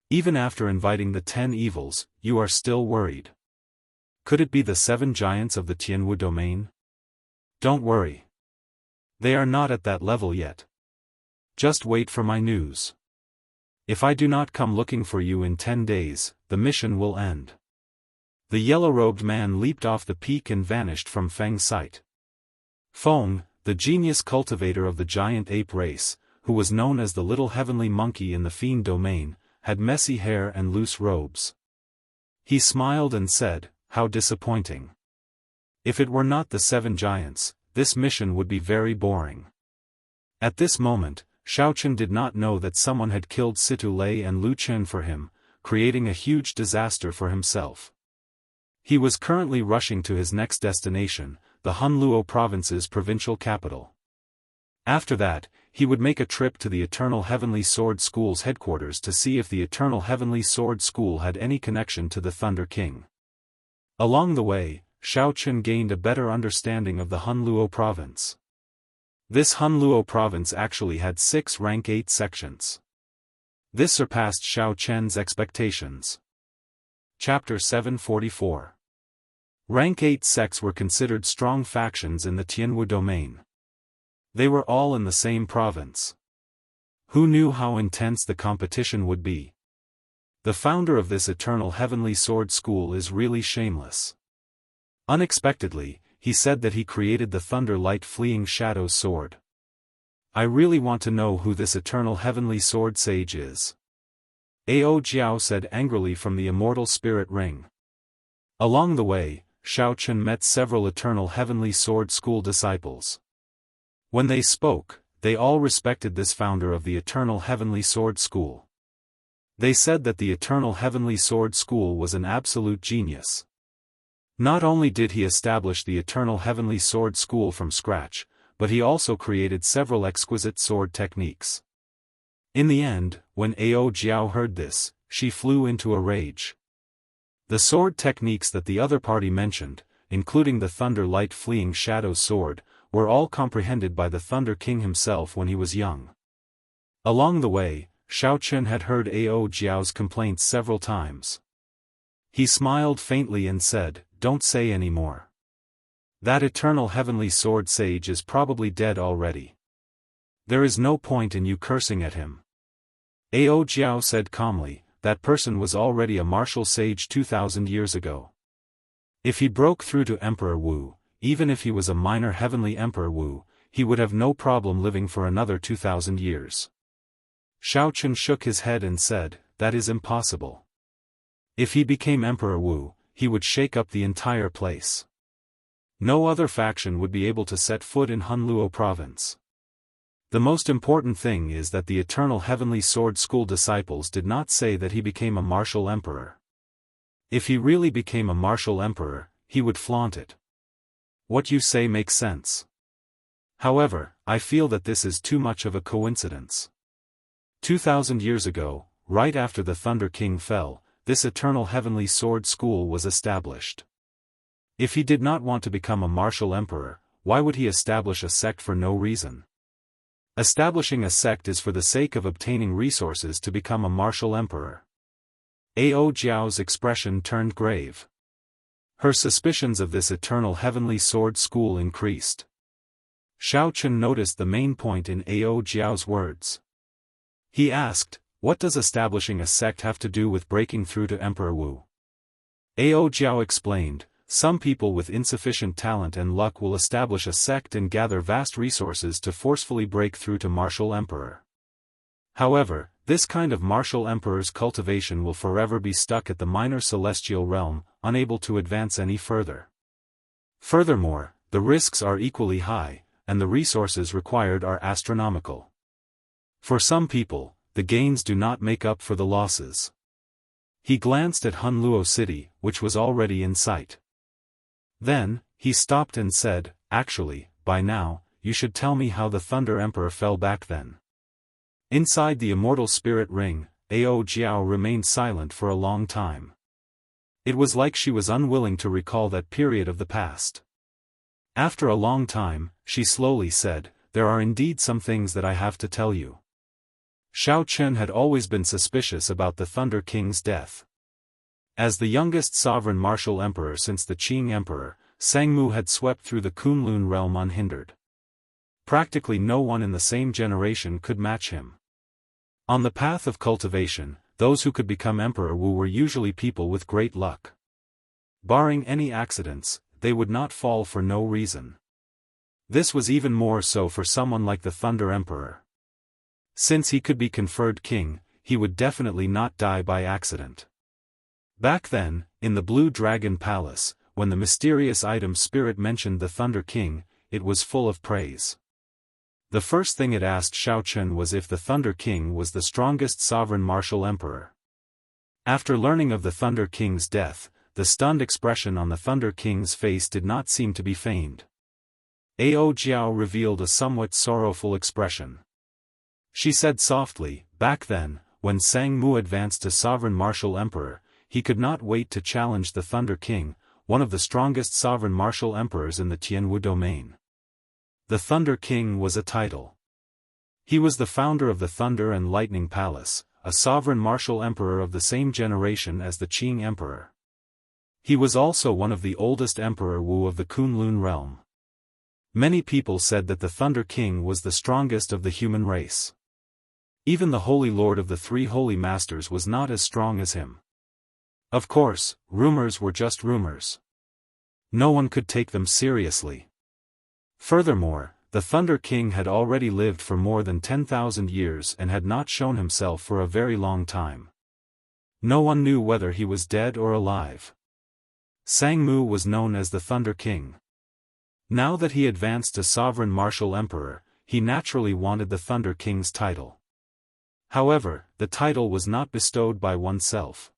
Even after inviting the 10 evils, you are still worried. Could it be the 7 giants of the Tianwu domain? Don't worry. They are not at that level yet. Just wait for my news. If I do not come looking for you in 10 days, the mission will end." The yellow-robed man leaped off the peak and vanished from Feng's sight. Feng, the genius cultivator of the giant ape race, who was known as the Little Heavenly Monkey in the Fiend domain, had messy hair and loose robes. He smiled and said, "How disappointing. If it were not the 7 giants, this mission would be very boring." At this moment, Xiaochen did not know that someone had killed Situ Lei and Lu Chen for him, creating a huge disaster for himself. He was currently rushing to his next destination, the Hunluo province's provincial capital. After that, he would make a trip to the Eternal Heavenly Sword School's headquarters to see if the Eternal Heavenly Sword School had any connection to the Thunder King. Along the way, Xiaochen gained a better understanding of the Hunluo province. This Hunluo province actually had 6 rank 8 sections. This surpassed Xiaochen's expectations. Chapter 744. Rank 8 sects were considered strong factions in the Tianwu domain. They were all in the same province. Who knew how intense the competition would be? The founder of this Eternal Heavenly Sword School is really shameless. Unexpectedly, he said that he created the Thunder Light Fleeing Shadows sword. I really want to know who this Eternal Heavenly Sword Sage is. Ao Jiao said angrily from the Immortal Spirit Ring. Along the way, Shao Chun met several Eternal Heavenly Sword School disciples. When they spoke, they all respected this founder of the Eternal Heavenly Sword School. They said that the Eternal Heavenly Sword School was an absolute genius. Not only did he establish the Eternal Heavenly Sword School from scratch, but he also created several exquisite sword techniques. In the end, when Ao Jiao heard this, she flew into a rage. The sword techniques that the other party mentioned, including the Thunder Light Fleeing Shadow Sword, were all comprehended by the Thunder King himself when he was young. Along the way, Shao Chun had heard Ao Jiao's complaints several times. He smiled faintly and said, "Don't say any more. That Eternal Heavenly Sword Sage is probably dead already. There is no point in you cursing at him." Ao Jiao said calmly, "That person was already a martial sage 2,000 years ago. If he broke through to Emperor Wu, even if he was a minor Heavenly Emperor Wu, he would have no problem living for another 2,000 years. Shao Chun shook his head and said, "That is impossible. If he became Emperor Wu, he would shake up the entire place. No other faction would be able to set foot in Hunluo province. The most important thing is that the Eternal Heavenly Sword School disciples did not say that he became a martial emperor. If he really became a martial emperor, he would flaunt it. What you say makes sense. However, I feel that this is too much of a coincidence. 2,000 years ago, right after the Thunder King fell, this Eternal Heavenly Sword School was established. If he did not want to become a martial emperor, why would he establish a sect for no reason? Establishing a sect is for the sake of obtaining resources to become a martial emperor." Ao Jiao's expression turned grave. Her suspicions of this Eternal Heavenly Sword School increased. Shao Chun noticed the main point in Ao Jiao's words. He asked, "What does establishing a sect have to do with breaking through to Emperor Wu?" Ao Jiao explained, "Some people with insufficient talent and luck will establish a sect and gather vast resources to forcefully break through to martial emperor. However, this kind of martial emperor's cultivation will forever be stuck at the minor celestial realm, unable to advance any further. Furthermore, the risks are equally high, and the resources required are astronomical. For some people, the gains do not make up for the losses." He glanced at Hunluo City, which was already in sight. Then, he stopped and said, "Actually, by now, you should tell me how the Thunder Emperor fell back then." Inside the Immortal Spirit Ring, Ao Jiao remained silent for a long time. It was like she was unwilling to recall that period of the past. After a long time, she slowly said, "There are indeed some things that I have to tell you." Shao Chun had always been suspicious about the Thunder King's death. As the youngest sovereign martial emperor since the Qing Emperor, Sangmu had swept through the Kunlun realm unhindered. Practically no one in the same generation could match him. On the path of cultivation, those who could become Emperor Wu were usually people with great luck. Barring any accidents, they would not fall for no reason. This was even more so for someone like the Thunder Emperor. Since he could be conferred king, he would definitely not die by accident. Back then, in the Blue Dragon Palace, when the mysterious item spirit mentioned the Thunder King, it was full of praise. The first thing it asked Shao Chun was if the Thunder King was the strongest sovereign martial emperor. After learning of the Thunder King's death, the stunned expression on the Thunder King's face did not seem to be feigned. Ao Jiao revealed a somewhat sorrowful expression. She said softly, "Back then, when Sang Mu advanced to sovereign martial emperor, he could not wait to challenge the Thunder King, one of the strongest sovereign martial emperors in the Tianwu domain. The Thunder King was a title. He was the founder of the Thunder and Lightning Palace, a sovereign martial emperor of the same generation as the Qing Emperor. He was also one of the oldest Emperor Wu of the Kunlun realm. Many people said that the Thunder King was the strongest of the human race. Even the Holy Lord of the Three Holy Masters was not as strong as him. Of course, rumors were just rumors. No one could take them seriously. Furthermore, the Thunder King had already lived for more than 10,000 years and had not shown himself for a very long time. No one knew whether he was dead or alive. Sang Mu was known as the Thunder King. Now that he advanced to sovereign martial emperor, he naturally wanted the Thunder King's title. However, the title was not bestowed by oneself.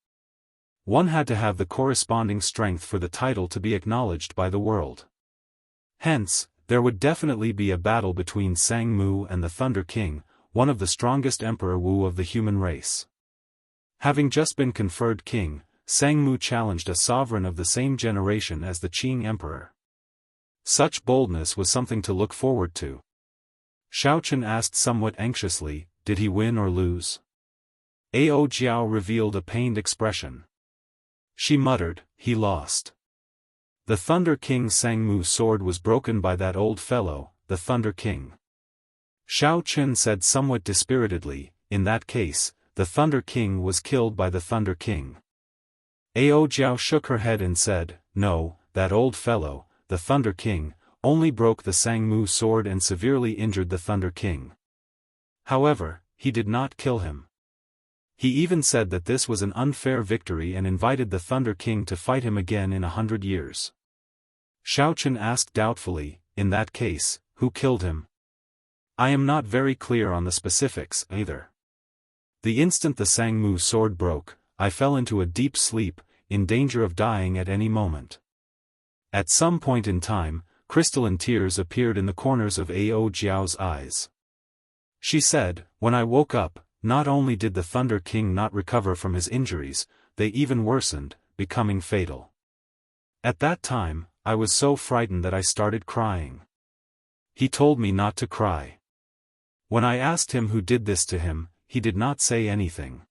One had to have the corresponding strength for the title to be acknowledged by the world. Hence, there would definitely be a battle between Sang Mu and the Thunder King, one of the strongest Emperor Wu of the human race. Having just been conferred king, Sang Mu challenged a sovereign of the same generation as the Qing Emperor. Such boldness was something to look forward to. Xiao Chen asked somewhat anxiously, did he win or lose? Ao Jiao revealed a pained expression. She muttered, he lost. The Thunder King Sang Mu's sword was broken by that old fellow, the Thunder King. Xiao Chen said somewhat dispiritedly, in that case, the Thunder King was killed by the Thunder King. Ao Jiao shook her head and said, no, that old fellow, the Thunder King, only broke the Sang Mu sword and severely injured the Thunder King. However, he did not kill him. He even said that this was an unfair victory and invited the Thunder King to fight him again in 100 years. Xiao Chen asked doubtfully, in that case, who killed him? I am not very clear on the specifics, either. The instant the Sang Mu sword broke, I fell into a deep sleep, in danger of dying at any moment. At some point in time, crystalline tears appeared in the corners of Ao Jiao's eyes. She said, when I woke up, not only did the Thunder King not recover from his injuries, they even worsened, becoming fatal. At that time, I was so frightened that I started crying. He told me not to cry. When I asked him who did this to him, he did not say anything.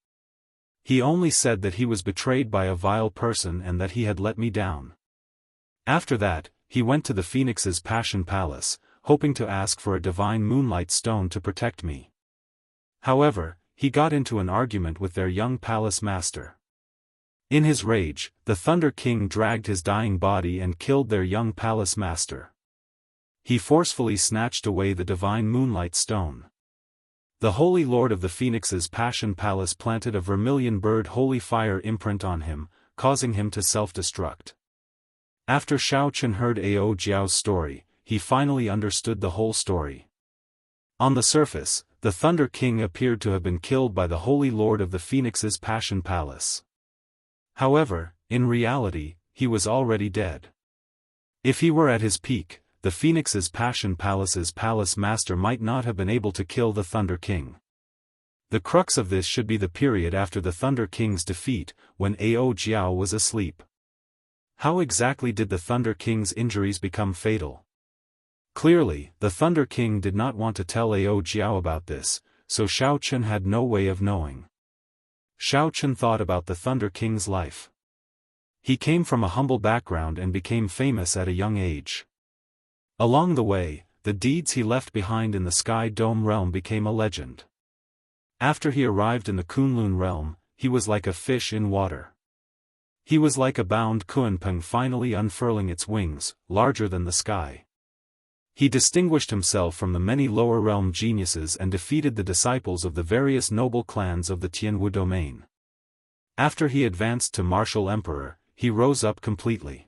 He only said that he was betrayed by a vile person and that he had let me down. After that, he went to the Phoenix's Passion Palace, hoping to ask for a divine moonlight stone to protect me. However, he got into an argument with their young palace master. In his rage, the Thunder King dragged his dying body and killed their young palace master. He forcefully snatched away the divine moonlight stone. The Holy Lord of the Phoenix's Passion Palace planted a vermilion bird holy fire imprint on him, causing him to self-destruct. After Xiao Chen heard Ao Jiao's story, he finally understood the whole story. On the surface, the Thunder King appeared to have been killed by the Holy Lord of the Phoenix's Passion Palace. However, in reality, he was already dead. If he were at his peak, the Phoenix's Passion Palace's palace master might not have been able to kill the Thunder King. The crux of this should be the period after the Thunder King's defeat, when Ao Jiao was asleep. How exactly did the Thunder King's injuries become fatal? Clearly, the Thunder King did not want to tell Ao Jiao about this, so Xiao Chen had no way of knowing. Xiao Chen thought about the Thunder King's life. He came from a humble background and became famous at a young age. Along the way, the deeds he left behind in the Sky Dome realm became a legend. After he arrived in the Kunlun realm, he was like a fish in water. He was like a bound Kunpeng finally unfurling its wings, larger than the sky. He distinguished himself from the many lower realm geniuses and defeated the disciples of the various noble clans of the Tianwu domain. After he advanced to martial emperor, he rose up completely.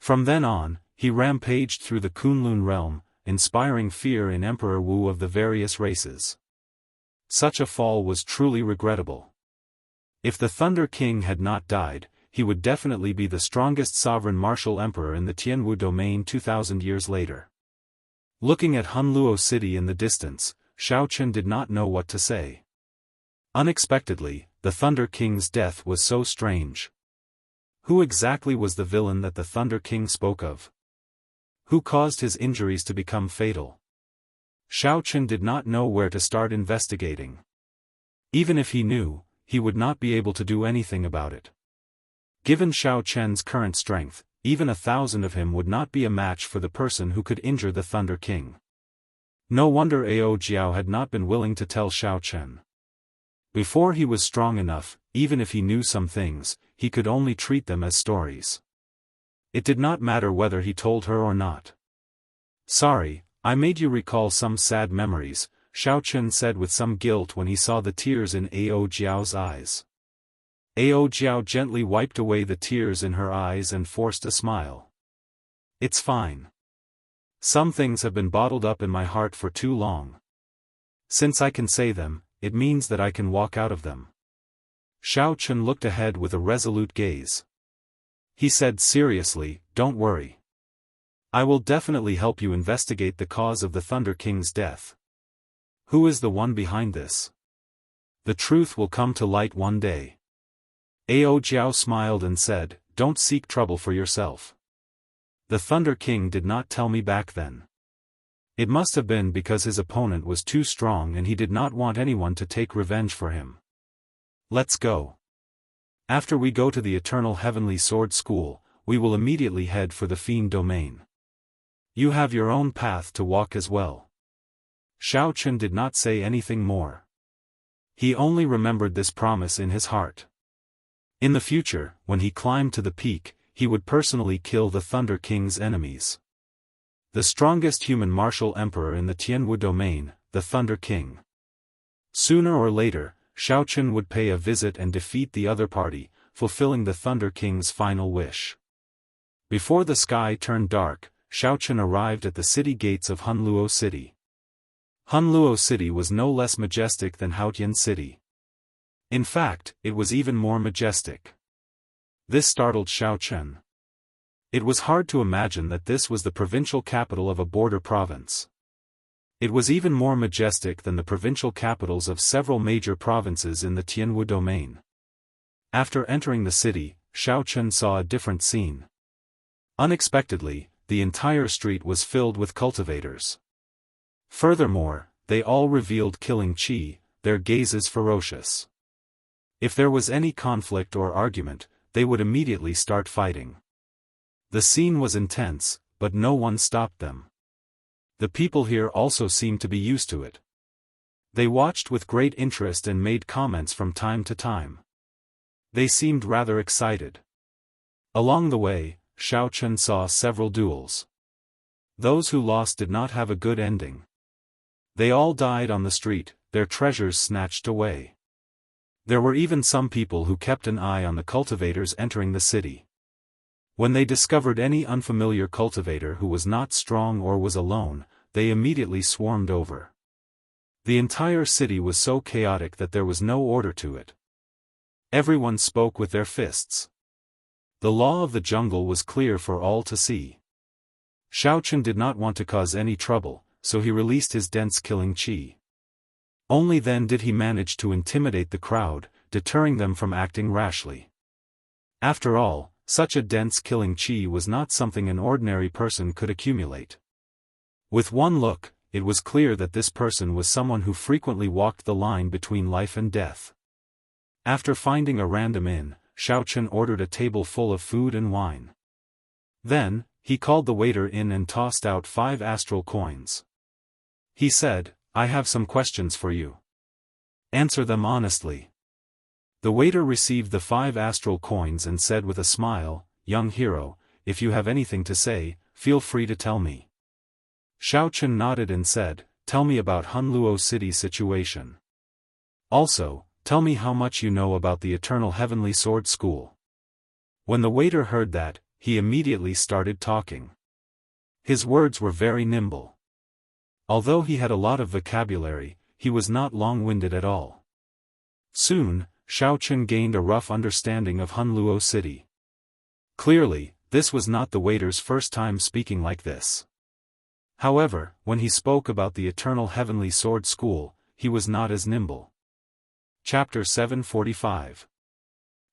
From then on, he rampaged through the Kunlun realm, inspiring fear in Emperor Wu of the various races. Such a fall was truly regrettable. If the Thunder King had not died, he would definitely be the strongest sovereign martial emperor in the Tianwu domain 2,000 years later. Looking at Hunluo City in the distance, Xiao Chen did not know what to say. Unexpectedly, the Thunder King's death was so strange. Who exactly was the villain that the Thunder King spoke of? Who caused his injuries to become fatal? Xiao Chen did not know where to start investigating. Even if he knew, he would not be able to do anything about it. Given Xiao Chen's current strength, even 1,000 of him would not be a match for the person who could injure the Thunder King. No wonder Ao Jiao had not been willing to tell Xiao Chen. Before he was strong enough, even if he knew some things, he could only treat them as stories. It did not matter whether he told her or not. Sorry, I made you recall some sad memories, Xiao Chen said with some guilt when he saw the tears in Ao Jiao's eyes. Ao Jiao gently wiped away the tears in her eyes and forced a smile. It's fine. Some things have been bottled up in my heart for too long. Since I can say them, it means that I can walk out of them. Xiao Chun looked ahead with a resolute gaze. He said seriously, don't worry. I will definitely help you investigate the cause of the Thunder King's death. Who is the one behind this? The truth will come to light one day. Ao Jiao smiled and said, don't seek trouble for yourself. The Thunder King did not tell me back then. It must have been because his opponent was too strong and he did not want anyone to take revenge for him. Let's go. After we go to the Eternal Heavenly Sword School, we will immediately head for the Fiend Domain. You have your own path to walk as well. Xiao Chun did not say anything more. He only remembered this promise in his heart. In the future, when he climbed to the peak, he would personally kill the Thunder King's enemies. The strongest human martial emperor in the Tianwu domain, the Thunder King. Sooner or later, Xiao Chun would pay a visit and defeat the other party, fulfilling the Thunder King's final wish. Before the sky turned dark, Xiao Chun arrived at the city gates of Hunluo City. Hunluo City was no less majestic than Haotian City. In fact, it was even more majestic. This startled Xiao Chun. It was hard to imagine that this was the provincial capital of a border province. It was even more majestic than the provincial capitals of several major provinces in the Tianwu domain. After entering the city, Xiao Chun saw a different scene. Unexpectedly, the entire street was filled with cultivators. Furthermore, they all revealed killing chi, their gazes ferocious. If there was any conflict or argument, they would immediately start fighting. The scene was intense, but no one stopped them. The people here also seemed to be used to it. They watched with great interest and made comments from time to time. They seemed rather excited. Along the way, Xiao Chun saw several duels. Those who lost did not have a good ending. They all died on the street, their treasures snatched away. There were even some people who kept an eye on the cultivators entering the city. When they discovered any unfamiliar cultivator who was not strong or was alone, they immediately swarmed over. The entire city was so chaotic that there was no order to it. Everyone spoke with their fists. The law of the jungle was clear for all to see. Xiao Chun did not want to cause any trouble, so he released his dense killing chi. Only then did he manage to intimidate the crowd, deterring them from acting rashly. After all, such a dense killing chi was not something an ordinary person could accumulate. With one look, it was clear that this person was someone who frequently walked the line between life and death. After finding a random inn, Xiao Chun ordered a table full of food and wine. Then, he called the waiter in and tossed out 5 astral coins. He said, I have some questions for you. Answer them honestly. The waiter received the 5 astral coins and said with a smile, young hero, if you have anything to say, feel free to tell me. Xiao Chun nodded and said, tell me about Hunluo City's situation. Also, tell me how much you know about the Eternal Heavenly Sword School. When the waiter heard that, he immediately started talking. His words were very nimble. Although he had a lot of vocabulary, he was not long-winded at all. Soon, Xiao Chun gained a rough understanding of Hunluo City. Clearly, this was not the waiter's first time speaking like this. However, when he spoke about the Eternal Heavenly Sword School, he was not as nimble. Chapter 745.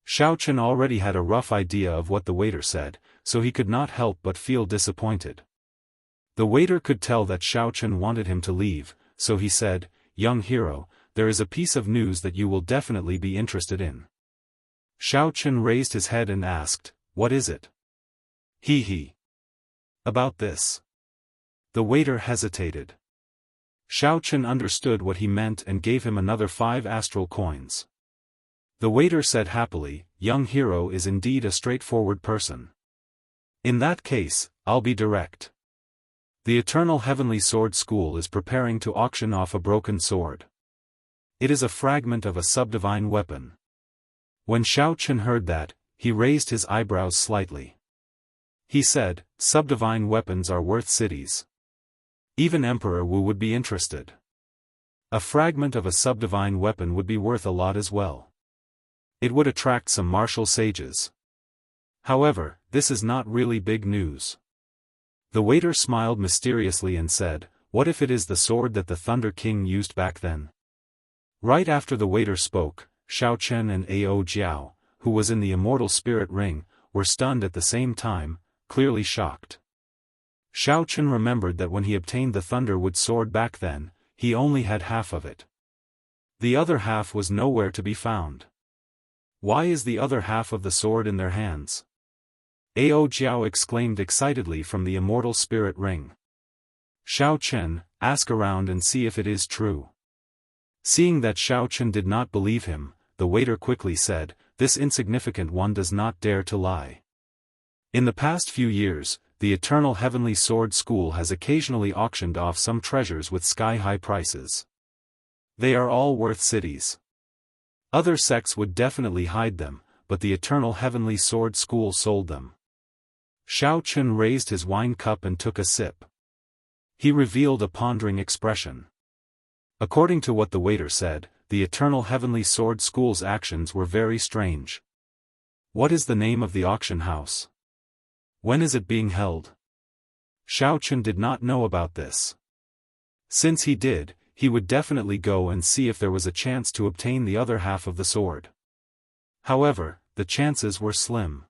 Xiao Chun already had a rough idea of what the waiter said, so he could not help but feel disappointed. The waiter could tell that Xiao Chun wanted him to leave, so he said, young hero, there is a piece of news that you will definitely be interested in. Xiao Chun raised his head and asked, what is it? He. About this. The waiter hesitated. Xiao Chun understood what he meant and gave him another 5 astral coins. The waiter said happily, young hero is indeed a straightforward person. In that case, I'll be direct. The Eternal Heavenly Sword School is preparing to auction off a broken sword. It is a fragment of a subdivine weapon. When Xiao Chen heard that, he raised his eyebrows slightly. He said, "Subdivine weapons are worth cities. Even Emperor Wu would be interested. A fragment of a subdivine weapon would be worth a lot as well. It would attract some martial sages. However, this is not really big news." The waiter smiled mysteriously and said, "What if it is the sword that the Thunder King used back then?" Right after the waiter spoke, Xiao Chen and Ao Jiao, who was in the immortal spirit ring, were stunned at the same time, clearly shocked. Xiao Chen remembered that when he obtained the Thunderwood sword back then, he only had half of it. The other half was nowhere to be found. Why is the other half of the sword in their hands? Ao Jiao exclaimed excitedly from the immortal spirit ring. Xiao Chen, ask around and see if it is true. Seeing that Xiao Chen did not believe him, the waiter quickly said, "This insignificant one does not dare to lie." In the past few years, the Eternal Heavenly Sword School has occasionally auctioned off some treasures with sky-high prices. They are all worth cities. Other sects would definitely hide them, but the Eternal Heavenly Sword School sold them. Xiao Chen raised his wine cup and took a sip. He revealed a pondering expression. According to what the waiter said, the Eternal Heavenly Sword School's actions were very strange. What is the name of the auction house? When is it being held? Xiao Chen did not know about this. Since he did, he would definitely go and see if there was a chance to obtain the other half of the sword. However, the chances were slim.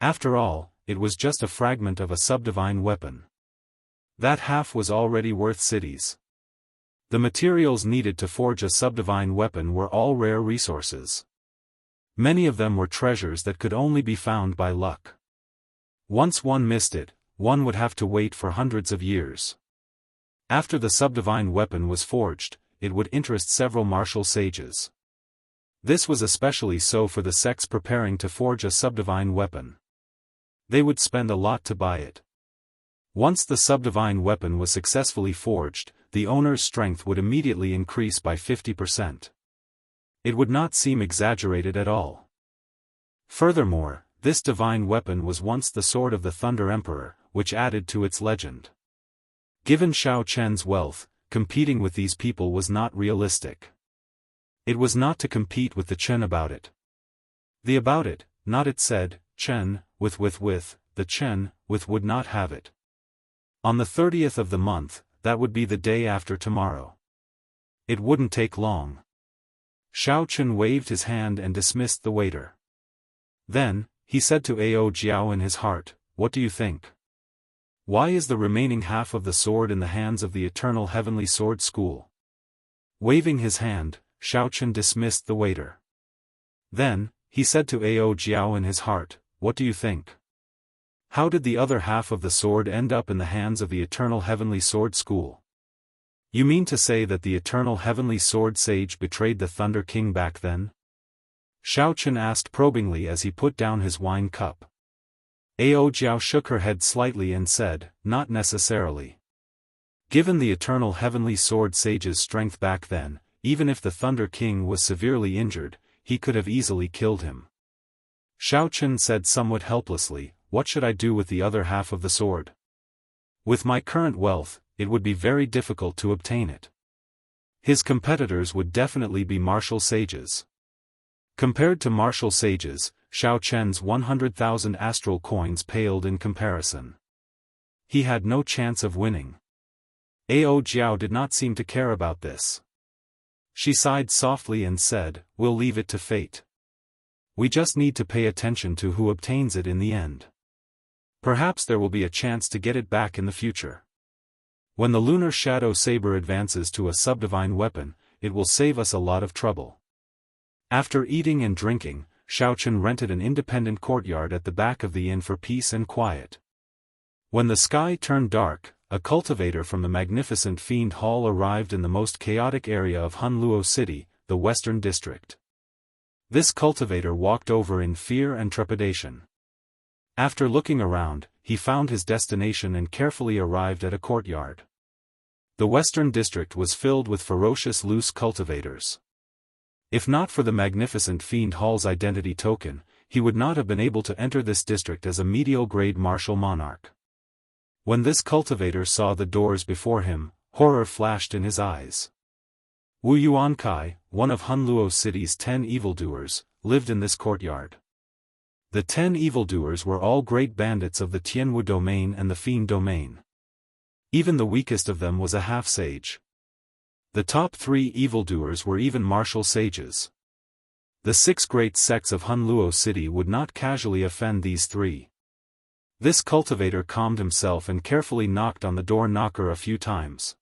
After all, it was just a fragment of a subdivine weapon. That half was already worth cities. The materials needed to forge a subdivine weapon were all rare resources. Many of them were treasures that could only be found by luck. Once one missed it, one would have to wait for hundreds of years. After the subdivine weapon was forged, it would interest several martial sages. This was especially so for the sects preparing to forge a subdivine weapon. They would spend a lot to buy it. Once the subdivine weapon was successfully forged, the owner's strength would immediately increase by 50%. It would not seem exaggerated at all. Furthermore, this divine weapon was once the sword of the Thunder Emperor, which added to its legend. Given Xiao Chen's wealth, competing with these people was not realistic. It was not to compete with the Chen about it. The about it, not it said, Chen, with, the Chen, would not have it. On the 30th of the month, that would be the day after tomorrow. It wouldn't take long. Xiao Chen waved his hand and dismissed the waiter. Then, he said to Ao Jiao in his heart, "What do you think? Why is the remaining half of the sword in the hands of the Eternal Heavenly Sword School?" Waving his hand, Xiao Chen dismissed the waiter. Then, he said to Ao Jiao in his heart, "What do you think? How did the other half of the sword end up in the hands of the Eternal Heavenly Sword School? You mean to say that the Eternal Heavenly Sword Sage betrayed the Thunder King back then?" Xiao Chen asked probingly as he put down his wine cup. Ao Jiao shook her head slightly and said, "Not necessarily. Given the Eternal Heavenly Sword Sage's strength back then, even if the Thunder King was severely injured, he could have easily killed him." Xiao Chen said somewhat helplessly, "What should I do with the other half of the sword? With my current wealth, it would be very difficult to obtain it. His competitors would definitely be martial sages." Compared to martial sages, Xiao Chen's 100,000 astral coins paled in comparison. He had no chance of winning. Ao Jiao did not seem to care about this. She sighed softly and said, "We'll leave it to fate. We just need to pay attention to who obtains it in the end. Perhaps there will be a chance to get it back in the future. When the lunar shadow saber advances to a subdivine weapon, it will save us a lot of trouble." After eating and drinking, Xiao Chen rented an independent courtyard at the back of the inn for peace and quiet. When the sky turned dark, a cultivator from the magnificent Fiend Hall arrived in the most chaotic area of Hunluo City, the Western District. This cultivator walked over in fear and trepidation. After looking around, he found his destination and carefully arrived at a courtyard. The Western District was filled with ferocious loose cultivators. If not for the magnificent Fiend Hall's identity token, he would not have been able to enter this district as a medial-grade martial monarch. When this cultivator saw the doors before him, horror flashed in his eyes. Wu Yuankai, one of Hunluo City's 10 evildoers, lived in this courtyard. The 10 evildoers were all great bandits of the Tianwu domain and the Fiend domain. Even the weakest of them was a half-sage. The top 3 evildoers were even martial sages. The 6 great sects of Hunluo City would not casually offend these 3. This cultivator calmed himself and carefully knocked on the door knocker a few times.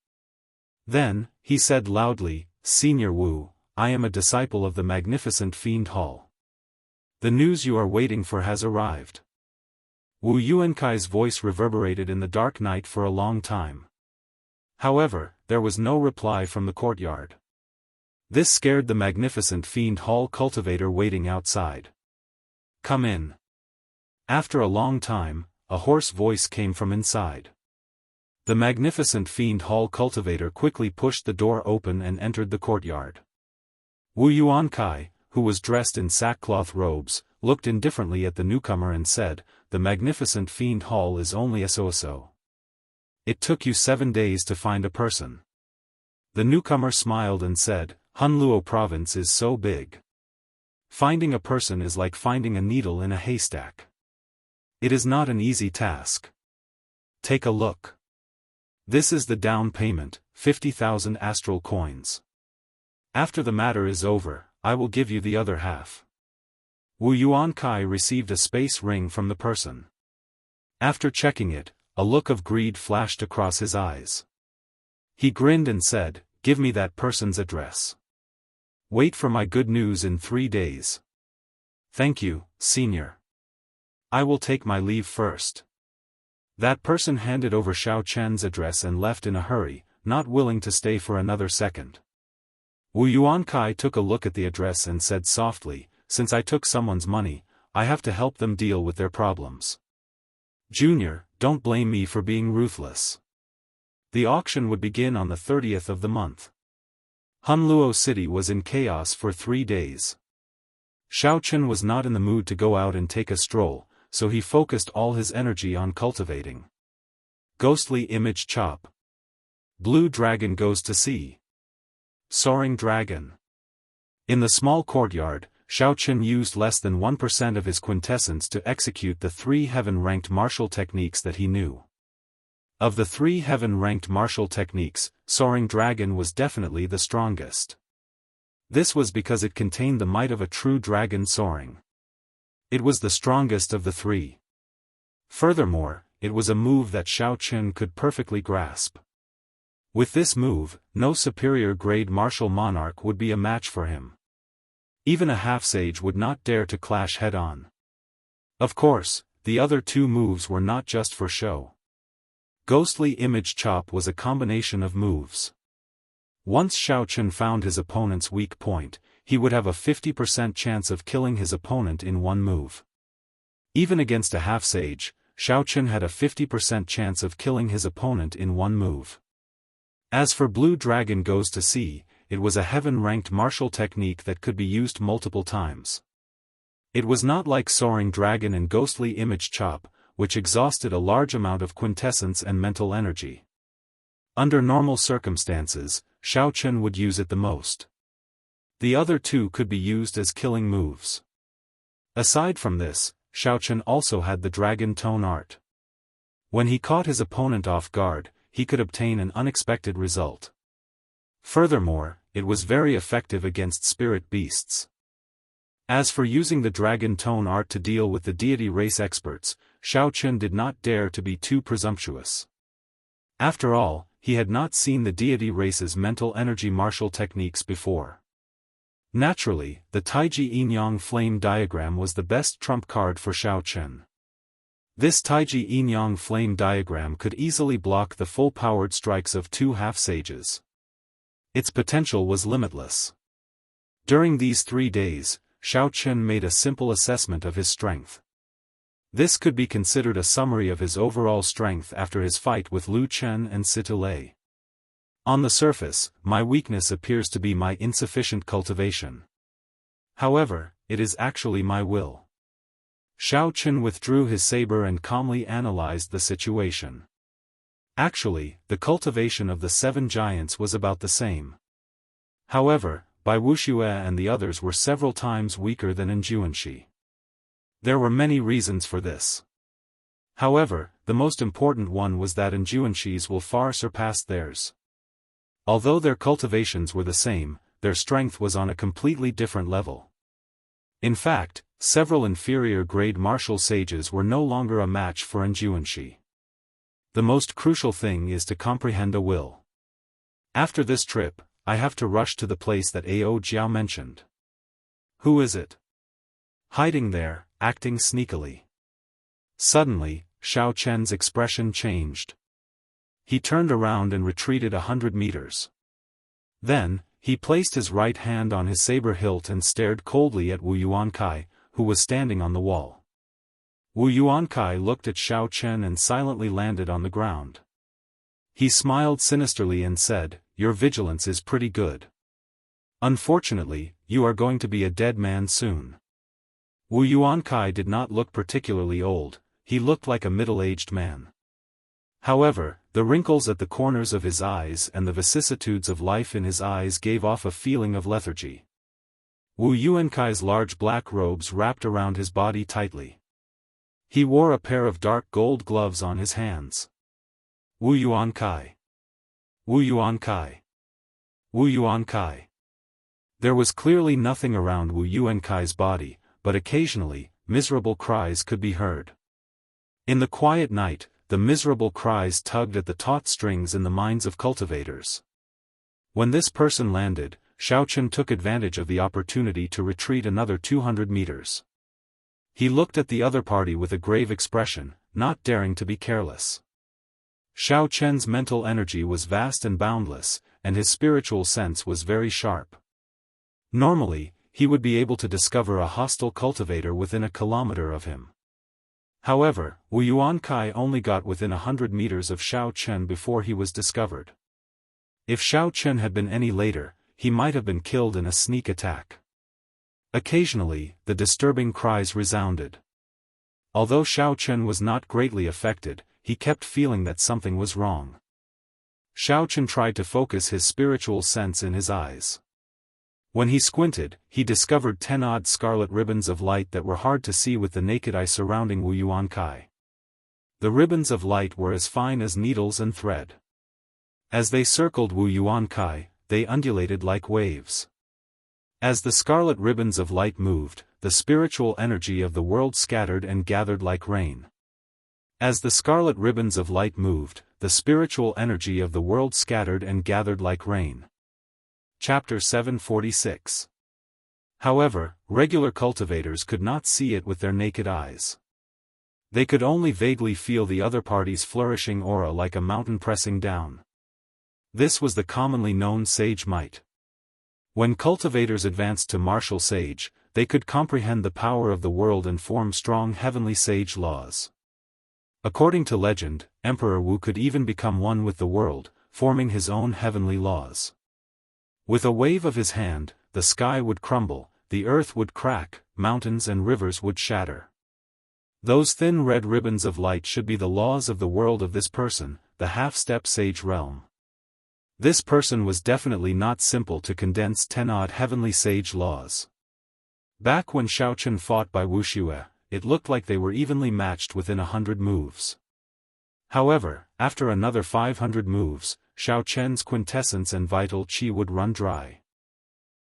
Then, he said loudly, "Senior Wu, I am a disciple of the magnificent Fiend Hall. The news you are waiting for has arrived." Wu Yuankai's voice reverberated in the dark night for a long time. However, there was no reply from the courtyard. This scared the magnificent Fiend Hall cultivator waiting outside. "Come in." After a long time, a hoarse voice came from inside. The magnificent Fiend Hall cultivator quickly pushed the door open and entered the courtyard. Wu Yuankai, who was dressed in sackcloth robes, looked indifferently at the newcomer and said, "The magnificent Fiend Hall is only a so-so. It took you 7 days to find a person." The newcomer smiled and said, "Hunluo province is so big. Finding a person is like finding a needle in a haystack. It is not an easy task. Take a look. This is the down payment, 50,000 astral coins. After the matter is over, I will give you the other half." Wu Yuankai received a space ring from the person. After checking it, a look of greed flashed across his eyes. He grinned and said, "Give me that person's address. Wait for my good news in 3 days." "Thank you, senior. I will take my leave first." That person handed over Xiao Chen's address and left in a hurry, not willing to stay for another second. Wu Yuankai took a look at the address and said softly, "Since I took someone's money, I have to help them deal with their problems. Junior, don't blame me for being ruthless." The auction would begin on the 30th of the month. Hunluo City was in chaos for 3 days. Xiao Chen was not in the mood to go out and take a stroll, so he focused all his energy on cultivating. Ghostly Image Chop. Blue Dragon Goes to Sea. Soaring Dragon. In the small courtyard, Xiao Chen used less than 1% of his quintessence to execute the 3 heaven-ranked martial techniques that he knew. Of the 3 heaven-ranked martial techniques, Soaring Dragon was definitely the strongest. This was because it contained the might of a true dragon soaring. It was the strongest of the 3. Furthermore, it was a move that Xiao Chen could perfectly grasp. With this move, no superior-grade martial monarch would be a match for him. Even a half-sage would not dare to clash head-on. Of course, the other 2 moves were not just for show. Ghostly Image Chop was a combination of moves. Once Xiao Chen found his opponent's weak point, he would have a 50% chance of killing his opponent in 1 move. Even against a half-sage, Xiao Chen had a 50% chance of killing his opponent in 1 move. As for Blue Dragon Goes to Sea, it was a heaven-ranked martial technique that could be used multiple times. It was not like Soaring Dragon and Ghostly Image Chop, which exhausted a large amount of quintessence and mental energy. Under normal circumstances, Xiao Chen would use it the most. The other 2 could be used as killing moves. Aside from this, Xiao Chen also had the Dragon Tone art. When he caught his opponent off guard, he could obtain an unexpected result. Furthermore, it was very effective against spirit beasts. As for using the Dragon Tone art to deal with the deity race experts, Xiao Chen did not dare to be too presumptuous. After all, he had not seen the deity race's mental energy martial techniques before. Naturally, the Taiji Yin-Yang Flame diagram was the best trump card for Xiao Chen. This Taiji Yin-Yang Flame diagram could easily block the full-powered strikes of 2 half-sages. Its potential was limitless. During these 3 days, Xiao Chen made a simple assessment of his strength. This could be considered a summary of his overall strength after his fight with Lu Chen and Situlei. On the surface, my weakness appears to be my insufficient cultivation. However, it is actually my will. Xiao Chen withdrew his saber and calmly analyzed the situation. Actually, the cultivation of the 7 giants was about the same. However, Bai Wuxia and the others were several times weaker than in Jianghu. There were many reasons for this. However, the most important one was that in Jianghu's will far surpass theirs. Although their cultivations were the same, their strength was on a completely different level. In fact, several inferior-grade martial sages were no longer a match for Jianghu. The most crucial thing is to comprehend a will. After this trip, I have to rush to the place that Ao Jiao mentioned. Who is it? Hiding there, acting sneakily. Suddenly, Xiao Chen's expression changed. He turned around and retreated 100 meters. Then, he placed his right hand on his saber hilt and stared coldly at Wu Yuankai, who was standing on the wall. Wu Yuankai looked at Xiao Chen and silently landed on the ground. He smiled sinisterly and said, "Your vigilance is pretty good. Unfortunately, you are going to be a dead man soon." Wu Yuankai did not look particularly old, he looked like a middle-aged man. However, the wrinkles at the corners of his eyes and the vicissitudes of life in his eyes gave off a feeling of lethargy. Wu Yuankai's large black robes wrapped around his body tightly. He wore a pair of dark gold gloves on his hands. Wu Yuankai. Wu Yuankai. Wu Yuankai. There was clearly nothing around Wu Yuankai's body, but occasionally, miserable cries could be heard. In the quiet night, the miserable cries tugged at the taut strings in the minds of cultivators. When this person landed, Xiao Chen took advantage of the opportunity to retreat another 200 meters. He looked at the other party with a grave expression, not daring to be careless. Xiao Chen's mental energy was vast and boundless, and his spiritual sense was very sharp. Normally, he would be able to discover a hostile cultivator within a kilometer of him. However, Wu Yuankai only got within 100 meters of Xiao Chen before he was discovered. If Xiao Chen had been any later, he might have been killed in a sneak attack. Occasionally, the disturbing cries resounded. Although Xiao Chen was not greatly affected, he kept feeling that something was wrong. Xiao Chen tried to focus his spiritual sense in his eyes. When he squinted, he discovered 10 odd scarlet ribbons of light that were hard to see with the naked eye surrounding Wu Yuankai. The ribbons of light were as fine as needles and thread. As they circled Wu Yuankai, they undulated like waves. As the scarlet ribbons of light moved, the spiritual energy of the world scattered and gathered like rain. As the scarlet ribbons of light moved, the spiritual energy of the world scattered and gathered like rain. Chapter 746. However, regular cultivators could not see it with their naked eyes. They could only vaguely feel the other party's flourishing aura like a mountain pressing down. This was the commonly known sage might. When cultivators advanced to martial sage, they could comprehend the power of the world and form strong heavenly sage laws. According to legend, Emperor Wu could even become one with the world, forming his own heavenly laws. With a wave of his hand, the sky would crumble, the earth would crack, mountains and rivers would shatter. Those thin red ribbons of light should be the laws of the world of this person, the half-step sage realm. This person was definitely not simple to condense 10 odd heavenly sage laws. Back when Xiao Chen fought Bai Wuxia, it looked like they were evenly matched within 100 moves. However, after another 500 moves, Xiao Chen's quintessence and vital qi would run dry.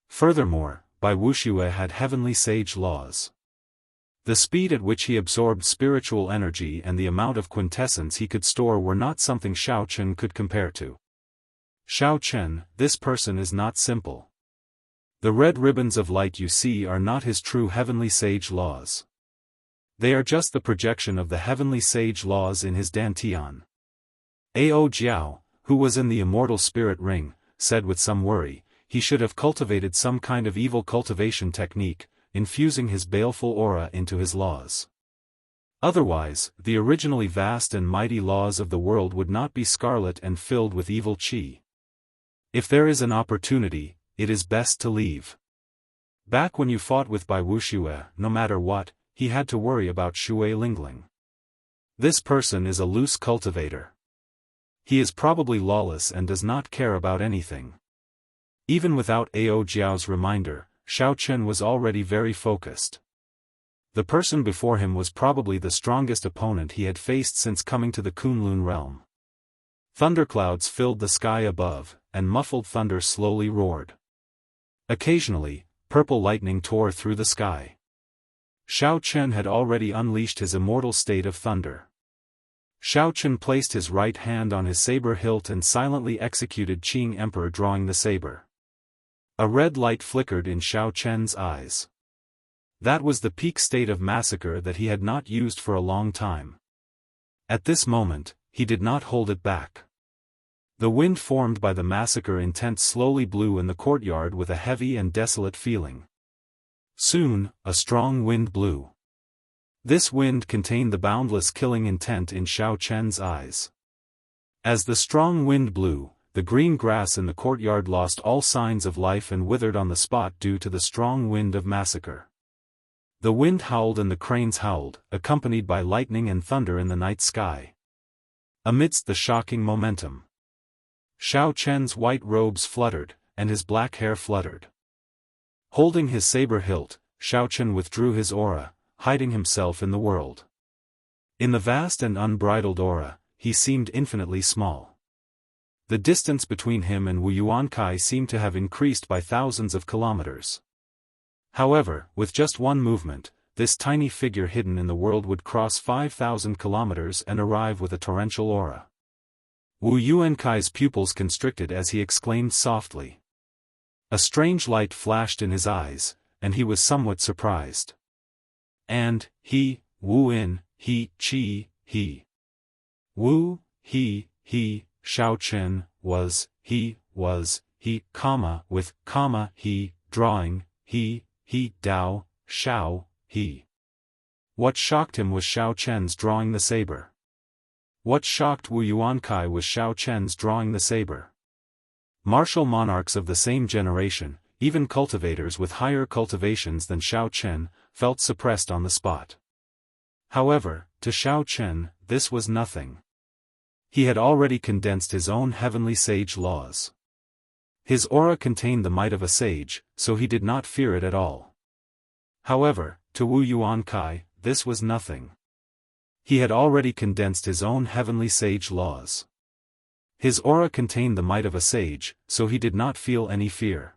Furthermore, Bai Wuxia had heavenly sage laws. The speed at which he absorbed spiritual energy and the amount of quintessence he could store were not something Xiao Chen could compare to. Xiao Chen, this person is not simple. The red ribbons of light you see are not his true heavenly sage laws. They are just the projection of the heavenly sage laws in his dantian. Ao Jiao, who was in the immortal spirit ring, said with some worry, he should have cultivated some kind of evil cultivation technique, infusing his baleful aura into his laws. Otherwise, the originally vast and mighty laws of the world would not be scarlet and filled with evil qi. If there is an opportunity, it is best to leave. Back when you fought with Bai Wuxia, no matter what, he had to worry about Shui Lingling. This person is a loose cultivator. He is probably lawless and does not care about anything. Even without Ao Jiao's reminder, Xiao Chen was already very focused. The person before him was probably the strongest opponent he had faced since coming to the Kunlun realm. Thunderclouds filled the sky above, and muffled thunder slowly roared. Occasionally, purple lightning tore through the sky. Xiao Chen had already unleashed his immortal state of thunder. Xiao Chen placed his right hand on his saber hilt and silently executed Qing Emperor, drawing the saber. A red light flickered in Xiao Chen's eyes. That was the peak state of massacre that he had not used for a long time. At this moment, he did not hold it back. The wind formed by the massacre intent slowly blew in the courtyard with a heavy and desolate feeling. Soon, a strong wind blew. This wind contained the boundless killing intent in Xiao Chen's eyes. As the strong wind blew, the green grass in the courtyard lost all signs of life and withered on the spot due to the strong wind of massacre. The wind howled and the cranes howled, accompanied by lightning and thunder in the night sky. Amidst the shocking momentum, Xiao Chen's white robes fluttered, and his black hair fluttered. Holding his saber hilt, Xiao Chen withdrew his aura, hiding himself in the world. In the vast and unbridled aura, he seemed infinitely small. The distance between him and Wu Yuankai seemed to have increased by thousands of kilometers. However, with just one movement, this tiny figure hidden in the world would cross 5,000 kilometers and arrive with a torrential aura. Wu Yuankai's pupils constricted as he exclaimed softly. A strange light flashed in his eyes, and he was somewhat surprised. And, he, Wu In, he, Qi, he. Wu, he, Xiao Chen, was, he, comma, with, comma, he, drawing, he, Dao, Xiao, he. What shocked him was Xiao Chen's drawing the saber. What shocked Wu Yuankai was Xiao Chen's drawing the saber. Martial monarchs of the same generation, even cultivators with higher cultivations than Xiao Chen, felt suppressed on the spot. However, to Xiao Chen, this was nothing. He had already condensed his own heavenly sage laws. His aura contained the might of a sage, so he did not fear it at all. However, to Wu Yuankai, this was nothing. He had already condensed his own heavenly sage laws. His aura contained the might of a sage, so he did not feel any fear.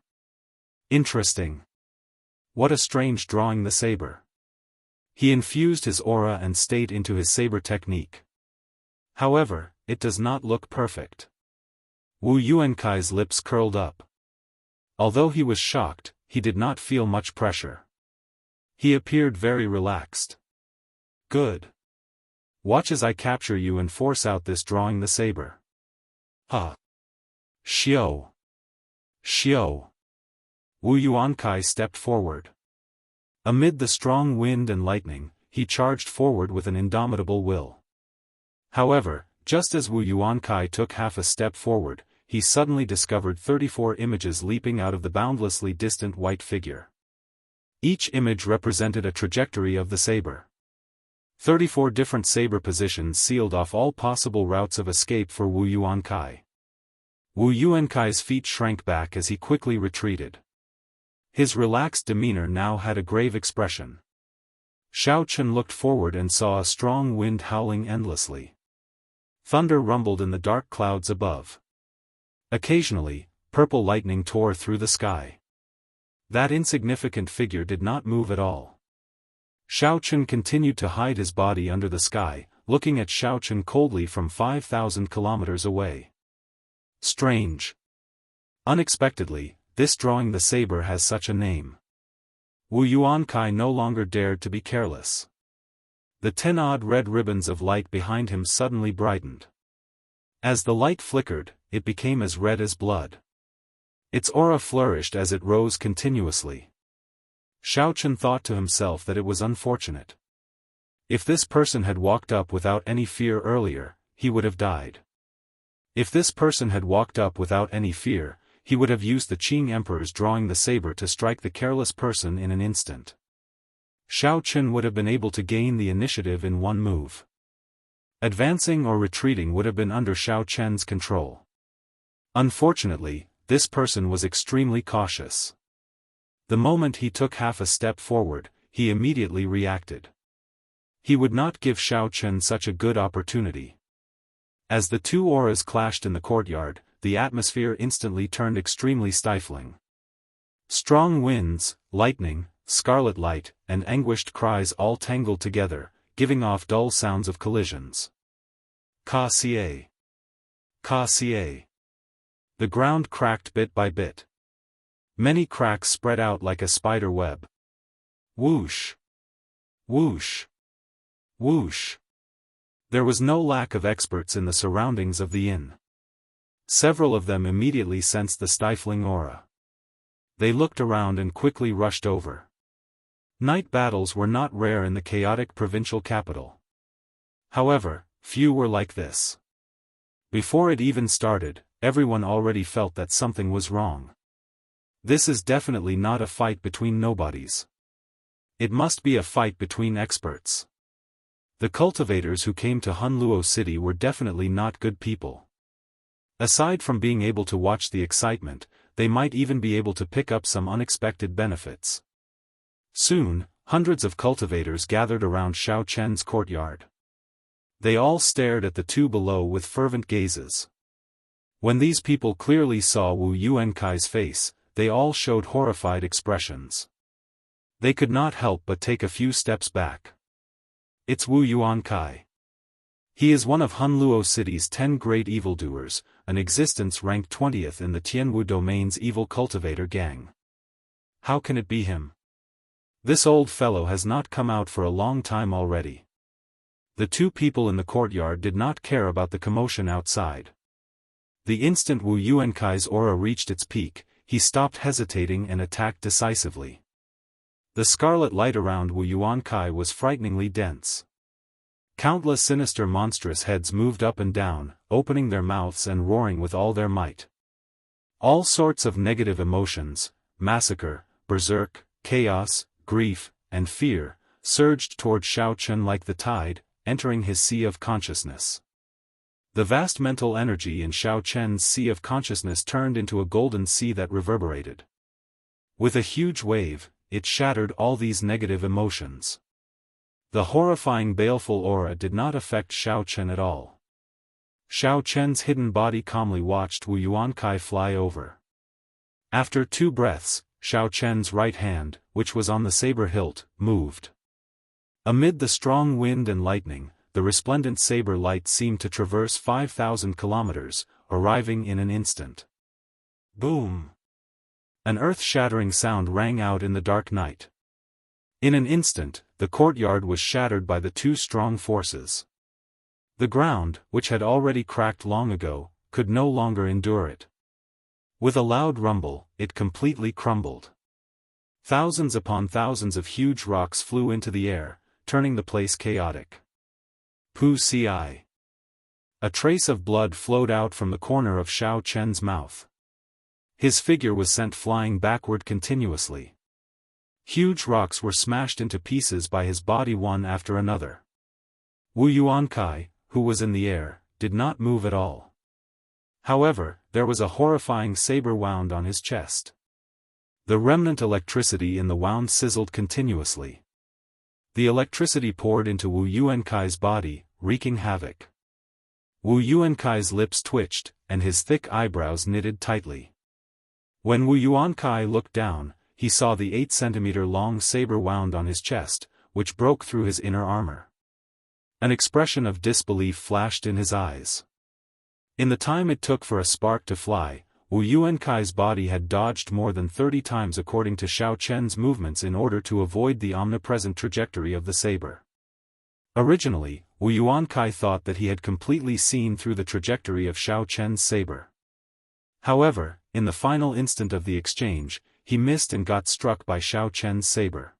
Interesting. What a strange drawing the saber. He infused his aura and state into his saber technique. However, it does not look perfect. Wu Yuankai's lips curled up. Although he was shocked, he did not feel much pressure. He appeared very relaxed. Good. Watch as I capture you and force out this drawing the saber. Xiao. Wu Yuankai stepped forward. Amid the strong wind and lightning, he charged forward with an indomitable will. However, just as Wu Yuankai took half a step forward, he suddenly discovered 34 images leaping out of the boundlessly distant white figure. Each image represented a trajectory of the saber. 34 different saber positions sealed off all possible routes of escape for Wu Yuankai. Wu Yuankai's feet shrank back as he quickly retreated. His relaxed demeanor now had a grave expression. Xiao Chen looked forward and saw a strong wind howling endlessly. Thunder rumbled in the dark clouds above. Occasionally, purple lightning tore through the sky. That insignificant figure did not move at all. Xiao Chen continued to hide his body under the sky, looking at Xiao Chen coldly from 5,000 kilometers away. Strange. Unexpectedly, this drawing the saber has such a name. Wu Yuankai no longer dared to be careless. The 10-odd red ribbons of light behind him suddenly brightened. As the light flickered, it became as red as blood. Its aura flourished as it rose continuously. Xiao Chen thought to himself that it was unfortunate. If this person had walked up without any fear earlier, he would have died. If this person had walked up without any fear, he would have used the Qing Emperor's drawing the saber to strike the careless person in an instant. Xiao Chen would have been able to gain the initiative in one move. Advancing or retreating would have been under Xiao Chen's control. Unfortunately, this person was extremely cautious. The moment he took half a step forward, he immediately reacted. He would not give Xiao Chen such a good opportunity. As the two auras clashed in the courtyard, the atmosphere instantly turned extremely stifling. Strong winds, lightning, scarlet light, and anguished cries all tangled together, giving off dull sounds of collisions. Ka-cie. Ka-cie. The ground cracked bit by bit. Many cracks spread out like a spider web. Whoosh! Whoosh! Whoosh! There was no lack of experts in the surroundings of the inn. Several of them immediately sensed the stifling aura. They looked around and quickly rushed over. Night battles were not rare in the chaotic provincial capital. However, few were like this. Before it even started, everyone already felt that something was wrong. This is definitely not a fight between nobodies. It must be a fight between experts. The cultivators who came to Hunluo City were definitely not good people. Aside from being able to watch the excitement, they might even be able to pick up some unexpected benefits. Soon, hundreds of cultivators gathered around Xiao Chen's courtyard. They all stared at the two below with fervent gazes. When these people clearly saw Wu Yuankai's face, they all showed horrified expressions. They could not help but take a few steps back. It's Wu Yuankai. He is one of Hunluo City's 10 great evildoers, an existence ranked 20th in the Tianwu Domain's evil cultivator gang. How can it be him? This old fellow has not come out for a long time already. The two people in the courtyard did not care about the commotion outside. The instant Wu Yuankai's aura reached its peak, he stopped hesitating and attacked decisively. The scarlet light around Wu Yuankai was frighteningly dense. Countless sinister monstrous heads moved up and down, opening their mouths and roaring with all their might. All sorts of negative emotions, massacre, berserk, chaos, grief, and fear, surged toward Xiao Chen like the tide, entering his sea of consciousness. The vast mental energy in Xiao Chen's sea of consciousness turned into a golden sea that reverberated. With a huge wave, it shattered all these negative emotions. The horrifying baleful aura did not affect Xiao Chen at all. Xiao Chen's hidden body calmly watched Wu Yuankai fly over. After 2 breaths, Xiao Chen's right hand, which was on the saber hilt, moved. Amid the strong wind and lightning, the resplendent saber light seemed to traverse 5,000 kilometers, arriving in an instant. Boom! An earth-shattering sound rang out in the dark night. In an instant, the courtyard was shattered by the two strong forces. The ground, which had already cracked long ago, could no longer endure it. With a loud rumble, it completely crumbled. Thousands upon thousands of huge rocks flew into the air, turning the place chaotic. Pu-ci. A trace of blood flowed out from the corner of Xiao Chen's mouth. His figure was sent flying backward continuously. Huge rocks were smashed into pieces by his body one after another. Wu Yuankai, who was in the air, did not move at all. However, there was a horrifying saber wound on his chest. The remnant electricity in the wound sizzled continuously. The electricity poured into Wu Yuankai's body, wreaking havoc. Wu Yuankai's lips twitched, and his thick eyebrows knitted tightly. When Wu Yuankai looked down, he saw the 8-centimeter-long saber wound on his chest, which broke through his inner armor. An expression of disbelief flashed in his eyes. In the time it took for a spark to fly, Wu Yuankai's body had dodged more than 30 times according to Xiao Chen's movements in order to avoid the omnipresent trajectory of the saber. Originally, Wu Yuankai thought that he had completely seen through the trajectory of Xiao Chen's saber. However, in the final instant of the exchange, he missed and got struck by Xiao Chen's saber.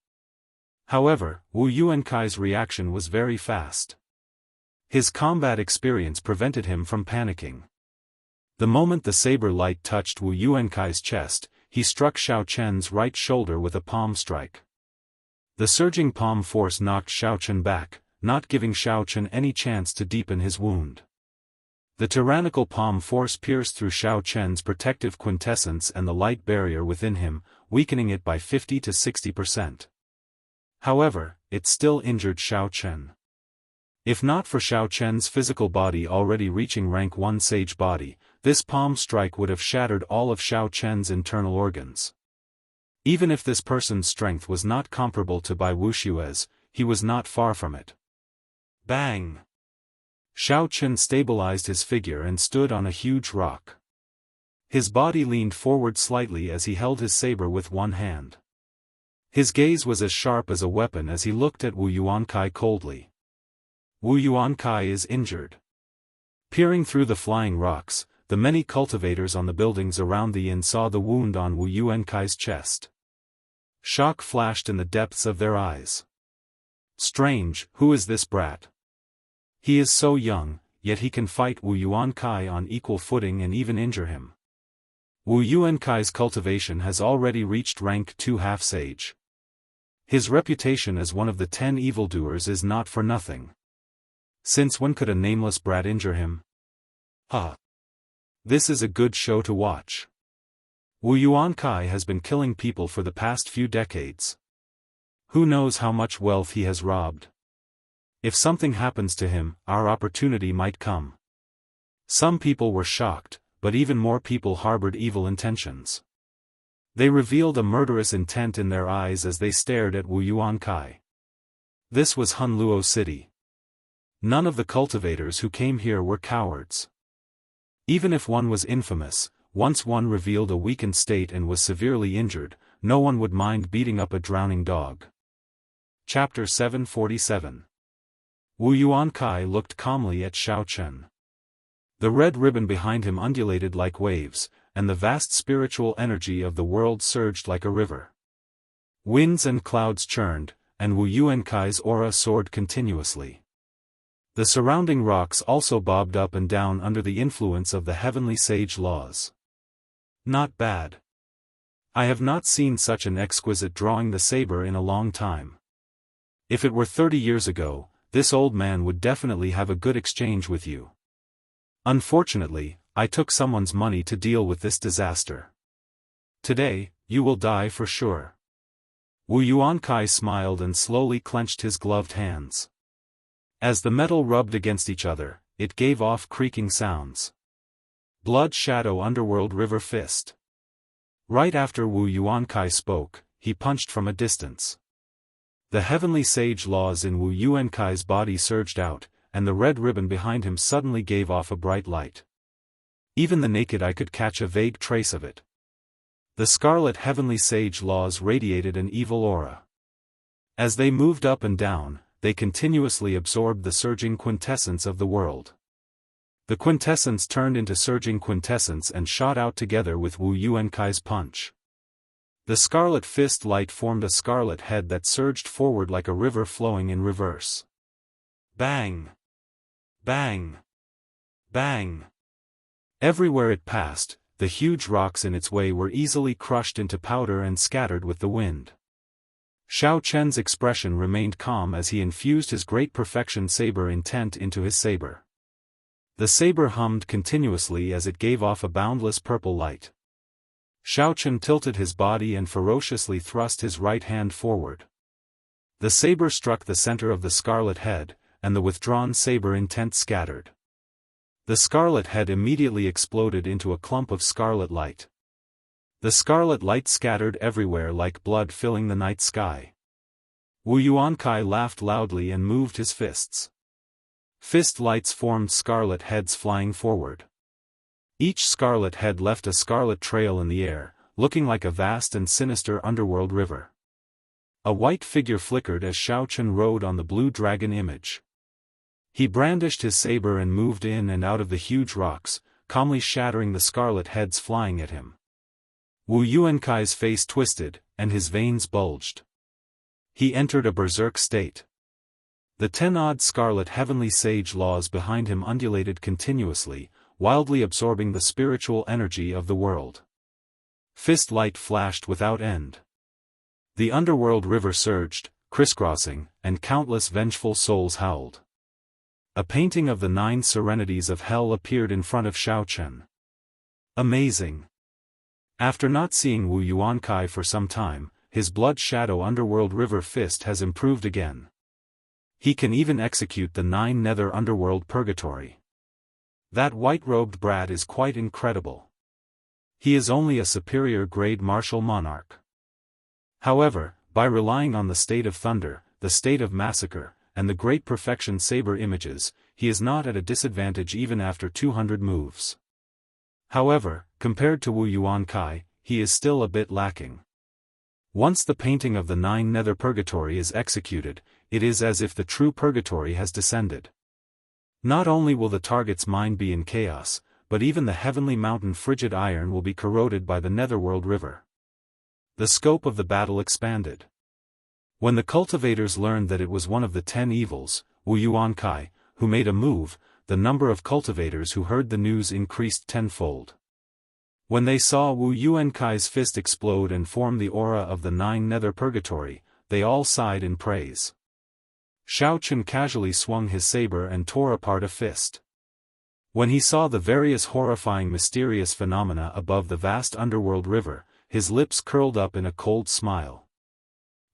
However, Wu Yuankai's reaction was very fast. His combat experience prevented him from panicking. The moment the saber light touched Wu Yuankai's chest, he struck Xiao Chen's right shoulder with a palm strike. The surging palm force knocked Xiao Chen back, not giving Xiao Chen any chance to deepen his wound. The tyrannical palm force pierced through Xiao Chen's protective quintessence and the light barrier within him, weakening it by 50 to 60%. However, it still injured Xiao Chen. If not for Xiao Chen's physical body already reaching rank 1 sage body, this palm strike would have shattered all of Xiao Chen's internal organs. Even if this person's strength was not comparable to Bai Wushui's, he was not far from it. Bang! Xiao Chen stabilized his figure and stood on a huge rock. His body leaned forward slightly as he held his saber with one hand. His gaze was as sharp as a weapon as he looked at Wu Yuankai coldly. Wu Yuankai is injured. Peering through the flying rocks, the many cultivators on the buildings around the inn saw the wound on Wu Yuankai's chest. Shock flashed in the depths of their eyes. Strange, who is this brat? He is so young, yet he can fight Wu Yuankai on equal footing and even injure him. Wu Yuankai's cultivation has already reached rank 2 half-sage. His reputation as one of the 10 evildoers is not for nothing. Since when could a nameless brat injure him? This is a good show to watch. Wu Yuankai has been killing people for the past few decades. Who knows how much wealth he has robbed? If something happens to him, our opportunity might come. Some people were shocked, but even more people harbored evil intentions. They revealed a murderous intent in their eyes as they stared at Wu Yuankai. This was Hunluo City. None of the cultivators who came here were cowards. Even if one was infamous, once one revealed a weakened state and was severely injured, no one would mind beating up a drowning dog. Chapter 747. Wu Yuankai looked calmly at Xiao Chen. The red ribbon behind him undulated like waves, and the vast spiritual energy of the world surged like a river. Winds and clouds churned, and Wu Yuankai's aura soared continuously. The surrounding rocks also bobbed up and down under the influence of the heavenly sage laws. Not bad. I have not seen such an exquisite drawing the saber in a long time. If it were 30 years ago, this old man would definitely have a good exchange with you. Unfortunately, I took someone's money to deal with this disaster. Today, you will die for sure. Wu Yuankai smiled and slowly clenched his gloved hands. As the metal rubbed against each other, it gave off creaking sounds. Blood Shadow Underworld River Fist. Right after Wu Yuankai spoke, he punched from a distance. The heavenly sage laws in Wu Yuankai's body surged out, and the red ribbon behind him suddenly gave off a bright light. Even the naked eye could catch a vague trace of it. The scarlet heavenly sage laws radiated an evil aura. As they moved up and down, they continuously absorbed the surging quintessence of the world. The quintessence turned into surging quintessence and shot out together with Wu Yuankai's punch. The scarlet fist light formed a scarlet head that surged forward like a river flowing in reverse. Bang! Bang! Bang! Everywhere it passed, the huge rocks in its way were easily crushed into powder and scattered with the wind. Xiao Chen's expression remained calm as he infused his great perfection saber intent into his saber. The saber hummed continuously as it gave off a boundless purple light. Xiao Chen tilted his body and ferociously thrust his right hand forward. The saber struck the center of the scarlet head, and the withdrawn saber intent scattered. The scarlet head immediately exploded into a clump of scarlet light. The scarlet light scattered everywhere like blood filling the night sky. Wu Yuankai laughed loudly and moved his fists. Fist lights formed scarlet heads flying forward. Each scarlet head left a scarlet trail in the air, looking like a vast and sinister underworld river. A white figure flickered as Xiao Chen rode on the blue dragon image. He brandished his saber and moved in and out of the huge rocks, calmly shattering the scarlet heads flying at him. Wu Yuankai's face twisted, and his veins bulged. He entered a berserk state. The 10-odd scarlet heavenly sage laws behind him undulated continuously, wildly absorbing the spiritual energy of the world. Fist light flashed without end. The underworld river surged, crisscrossing, and countless vengeful souls howled. A painting of the 9 serenities of hell appeared in front of Xiaochen. Amazing! After not seeing Wu Yuankai for some time, his blood shadow underworld river fist has improved again. He can even execute the 9 nether underworld purgatory. That white-robed brat is quite incredible. He is only a superior grade martial monarch. However, by relying on the state of thunder, the state of massacre, and the great perfection saber images, he is not at a disadvantage even after 200 moves. However, compared to Wu Yuankai, he is still a bit lacking. Once the painting of the 9 nether purgatory is executed, it is as if the true purgatory has descended. Not only will the target's mind be in chaos, but even the heavenly mountain frigid iron will be corroded by the netherworld river. The scope of the battle expanded. When the cultivators learned that it was one of the 10 evils, Wu Yuankai, who made a move, the number of cultivators who heard the news increased tenfold. When they saw Wu Yuankai's fist explode and form the aura of the 9 nether purgatory, they all sighed in praise. Xiaochen casually swung his saber and tore apart a fist. When he saw the various horrifying mysterious phenomena above the vast underworld river, his lips curled up in a cold smile.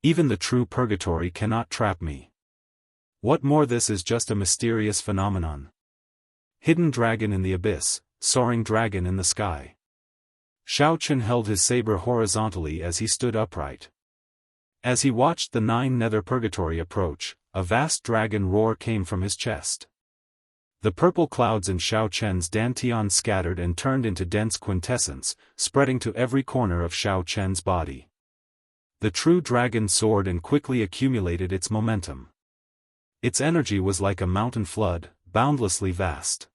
Even the true purgatory cannot trap me. What more, this is just a mysterious phenomenon. Hidden dragon in the abyss, soaring dragon in the sky. Xiaochen held his saber horizontally as he stood upright. As he watched the 9 nether purgatory approach, a vast dragon roar came from his chest. The purple clouds in Xiaochen's dantian scattered and turned into dense quintessence, spreading to every corner of Xiaochen's body. The true dragon soared and quickly accumulated its momentum. Its energy was like a mountain flood, boundlessly vast.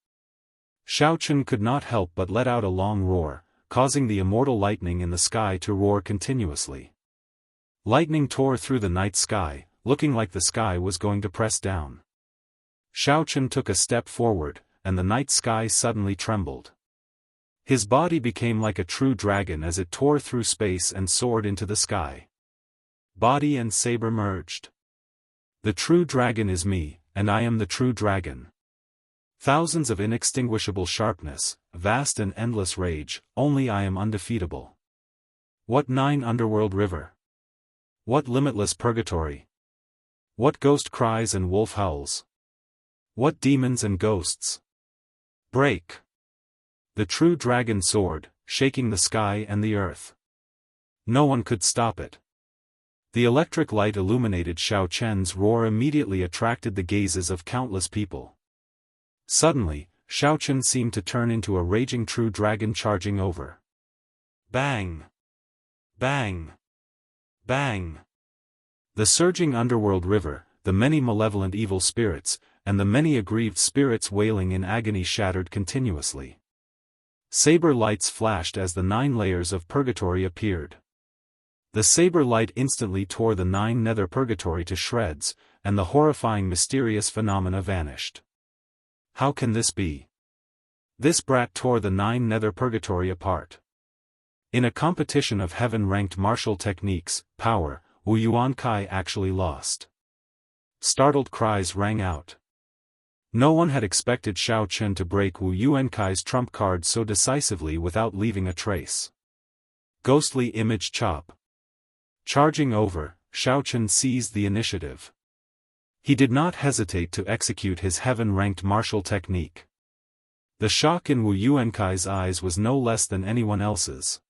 Xiaochen could not help but let out a long roar, causing the immortal lightning in the sky to roar continuously. Lightning tore through the night sky, looking like the sky was going to press down. Xiaochen took a step forward, and the night sky suddenly trembled. His body became like a true dragon as it tore through space and soared into the sky. Body and saber merged. The true dragon is me, and I am the true dragon. Thousands of inextinguishable sharpness, vast and endless rage, only I am undefeatable. What 9 underworld river? What limitless purgatory? What ghost cries and wolf howls? What demons and ghosts? Break! The true dragon soared, shaking the sky and the earth. No one could stop it. The electric light illuminated Xiaochen's roar immediately attracted the gazes of countless people. Suddenly, Xiaochen seemed to turn into a raging true dragon charging over. Bang! Bang! Bang! The surging underworld river, the many malevolent evil spirits, and the many aggrieved spirits wailing in agony shattered continuously. Saber lights flashed as the 9 layers of purgatory appeared. The saber light instantly tore the 9 nether purgatory to shreds, and the horrifying mysterious phenomena vanished. How can this be? This brat tore the 9 nether purgatory apart. In a competition of heaven-ranked martial techniques, power, Wu Yuankai actually lost. Startled cries rang out. No one had expected Xiaochen to break Wu Yuankai's trump card so decisively without leaving a trace. Ghostly image chop. Charging over, Xiaochen seized the initiative. He did not hesitate to execute his heaven-ranked martial technique. The shock in Wu Yuankai's eyes was no less than anyone else's.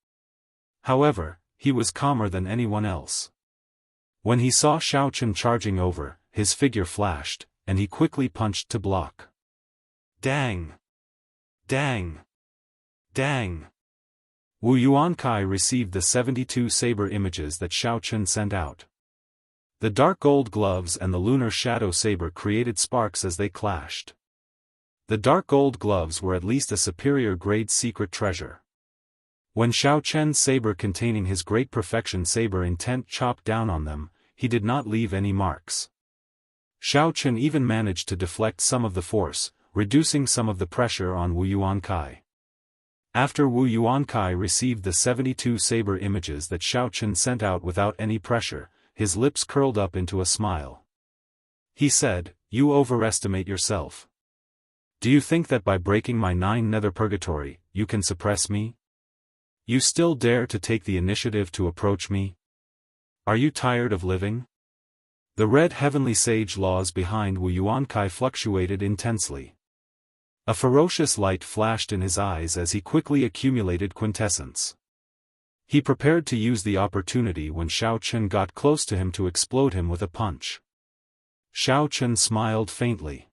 However, he was calmer than anyone else. When he saw Xiaochen charging over, his figure flashed, and he quickly punched to block. Dang! Dang! Dang! Wu Yuankai received the 72 saber images that Xiaochen sent out. The dark gold gloves and the lunar shadow saber created sparks as they clashed. The dark gold gloves were at least a superior grade secret treasure. When Xiaochen's saber containing his great perfection saber intent chopped down on them, he did not leave any marks. Xiaochen even managed to deflect some of the force, reducing some of the pressure on Wu Yuankai. After Wu Yuankai received the 72 saber images that Xiaochen sent out without any pressure, his lips curled up into a smile. He said, "You overestimate yourself. Do you think that by breaking my 9 nether purgatory, you can suppress me? You still dare to take the initiative to approach me? Are you tired of living?" The red heavenly sage laws behind Wu Yuankai fluctuated intensely. A ferocious light flashed in his eyes as he quickly accumulated quintessence. He prepared to use the opportunity when Xiaochen got close to him to explode him with a punch. Xiaochen smiled faintly.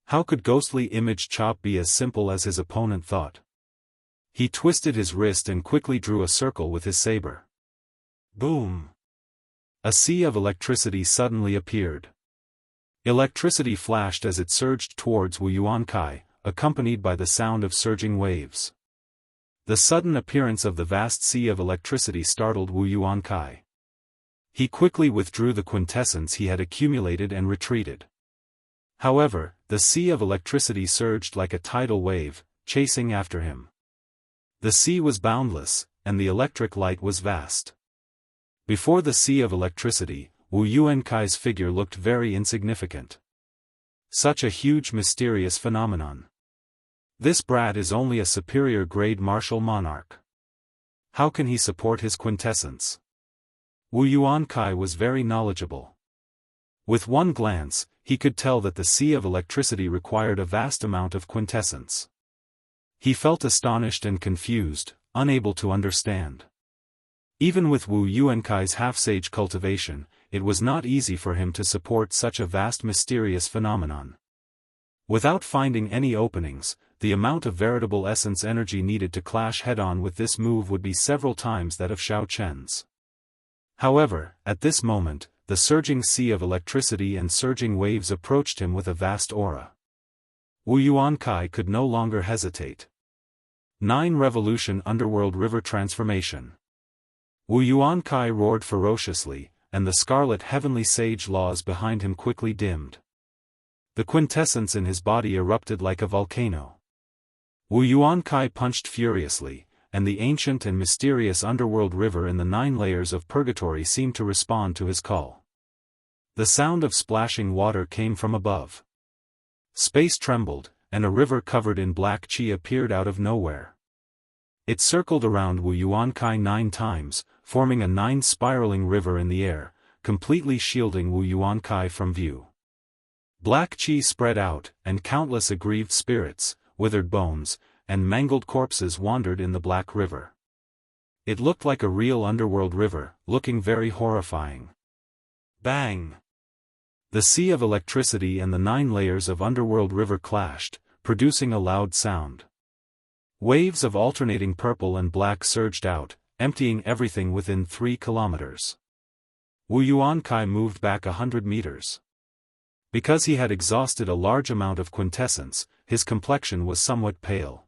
How could ghostly image chop be as simple as his opponent thought? He twisted his wrist and quickly drew a circle with his saber. Boom! A sea of electricity suddenly appeared. Electricity flashed as it surged towards Wu Yuankai, accompanied by the sound of surging waves. The sudden appearance of the vast sea of electricity startled Wu Yuankai. He quickly withdrew the quintessence he had accumulated and retreated. However, the sea of electricity surged like a tidal wave, chasing after him. The sea was boundless, and the electric light was vast. Before the sea of electricity, Wu Yuankai's figure looked very insignificant. Such a huge mysterious phenomenon. This brat is only a superior grade martial monarch. How can he support his quintessence? Wu Yuankai was very knowledgeable. With one glance, he could tell that the sea of electricity required a vast amount of quintessence. He felt astonished and confused, unable to understand. Even with Wu Yuankai's half-sage cultivation, it was not easy for him to support such a vast mysterious phenomenon. Without finding any openings, the amount of veritable essence energy needed to clash head-on with this move would be several times that of Xiaochen's. However, at this moment, the surging sea of electricity and surging waves approached him with a vast aura. Wu Yuankai could no longer hesitate. 9 Revolution Underworld River Transformation. Wu Yuankai roared ferociously, and the scarlet heavenly sage laws behind him quickly dimmed. The quintessence in his body erupted like a volcano. Wu Yuankai punched furiously, and the ancient and mysterious underworld river in the 9 layers of purgatory seemed to respond to his call. The sound of splashing water came from above. Space trembled, and a river covered in black chi appeared out of nowhere. It circled around Wu Yuankai 9 times, forming a 9 spiraling river in the air, completely shielding Wu Yuankai from view. Black chi spread out, and countless aggrieved spirits, withered bones, and mangled corpses wandered in the black river. It looked like a real underworld river, looking very horrifying. Bang! The sea of electricity and the 9 layers of underworld river clashed, producing a loud sound. Waves of alternating purple and black surged out, emptying everything within 3 kilometers. Wu Yuankai moved back 100 meters. Because he had exhausted a large amount of quintessence, his complexion was somewhat pale.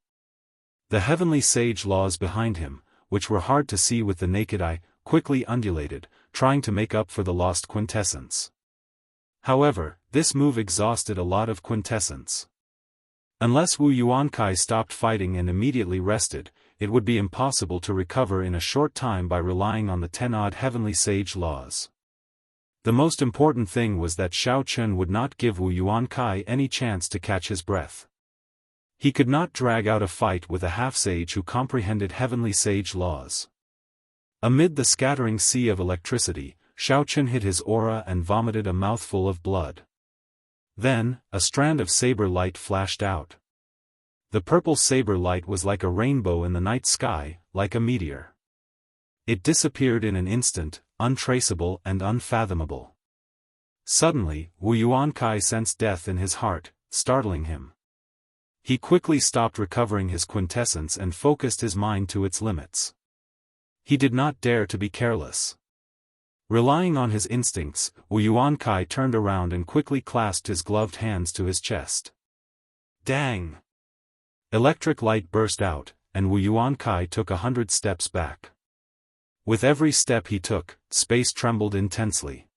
The heavenly sage laws behind him, which were hard to see with the naked eye, quickly undulated, trying to make up for the lost quintessence. However, this move exhausted a lot of quintessence. Unless Wu Yuankai stopped fighting and immediately rested, it would be impossible to recover in a short time by relying on the 10-odd heavenly sage laws. The most important thing was that Xiaochen would not give Wu Yuankai any chance to catch his breath. He could not drag out a fight with a half-sage who comprehended heavenly sage laws. Amid the scattering sea of electricity, Xiaochen hid his aura and vomited a mouthful of blood. Then, a strand of saber light flashed out. The purple saber light was like a rainbow in the night sky, like a meteor. It disappeared in an instant, untraceable and unfathomable. Suddenly, Wu Yuankai sensed death in his heart, startling him. He quickly stopped recovering his quintessence and focused his mind to its limits. He did not dare to be careless. Relying on his instincts, Wu Yuankai turned around and quickly clasped his gloved hands to his chest. Dang! Electric light burst out, and Wu Yuankai took 100 steps back. With every step he took, space trembled intensely.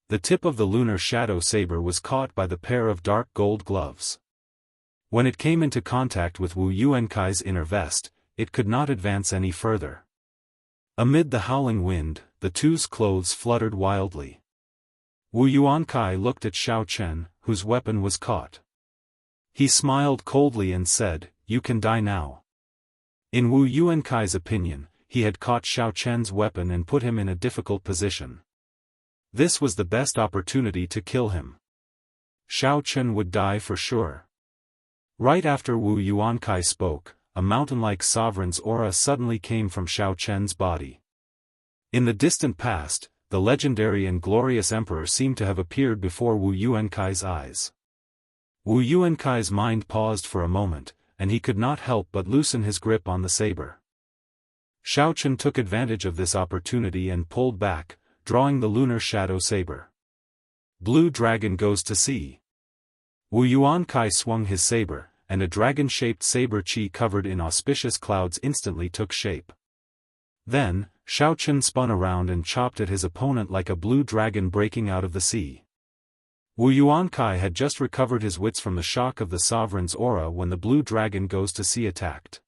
The tip of the lunar shadow saber was caught by the pair of dark gold gloves. When it came into contact with Wu Yuankai's inner vest, it could not advance any further. Amid the howling wind, the two's clothes fluttered wildly. Wu Yuankai looked at Xiao Chen, whose weapon was caught. He smiled coldly and said, "You can die now." In Wu Yuankai's opinion, he had caught Xiao Chen's weapon and put him in a difficult position. This was the best opportunity to kill him. Xiao Chen would die for sure. Right after Wu Yuankai spoke, a mountain-like sovereign's aura suddenly came from Xiao Chen's body. In the distant past, the legendary and glorious emperor seemed to have appeared before Wu Yuankai's eyes. Wu Yuankai's mind paused for a moment, and he could not help but loosen his grip on the saber. Xiao Chen took advantage of this opportunity and pulled back, drawing the lunar shadow saber. Blue dragon goes to sea. Wu Yuankai swung his saber, and a dragon-shaped saber chi covered in auspicious clouds instantly took shape. Then, Xiao Chen spun around and chopped at his opponent like a blue dragon breaking out of the sea. Wu Yuankai had just recovered his wits from the shock of the sovereign's aura when the blue dragon goes to sea attacked.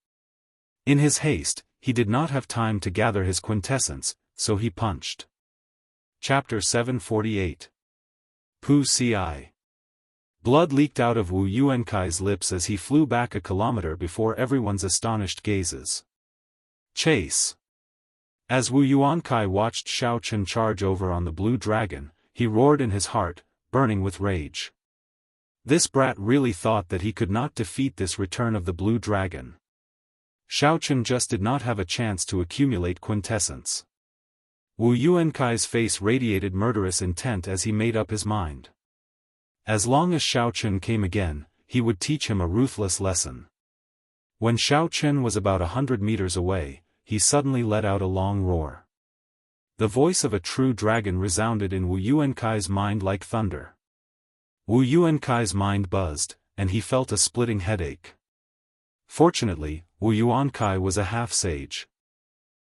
In his haste, he did not have time to gather his quintessence, so he punched. Chapter 748. Pu Ci. Blood leaked out of Wu Yuankai's lips as he flew back a kilometer before everyone's astonished gazes. Chase! As Wu Yuankai watched Xiao Chen charge over on the blue dragon, he roared in his heart, burning with rage. This brat really thought that he could not defeat this return of the blue dragon. Xiao Chen just did not have a chance to accumulate quintessence. Wu Yuankai's face radiated murderous intent as he made up his mind. As long as Xiao Chen came again, he would teach him a ruthless lesson. When Xiao Chen was about 100 meters away, he suddenly let out a long roar. The voice of a true dragon resounded in Wu Yuankai's mind like thunder. Wu Yuankai's mind buzzed, and he felt a splitting headache. Fortunately, Wu Yuankai was a half-sage.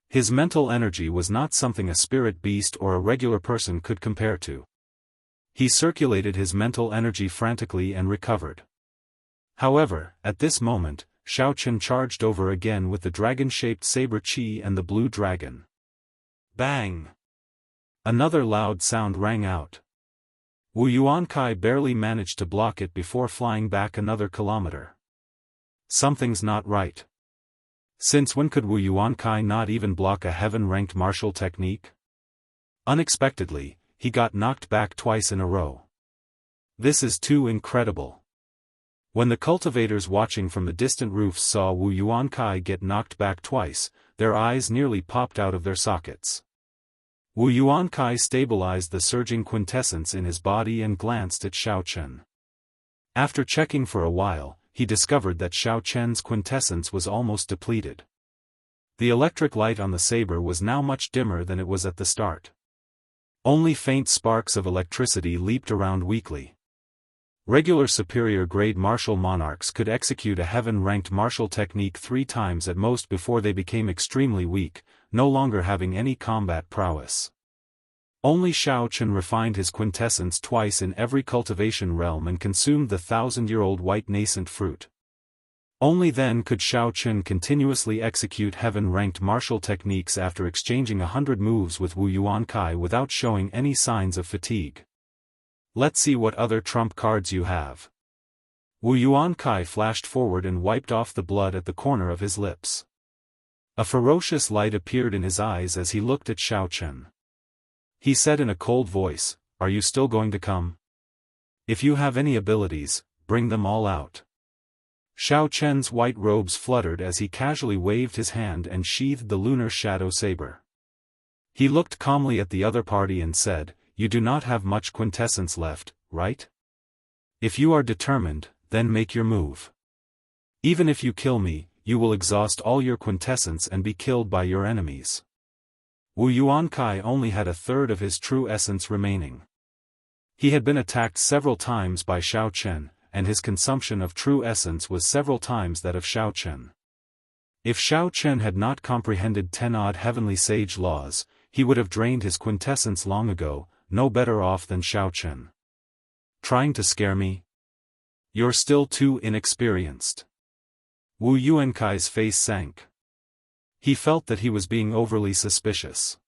His mental energy was not something a spirit beast or a regular person could compare to. He circulated his mental energy frantically and recovered. However, at this moment, Xiao Chen charged over again with the dragon-shaped saber chi and the blue dragon. Bang! Another loud sound rang out. Wu Yuankai barely managed to block it before flying back another kilometer. Something's not right. Since when could Wu Yuankai not even block a heaven-ranked martial technique? Unexpectedly, he got knocked back twice in a row. This is too incredible. When the cultivators watching from the distant roofs saw Wu Yuankai get knocked back twice, their eyes nearly popped out of their sockets. Wu Yuankai stabilized the surging quintessence in his body and glanced at Xiao Chen. After checking for a while, he discovered that Xiao Chen's quintessence was almost depleted. The electric light on the saber was now much dimmer than it was at the start. Only faint sparks of electricity leaped around weakly. Regular superior-grade martial monarchs could execute a heaven-ranked martial technique 3 times at most before they became extremely weak, no longer having any combat prowess. Only Xiao Chen refined his quintessence twice in every cultivation realm and consumed the 1,000-year-old white nascent fruit. Only then could Xiao Chen continuously execute heaven-ranked martial techniques after exchanging 100 moves with Wu Yuankai without showing any signs of fatigue. Let's see what other trump cards you have. Wu Yuankai flashed forward and wiped off the blood at the corner of his lips. A ferocious light appeared in his eyes as he looked at Xiao Chen. He said in a cold voice, "Are you still going to come? If you have any abilities, bring them all out." Xiao Chen's white robes fluttered as he casually waved his hand and sheathed the lunar shadow saber. He looked calmly at the other party and said, "You do not have much quintessence left, right? If you are determined, then make your move. Even if you kill me, you will exhaust all your quintessence and be killed by your enemies." Wu Yuankai only had a third of his true essence remaining. He had been attacked several times by Xiao Chen, and his consumption of true essence was several times that of Xiao Chen. If Xiao Chen had not comprehended 10-odd heavenly sage laws, he would have drained his quintessence long ago, no better off than Xiao Chen. Trying to scare me? You're still too inexperienced. Wu Yuankai's face sank. He felt that he was being overly suspicious.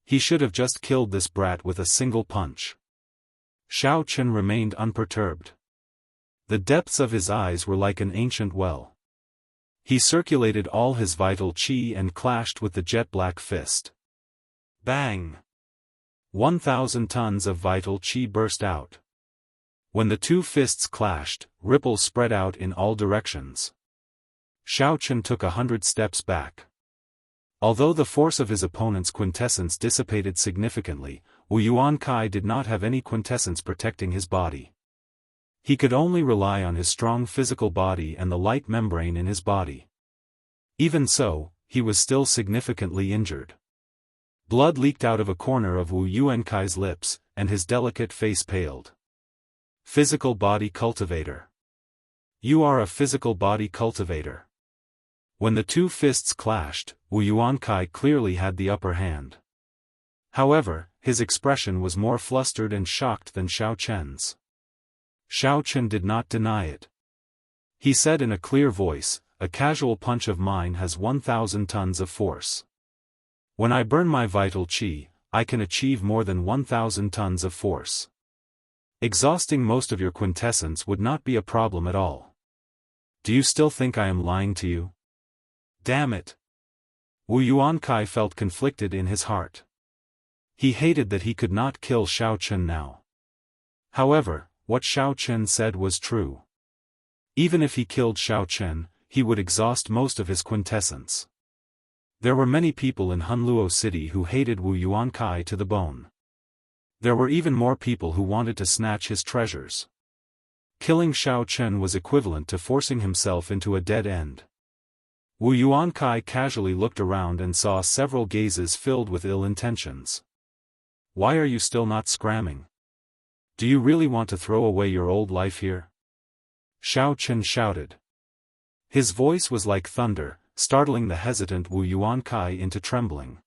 He should have just killed this brat with a single punch. Xiao Chen remained unperturbed. The depths of his eyes were like an ancient well. He circulated all his vital qi and clashed with the jet-black fist. Bang! 1,000 tons of vital qi burst out. When the two fists clashed, ripples spread out in all directions. Xiao Chen took 100 steps back. Although the force of his opponent's quintessence dissipated significantly, Wu Yuankai did not have any quintessence protecting his body. He could only rely on his strong physical body and the light membrane in his body. Even so, he was still significantly injured. Blood leaked out of a corner of Wu Yuankai's lips, and his delicate face paled. Physical body cultivator. You are a physical body cultivator. When the two fists clashed, Wu Yuankai clearly had the upper hand. However, his expression was more flustered and shocked than Xiao Chen's. Xiao Chen did not deny it. He said in a clear voice, "A casual punch of mine has 1,000 tons of force. When I burn my vital qi, I can achieve more than 1,000 tons of force. Exhausting most of your quintessence would not be a problem at all. Do you still think I am lying to you? Damn it!" Wu Yuankai felt conflicted in his heart. He hated that he could not kill Xiao Chen now. However, what Xiao Chen said was true. Even if he killed Xiao Chen, he would exhaust most of his quintessence. There were many people in Hunluo City who hated Wu Yuankai to the bone. There were even more people who wanted to snatch his treasures. Killing Xiao Chen was equivalent to forcing himself into a dead end. Wu Yuankai casually looked around and saw several gazes filled with ill intentions. Why are you still not scramming? Do you really want to throw away your old life here? Xiao Chen shouted. His voice was like thunder, startling the hesitant Wu Yuankai into trembling.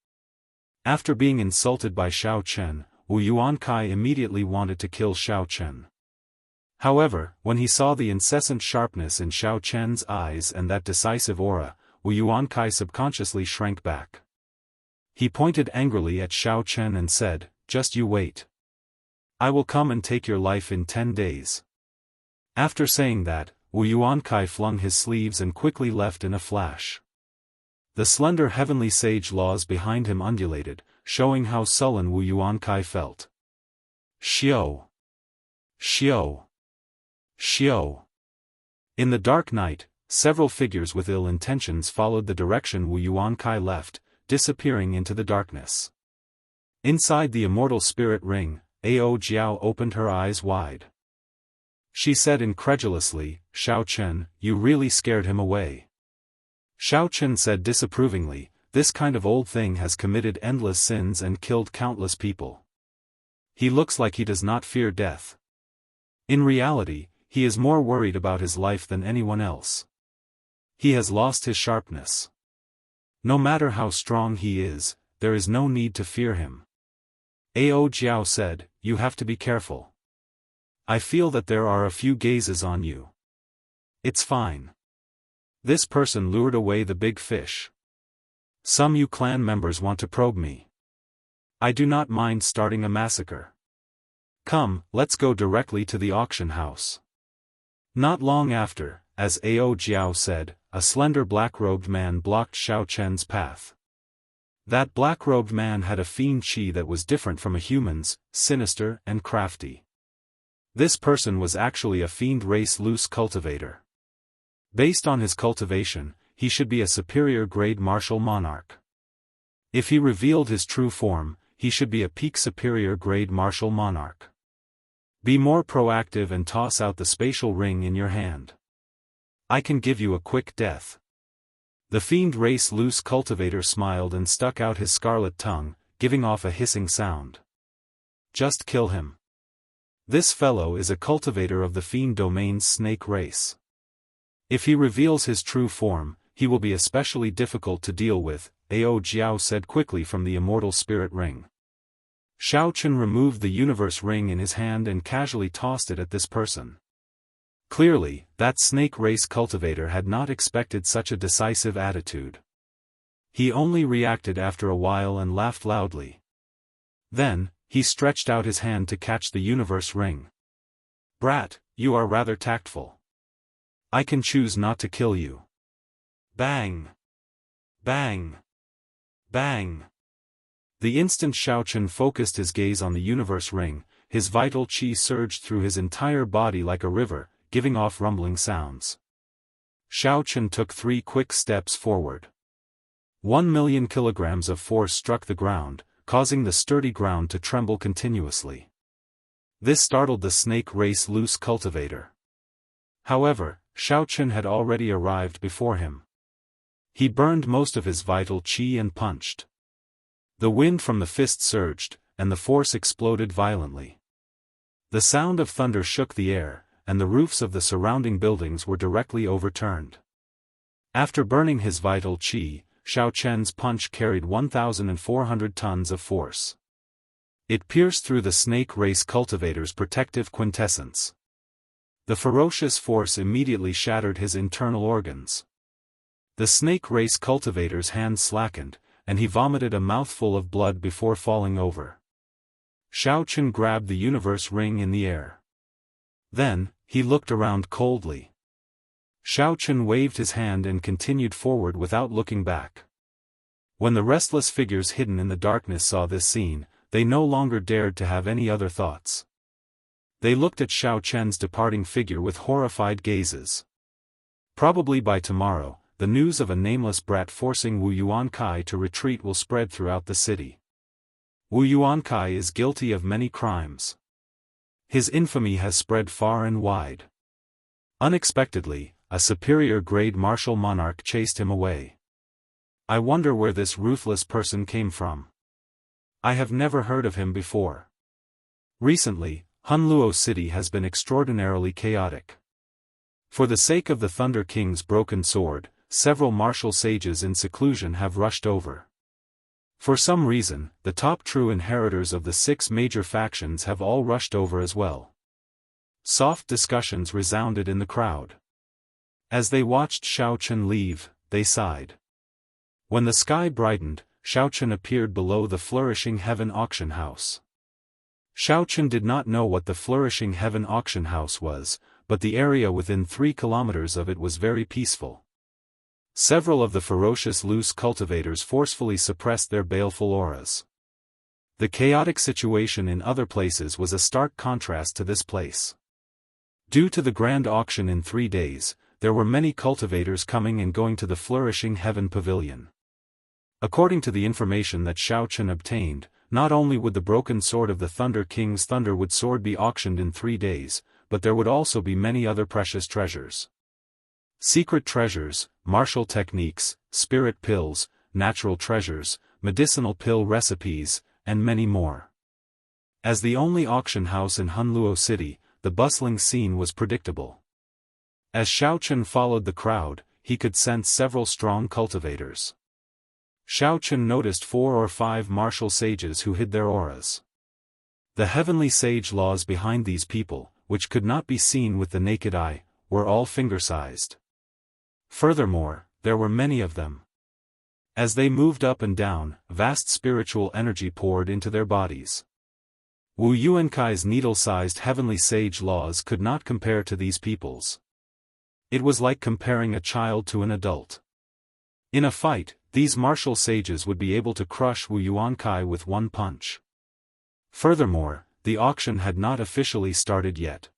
After being insulted by Xiao Chen, Wu Yuankai immediately wanted to kill Xiao Chen. However, when he saw the incessant sharpness in Xiao Chen's eyes and that decisive aura, Wu Yuankai subconsciously shrank back. He pointed angrily at Xiao Chen and said, "Just you wait. I will come and take your life in 10 days." After saying that, Wu Yuankai flung his sleeves and quickly left in a flash. The slender heavenly sage laws behind him undulated, showing how sullen Wu Yuankai felt. Xiao! Xiao! Xiao! In the dark night, several figures with ill intentions followed the direction Wu Yuankai left, disappearing into the darkness. Inside the immortal spirit ring, Ao Jiao opened her eyes wide. She said incredulously, "Xiao Chen, you really scared him away." Xiao Chen said disapprovingly, "This kind of old thing has committed endless sins and killed countless people. He looks like he does not fear death. In reality, he is more worried about his life than anyone else. He has lost his sharpness. No matter how strong he is, there is no need to fear him." Ao Jiao said, "You have to be careful. I feel that there are a few gazes on you. It's fine. This person lured away the big fish. Some Yu clan members want to probe me. I do not mind starting a massacre. Come, let's go directly to the auction house." Not long after, as Ao Jiao said, a slender black-robed man blocked Xiao Chen's path. That black-robed man had a fiend qi that was different from a human's, sinister and crafty. This person was actually a fiend race loose cultivator. Based on his cultivation, he should be a superior grade martial monarch. If he revealed his true form, he should be a peak superior grade martial monarch. Be more proactive and toss out the spatial ring in your hand. I can give you a quick death. The fiend race loose cultivator smiled and stuck out his scarlet tongue, giving off a hissing sound. Just kill him. This fellow is a cultivator of the fiend domain's snake race. If he reveals his true form, he will be especially difficult to deal with, Ao Jiao said quickly from the immortal spirit ring. Xiao Chen removed the universe ring in his hand and casually tossed it at this person. Clearly, that snake race cultivator had not expected such a decisive attitude. He only reacted after a while and laughed loudly. Then, he stretched out his hand to catch the universe ring. "Brat, you are rather tactful. I can choose not to kill you." Bang! Bang! Bang! The instant Xiaochen focused his gaze on the universe ring, his vital qi surged through his entire body like a river, giving off rumbling sounds. Xiaochen took 3 quick steps forward. 1,000,000 kilograms of force struck the ground, causing the sturdy ground to tremble continuously. This startled the snake race loose cultivator. However, Xiaochen had already arrived before him. He burned most of his vital qi and punched. The wind from the fist surged, and the force exploded violently. The sound of thunder shook the air, and the roofs of the surrounding buildings were directly overturned. After burning his vital qi, Xiaochen's punch carried 1,400 tons of force. It pierced through the snake race cultivator's protective quintessence. The ferocious force immediately shattered his internal organs. The snake race cultivator's hand slackened, and he vomited a mouthful of blood before falling over. Xiaochen grabbed the universe ring in the air. Then, he looked around coldly. Xiaochen waved his hand and continued forward without looking back. When the restless figures hidden in the darkness saw this scene, they no longer dared to have any other thoughts. They looked at Xiaochen's departing figure with horrified gazes. Probably by tomorrow, the news of a nameless brat forcing Wu Yuankai to retreat will spread throughout the city. Wu Yuankai is guilty of many crimes. His infamy has spread far and wide. Unexpectedly, a superior-grade martial monarch chased him away. I wonder where this ruthless person came from. I have never heard of him before. Recently, Hunluo City has been extraordinarily chaotic. For the sake of the Thunder King's broken sword, several martial sages in seclusion have rushed over. For some reason, the top true inheritors of the 6 major factions have all rushed over as well. Soft discussions resounded in the crowd. As they watched Xiaochen leave, they sighed. When the sky brightened, Xiaochen appeared below the Flourishing Heaven auction house. Xiaochen did not know what the Flourishing Heaven auction house was, but the area within 3 kilometers of it was very peaceful. Several of the ferocious loose cultivators forcefully suppressed their baleful auras. The chaotic situation in other places was a stark contrast to this place. Due to the grand auction in 3 days, there were many cultivators coming and going to the Flourishing Heaven Pavilion. According to the information that Xiaochen obtained, not only would the broken sword of the Thunder King's Thunderwood sword be auctioned in 3 days, but there would also be many other precious treasures. Secret treasures, martial techniques, spirit pills, natural treasures, medicinal pill recipes, and many more. As the only auction house in Hunluo City, the bustling scene was predictable. As Xiaochen followed the crowd, he could sense several strong cultivators. Xiaochen noticed 4 or 5 martial sages who hid their auras. The heavenly sage laws behind these people, which could not be seen with the naked eye, were all finger-sized. Furthermore, there were many of them. As they moved up and down, vast spiritual energy poured into their bodies. Wu Yuankai's needle-sized heavenly sage laws could not compare to these people's. It was like comparing a child to an adult. In a fight, these martial sages would be able to crush Wu Yuankai with one punch. Furthermore, the auction had not officially started yet.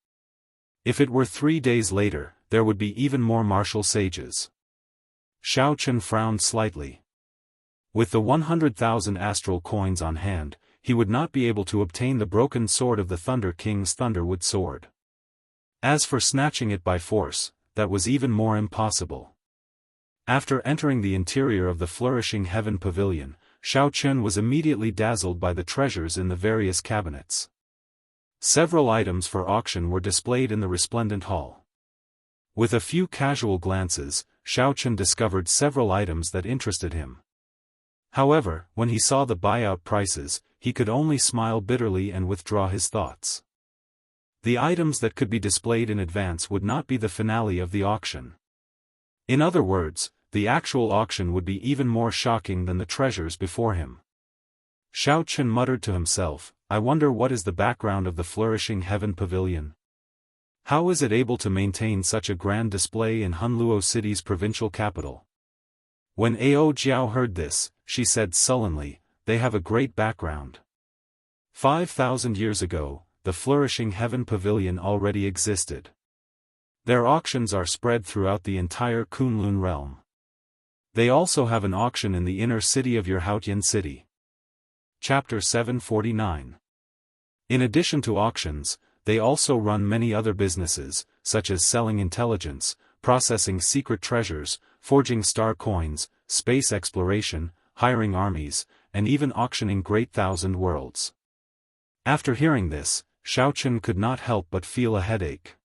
If it were 3 days later, there would be even more martial sages. Xiaochen frowned slightly. With the 100,000 astral coins on hand, he would not be able to obtain the broken sword of the Thunder King's Thunderwood sword. As for snatching it by force, that was even more impossible. After entering the interior of the Flourishing Heaven Pavilion, Xiaochen was immediately dazzled by the treasures in the various cabinets. Several items for auction were displayed in the resplendent hall. With a few casual glances, Xiaochen discovered several items that interested him. However, when he saw the buyout prices, he could only smile bitterly and withdraw his thoughts. The items that could be displayed in advance would not be the finale of the auction. In other words, the actual auction would be even more shocking than the treasures before him. Xiao Chen muttered to himself, I wonder what is the background of the flourishing heaven pavilion? How is it able to maintain such a grand display in Hunluo City's provincial capital? When Ao Jiao heard this, she said sullenly, they have a great background. 5,000 years ago, the flourishing heaven pavilion already existed. Their auctions are spread throughout the entire Kunlun realm. They also have an auction in the inner city of your Haotian city. Chapter 749. In addition to auctions, they also run many other businesses, such as selling intelligence, processing secret treasures, forging star coins, space exploration, hiring armies, and even auctioning great thousand worlds. After hearing this, Xiao Chen could not help but feel a headache.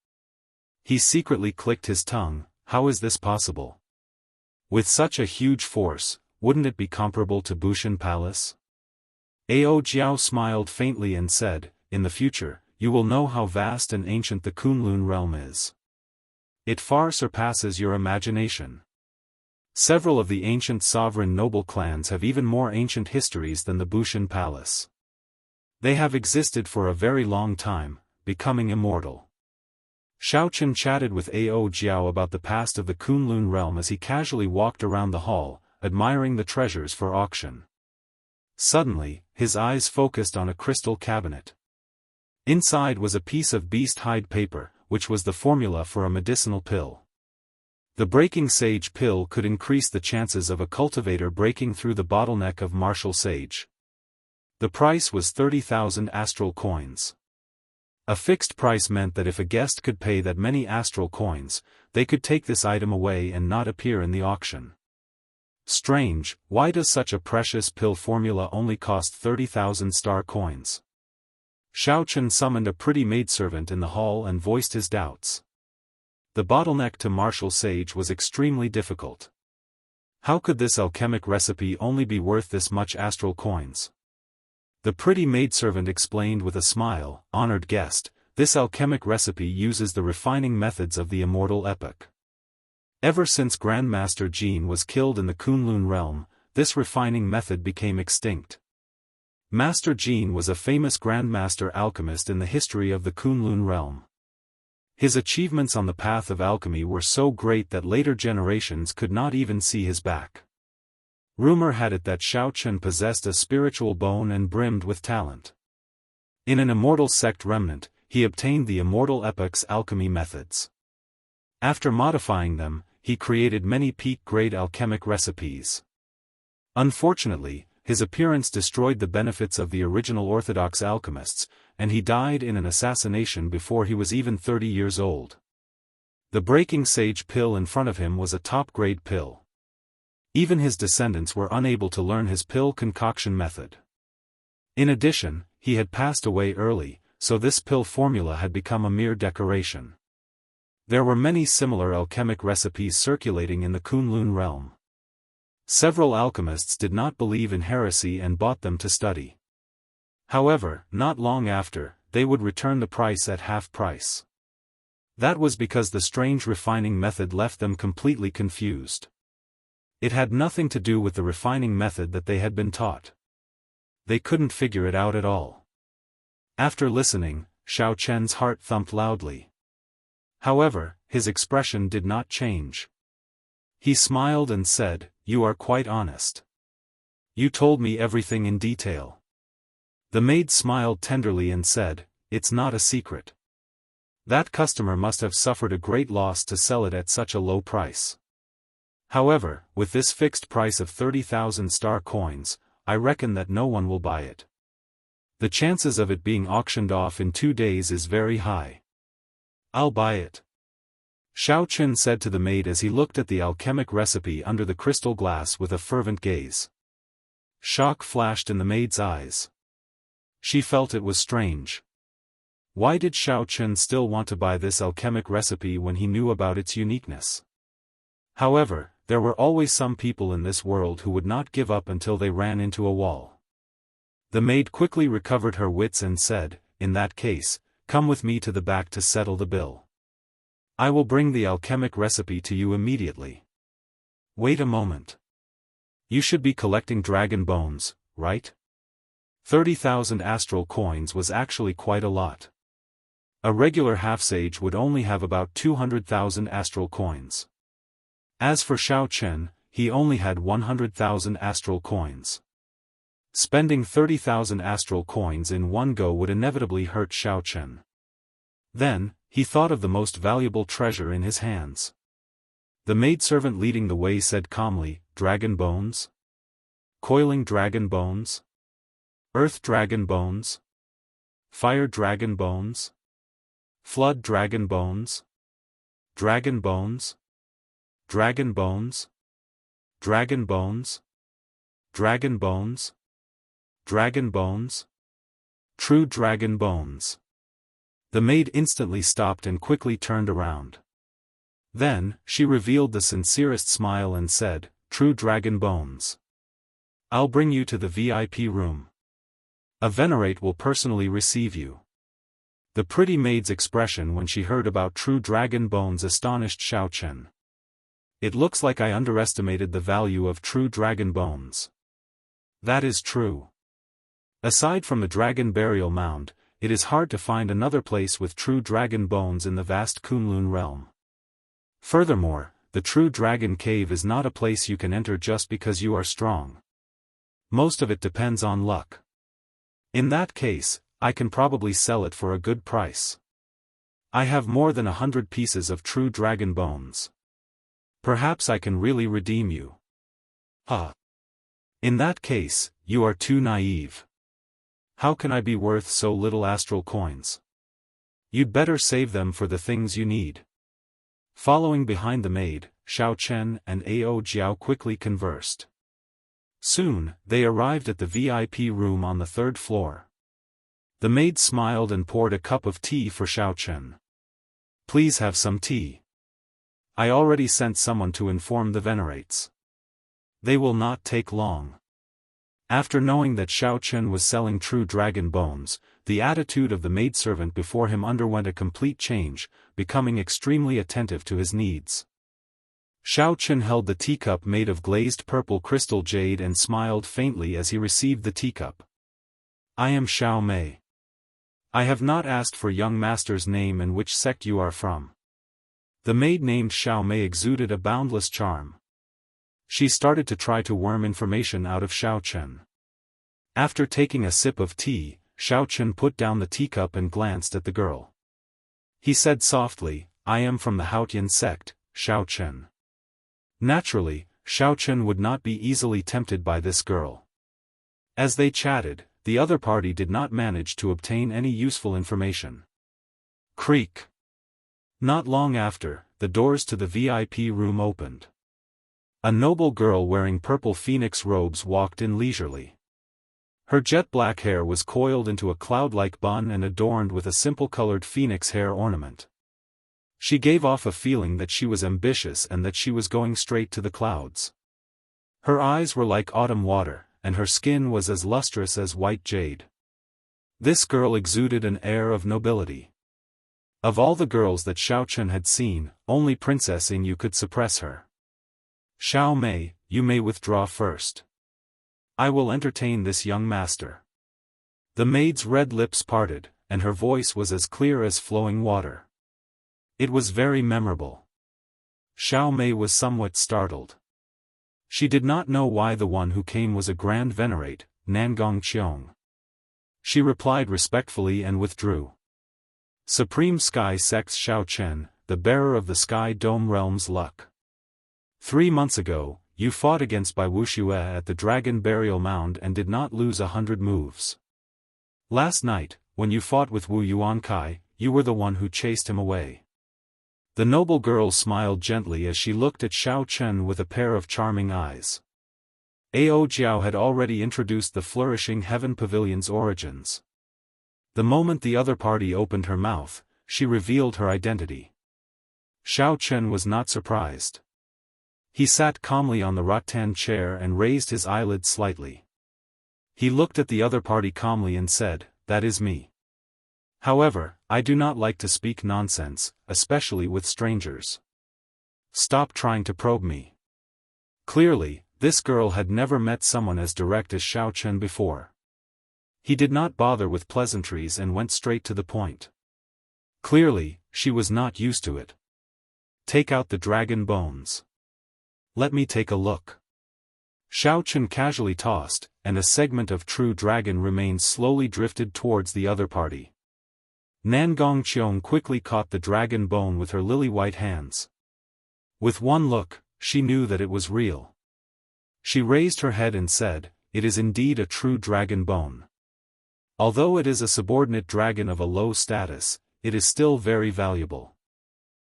He secretly clicked his tongue, how is this possible? With such a huge force, wouldn't it be comparable to Bushan Palace? Ao Jiao smiled faintly and said, in the future, you will know how vast and ancient the Kunlun realm is. It far surpasses your imagination. Several of the ancient sovereign noble clans have even more ancient histories than the Bushan Palace. They have existed for a very long time, becoming immortal. Xiao Chen chatted with Ao Jiao about the past of the Kunlun realm as he casually walked around the hall, admiring the treasures for auction. Suddenly, his eyes focused on a crystal cabinet. Inside was a piece of beast hide paper, which was the formula for a medicinal pill. The breaking sage pill could increase the chances of a cultivator breaking through the bottleneck of martial sage. The price was 30,000 astral coins. A fixed price meant that if a guest could pay that many astral coins, they could take this item away and not appear in the auction. Strange, why does such a precious pill formula only cost 30,000 star coins? Xiao Chen summoned a pretty maidservant in the hall and voiced his doubts. The bottleneck to martial sage was extremely difficult. How could this alchemic recipe only be worth this much astral coins? The pretty maidservant explained with a smile, honored guest, this alchemic recipe uses the refining methods of the immortal epoch. Ever since Grandmaster Jin was killed in the Kunlun realm, this refining method became extinct. Master Jin was a famous Grandmaster alchemist in the history of the Kunlun realm. His achievements on the path of alchemy were so great that later generations could not even see his back. Rumor had it that Xiao Chen possessed a spiritual bone and brimmed with talent. In an immortal sect remnant, he obtained the immortal epoch's alchemy methods. After modifying them, he created many peak-grade alchemic recipes. Unfortunately, his appearance destroyed the benefits of the original orthodox alchemists, and he died in an assassination before he was even 30 years old. The breaking sage pill in front of him was a top-grade pill. Even his descendants were unable to learn his pill concoction method. In addition, he had passed away early, so this pill formula had become a mere decoration. There were many similar alchemic recipes circulating in the Kunlun realm. Several alchemists did not believe in heresy and bought them to study. However, not long after, they would return the price at half price. That was because the strange refining method left them completely confused. It had nothing to do with the refining method that they had been taught. They couldn't figure it out at all. After listening, Xiao Chen's heart thumped loudly. However, his expression did not change. He smiled and said, "You are quite honest. You told me everything in detail." The maid smiled tenderly and said, "It's not a secret. That customer must have suffered a great loss to sell it at such a low price. However, with this fixed price of 30,000 star coins, I reckon that no one will buy it. The chances of it being auctioned off in 2 days is very high. I'll buy it." Xiao Chen said to the maid as he looked at the alchemic recipe under the crystal glass with a fervent gaze. Shock flashed in the maid's eyes. She felt it was strange. Why did Xiao Chen still want to buy this alchemic recipe when he knew about its uniqueness? However, there were always some people in this world who would not give up until they ran into a wall. The maid quickly recovered her wits and said, "In that case, Come with me to the back to settle the bill. I will bring the alchemic recipe to you immediately. Wait a moment. You should be collecting dragon bones, right? 30,000 astral coins was actually quite a lot. A regular half-sage would only have about 200,000 astral coins. As for Xiao Chen, he only had 100,000 astral coins. Spending 30,000 astral coins in one go would inevitably hurt Xiao Chen. Then, he thought of the most valuable treasure in his hands. The maidservant leading the way said calmly, "Dragon bones? Coiling dragon bones? Earth dragon bones? Fire dragon bones? Flood dragon bones? Dragon bones? Dragon bones? Dragon bones? Dragon bones? Dragon bones? True dragon bones." The maid instantly stopped and quickly turned around. Then, she revealed the sincerest smile and said, "True dragon bones. I'll bring you to the VIP room. A venerate will personally receive you." The pretty maid's expression when she heard about true dragon bones astonished Xiao Chen. "It looks like I underestimated the value of true dragon bones." That is true. Aside from the dragon burial mound, it is hard to find another place with true dragon bones in the vast Kunlun realm. Furthermore, the true dragon cave is not a place you can enter just because you are strong. Most of it depends on luck. In that case, I can probably sell it for a good price. I have more than 100 pieces of true dragon bones. Perhaps I can really redeem you. In that case, you are too naive. How can I be worth so little astral coins? You'd better save them for the things you need. Following behind the maid, Xiao Chen and Ao Jiao quickly conversed. Soon, they arrived at the VIP room on the 3rd floor. The maid smiled and poured a cup of tea for Xiao Chen. "Please have some tea. I already sent someone to inform the venerates. They will not take long." After knowing that Xiao Chen was selling true dragon bones, the attitude of the maidservant before him underwent a complete change, becoming extremely attentive to his needs. Xiao Chen held the teacup made of glazed purple crystal jade and smiled faintly as he received the teacup. "I am Xiao Mei. I have not asked for young master's name and which sect you are from." The maid named Xiao Mei exuded a boundless charm. She started to try to worm information out of Xiao Chen. After taking a sip of tea, Xiao Chen put down the teacup and glanced at the girl. He said softly, "I am from the Haotian sect, Xiao Chen." Naturally, Xiao Chen would not be easily tempted by this girl. As they chatted, the other party did not manage to obtain any useful information. Creak. Not long after, the doors to the VIP room opened. A noble girl wearing purple phoenix robes walked in leisurely. Her jet-black hair was coiled into a cloud-like bun and adorned with a simple-colored phoenix hair ornament. She gave off a feeling that she was ambitious and that she was going straight to the clouds. Her eyes were like autumn water, and her skin was as lustrous as white jade. This girl exuded an air of nobility. Of all the girls that Xiao Chen had seen, only Princess Yingyu could suppress her. "Xiao Mei, you may withdraw first. I will entertain this young master." The maid's red lips parted, and her voice was as clear as flowing water. It was very memorable. Xiao Mei was somewhat startled. She did not know why the one who came was a grand venerate, Nangong Qiong. She replied respectfully and withdrew. Supreme Sky Sects Xiao Chen, the bearer of the Sky Dome Realm's luck. 3 months ago, you fought against Bai Wuxia at the Dragon Burial Mound and did not lose 100 moves. Last night, when you fought with Wu Yuankai, you were the one who chased him away. The noble girl smiled gently as she looked at Xiao Chen with a pair of charming eyes. Ao Jiao had already introduced the flourishing Heaven Pavilion's origins. The moment the other party opened her mouth, she revealed her identity. Xiao Chen was not surprised. He sat calmly on the rattan chair and raised his eyelids slightly. He looked at the other party calmly and said, "That is me." However, I do not like to speak nonsense, especially with strangers. Stop trying to probe me. Clearly, this girl had never met someone as direct as Xiao Chen before. He did not bother with pleasantries and went straight to the point. Clearly, she was not used to it. Take out the dragon bones. Let me take a look. Xiao Chen casually tossed, and a segment of true dragon remains slowly drifted towards the other party. Nangong Qiong quickly caught the dragon bone with her lily-white hands. With one look, she knew that it was real. She raised her head and said, "It is indeed a true dragon bone. Although it is a subordinate dragon of a low status, it is still very valuable.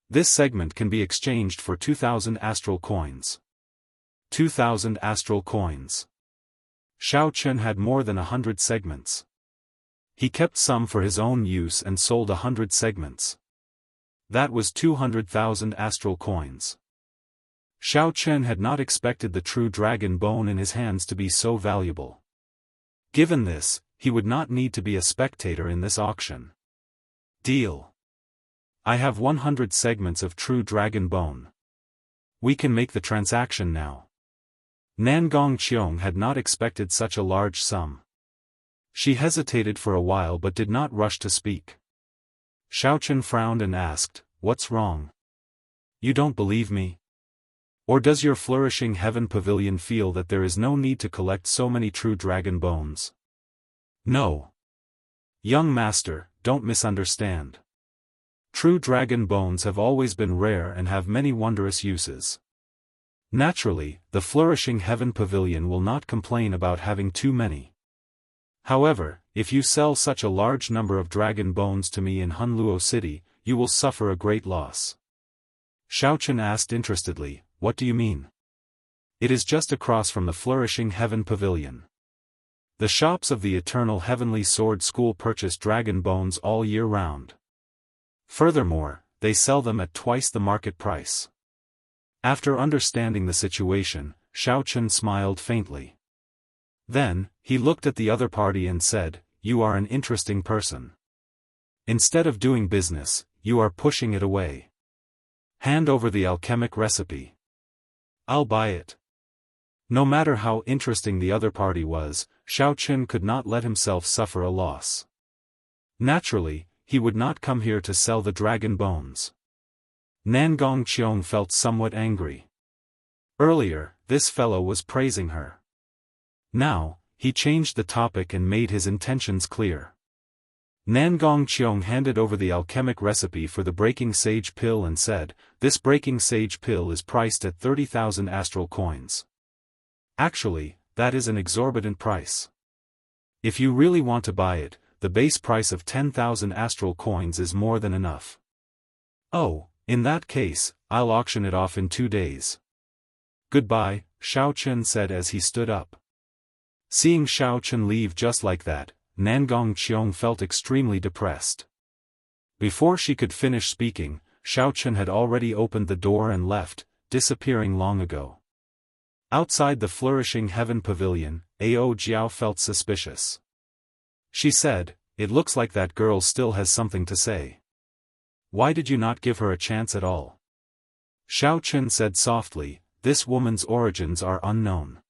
This segment can be exchanged for 2,000 astral coins." 2,000 astral coins. Xiao Chen had more than 100 segments. He kept some for his own use and sold 100 segments. That was 200,000 astral coins. Xiao Chen had not expected the true dragon bone in his hands to be so valuable. Given this, he would not need to be a spectator in this auction. Deal. I have 100 segments of true dragon bone. We can make the transaction now. Nangong Qiong had not expected such a large sum. She hesitated for a while but did not rush to speak. Xiao Chen frowned and asked, "What's wrong? You don't believe me? Or does your flourishing heaven pavilion feel that there is no need to collect so many true dragon bones?" "No. Young master, don't misunderstand. True dragon bones have always been rare and have many wondrous uses. Naturally, the flourishing heaven pavilion will not complain about having too many. However, if you sell such a large number of dragon bones to me in Hunluo City, you will suffer a great loss." Xiao Chen asked interestedly, "What do you mean?" "It is just across from the flourishing heaven pavilion. The shops of the Eternal Heavenly Sword School purchase dragon bones all year round. Furthermore, they sell them at twice the market price." After understanding the situation, Xiao Chen smiled faintly. Then, he looked at the other party and said, "You are an interesting person. Instead of doing business, you are pushing it away. Hand over the alchemic recipe. I'll buy it." No matter how interesting the other party was, Xiao Chen could not let himself suffer a loss. Naturally, he would not come here to sell the dragon bones. Nangong Qiong felt somewhat angry. Earlier, this fellow was praising her. Now, he changed the topic and made his intentions clear. Nangong Qiong handed over the alchemic recipe for the breaking sage pill and said, "This breaking sage pill is priced at 30,000 astral coins. Actually, that is an exorbitant price. If you really want to buy it, the base price of 10,000 astral coins is more than enough." "Oh, in that case, I'll auction it off in 2 days. Goodbye," Xiao Chen said as he stood up. Seeing Xiao Chen leave just like that, Nangong Qiong felt extremely depressed. Before she could finish speaking, Xiao Chen had already opened the door and left, disappearing long ago. Outside the flourishing heaven pavilion, Ao Jiao felt suspicious. She said, "It looks like that girl still has something to say. Why did you not give her a chance at all?" Xiao Chen said softly, "This woman's origins are unknown.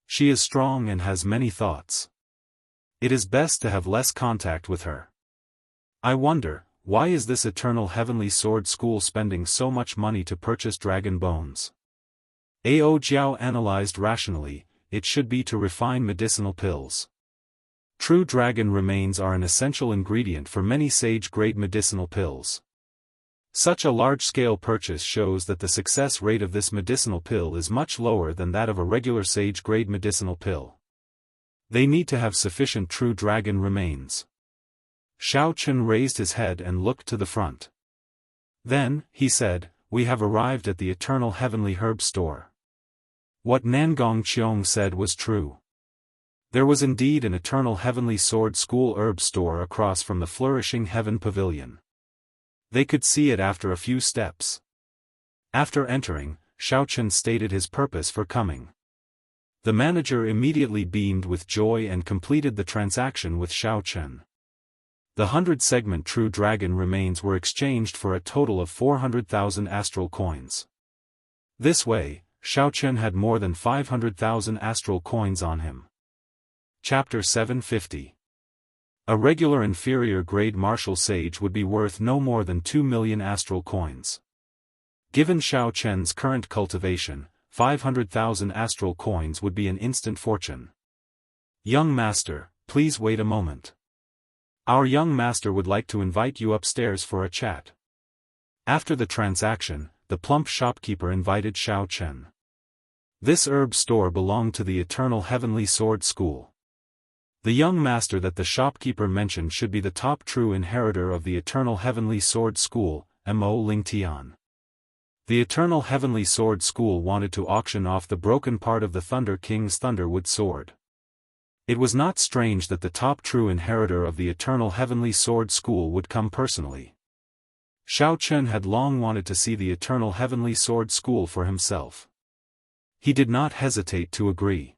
She is strong and has many thoughts. It is best to have less contact with her. I wonder, why is this Eternal Heavenly Sword School spending so much money to purchase dragon bones?" Ao Jiao analyzed rationally, it should be to refine medicinal pills. True dragon remains are an essential ingredient for many sage-grade medicinal pills. Such a large-scale purchase shows that the success rate of this medicinal pill is much lower than that of a regular sage-grade medicinal pill. They need to have sufficient true dragon remains. Xiao Chen raised his head and looked to the front. Then, he said, "We have arrived at the Eternal Heavenly Herb Store." What Nangong Qiong said was true. There was indeed an Eternal Heavenly Sword School herb store across from the flourishing heaven pavilion. They could see it after a few steps. After entering, Xiao Chen stated his purpose for coming. The manager immediately beamed with joy and completed the transaction with Xiao Chen. The 100-segment true dragon remains were exchanged for a total of 400,000 astral coins. This way, Xiaochen had more than 500,000 astral coins on him. Chapter 750. A regular inferior-grade martial sage would be worth no more than 2 million astral coins. Given Xiaochen's current cultivation, 500,000 astral coins would be an instant fortune. Young master, please wait a moment. Our young master would like to invite you upstairs for a chat. After the transaction, the plump shopkeeper invited Xiaochen. This herb store belonged to the Eternal Heavenly Sword School. The young master that the shopkeeper mentioned should be the top true inheritor of the Eternal Heavenly Sword School, Mo Lingtian. The Eternal Heavenly Sword School wanted to auction off the broken part of the Thunder King's Thunderwood sword. It was not strange that the top true inheritor of the Eternal Heavenly Sword School would come personally. Xiaochen had long wanted to see the Eternal Heavenly Sword School for himself. He did not hesitate to agree.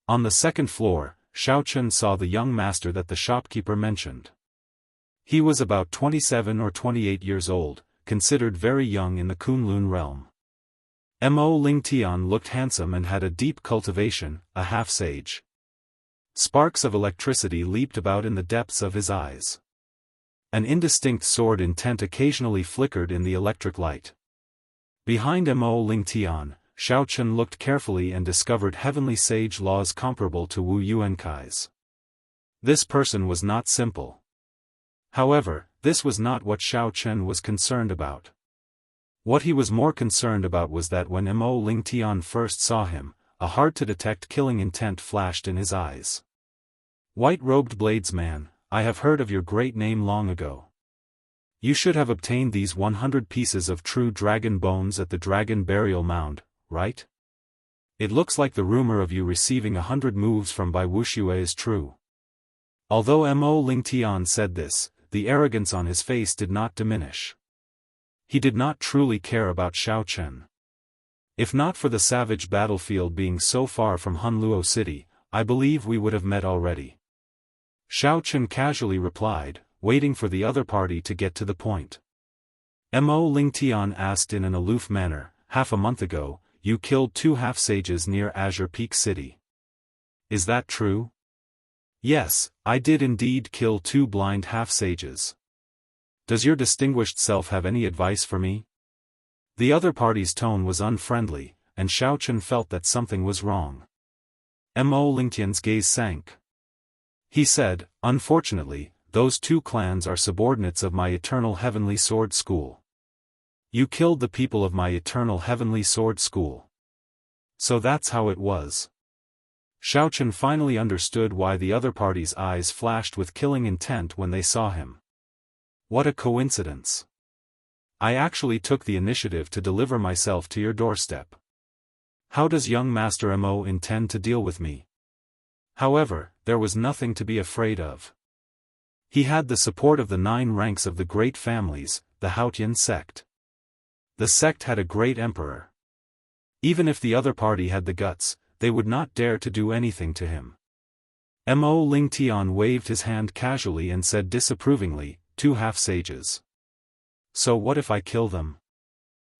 On the second floor, Xiaochen saw the young master that the shopkeeper mentioned. He was about 27 or 28 years old, considered very young in the Kunlun realm. Mo Lingtian looked handsome and had a deep cultivation, a half-sage. Sparks of electricity leaped about in the depths of his eyes. An indistinct sword intent occasionally flickered in the electric light. Behind Mo Lingtian, Xiaochen looked carefully and discovered heavenly sage laws comparable to Wu Yuankai's. This person was not simple. However, this was not what Xiaochen was concerned about. What he was more concerned about was that when Mo Lingtian first saw him, a hard-to-detect killing intent flashed in his eyes. White-robed bladesman, I have heard of your great name long ago. You should have obtained these 100 pieces of true dragon bones at the dragon burial mound, right? It looks like the rumor of you receiving 100 moves from Bai Wuxia is true. Although Mo Lingtian said this, the arrogance on his face did not diminish. He did not truly care about Xiaochen. If not for the savage battlefield being so far from Hunluo City, I believe we would have met already. Xiaochen casually replied, waiting for the other party to get to the point. Mo Lingtian asked in an aloof manner, half a month ago, you killed 2 half-sages near Azure Peak City. Is that true? Yes, I did indeed kill 2 blind half-sages. Does your distinguished self have any advice for me? The other party's tone was unfriendly, and Xiaochen felt that something was wrong. Mo Lingtian's gaze sank. He said, unfortunately, those 2 clans are subordinates of my Eternal Heavenly Sword School. You killed the people of my Eternal Heavenly Sword School. So that's how it was. Xiaochen finally understood why the other party's eyes flashed with killing intent when they saw him. What a coincidence. I actually took the initiative to deliver myself to your doorstep. How does young Master Mo intend to deal with me? However, there was nothing to be afraid of. He had the support of the 9 ranks of the great families, the Haotian sect. The sect had a great emperor. Even if the other party had the guts, they would not dare to do anything to him. Mo Lingtian waved his hand casually and said disapprovingly, 2 half-sages. So what if I kill them?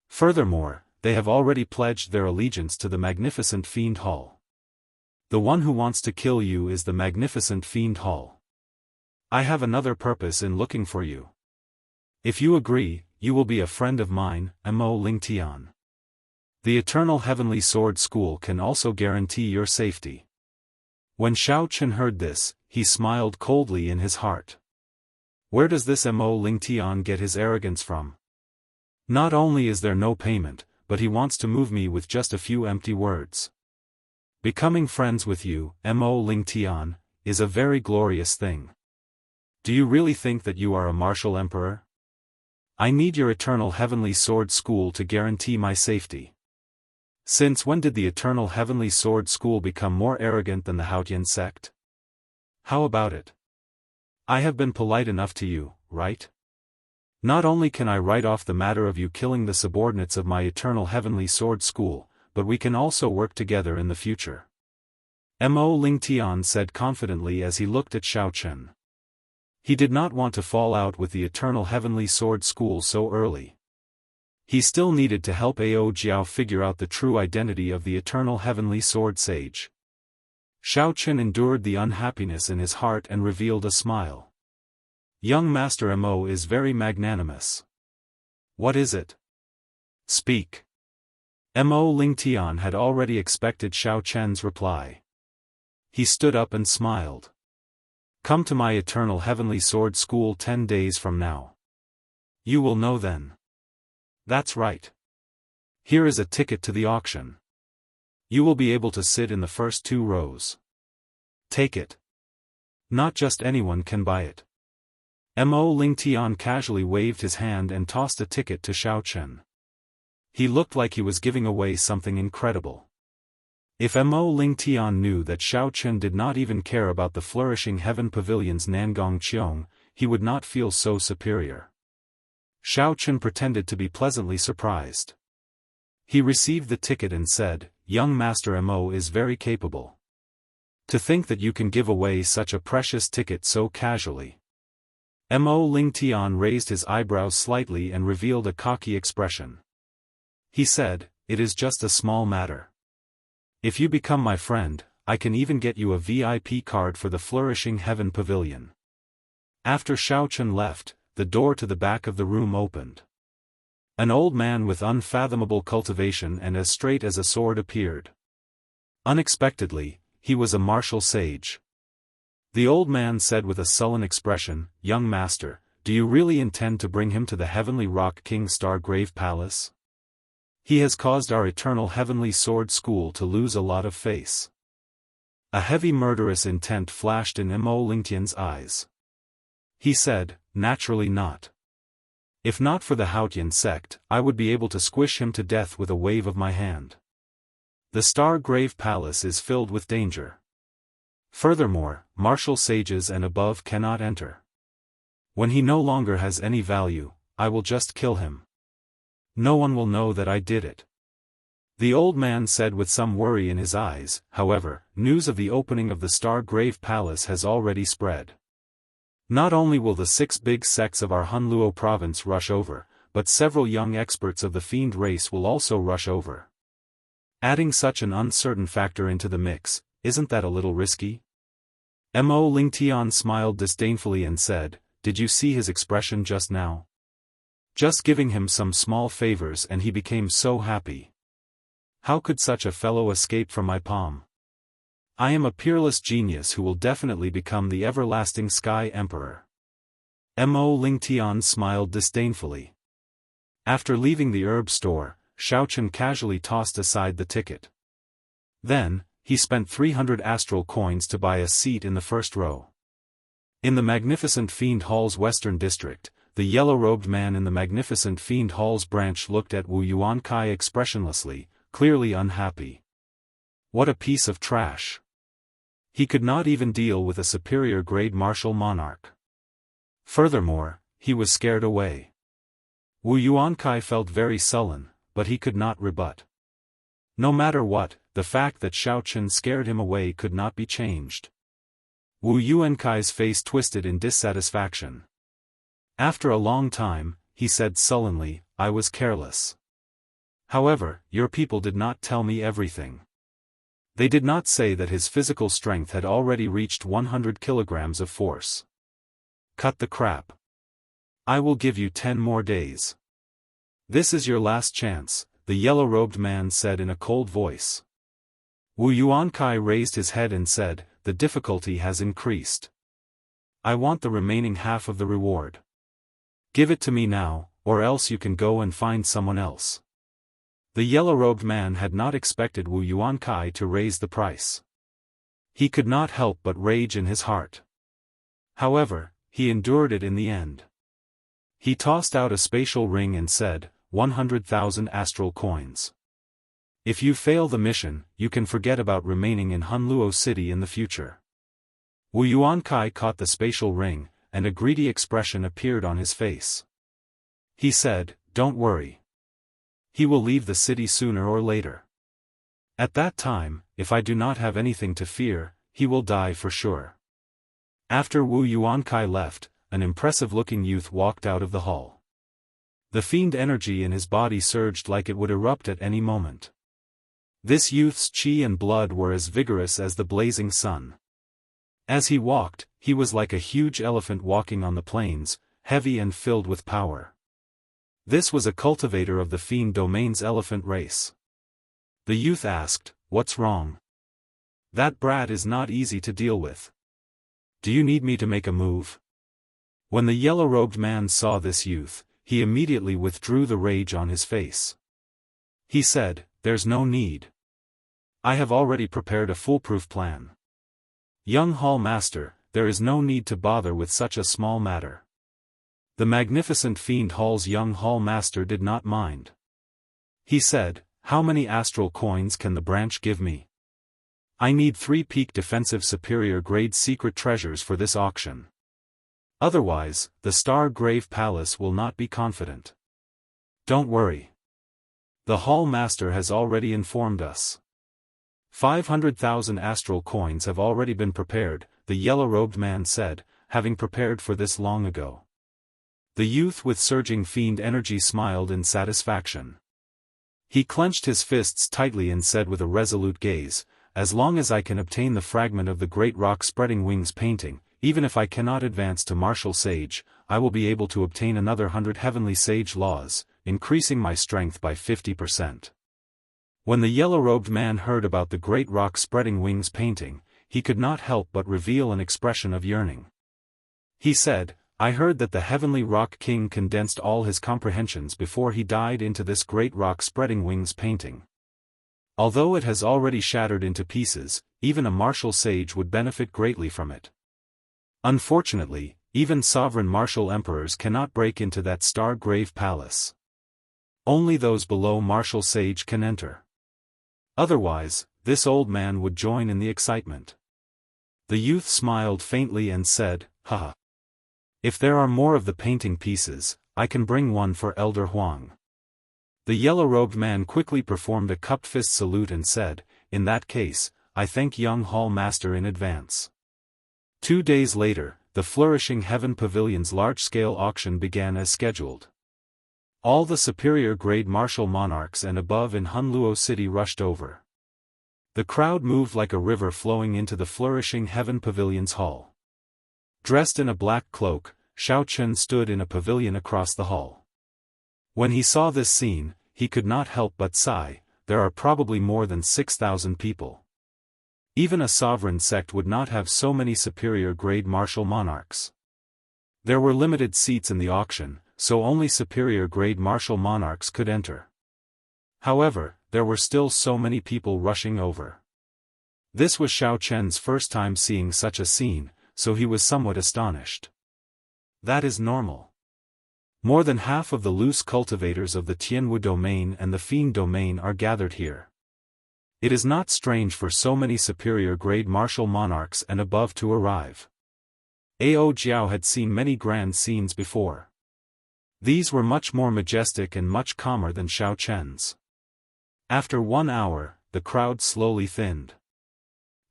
Furthermore, they have already pledged their allegiance to the magnificent Fiend Hall. The one who wants to kill you is the magnificent Fiend Hall. I have another purpose in looking for you. If you agree, you will be a friend of mine, Mo Lingtian. The Eternal Heavenly Sword School can also guarantee your safety. When Xiaochen heard this, he smiled coldly in his heart. Where does this Mo Lingtian get his arrogance from? Not only is there no payment, but he wants to move me with just a few empty words. Becoming friends with you, Mo Lingtian, is a very glorious thing. Do you really think that you are a martial emperor? I need your Eternal Heavenly Sword School to guarantee my safety. Since when did the Eternal Heavenly Sword School become more arrogant than the Haotian sect? How about it? I have been polite enough to you, right? Not only can I write off the matter of you killing the subordinates of my Eternal Heavenly Sword School, but we can also work together in the future. Mo Lingtian said confidently as he looked at Xiaochen. He did not want to fall out with the Eternal Heavenly Sword School so early. He still needed to help Ao Jiao figure out the true identity of the Eternal Heavenly Sword Sage. Xiao Qin endured the unhappiness in his heart and revealed a smile. Young Master Mo is very magnanimous. What is it? Speak. Mo Lingtian had already expected Xiao Chen's reply. He stood up and smiled. Come to my Eternal Heavenly Sword School 10 days from now. You will know then. That's right. Here is a ticket to the auction. You will be able to sit in the first 2 rows. Take it. Not just anyone can buy it. Mo Lingtian casually waved his hand and tossed a ticket to Xiao Chen. He looked like he was giving away something incredible. If Mo Lingtian knew that Xiao Chen did not even care about the flourishing Heaven Pavilion's Nangong Qiong, he would not feel so superior. Xiao Chen pretended to be pleasantly surprised. He received the ticket and said, Young Master Mo is very capable. To think that you can give away such a precious ticket so casually. Mo Lingtian raised his eyebrows slightly and revealed a cocky expression. He said, It is just a small matter. If you become my friend, I can even get you a VIP card for the flourishing Heaven Pavilion. After Xiao Chen left, the door to the back of the room opened. An old man with unfathomable cultivation and as straight as a sword appeared. Unexpectedly, he was a martial sage. The old man said with a sullen expression, Young master, do you really intend to bring him to the Heavenly Rock King Stargrave Palace? He has caused our Eternal Heavenly Sword School to lose a lot of face. A heavy murderous intent flashed in Mo Lingtian's eyes. He said, Naturally not. If not for the Haotian sect, I would be able to squish him to death with a wave of my hand. The Stargrave Palace is filled with danger. Furthermore, martial sages and above cannot enter. When he no longer has any value, I will just kill him. No one will know that I did it. The old man said with some worry in his eyes. However, news of the opening of the Stargrave Palace has already spread. Not only will the 6 big sects of our Hunluo province rush over, but several young experts of the fiend race will also rush over. Adding such an uncertain factor into the mix, isn't that a little risky? Mo Lingtian smiled disdainfully and said, Did you see his expression just now? Just giving him some small favors and he became so happy. How could such a fellow escape from my palm? I am a peerless genius who will definitely become the everlasting Sky Emperor. Mo Lingtian smiled disdainfully. After leaving the herb store, Xiao Chen casually tossed aside the ticket. Then, he spent 300 astral coins to buy a seat in the first row. In the Magnificent Fiend Hall's western district, the yellow-robed man in the Magnificent Fiend Hall's branch looked at Wu Yuankai expressionlessly, clearly unhappy. What a piece of trash. He could not even deal with a superior-grade martial monarch. Furthermore, he was scared away. Wu Yuankai felt very sullen, but he could not rebut. No matter what, the fact that Xiao Chen scared him away could not be changed. Wu Yuankai's face twisted in dissatisfaction. After a long time, he said sullenly, I was careless. However, your people did not tell me everything. They did not say that his physical strength had already reached 100 kilograms of force. Cut the crap. I will give you 10 more days. This is your last chance, the yellow-robed man said in a cold voice. Wu Yuankai raised his head and said, the difficulty has increased. I want the remaining half of the reward. Give it to me now, or else you can go and find someone else. The yellow-robed man had not expected Wu Yuankai to raise the price. He could not help but rage in his heart. However, he endured it in the end. He tossed out a spatial ring and said, 100,000 astral coins. If you fail the mission, you can forget about remaining in Hunluo City in the future. Wu Yuankai caught the spatial ring, and a greedy expression appeared on his face. He said, don't worry. He will leave the city sooner or later. At that time, if I do not have anything to fear, he will die for sure. After Wu Yuankai left, an impressive-looking youth walked out of the hall. The fiend energy in his body surged like it would erupt at any moment. This youth's chi and blood were as vigorous as the blazing sun. As he walked, he was like a huge elephant walking on the plains, heavy and filled with power. This was a cultivator of the fiend domain's elephant race. The youth asked, "What's wrong? That brat is not easy to deal with. Do you need me to make a move?" When the yellow-robed man saw this youth, he immediately withdrew the rage on his face. He said, "There's no need. I have already prepared a foolproof plan. Young Hall Master, there is no need to bother with such a small matter." The magnificent Fiend Hall's young Hall Master did not mind. He said, "How many astral coins can the branch give me? I need 3 peak defensive superior grade secret treasures for this auction. Otherwise, the Star Grave Palace will not be confident." "Don't worry. The Hall Master has already informed us. 500,000 astral coins have already been prepared," the yellow-robed man said, "having prepared for this long ago." The youth with surging fiend energy smiled in satisfaction. He clenched his fists tightly and said with a resolute gaze, "As long as I can obtain the fragment of the great rock spreading wings painting, even if I cannot advance to martial sage, I will be able to obtain another 100 heavenly sage laws, increasing my strength by 50%. When the yellow-robed man heard about the great rock spreading wings painting, he could not help but reveal an expression of yearning. He said, "I heard that the heavenly rock king condensed all his comprehensions before he died into this great rock spreading wings painting. Although it has already shattered into pieces, even a martial sage would benefit greatly from it. Unfortunately, even sovereign martial emperors cannot break into that Star Grave Palace. Only those below martial sage can enter. Otherwise, this old man would join in the excitement." The youth smiled faintly and said, "Haha. If there are more of the painting pieces, I can bring one for Elder Huang." The yellow-robed man quickly performed a cupped fist salute and said, "In that case, I thank young Hall Master in advance." 2 days later, the Flourishing Heaven Pavilion's large-scale auction began as scheduled. All the superior-grade martial monarchs and above in Hunluo City rushed over. The crowd moved like a river flowing into the Flourishing Heaven Pavilion's hall. Dressed in a black cloak, Xiao Chen stood in a pavilion across the hall. When he saw this scene, he could not help but sigh, "There are probably more than 6,000 people. Even a sovereign sect would not have so many superior-grade martial monarchs." There were limited seats in the auction, so only superior-grade martial monarchs could enter. However, there were still so many people rushing over. This was Xiao Chen's first time seeing such a scene, so he was somewhat astonished. That is normal. More than half of the loose cultivators of the Tianwu domain and the Fiend domain are gathered here. It is not strange for so many superior-grade martial monarchs and above to arrive. Ao Jiao had seen many grand scenes before. These were much more majestic and much calmer than Xiao Chen's. After 1 hour, the crowd slowly thinned.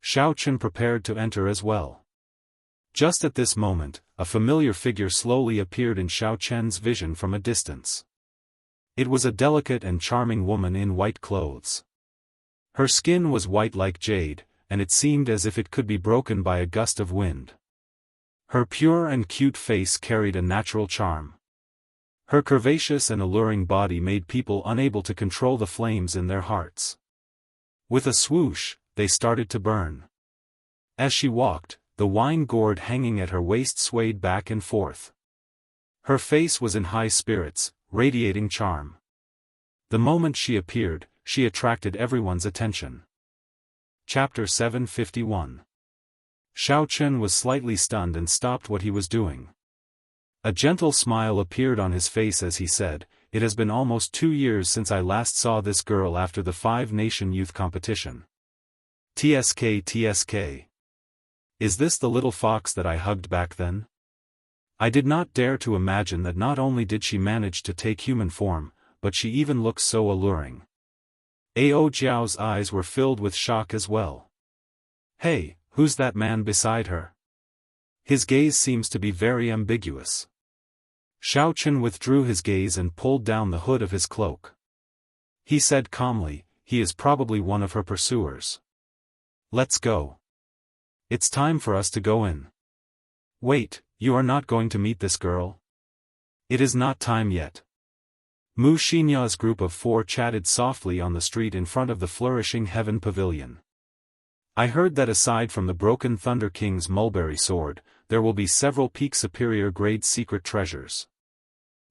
Xiao Chen prepared to enter as well. Just at this moment, a familiar figure slowly appeared in Xiao Chen's vision from a distance. It was a delicate and charming woman in white clothes. Her skin was white like jade, and it seemed as if it could be broken by a gust of wind. Her pure and cute face carried a natural charm. Her curvaceous and alluring body made people unable to control the flames in their hearts. With a swoosh, they started to burn. As she walked, the wine gourd hanging at her waist swayed back and forth. Her face was in high spirits, radiating charm. The moment she appeared, she attracted everyone's attention. Chapter 751. Xiao Chen was slightly stunned and stopped what he was doing. A gentle smile appeared on his face as he said, "It has been almost 2 years since I last saw this girl after the 5-nation youth competition. TSK. Is this the little fox that I hugged back then? I did not dare to imagine that not only did she manage to take human form, but she even looks so alluring." Ao Jiao's eyes were filled with shock as well. "Hey, who's that man beside her?" His gaze seems to be very ambiguous. Xiao Chen withdrew his gaze and pulled down the hood of his cloak. He said calmly, he is probably one of her pursuers. Let's go. It's time for us to go in. Wait, you are not going to meet this girl? It is not time yet. Mu Xinya's group of 4 chatted softly on the street in front of the flourishing Heaven Pavilion. I heard that aside from the broken Thunder King's mulberry sword, there will be several peak superior grade secret treasures.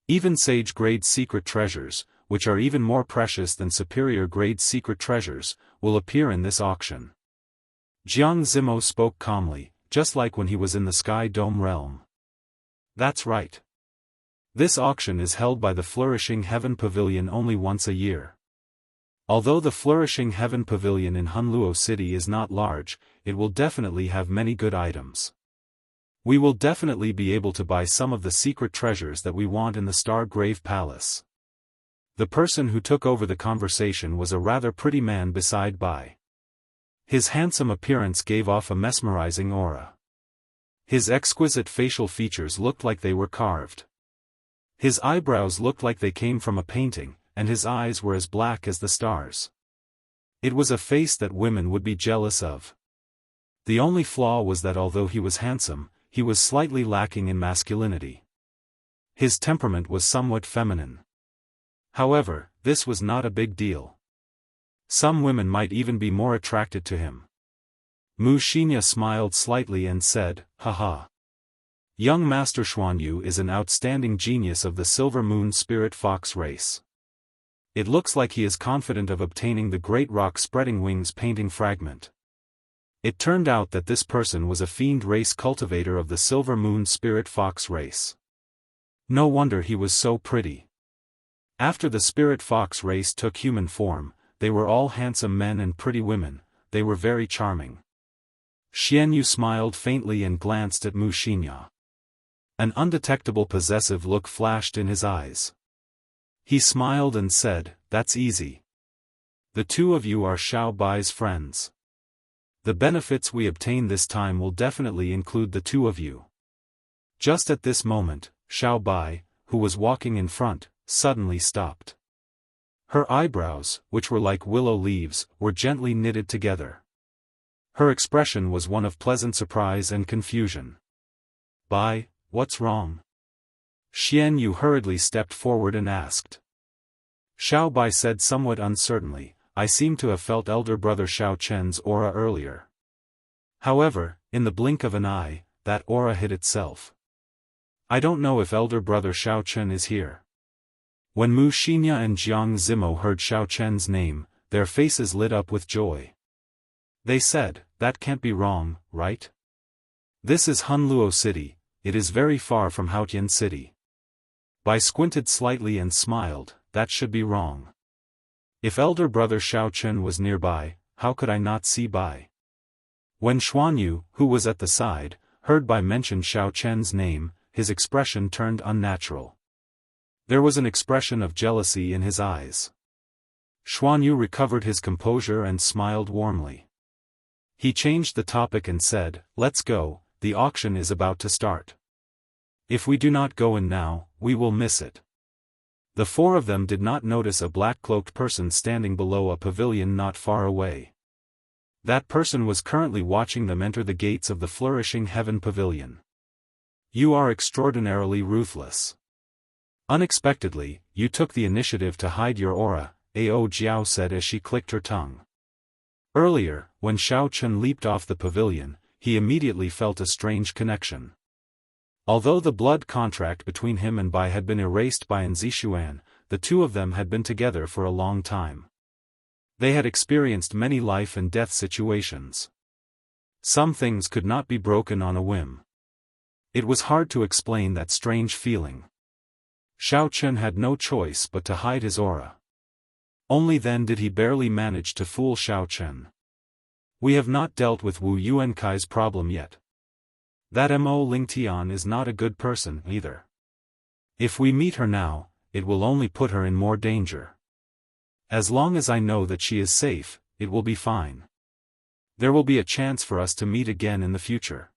Even sage grade secret treasures, which are even more precious than superior grade secret treasures, will appear in this auction. Jiang Zimo spoke calmly, just like when he was in the Sky Dome realm. That's right. This auction is held by the Flourishing Heaven Pavilion only once a year. Although the Flourishing Heaven Pavilion in Hunluo City is not large, it will definitely have many good items. We will definitely be able to buy some of the secret treasures that we want in the Star Grave Palace. The person who took over the conversation was a rather pretty man beside Bai. His handsome appearance gave off a mesmerizing aura. His exquisite facial features looked like they were carved. His eyebrows looked like they came from a painting, and his eyes were as black as the stars. It was a face that women would be jealous of. The only flaw was that although he was handsome, he was slightly lacking in masculinity. His temperament was somewhat feminine. However, this was not a big deal. Some women might even be more attracted to him. Mu Xinya smiled slightly and said, haha. Young Master Xuanyu is an outstanding genius of the Silver Moon Spirit Fox race. It looks like he is confident of obtaining the Great Rock Spreading Wings painting fragment. It turned out that this person was a fiend race cultivator of the Silver Moon Spirit Fox race. No wonder he was so pretty. After the Spirit Fox race took human form, they were all handsome men and pretty women, they were very charming. Xianyu smiled faintly and glanced at Mu Xinya. An undetectable possessive look flashed in his eyes. He smiled and said, that's easy. The two of you are Xiao Bai's friends. The benefits we obtain this time will definitely include the two of you. Just at this moment, Xiao Bai, who was walking in front, suddenly stopped. Her eyebrows, which were like willow leaves, were gently knitted together. Her expression was one of pleasant surprise and confusion. Bai, what's wrong? Xianyu hurriedly stepped forward and asked. Xiao Bai said somewhat uncertainly, I seem to have felt elder brother Xiao Chen's aura earlier. However, in the blink of an eye, that aura hid itself. I don't know if elder brother Xiao Chen is here. When Mu Xinya and Jiang Zimo heard Xiao Chen's name, their faces lit up with joy. They said, that can't be wrong, right? This is Hunluo City, it is very far from Haotian City. Bai squinted slightly and smiled, that should be wrong. If elder brother Xiao Chen was nearby, how could I not see Bai? When Xuanyu, who was at the side, heard Bai mention Xiao Chen's name, his expression turned unnatural. There was an expression of jealousy in his eyes. Xuanyu recovered his composure and smiled warmly. He changed the topic and said, let's go, the auction is about to start. If we do not go in now, we will miss it. The four of them did not notice a black-cloaked person standing below a pavilion not far away. That person was currently watching them enter the gates of the Flourishing Heaven Pavilion. You are extraordinarily ruthless. Unexpectedly, you took the initiative to hide your aura, Ao Jiao said as she clicked her tongue. Earlier, when Xiao Chen leaped off the pavilion, he immediately felt a strange connection. Although the blood contract between him and Bai had been erased by Zixuan, the two of them had been together for a long time. They had experienced many life and death situations. Some things could not be broken on a whim. It was hard to explain that strange feeling. Xiao Chen had no choice but to hide his aura. Only then did he barely manage to fool Xiao Chen. We have not dealt with Wu Yuankai's problem yet. That Mo Lingtian is not a good person either. If we meet her now, it will only put her in more danger. As long as I know that she is safe, it will be fine. There will be a chance for us to meet again in the future.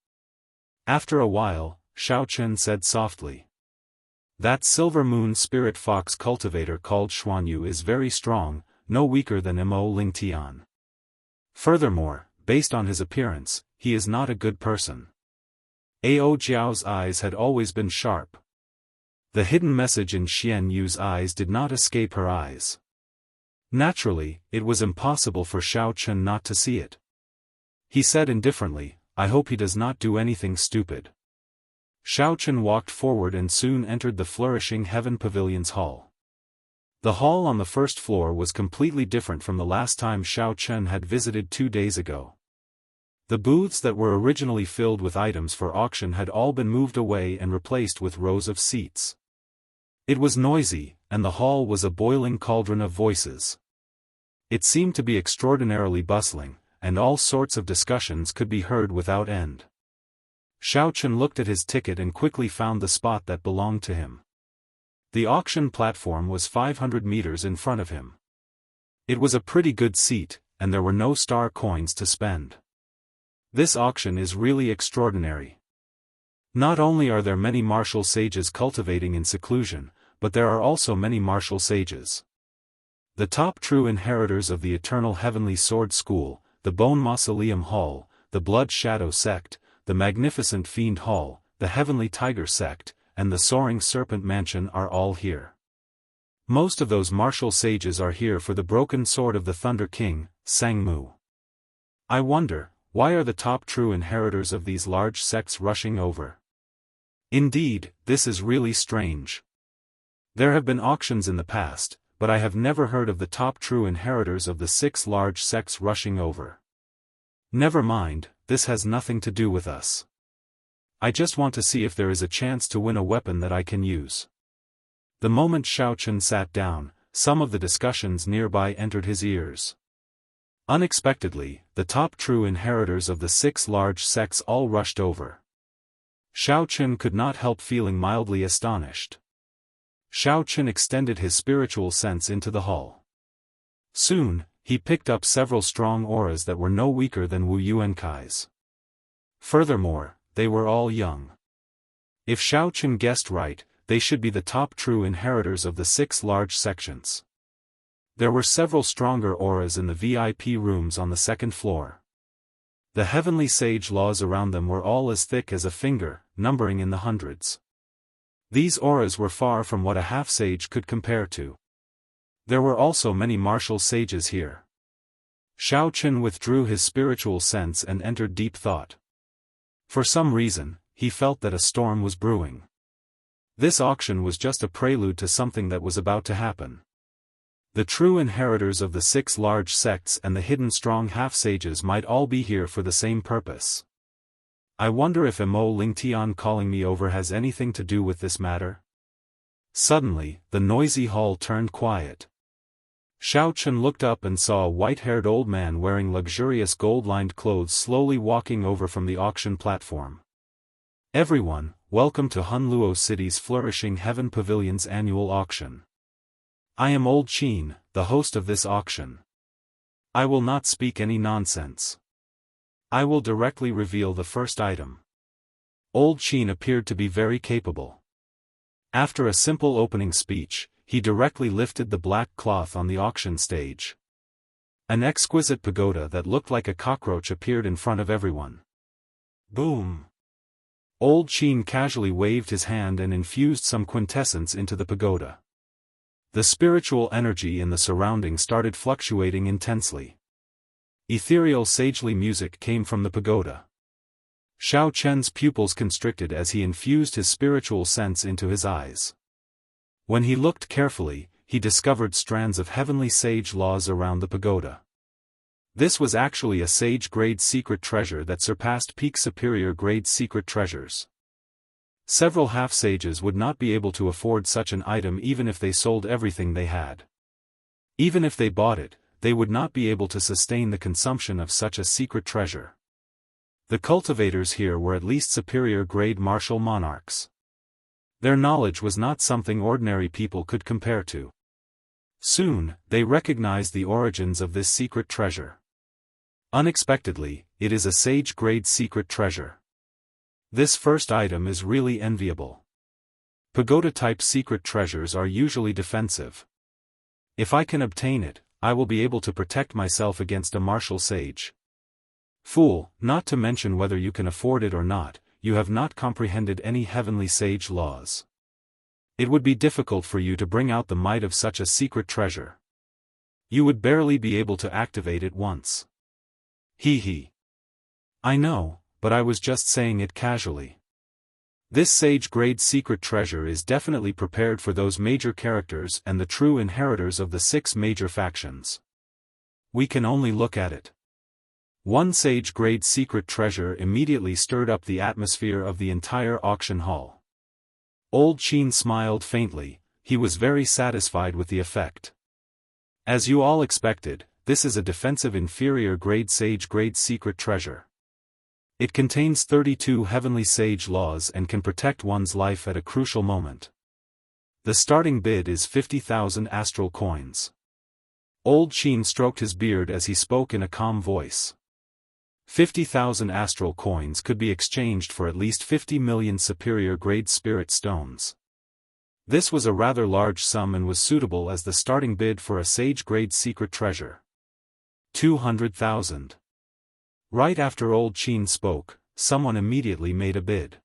After a while, Xiaochen said softly. That Silver Moon Spirit Fox cultivator called Xuanyu is very strong, no weaker than Mo Lingtian. Furthermore, based on his appearance, he is not a good person. Ao Jiao's eyes had always been sharp. The hidden message in Xian Yu's eyes did not escape her eyes. Naturally, it was impossible for Xiaochen not to see it. He said indifferently, I hope he does not do anything stupid. Xiaochen walked forward and soon entered the flourishing Heaven Pavilion's hall. The hall on the first floor was completely different from the last time Xiaochen had visited 2 days ago. The booths that were originally filled with items for auction had all been moved away and replaced with rows of seats. It was noisy, and the hall was a boiling cauldron of voices. It seemed to be extraordinarily bustling, and all sorts of discussions could be heard without end. Xiaochen looked at his ticket and quickly found the spot that belonged to him. The auction platform was 500 meters in front of him. It was a pretty good seat, and there were no star coins to spend. This auction is really extraordinary. Not only are there many martial sages cultivating in seclusion, but there are also many martial sages. The top true inheritors of the Eternal Heavenly Sword School, the Bone Mausoleum Hall, the Blood Shadow Sect, the Magnificent Fiend Hall, the Heavenly Tiger Sect, and the Soaring Serpent Mansion are all here. Most of those martial sages are here for the broken sword of the Thunder King, Sangmu. I wonder, why are the top true inheritors of these large sects rushing over? Indeed, this is really strange. There have been auctions in the past, but I have never heard of the top true inheritors of the 6 large sects rushing over. Never mind, this has nothing to do with us. I just want to see if there is a chance to win a weapon that I can use. The moment Xiaochen sat down, some of the discussions nearby entered his ears. Unexpectedly, the top true inheritors of the 6 large sects all rushed over. Xiaochen could not help feeling mildly astonished. Xiaochen extended his spiritual sense into the hall. Soon, he picked up several strong auras that were no weaker than Wu Yuankai's. Furthermore, they were all young. If Xiaochen guessed right, they should be the top true inheritors of the 6 large sections. There were several stronger auras in the VIP rooms on the 2nd floor. The heavenly sage laws around them were all as thick as a finger, numbering in the hundreds. These auras were far from what a half-sage could compare to. There were also many martial sages here. Xiaochen withdrew his spiritual sense and entered deep thought. For some reason, he felt that a storm was brewing. This auction was just a prelude to something that was about to happen. The true inheritors of the 6 large sects and the hidden strong half-sages might all be here for the same purpose. I wonder if Mo Lingtian calling me over has anything to do with this matter? Suddenly, the noisy hall turned quiet. Xiaochen looked up and saw a white-haired old man wearing luxurious gold-lined clothes slowly walking over from the auction platform. Everyone, welcome to Hunluo City's flourishing Heaven Pavilion's annual auction. I am Old Qin, the host of this auction. I will not speak any nonsense. I will directly reveal the first item. Old Qin appeared to be very capable. After a simple opening speech, he directly lifted the black cloth on the auction stage. An exquisite pagoda that looked like a cockroach appeared in front of everyone. Boom! Old Qin casually waved his hand and infused some quintessence into the pagoda. The spiritual energy in the surroundings started fluctuating intensely. Ethereal sagely music came from the pagoda. Xiaochen's pupils constricted as he infused his spiritual sense into his eyes. When he looked carefully, he discovered strands of heavenly sage laws around the pagoda. This was actually a sage-grade secret treasure that surpassed peak superior-grade secret treasures. Several half-sages would not be able to afford such an item even if they sold everything they had. Even if they bought it, they would not be able to sustain the consumption of such a secret treasure. The cultivators here were at least superior-grade martial monarchs. Their knowledge was not something ordinary people could compare to. Soon, they recognized the origins of this secret treasure. Unexpectedly, it is a sage-grade secret treasure. This first item is really enviable. Pagoda-type secret treasures are usually defensive. If I can obtain it, I will be able to protect myself against a martial sage. Fool, not to mention whether you can afford it or not, you have not comprehended any heavenly sage laws. It would be difficult for you to bring out the might of such a secret treasure. You would barely be able to activate it once. Hee. I know, but I was just saying it casually. This sage-grade secret treasure is definitely prepared for those major characters and the true inheritors of the 6 major factions. We can only look at it. One sage-grade secret treasure immediately stirred up the atmosphere of the entire auction hall. Old Qin smiled faintly, he was very satisfied with the effect. As you all expected, this is a defensive inferior grade sage-grade secret treasure. It contains 32 heavenly sage laws and can protect one's life at a crucial moment. The starting bid is 50,000 astral coins. Old Qin stroked his beard as he spoke in a calm voice. 50,000 astral coins could be exchanged for at least 50 million superior grade spirit stones. This was a rather large sum and was suitable as the starting bid for a sage-grade secret treasure. 200,000. Right after Old Qin spoke, someone immediately made a bid.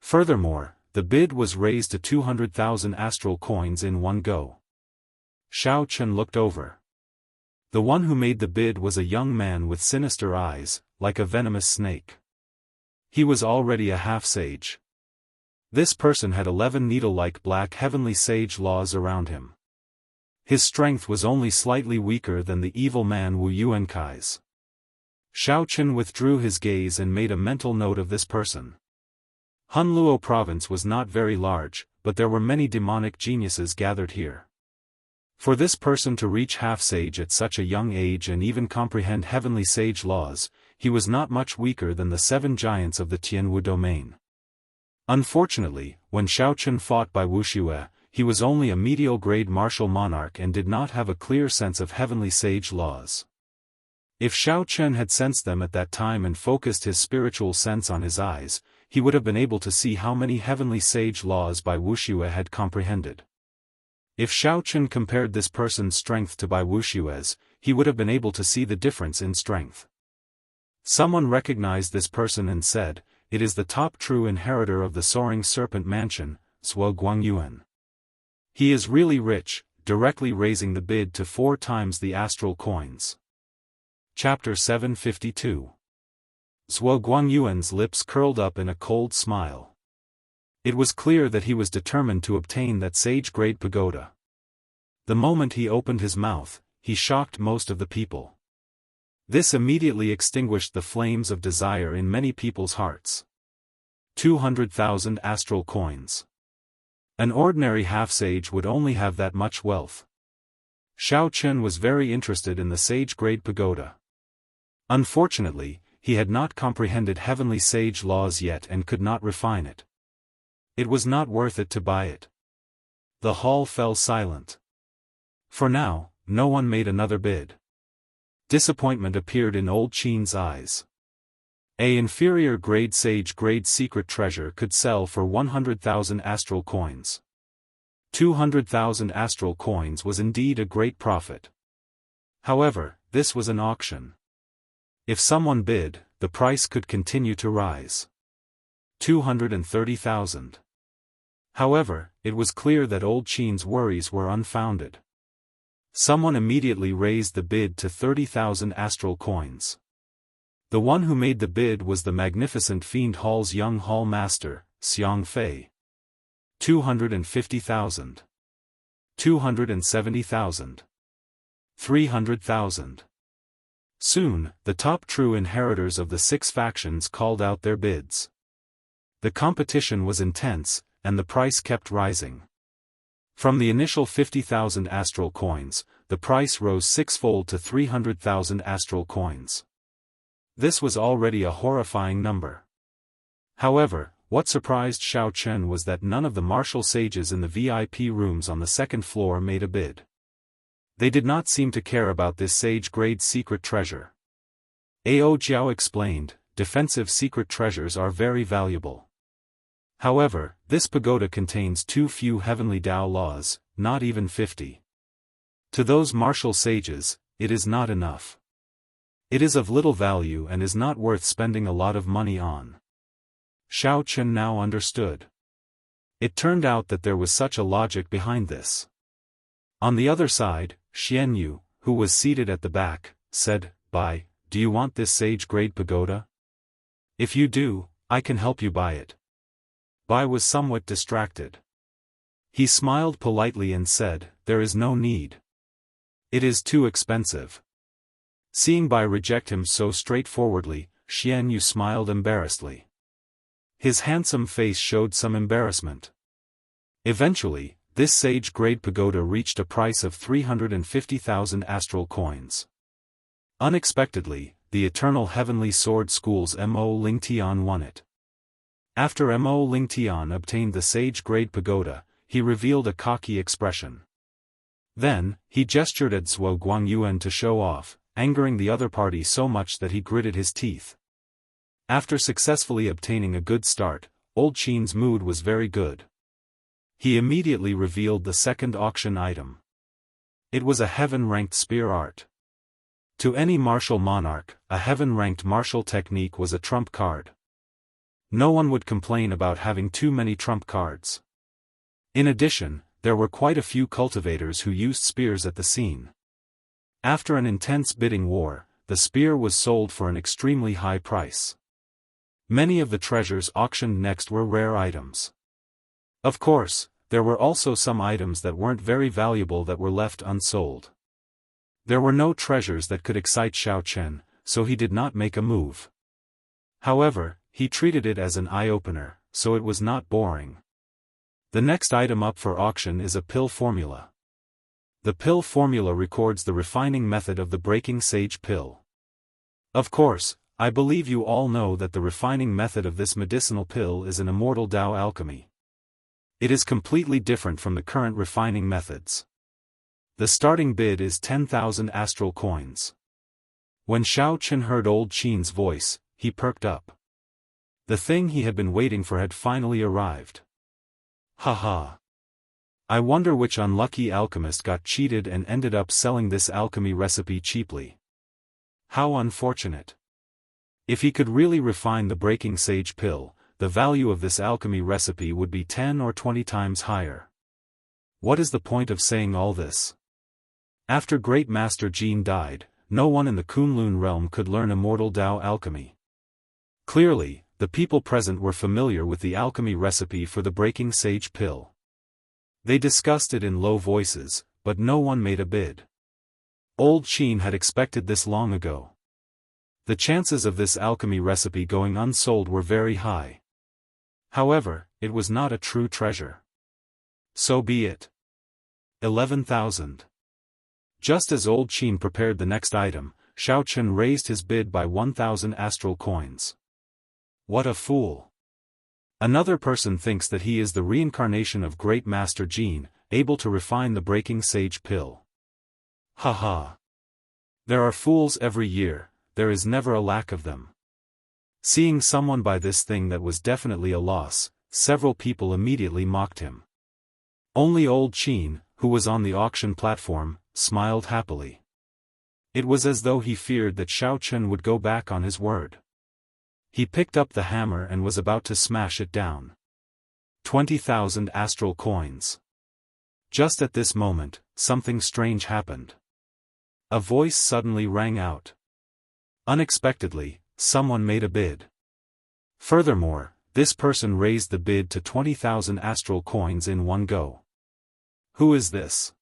Furthermore, the bid was raised to 200,000 astral coins in one go. Xiao Chen looked over. The one who made the bid was a young man with sinister eyes, like a venomous snake. He was already a half-sage. This person had 11 needle-like black heavenly sage laws around him. His strength was only slightly weaker than the evil man Wu Yuankai's. Xiao Chen withdrew his gaze and made a mental note of this person. Hunluo province was not very large, but there were many demonic geniuses gathered here. For this person to reach half-sage at such a young age and even comprehend heavenly sage laws, he was not much weaker than the 7 giants of the Tianwu domain. Unfortunately, when Xiao Chen fought by Wuxia, he was only a medial-grade martial monarch and did not have a clear sense of heavenly sage laws. If Xiao Chen had sensed them at that time and focused his spiritual sense on his eyes, he would have been able to see how many heavenly sage laws Bai Wuxia had comprehended. If Xiao Chen compared this person's strength to Bai Wuxia's, he would have been able to see the difference in strength. Someone recognized this person and said, "It is the top true inheritor of the soaring serpent mansion, Zhuo Guangyuan. He is really rich," directly raising the bid to 4 times the astral coins. Chapter 752. Zhuo Guangyuan's lips curled up in a cold smile. It was clear that he was determined to obtain that sage-grade pagoda. The moment he opened his mouth, he shocked most of the people. This immediately extinguished the flames of desire in many people's hearts. 200,000 astral coins. An ordinary half-sage would only have that much wealth. Xiao Chen was very interested in the sage-grade pagoda. Unfortunately, he had not comprehended heavenly sage laws yet and could not refine it. It was not worth it to buy it. The hall fell silent. For now, no one made another bid. Disappointment appeared in Old Qin's eyes. A inferior grade sage-grade secret treasure could sell for 100,000 astral coins. 200,000 astral coins was indeed a great profit. However, this was an auction. If someone bid, the price could continue to rise. 230,000. However, it was clear that Old Qin's worries were unfounded. Someone immediately raised the bid to 30,000 astral coins. The one who made the bid was the magnificent Fiend Hall's young hall master, Xiang Fei. 250,000. 270,000. 300,000. Soon, the top true inheritors of the 6 factions called out their bids. The competition was intense, and the price kept rising. From the initial 50,000 astral coins, the price rose 6-fold to 300,000 astral coins. This was already a horrifying number. However, what surprised Xiao Chen was that none of the martial sages in the VIP rooms on the 2nd floor made a bid. They did not seem to care about this sage-grade secret treasure. Ao Jiao explained, defensive secret treasures are very valuable. However, this pagoda contains too few heavenly Tao laws, not even 50. To those martial sages, it is not enough. It is of little value and is not worth spending a lot of money on. Xiao Chen now understood. It turned out that there was such a logic behind this. On the other side, Xianyu, who was seated at the back, said, do you want this sage-grade pagoda? If you do, I can help you buy it. Bai was somewhat distracted. He smiled politely and said, there is no need. It is too expensive. Seeing Bai reject him so straightforwardly, Xianyu smiled embarrassedly. His handsome face showed some embarrassment. Eventually, this sage-grade pagoda reached a price of 350,000 astral coins. Unexpectedly, the Eternal Heavenly Sword School's Mo Lingtian won it. After Mo Lingtian obtained the sage-grade pagoda, he revealed a cocky expression. Then, he gestured at Zhuo Guangyuan to show off, angering the other party so much that he gritted his teeth. After successfully obtaining a good start, Old Qin's mood was very good. He immediately revealed the second auction item. It was a heaven-ranked spear art. To any martial monarch, a heaven-ranked martial technique was a trump card. No one would complain about having too many trump cards. In addition, there were quite a few cultivators who used spears at the scene. After an intense bidding war, the spear was sold for an extremely high price. Many of the treasures auctioned next were rare items. Of course, there were also some items that weren't very valuable that were left unsold. There were no treasures that could excite Xiao Chen, so he did not make a move. However, he treated it as an eye-opener, so it was not boring. The next item up for auction is a pill formula. The pill formula records the refining method of the breaking sage pill. Of course, I believe you all know that the refining method of this medicinal pill is an immortal Tao alchemy. It is completely different from the current refining methods. The starting bid is 10,000 astral coins. When Xiao Chen heard Old Qin's voice, he perked up. The thing he had been waiting for had finally arrived. Haha. I wonder which unlucky alchemist got cheated and ended up selling this alchemy recipe cheaply. How unfortunate. If he could really refine the breaking sage pill, the value of this alchemy recipe would be 10 or 20 times higher. What is the point of saying all this? After Great Master Jin died, no one in the Kunlun realm could learn immortal Tao alchemy. Clearly, the people present were familiar with the alchemy recipe for the breaking sage pill. They discussed it in low voices, but no one made a bid. Old Qin had expected this long ago. The chances of this alchemy recipe going unsold were very high. However, it was not a true treasure. So be it. 11,000. Just as Old Qin prepared the next item, Xiao Chen raised his bid by 1,000 astral coins. What a fool. Another person thinks that he is the reincarnation of Great Master Jin, able to refine the breaking sage pill. Haha. There are fools every year, there is never a lack of them. Seeing someone buy this thing that was definitely a loss, several people immediately mocked him. Only Old Qin, who was on the auction platform, smiled happily. It was as though he feared that Xiao Chen would go back on his word. He picked up the hammer and was about to smash it down. 20,000 astral coins. Just at this moment, something strange happened. A voice suddenly rang out. Unexpectedly, someone made a bid. Furthermore, this person raised the bid to 20,000 astral coins in one go. Who is this?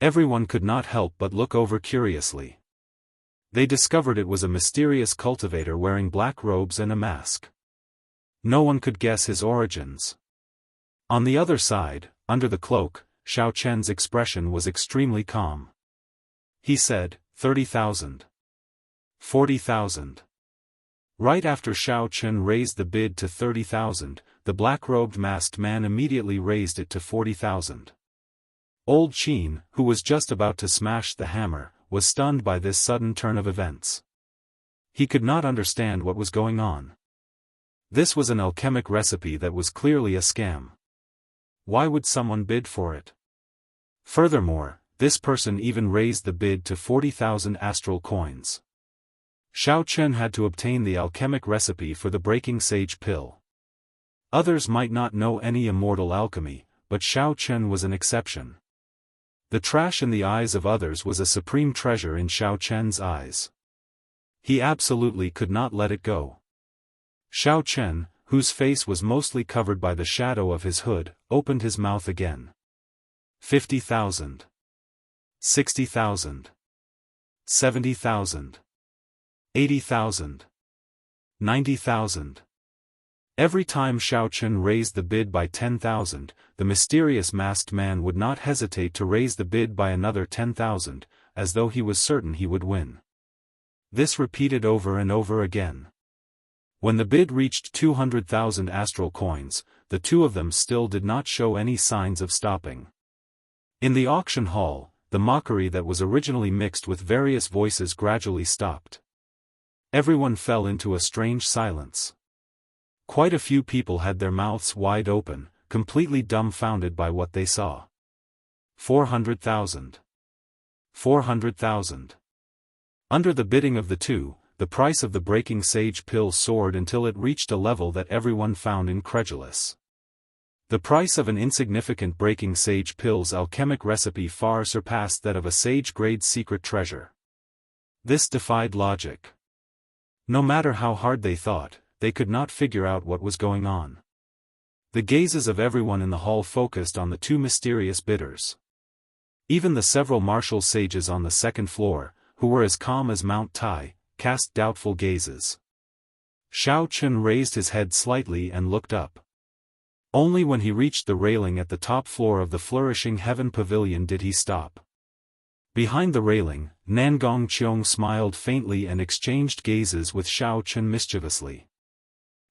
Everyone could not help but look over curiously. They discovered it was a mysterious cultivator wearing black robes and a mask. No one could guess his origins. On the other side, under the cloak, Xiao Chen's expression was extremely calm. He said, 30,000. 40,000. Right after Xiao Chen raised the bid to 30,000, the black-robed masked man immediately raised it to 40,000. Old Qin, who was just about to smash the hammer, was stunned by this sudden turn of events. He could not understand what was going on. This was an alchemic recipe that was clearly a scam. Why would someone bid for it? Furthermore, this person even raised the bid to 40,000 astral coins. Xiao Chen had to obtain the alchemic recipe for the breaking sage pill. Others might not know any immortal alchemy, but Xiao Chen was an exception. The trash in the eyes of others was a supreme treasure in Xiao Chen's eyes. He absolutely could not let it go. Xiao Chen, whose face was mostly covered by the shadow of his hood, opened his mouth again. 50,000. 60,000. 70,000. 80,000. 90,000. Every time Xiao Chen raised the bid by 10,000, the mysterious masked man would not hesitate to raise the bid by another 10,000, as though he was certain he would win. This repeated over and over again. When the bid reached 200,000 astral coins, the two of them still did not show any signs of stopping. In the auction hall, the mockery that was originally mixed with various voices gradually stopped. Everyone fell into a strange silence. Quite a few people had their mouths wide open, completely dumbfounded by what they saw. 400,000. 400,000. Under the bidding of the two, the price of the breaking sage pill soared until it reached a level that everyone found incredulous. The price of an insignificant breaking sage pill's alchemic recipe far surpassed that of a sage-grade secret treasure. This defied logic. No matter how hard they thought, they could not figure out what was going on. The gazes of everyone in the hall focused on the two mysterious bidders. Even the several martial sages on the second floor, who were as calm as Mount Tai, cast doubtful gazes. Xiao Chen raised his head slightly and looked up. Only when he reached the railing at the top floor of the flourishing heaven pavilion did he stop. Behind the railing, Nangong Qiong smiled faintly and exchanged gazes with Xiao Chen mischievously.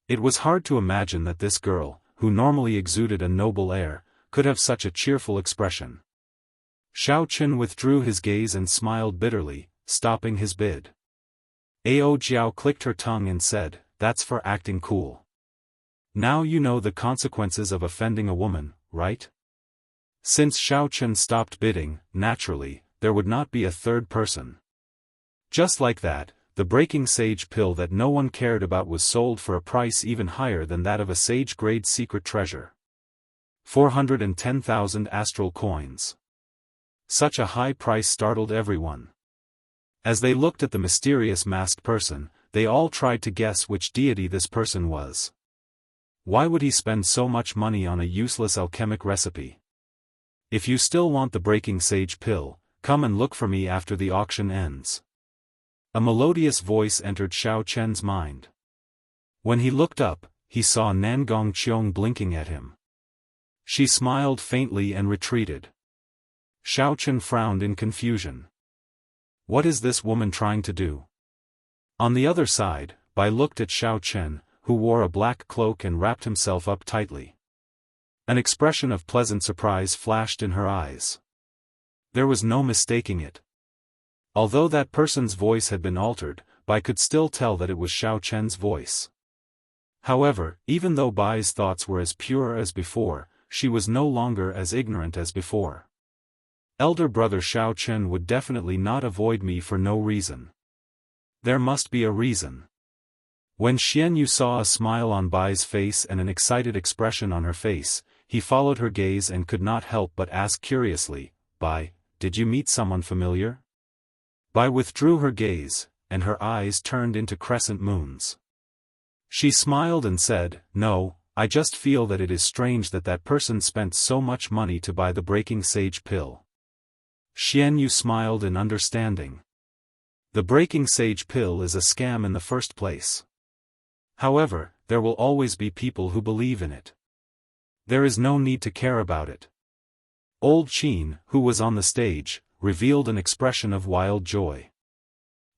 It was hard to imagine that this girl, who normally exuded a noble air, could have such a cheerful expression. Xiao Chen withdrew his gaze and smiled bitterly, stopping his bid. Ao Jiao clicked her tongue and said, "That's for acting cool. Now you know the consequences of offending a woman, right?" Since Xiao Chen stopped bidding, naturally, there would not be a third person. Just like that, the breaking sage pill that no one cared about was sold for a price even higher than that of a sage-grade secret treasure. 410,000 astral coins. Such a high price startled everyone. As they looked at the mysterious masked person, they all tried to guess which deity this person was. Why would he spend so much money on a useless alchemic recipe? If you still want the breaking sage pill, come and look for me after the auction ends. A melodious voice entered Xiao Chen's mind. When he looked up, he saw Nangong Qiong blinking at him. She smiled faintly and retreated. Xiao Chen frowned in confusion. What is this woman trying to do? On the other side, Bai looked at Xiao Chen, who wore a black cloak and wrapped himself up tightly. An expression of pleasant surprise flashed in her eyes. There was no mistaking it. Although that person's voice had been altered, Bai could still tell that it was Xiao Chen's voice. However, even though Bai's thoughts were as pure as before, she was no longer as ignorant as before. Elder brother Xiao Chen would definitely not avoid me for no reason. There must be a reason. When Xianyu saw a smile on Bai's face and an excited expression on her face, he followed her gaze and could not help but ask curiously, "Bai, did you meet someone familiar?" Bai withdrew her gaze, and her eyes turned into crescent moons. She smiled and said, "No, I just feel that it is strange that that person spent so much money to buy the breaking sage pill." Xianyu smiled in understanding. The breaking sage pill is a scam in the first place. However, there will always be people who believe in it. There is no need to care about it. Old Qin, who was on the stage, revealed an expression of wild joy.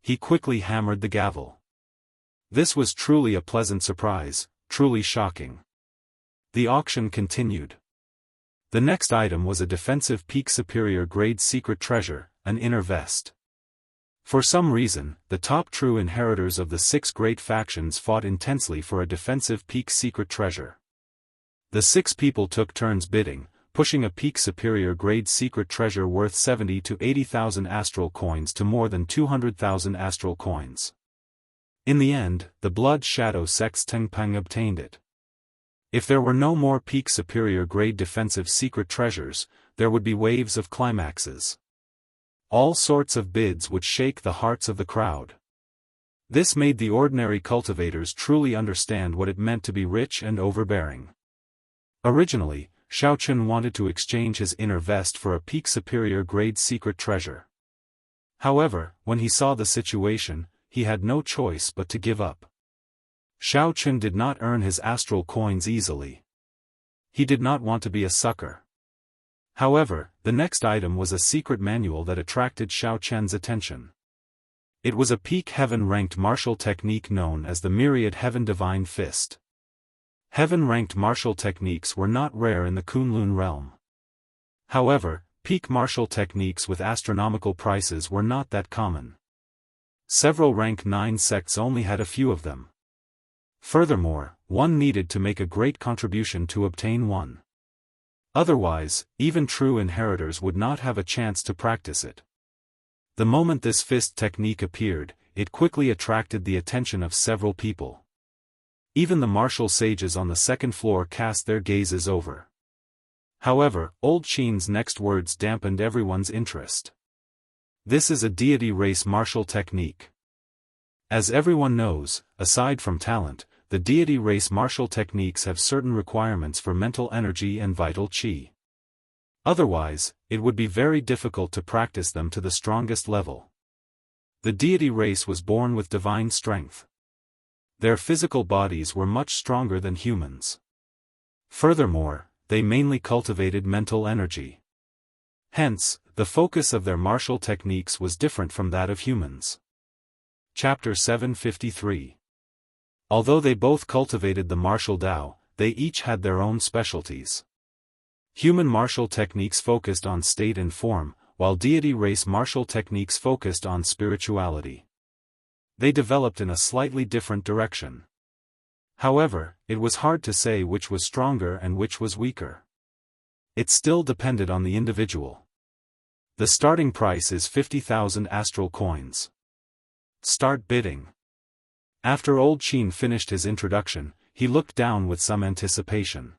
He quickly hammered the gavel. This was truly a pleasant surprise, truly shocking. The auction continued. The next item was a defensive peak superior grade secret treasure, an inner vest. For some reason, the top true inheritors of the 6 great factions fought intensely for a defensive peak secret treasure. The 6 people took turns bidding, pushing a peak superior grade secret treasure worth 70 to 80,000 astral coins to more than 200,000 astral coins. In the end, the Blood Shadow Sect's Tengpang obtained it. If there were no more peak superior grade defensive secret treasures, there would be waves of climaxes. All sorts of bids would shake the hearts of the crowd. This made the ordinary cultivators truly understand what it meant to be rich and overbearing. Originally, Xiaochun wanted to exchange his inner vest for a peak superior grade secret treasure. However, when he saw the situation, he had no choice but to give up. Xiaochun did not earn his astral coins easily. He did not want to be a sucker. However, the next item was a secret manual that attracted Xiaochun's attention. It was a peak heaven-ranked martial technique known as the Myriad Heaven Divine Fist. Heaven-ranked martial techniques were not rare in the Kunlun realm. However, peak martial techniques with astronomical prices were not that common. Several rank 9 sects only had a few of them. Furthermore, one needed to make a great contribution to obtain one. Otherwise, even true inheritors would not have a chance to practice it. The moment this fist technique appeared, it quickly attracted the attention of several people. Even the martial sages on the second floor cast their gazes over. However, Old Qin's next words dampened everyone's interest. This is a deity race martial technique. As everyone knows, aside from talent, the deity race martial techniques have certain requirements for mental energy and vital qi. Otherwise, it would be very difficult to practice them to the strongest level. The deity race was born with divine strength. Their physical bodies were much stronger than humans. Furthermore, they mainly cultivated mental energy. Hence, the focus of their martial techniques was different from that of humans. Chapter 753. Although they both cultivated the martial Tao, they each had their own specialties. Human martial techniques focused on state and form, while deity race martial techniques focused on spirituality. They developed in a slightly different direction. However, it was hard to say which was stronger and which was weaker. It still depended on the individual. The starting price is 50,000 astral coins. Start bidding. After Old Qin finished his introduction, he looked down with some anticipation.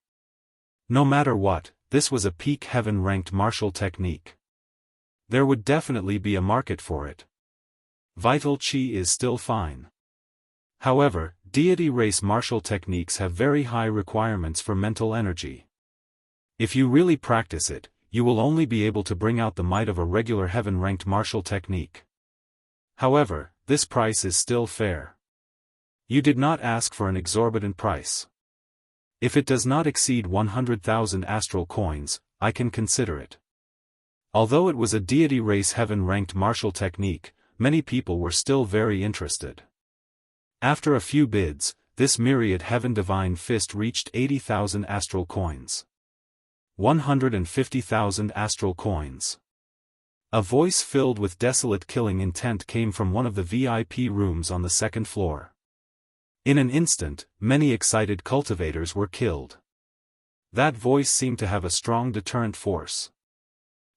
No matter what, this was a peak heaven-ranked martial technique. There would definitely be a market for it. Vital qi is still fine. However, deity race martial techniques have very high requirements for mental energy. If you really practice it, you will only be able to bring out the might of a regular heaven-ranked martial technique. However, this price is still fair. You did not ask for an exorbitant price. If it does not exceed 100,000 astral coins, I can consider it. Although it was a deity race heaven-ranked martial technique, many people were still very interested. After a few bids, this Myriad Heaven Divine Fist reached 80,000 astral coins. 150,000 astral coins. A voice filled with desolate killing intent came from one of the VIP rooms on the second floor. In an instant, many excited cultivators were killed. That voice seemed to have a strong deterrent force.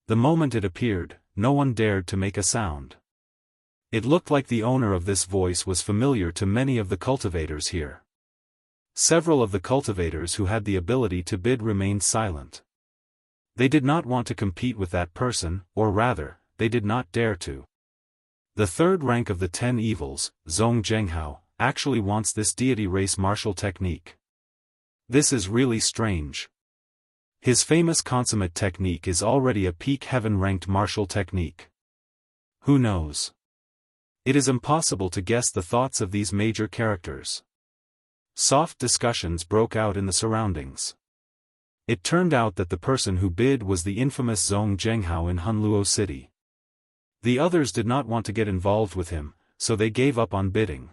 The moment it appeared, no one dared to make a sound. It looked like the owner of this voice was familiar to many of the cultivators here. Several of the cultivators who had the ability to bid remained silent. They did not want to compete with that person, or rather, they did not dare to. The third rank of the 10 evils, Zong Zhenghao, actually wants this deity race martial technique. This is really strange. His famous consummate technique is already a peak heaven-ranked martial technique. Who knows? It is impossible to guess the thoughts of these major characters. Soft discussions broke out in the surroundings. It turned out that the person who bid was the infamous Zong Zhenghao in Hunluo City. The others did not want to get involved with him, so they gave up on bidding.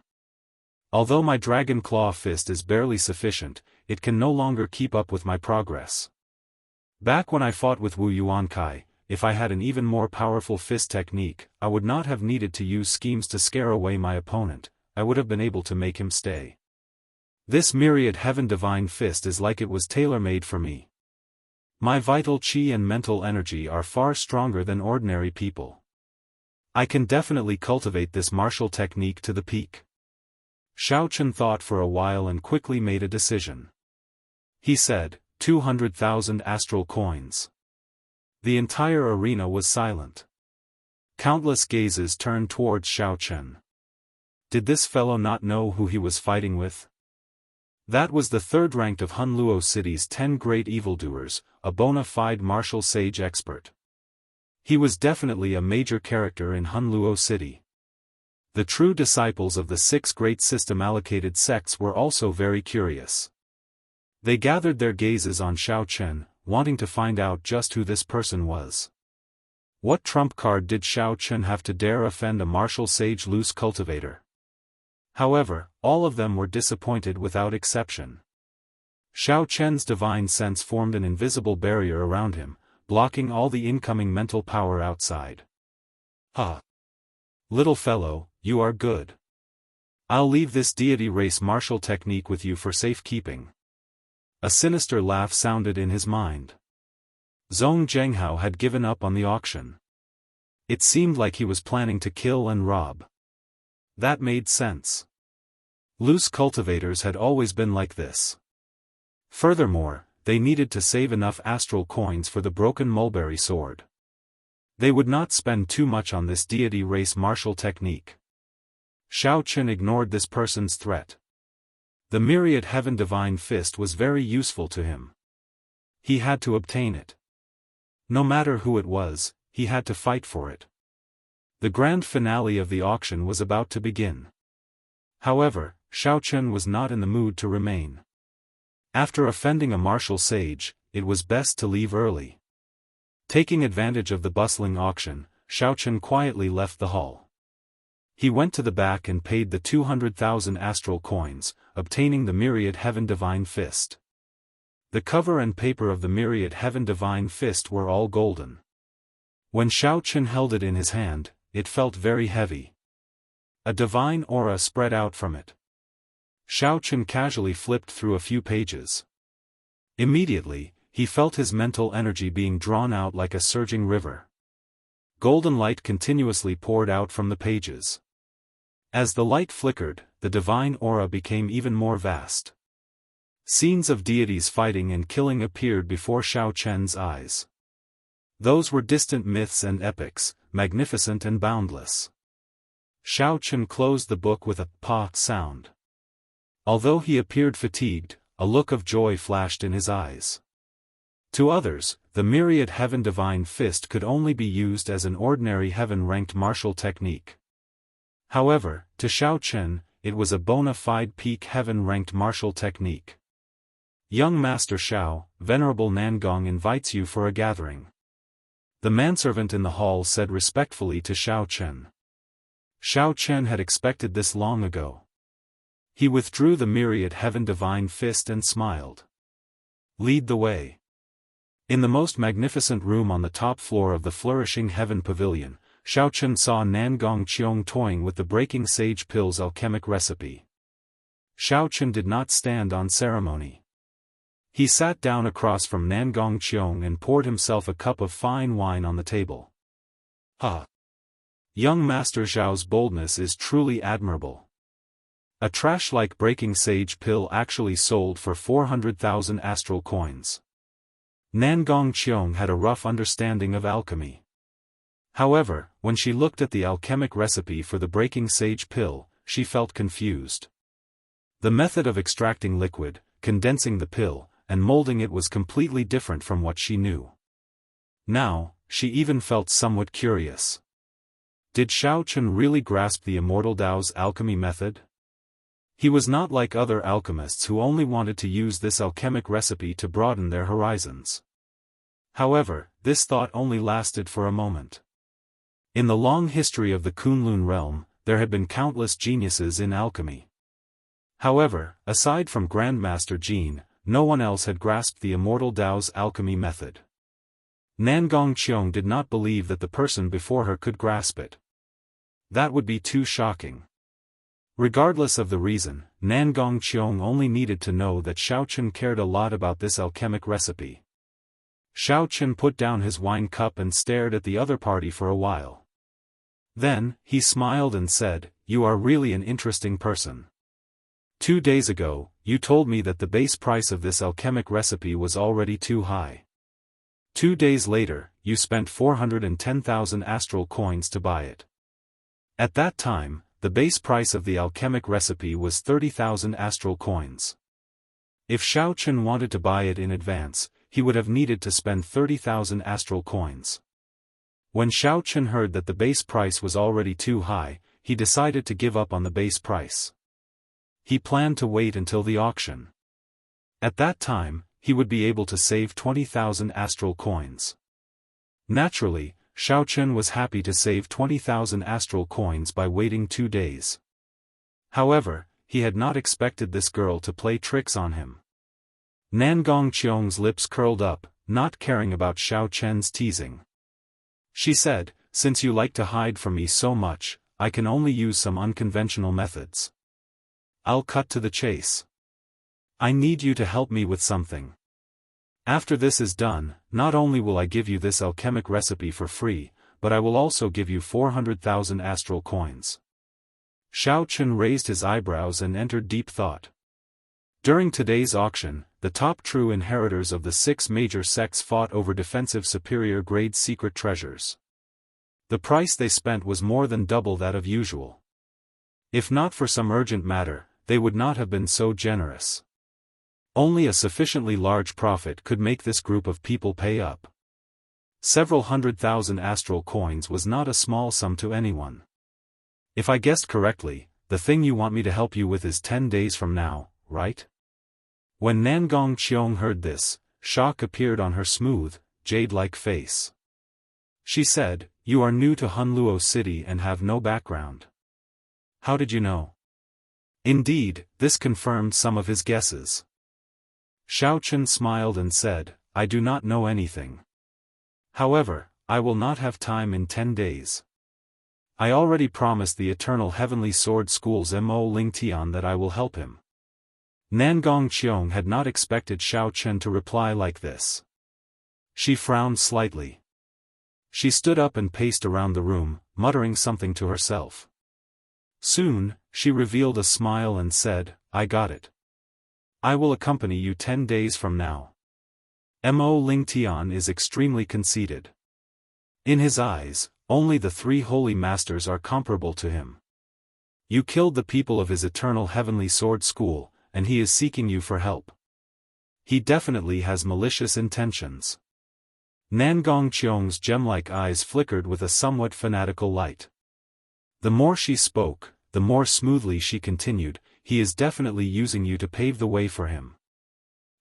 Although my Dragon Claw Fist is barely sufficient, it can no longer keep up with my progress. Back when I fought with Wu Yuankai, if I had an even more powerful fist technique, I would not have needed to use schemes to scare away my opponent, I would have been able to make him stay. This myriad heaven divine fist is like it was tailor-made for me. My vital chi and mental energy are far stronger than ordinary people. I can definitely cultivate this martial technique to the peak. Xiao Chen thought for a while and quickly made a decision. He said, 200,000 astral coins. The entire arena was silent. Countless gazes turned towards Xiao Chen. Did this fellow not know who he was fighting with? That was the third ranked of Hunluo City's 10 great evildoers, a bona fide martial sage expert. He was definitely a major character in Hunluo City. The true disciples of the 6 great system-allocated sects were also very curious. They gathered their gazes on Xiao Chen, wanting to find out just who this person was. What trump card did Xiao Chen have to dare offend a martial sage loose cultivator? However, all of them were disappointed without exception. Xiao Chen's divine sense formed an invisible barrier around him, blocking all the incoming mental power outside. Little fellow, you are good. I'll leave this deity race martial technique with you for safekeeping. A sinister laugh sounded in his mind. Zhong Jianghu had given up on the auction. It seemed like he was planning to kill and rob. That made sense. Loose cultivators had always been like this. Furthermore, they needed to save enough astral coins for the broken mulberry sword. They would not spend too much on this deity race martial technique. Xiao Chen ignored this person's threat. The myriad heaven divine fist was very useful to him. He had to obtain it. No matter who it was, he had to fight for it. The grand finale of the auction was about to begin. However, Xiao Chen was not in the mood to remain. After offending a martial sage, it was best to leave early. Taking advantage of the bustling auction, Xiao Chen quietly left the hall. He went to the back and paid the 200,000 astral coins, obtaining the myriad heaven divine fist. The cover and paper of the myriad heaven divine fist were all golden. When Xiao Chen held it in his hand, it felt very heavy. A divine aura spread out from it. Xiao Chen casually flipped through a few pages. Immediately, he felt his mental energy being drawn out like a surging river. Golden light continuously poured out from the pages. As the light flickered, the divine aura became even more vast. Scenes of deities fighting and killing appeared before Xiao Chen's eyes. Those were distant myths and epics, magnificent and boundless. Xiao Chen closed the book with a "pa" sound. Although he appeared fatigued, a look of joy flashed in his eyes. To others, the myriad heaven divine fist could only be used as an ordinary heaven-ranked martial technique. However, to Xiao Chen, it was a bona fide peak heaven-ranked martial technique. Young Master Xiao, Venerable Nangong invites you for a gathering. The manservant in the hall said respectfully to Xiao Chen. Xiao Chen had expected this long ago. He withdrew the myriad heaven divine fist and smiled. Lead the way. In the most magnificent room on the top floor of the flourishing heaven pavilion, Xiao Chen saw Nangong Qiong toying with the breaking sage pill's alchemic recipe. Xiao Chen did not stand on ceremony. He sat down across from Nangong Qiong and poured himself a cup of fine wine on the table. Young Master Zhao's boldness is truly admirable. A trash-like breaking sage pill actually sold for 400,000 astral coins. Nangong Qiong had a rough understanding of alchemy. However, when she looked at the alchemic recipe for the breaking sage pill, she felt confused. The method of extracting liquid, condensing the pill, and molding it was completely different from what she knew. Now, she even felt somewhat curious. Did Xiao Chen really grasp the Immortal Dao's alchemy method? He was not like other alchemists who only wanted to use this alchemic recipe to broaden their horizons. However, this thought only lasted for a moment. In the long history of the Kunlun realm, there had been countless geniuses in alchemy. However, aside from Grandmaster Jin, no one else had grasped the Immortal Dao's alchemy method. Nangong Qiong did not believe that the person before her could grasp it. That would be too shocking. Regardless of the reason, Nangong Qiong only needed to know that Xiaochen cared a lot about this alchemic recipe. Xiaochen put down his wine cup and stared at the other party for a while. Then, he smiled and said, "You are really an interesting person. 2 days ago, you told me that the base price of this alchemic recipe was already too high. 2 days later, you spent 410,000 astral coins to buy it. At that time, the base price of the alchemic recipe was 30,000 astral coins. If Xiaochen wanted to buy it in advance, he would have needed to spend 30,000 astral coins. When Xiaochen heard that the base price was already too high, he decided to give up on the base price. He planned to wait until the auction. At that time, he would be able to save 20,000 astral coins. Naturally, Xiaochen was happy to save 20,000 astral coins by waiting 2 days. However, he had not expected this girl to play tricks on him. Nangong Qiong's lips curled up, not caring about Xiaochen's teasing. She said, "Since you like to hide from me so much, I can only use some unconventional methods. I'll cut to the chase. I need you to help me with something. After this is done, not only will I give you this alchemic recipe for free, but I will also give you 400,000 astral coins." Xiaochen raised his eyebrows and entered deep thought. During today's auction, the top true inheritors of the 6 major sects fought over defensive superior grade secret treasures. The price they spent was more than double that of usual. If not for some urgent matter, they would not have been so generous. Only a sufficiently large profit could make this group of people pay up. Several 100,000 astral coins was not a small sum to anyone. If I guessed correctly, the thing you want me to help you with is 10 days from now, right? When Nangong Qiong heard this, shock appeared on her smooth, jade-like face. She said, "You are new to Hunluo City and have no background. How did you know?" Indeed, this confirmed some of his guesses. Xiaochen smiled and said, "I do not know anything. However, I will not have time in 10 days. I already promised the Eternal Heavenly Sword School's Mo Lingtian that I will help him." Nangong Qiong had not expected Xiaochen to reply like this. She frowned slightly. She stood up and paced around the room, muttering something to herself. Soon, she revealed a smile and said, "I got it. I will accompany you 10 days from now." Mo Lingtian is extremely conceited. In his eyes, only the 3 holy masters are comparable to him. You killed the people of his Eternal Heavenly Sword School, and he is seeking you for help. He definitely has malicious intentions. Nangong Qiong's gem-like eyes flickered with a somewhat fanatical light. The more she spoke, the more smoothly she continued, "He is definitely using you to pave the way for him.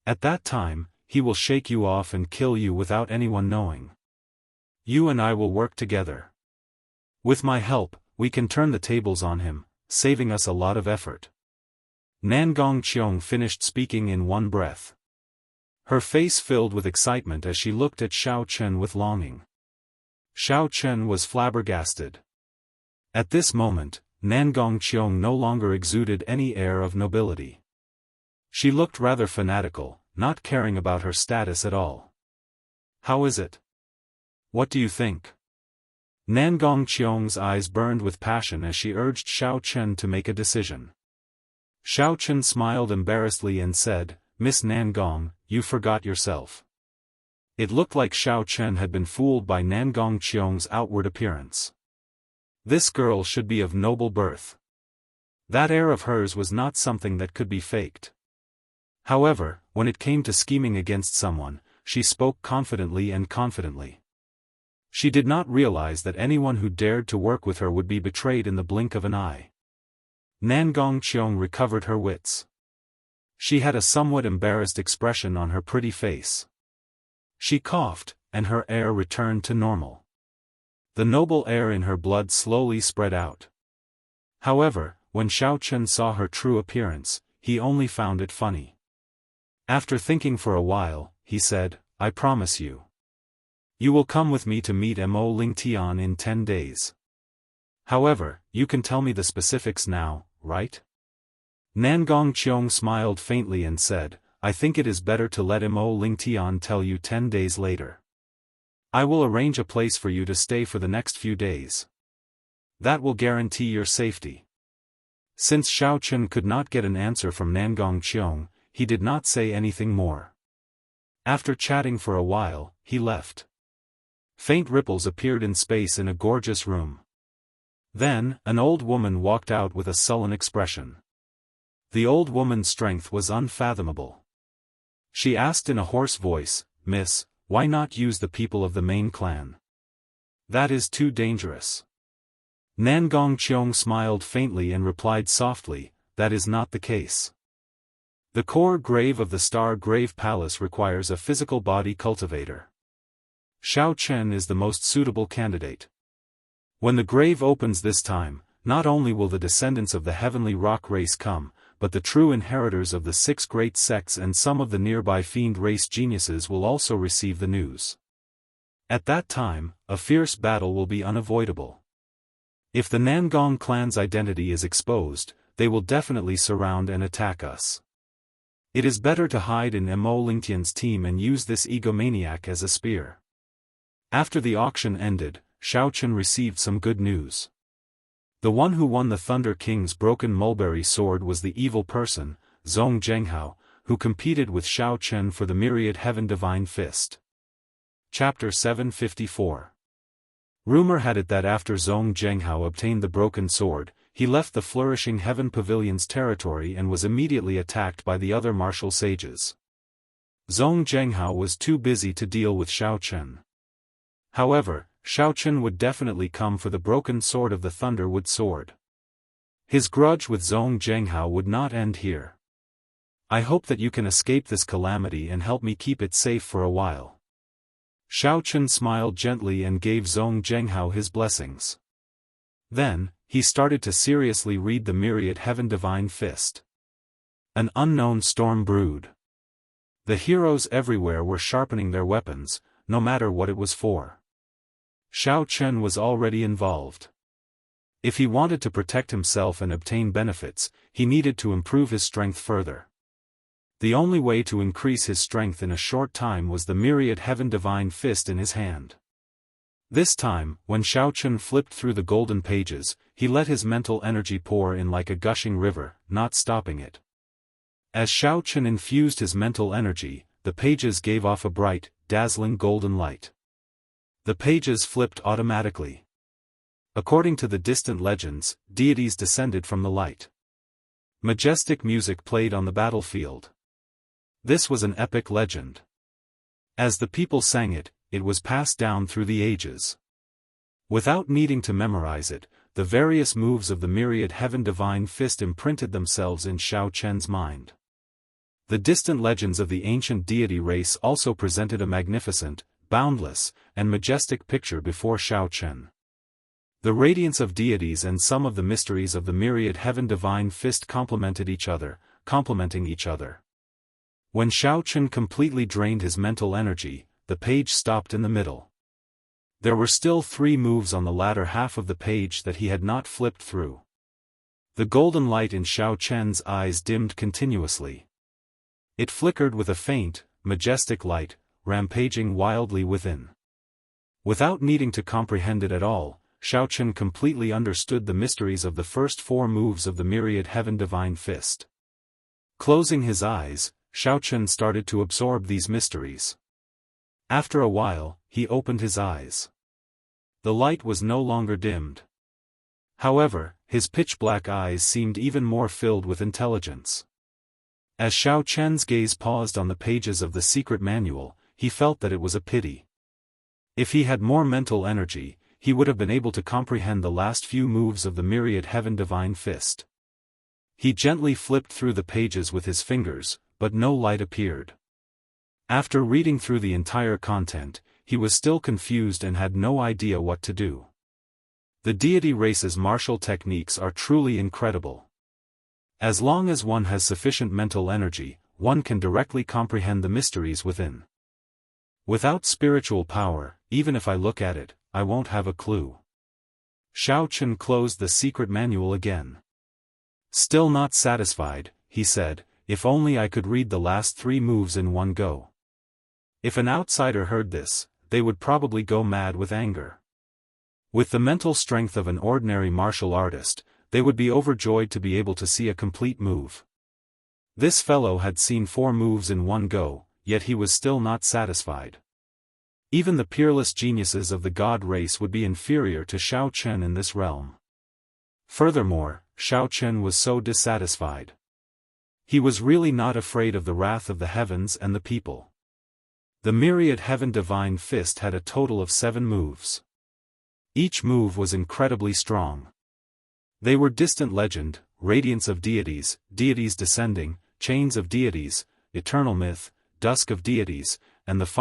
At that time, he will shake you off and kill you without anyone knowing. You and I will work together. With my help, we can turn the tables on him, saving us a lot of effort." Nangong Qiong finished speaking in one breath. Her face filled with excitement as she looked at Xiaochen with longing. Xiaochen was flabbergasted. At this moment, Nangong Qiong no longer exuded any air of nobility. She looked rather fanatical, not caring about her status at all. "How is it? What do you think?" Nangong Qiong's eyes burned with passion as she urged Xiaochen to make a decision. Xiaochen smiled embarrassedly and said, "Miss Nangong, you forgot yourself." It looked like Xiaochen had been fooled by Nangong Qiong's outward appearance. This girl should be of noble birth. That air of hers was not something that could be faked. However, when it came to scheming against someone, she spoke confidently. She did not realize that anyone who dared to work with her would be betrayed in the blink of an eye. Nangong Qiong recovered her wits. She had a somewhat embarrassed expression on her pretty face. She coughed, and her air returned to normal. The noble air in her blood slowly spread out. However, when Xiaochen saw her true appearance, he only found it funny. After thinking for a while, he said, "I promise you. You will come with me to meet Mo Ling Tian in 10 days. However, you can tell me the specifics now, right? Nangong Qiong smiled faintly and said, I think it is better to let Mo Ling Tian tell you 10 days later. I will arrange a place for you to stay for the next few days. That will guarantee your safety. Since Xiao Chen could not get an answer from Nangong Qiong, he did not say anything more. After chatting for a while, he left. Faint ripples appeared in space in a gorgeous room. Then, an old woman walked out with a sullen expression. The old woman's strength was unfathomable. She asked in a hoarse voice, Miss, why not use the people of the main clan? That is too dangerous. Nangong Qiong smiled faintly and replied softly, that is not the case. The core grave of the Star Grave Palace requires a physical body cultivator. Xiao Chen is the most suitable candidate. When the grave opens this time, not only will the descendants of the heavenly rock race come, but the true inheritors of the 6 great sects and some of the nearby fiend race geniuses will also receive the news. At that time, a fierce battle will be unavoidable. If the Nangong clan's identity is exposed, they will definitely surround and attack us. It is better to hide in Mo Lingtian's team and use this egomaniac as a spear. After the auction ended, Xiao Chen received some good news. The one who won the Thunder King's broken mulberry sword was the evil person, Zhong Zhenghao, who competed with Xiao Chen for the myriad heaven divine fist. Chapter 754. Rumor had it that after Zhong Zhenghao obtained the broken sword, he left the flourishing Heaven Pavilion's territory and was immediately attacked by the other martial sages. Zhong Zhenghao was too busy to deal with Xiao Chen. However, Xiao Chen would definitely come for the broken sword of the Thunderwood sword. His grudge with Zhong Zhenghao would not end here. I hope that you can escape this calamity and help me keep it safe for a while. Xiao Chen smiled gently and gave Zhong Zhenghao his blessings. Then, he started to seriously read the myriad heaven divine fist. An unknown storm brewed. The heroes everywhere were sharpening their weapons, no matter what it was for. Xiao Chen was already involved. If he wanted to protect himself and obtain benefits, he needed to improve his strength further. The only way to increase his strength in a short time was the myriad heaven divine fist in his hand. This time, when Xiao Chen flipped through the golden pages, he let his mental energy pour in like a gushing river, not stopping it. As Xiao Chen infused his mental energy, the pages gave off a bright, dazzling golden light. The pages flipped automatically. According to the distant legends, deities descended from the light. Majestic music played on the battlefield. This was an epic legend. As the people sang it, it was passed down through the ages. Without needing to memorize it, the various moves of the myriad heaven divine fist imprinted themselves in Xiao Chen's mind. The distant legends of the ancient deity race also presented a magnificent, boundless, and majestic picture before Xiao Chen. The radiance of deities and some of the mysteries of the myriad heaven divine fist complementing each other. When Xiao Chen completely drained his mental energy, the page stopped in the middle. There were still 3 moves on the latter half of the page that he had not flipped through. The golden light in Xiao Chen's eyes dimmed continuously. It flickered with a faint, majestic light, rampaging wildly within. Without needing to comprehend it at all, Xiao Chen completely understood the mysteries of the first 4 moves of the myriad heaven divine fist. Closing his eyes, Xiao Chen started to absorb these mysteries. After a while, he opened his eyes. The light was no longer dimmed. However, his pitch-black eyes seemed even more filled with intelligence. As Xiao Chen's gaze paused on the pages of the secret manual, he felt that it was a pity. If he had more mental energy, he would have been able to comprehend the last few moves of the myriad heaven divine fist. He gently flipped through the pages with his fingers, but no light appeared. After reading through the entire content, he was still confused and had no idea what to do. The deity race's martial techniques are truly incredible. As long as one has sufficient mental energy, one can directly comprehend the mysteries within. Without spiritual power, even if I look at it, I won't have a clue. Xiao Chen closed the secret manual again. Still not satisfied, he said, if only I could read the last 3 moves in one go. If an outsider heard this, they would probably go mad with anger. With the mental strength of an ordinary martial artist, they would be overjoyed to be able to see a complete move. This fellow had seen 4 moves in one go, yet he was still not satisfied. Even the peerless geniuses of the god race would be inferior to Xiao Chen in this realm. Furthermore, Xiao Chen was so dissatisfied. He was really not afraid of the wrath of the heavens and the people. The myriad heaven divine fist had a total of 7 moves. Each move was incredibly strong. They were distant legend, radiance of deities, deities descending, chains of deities, eternal myth, dusk of deities, and the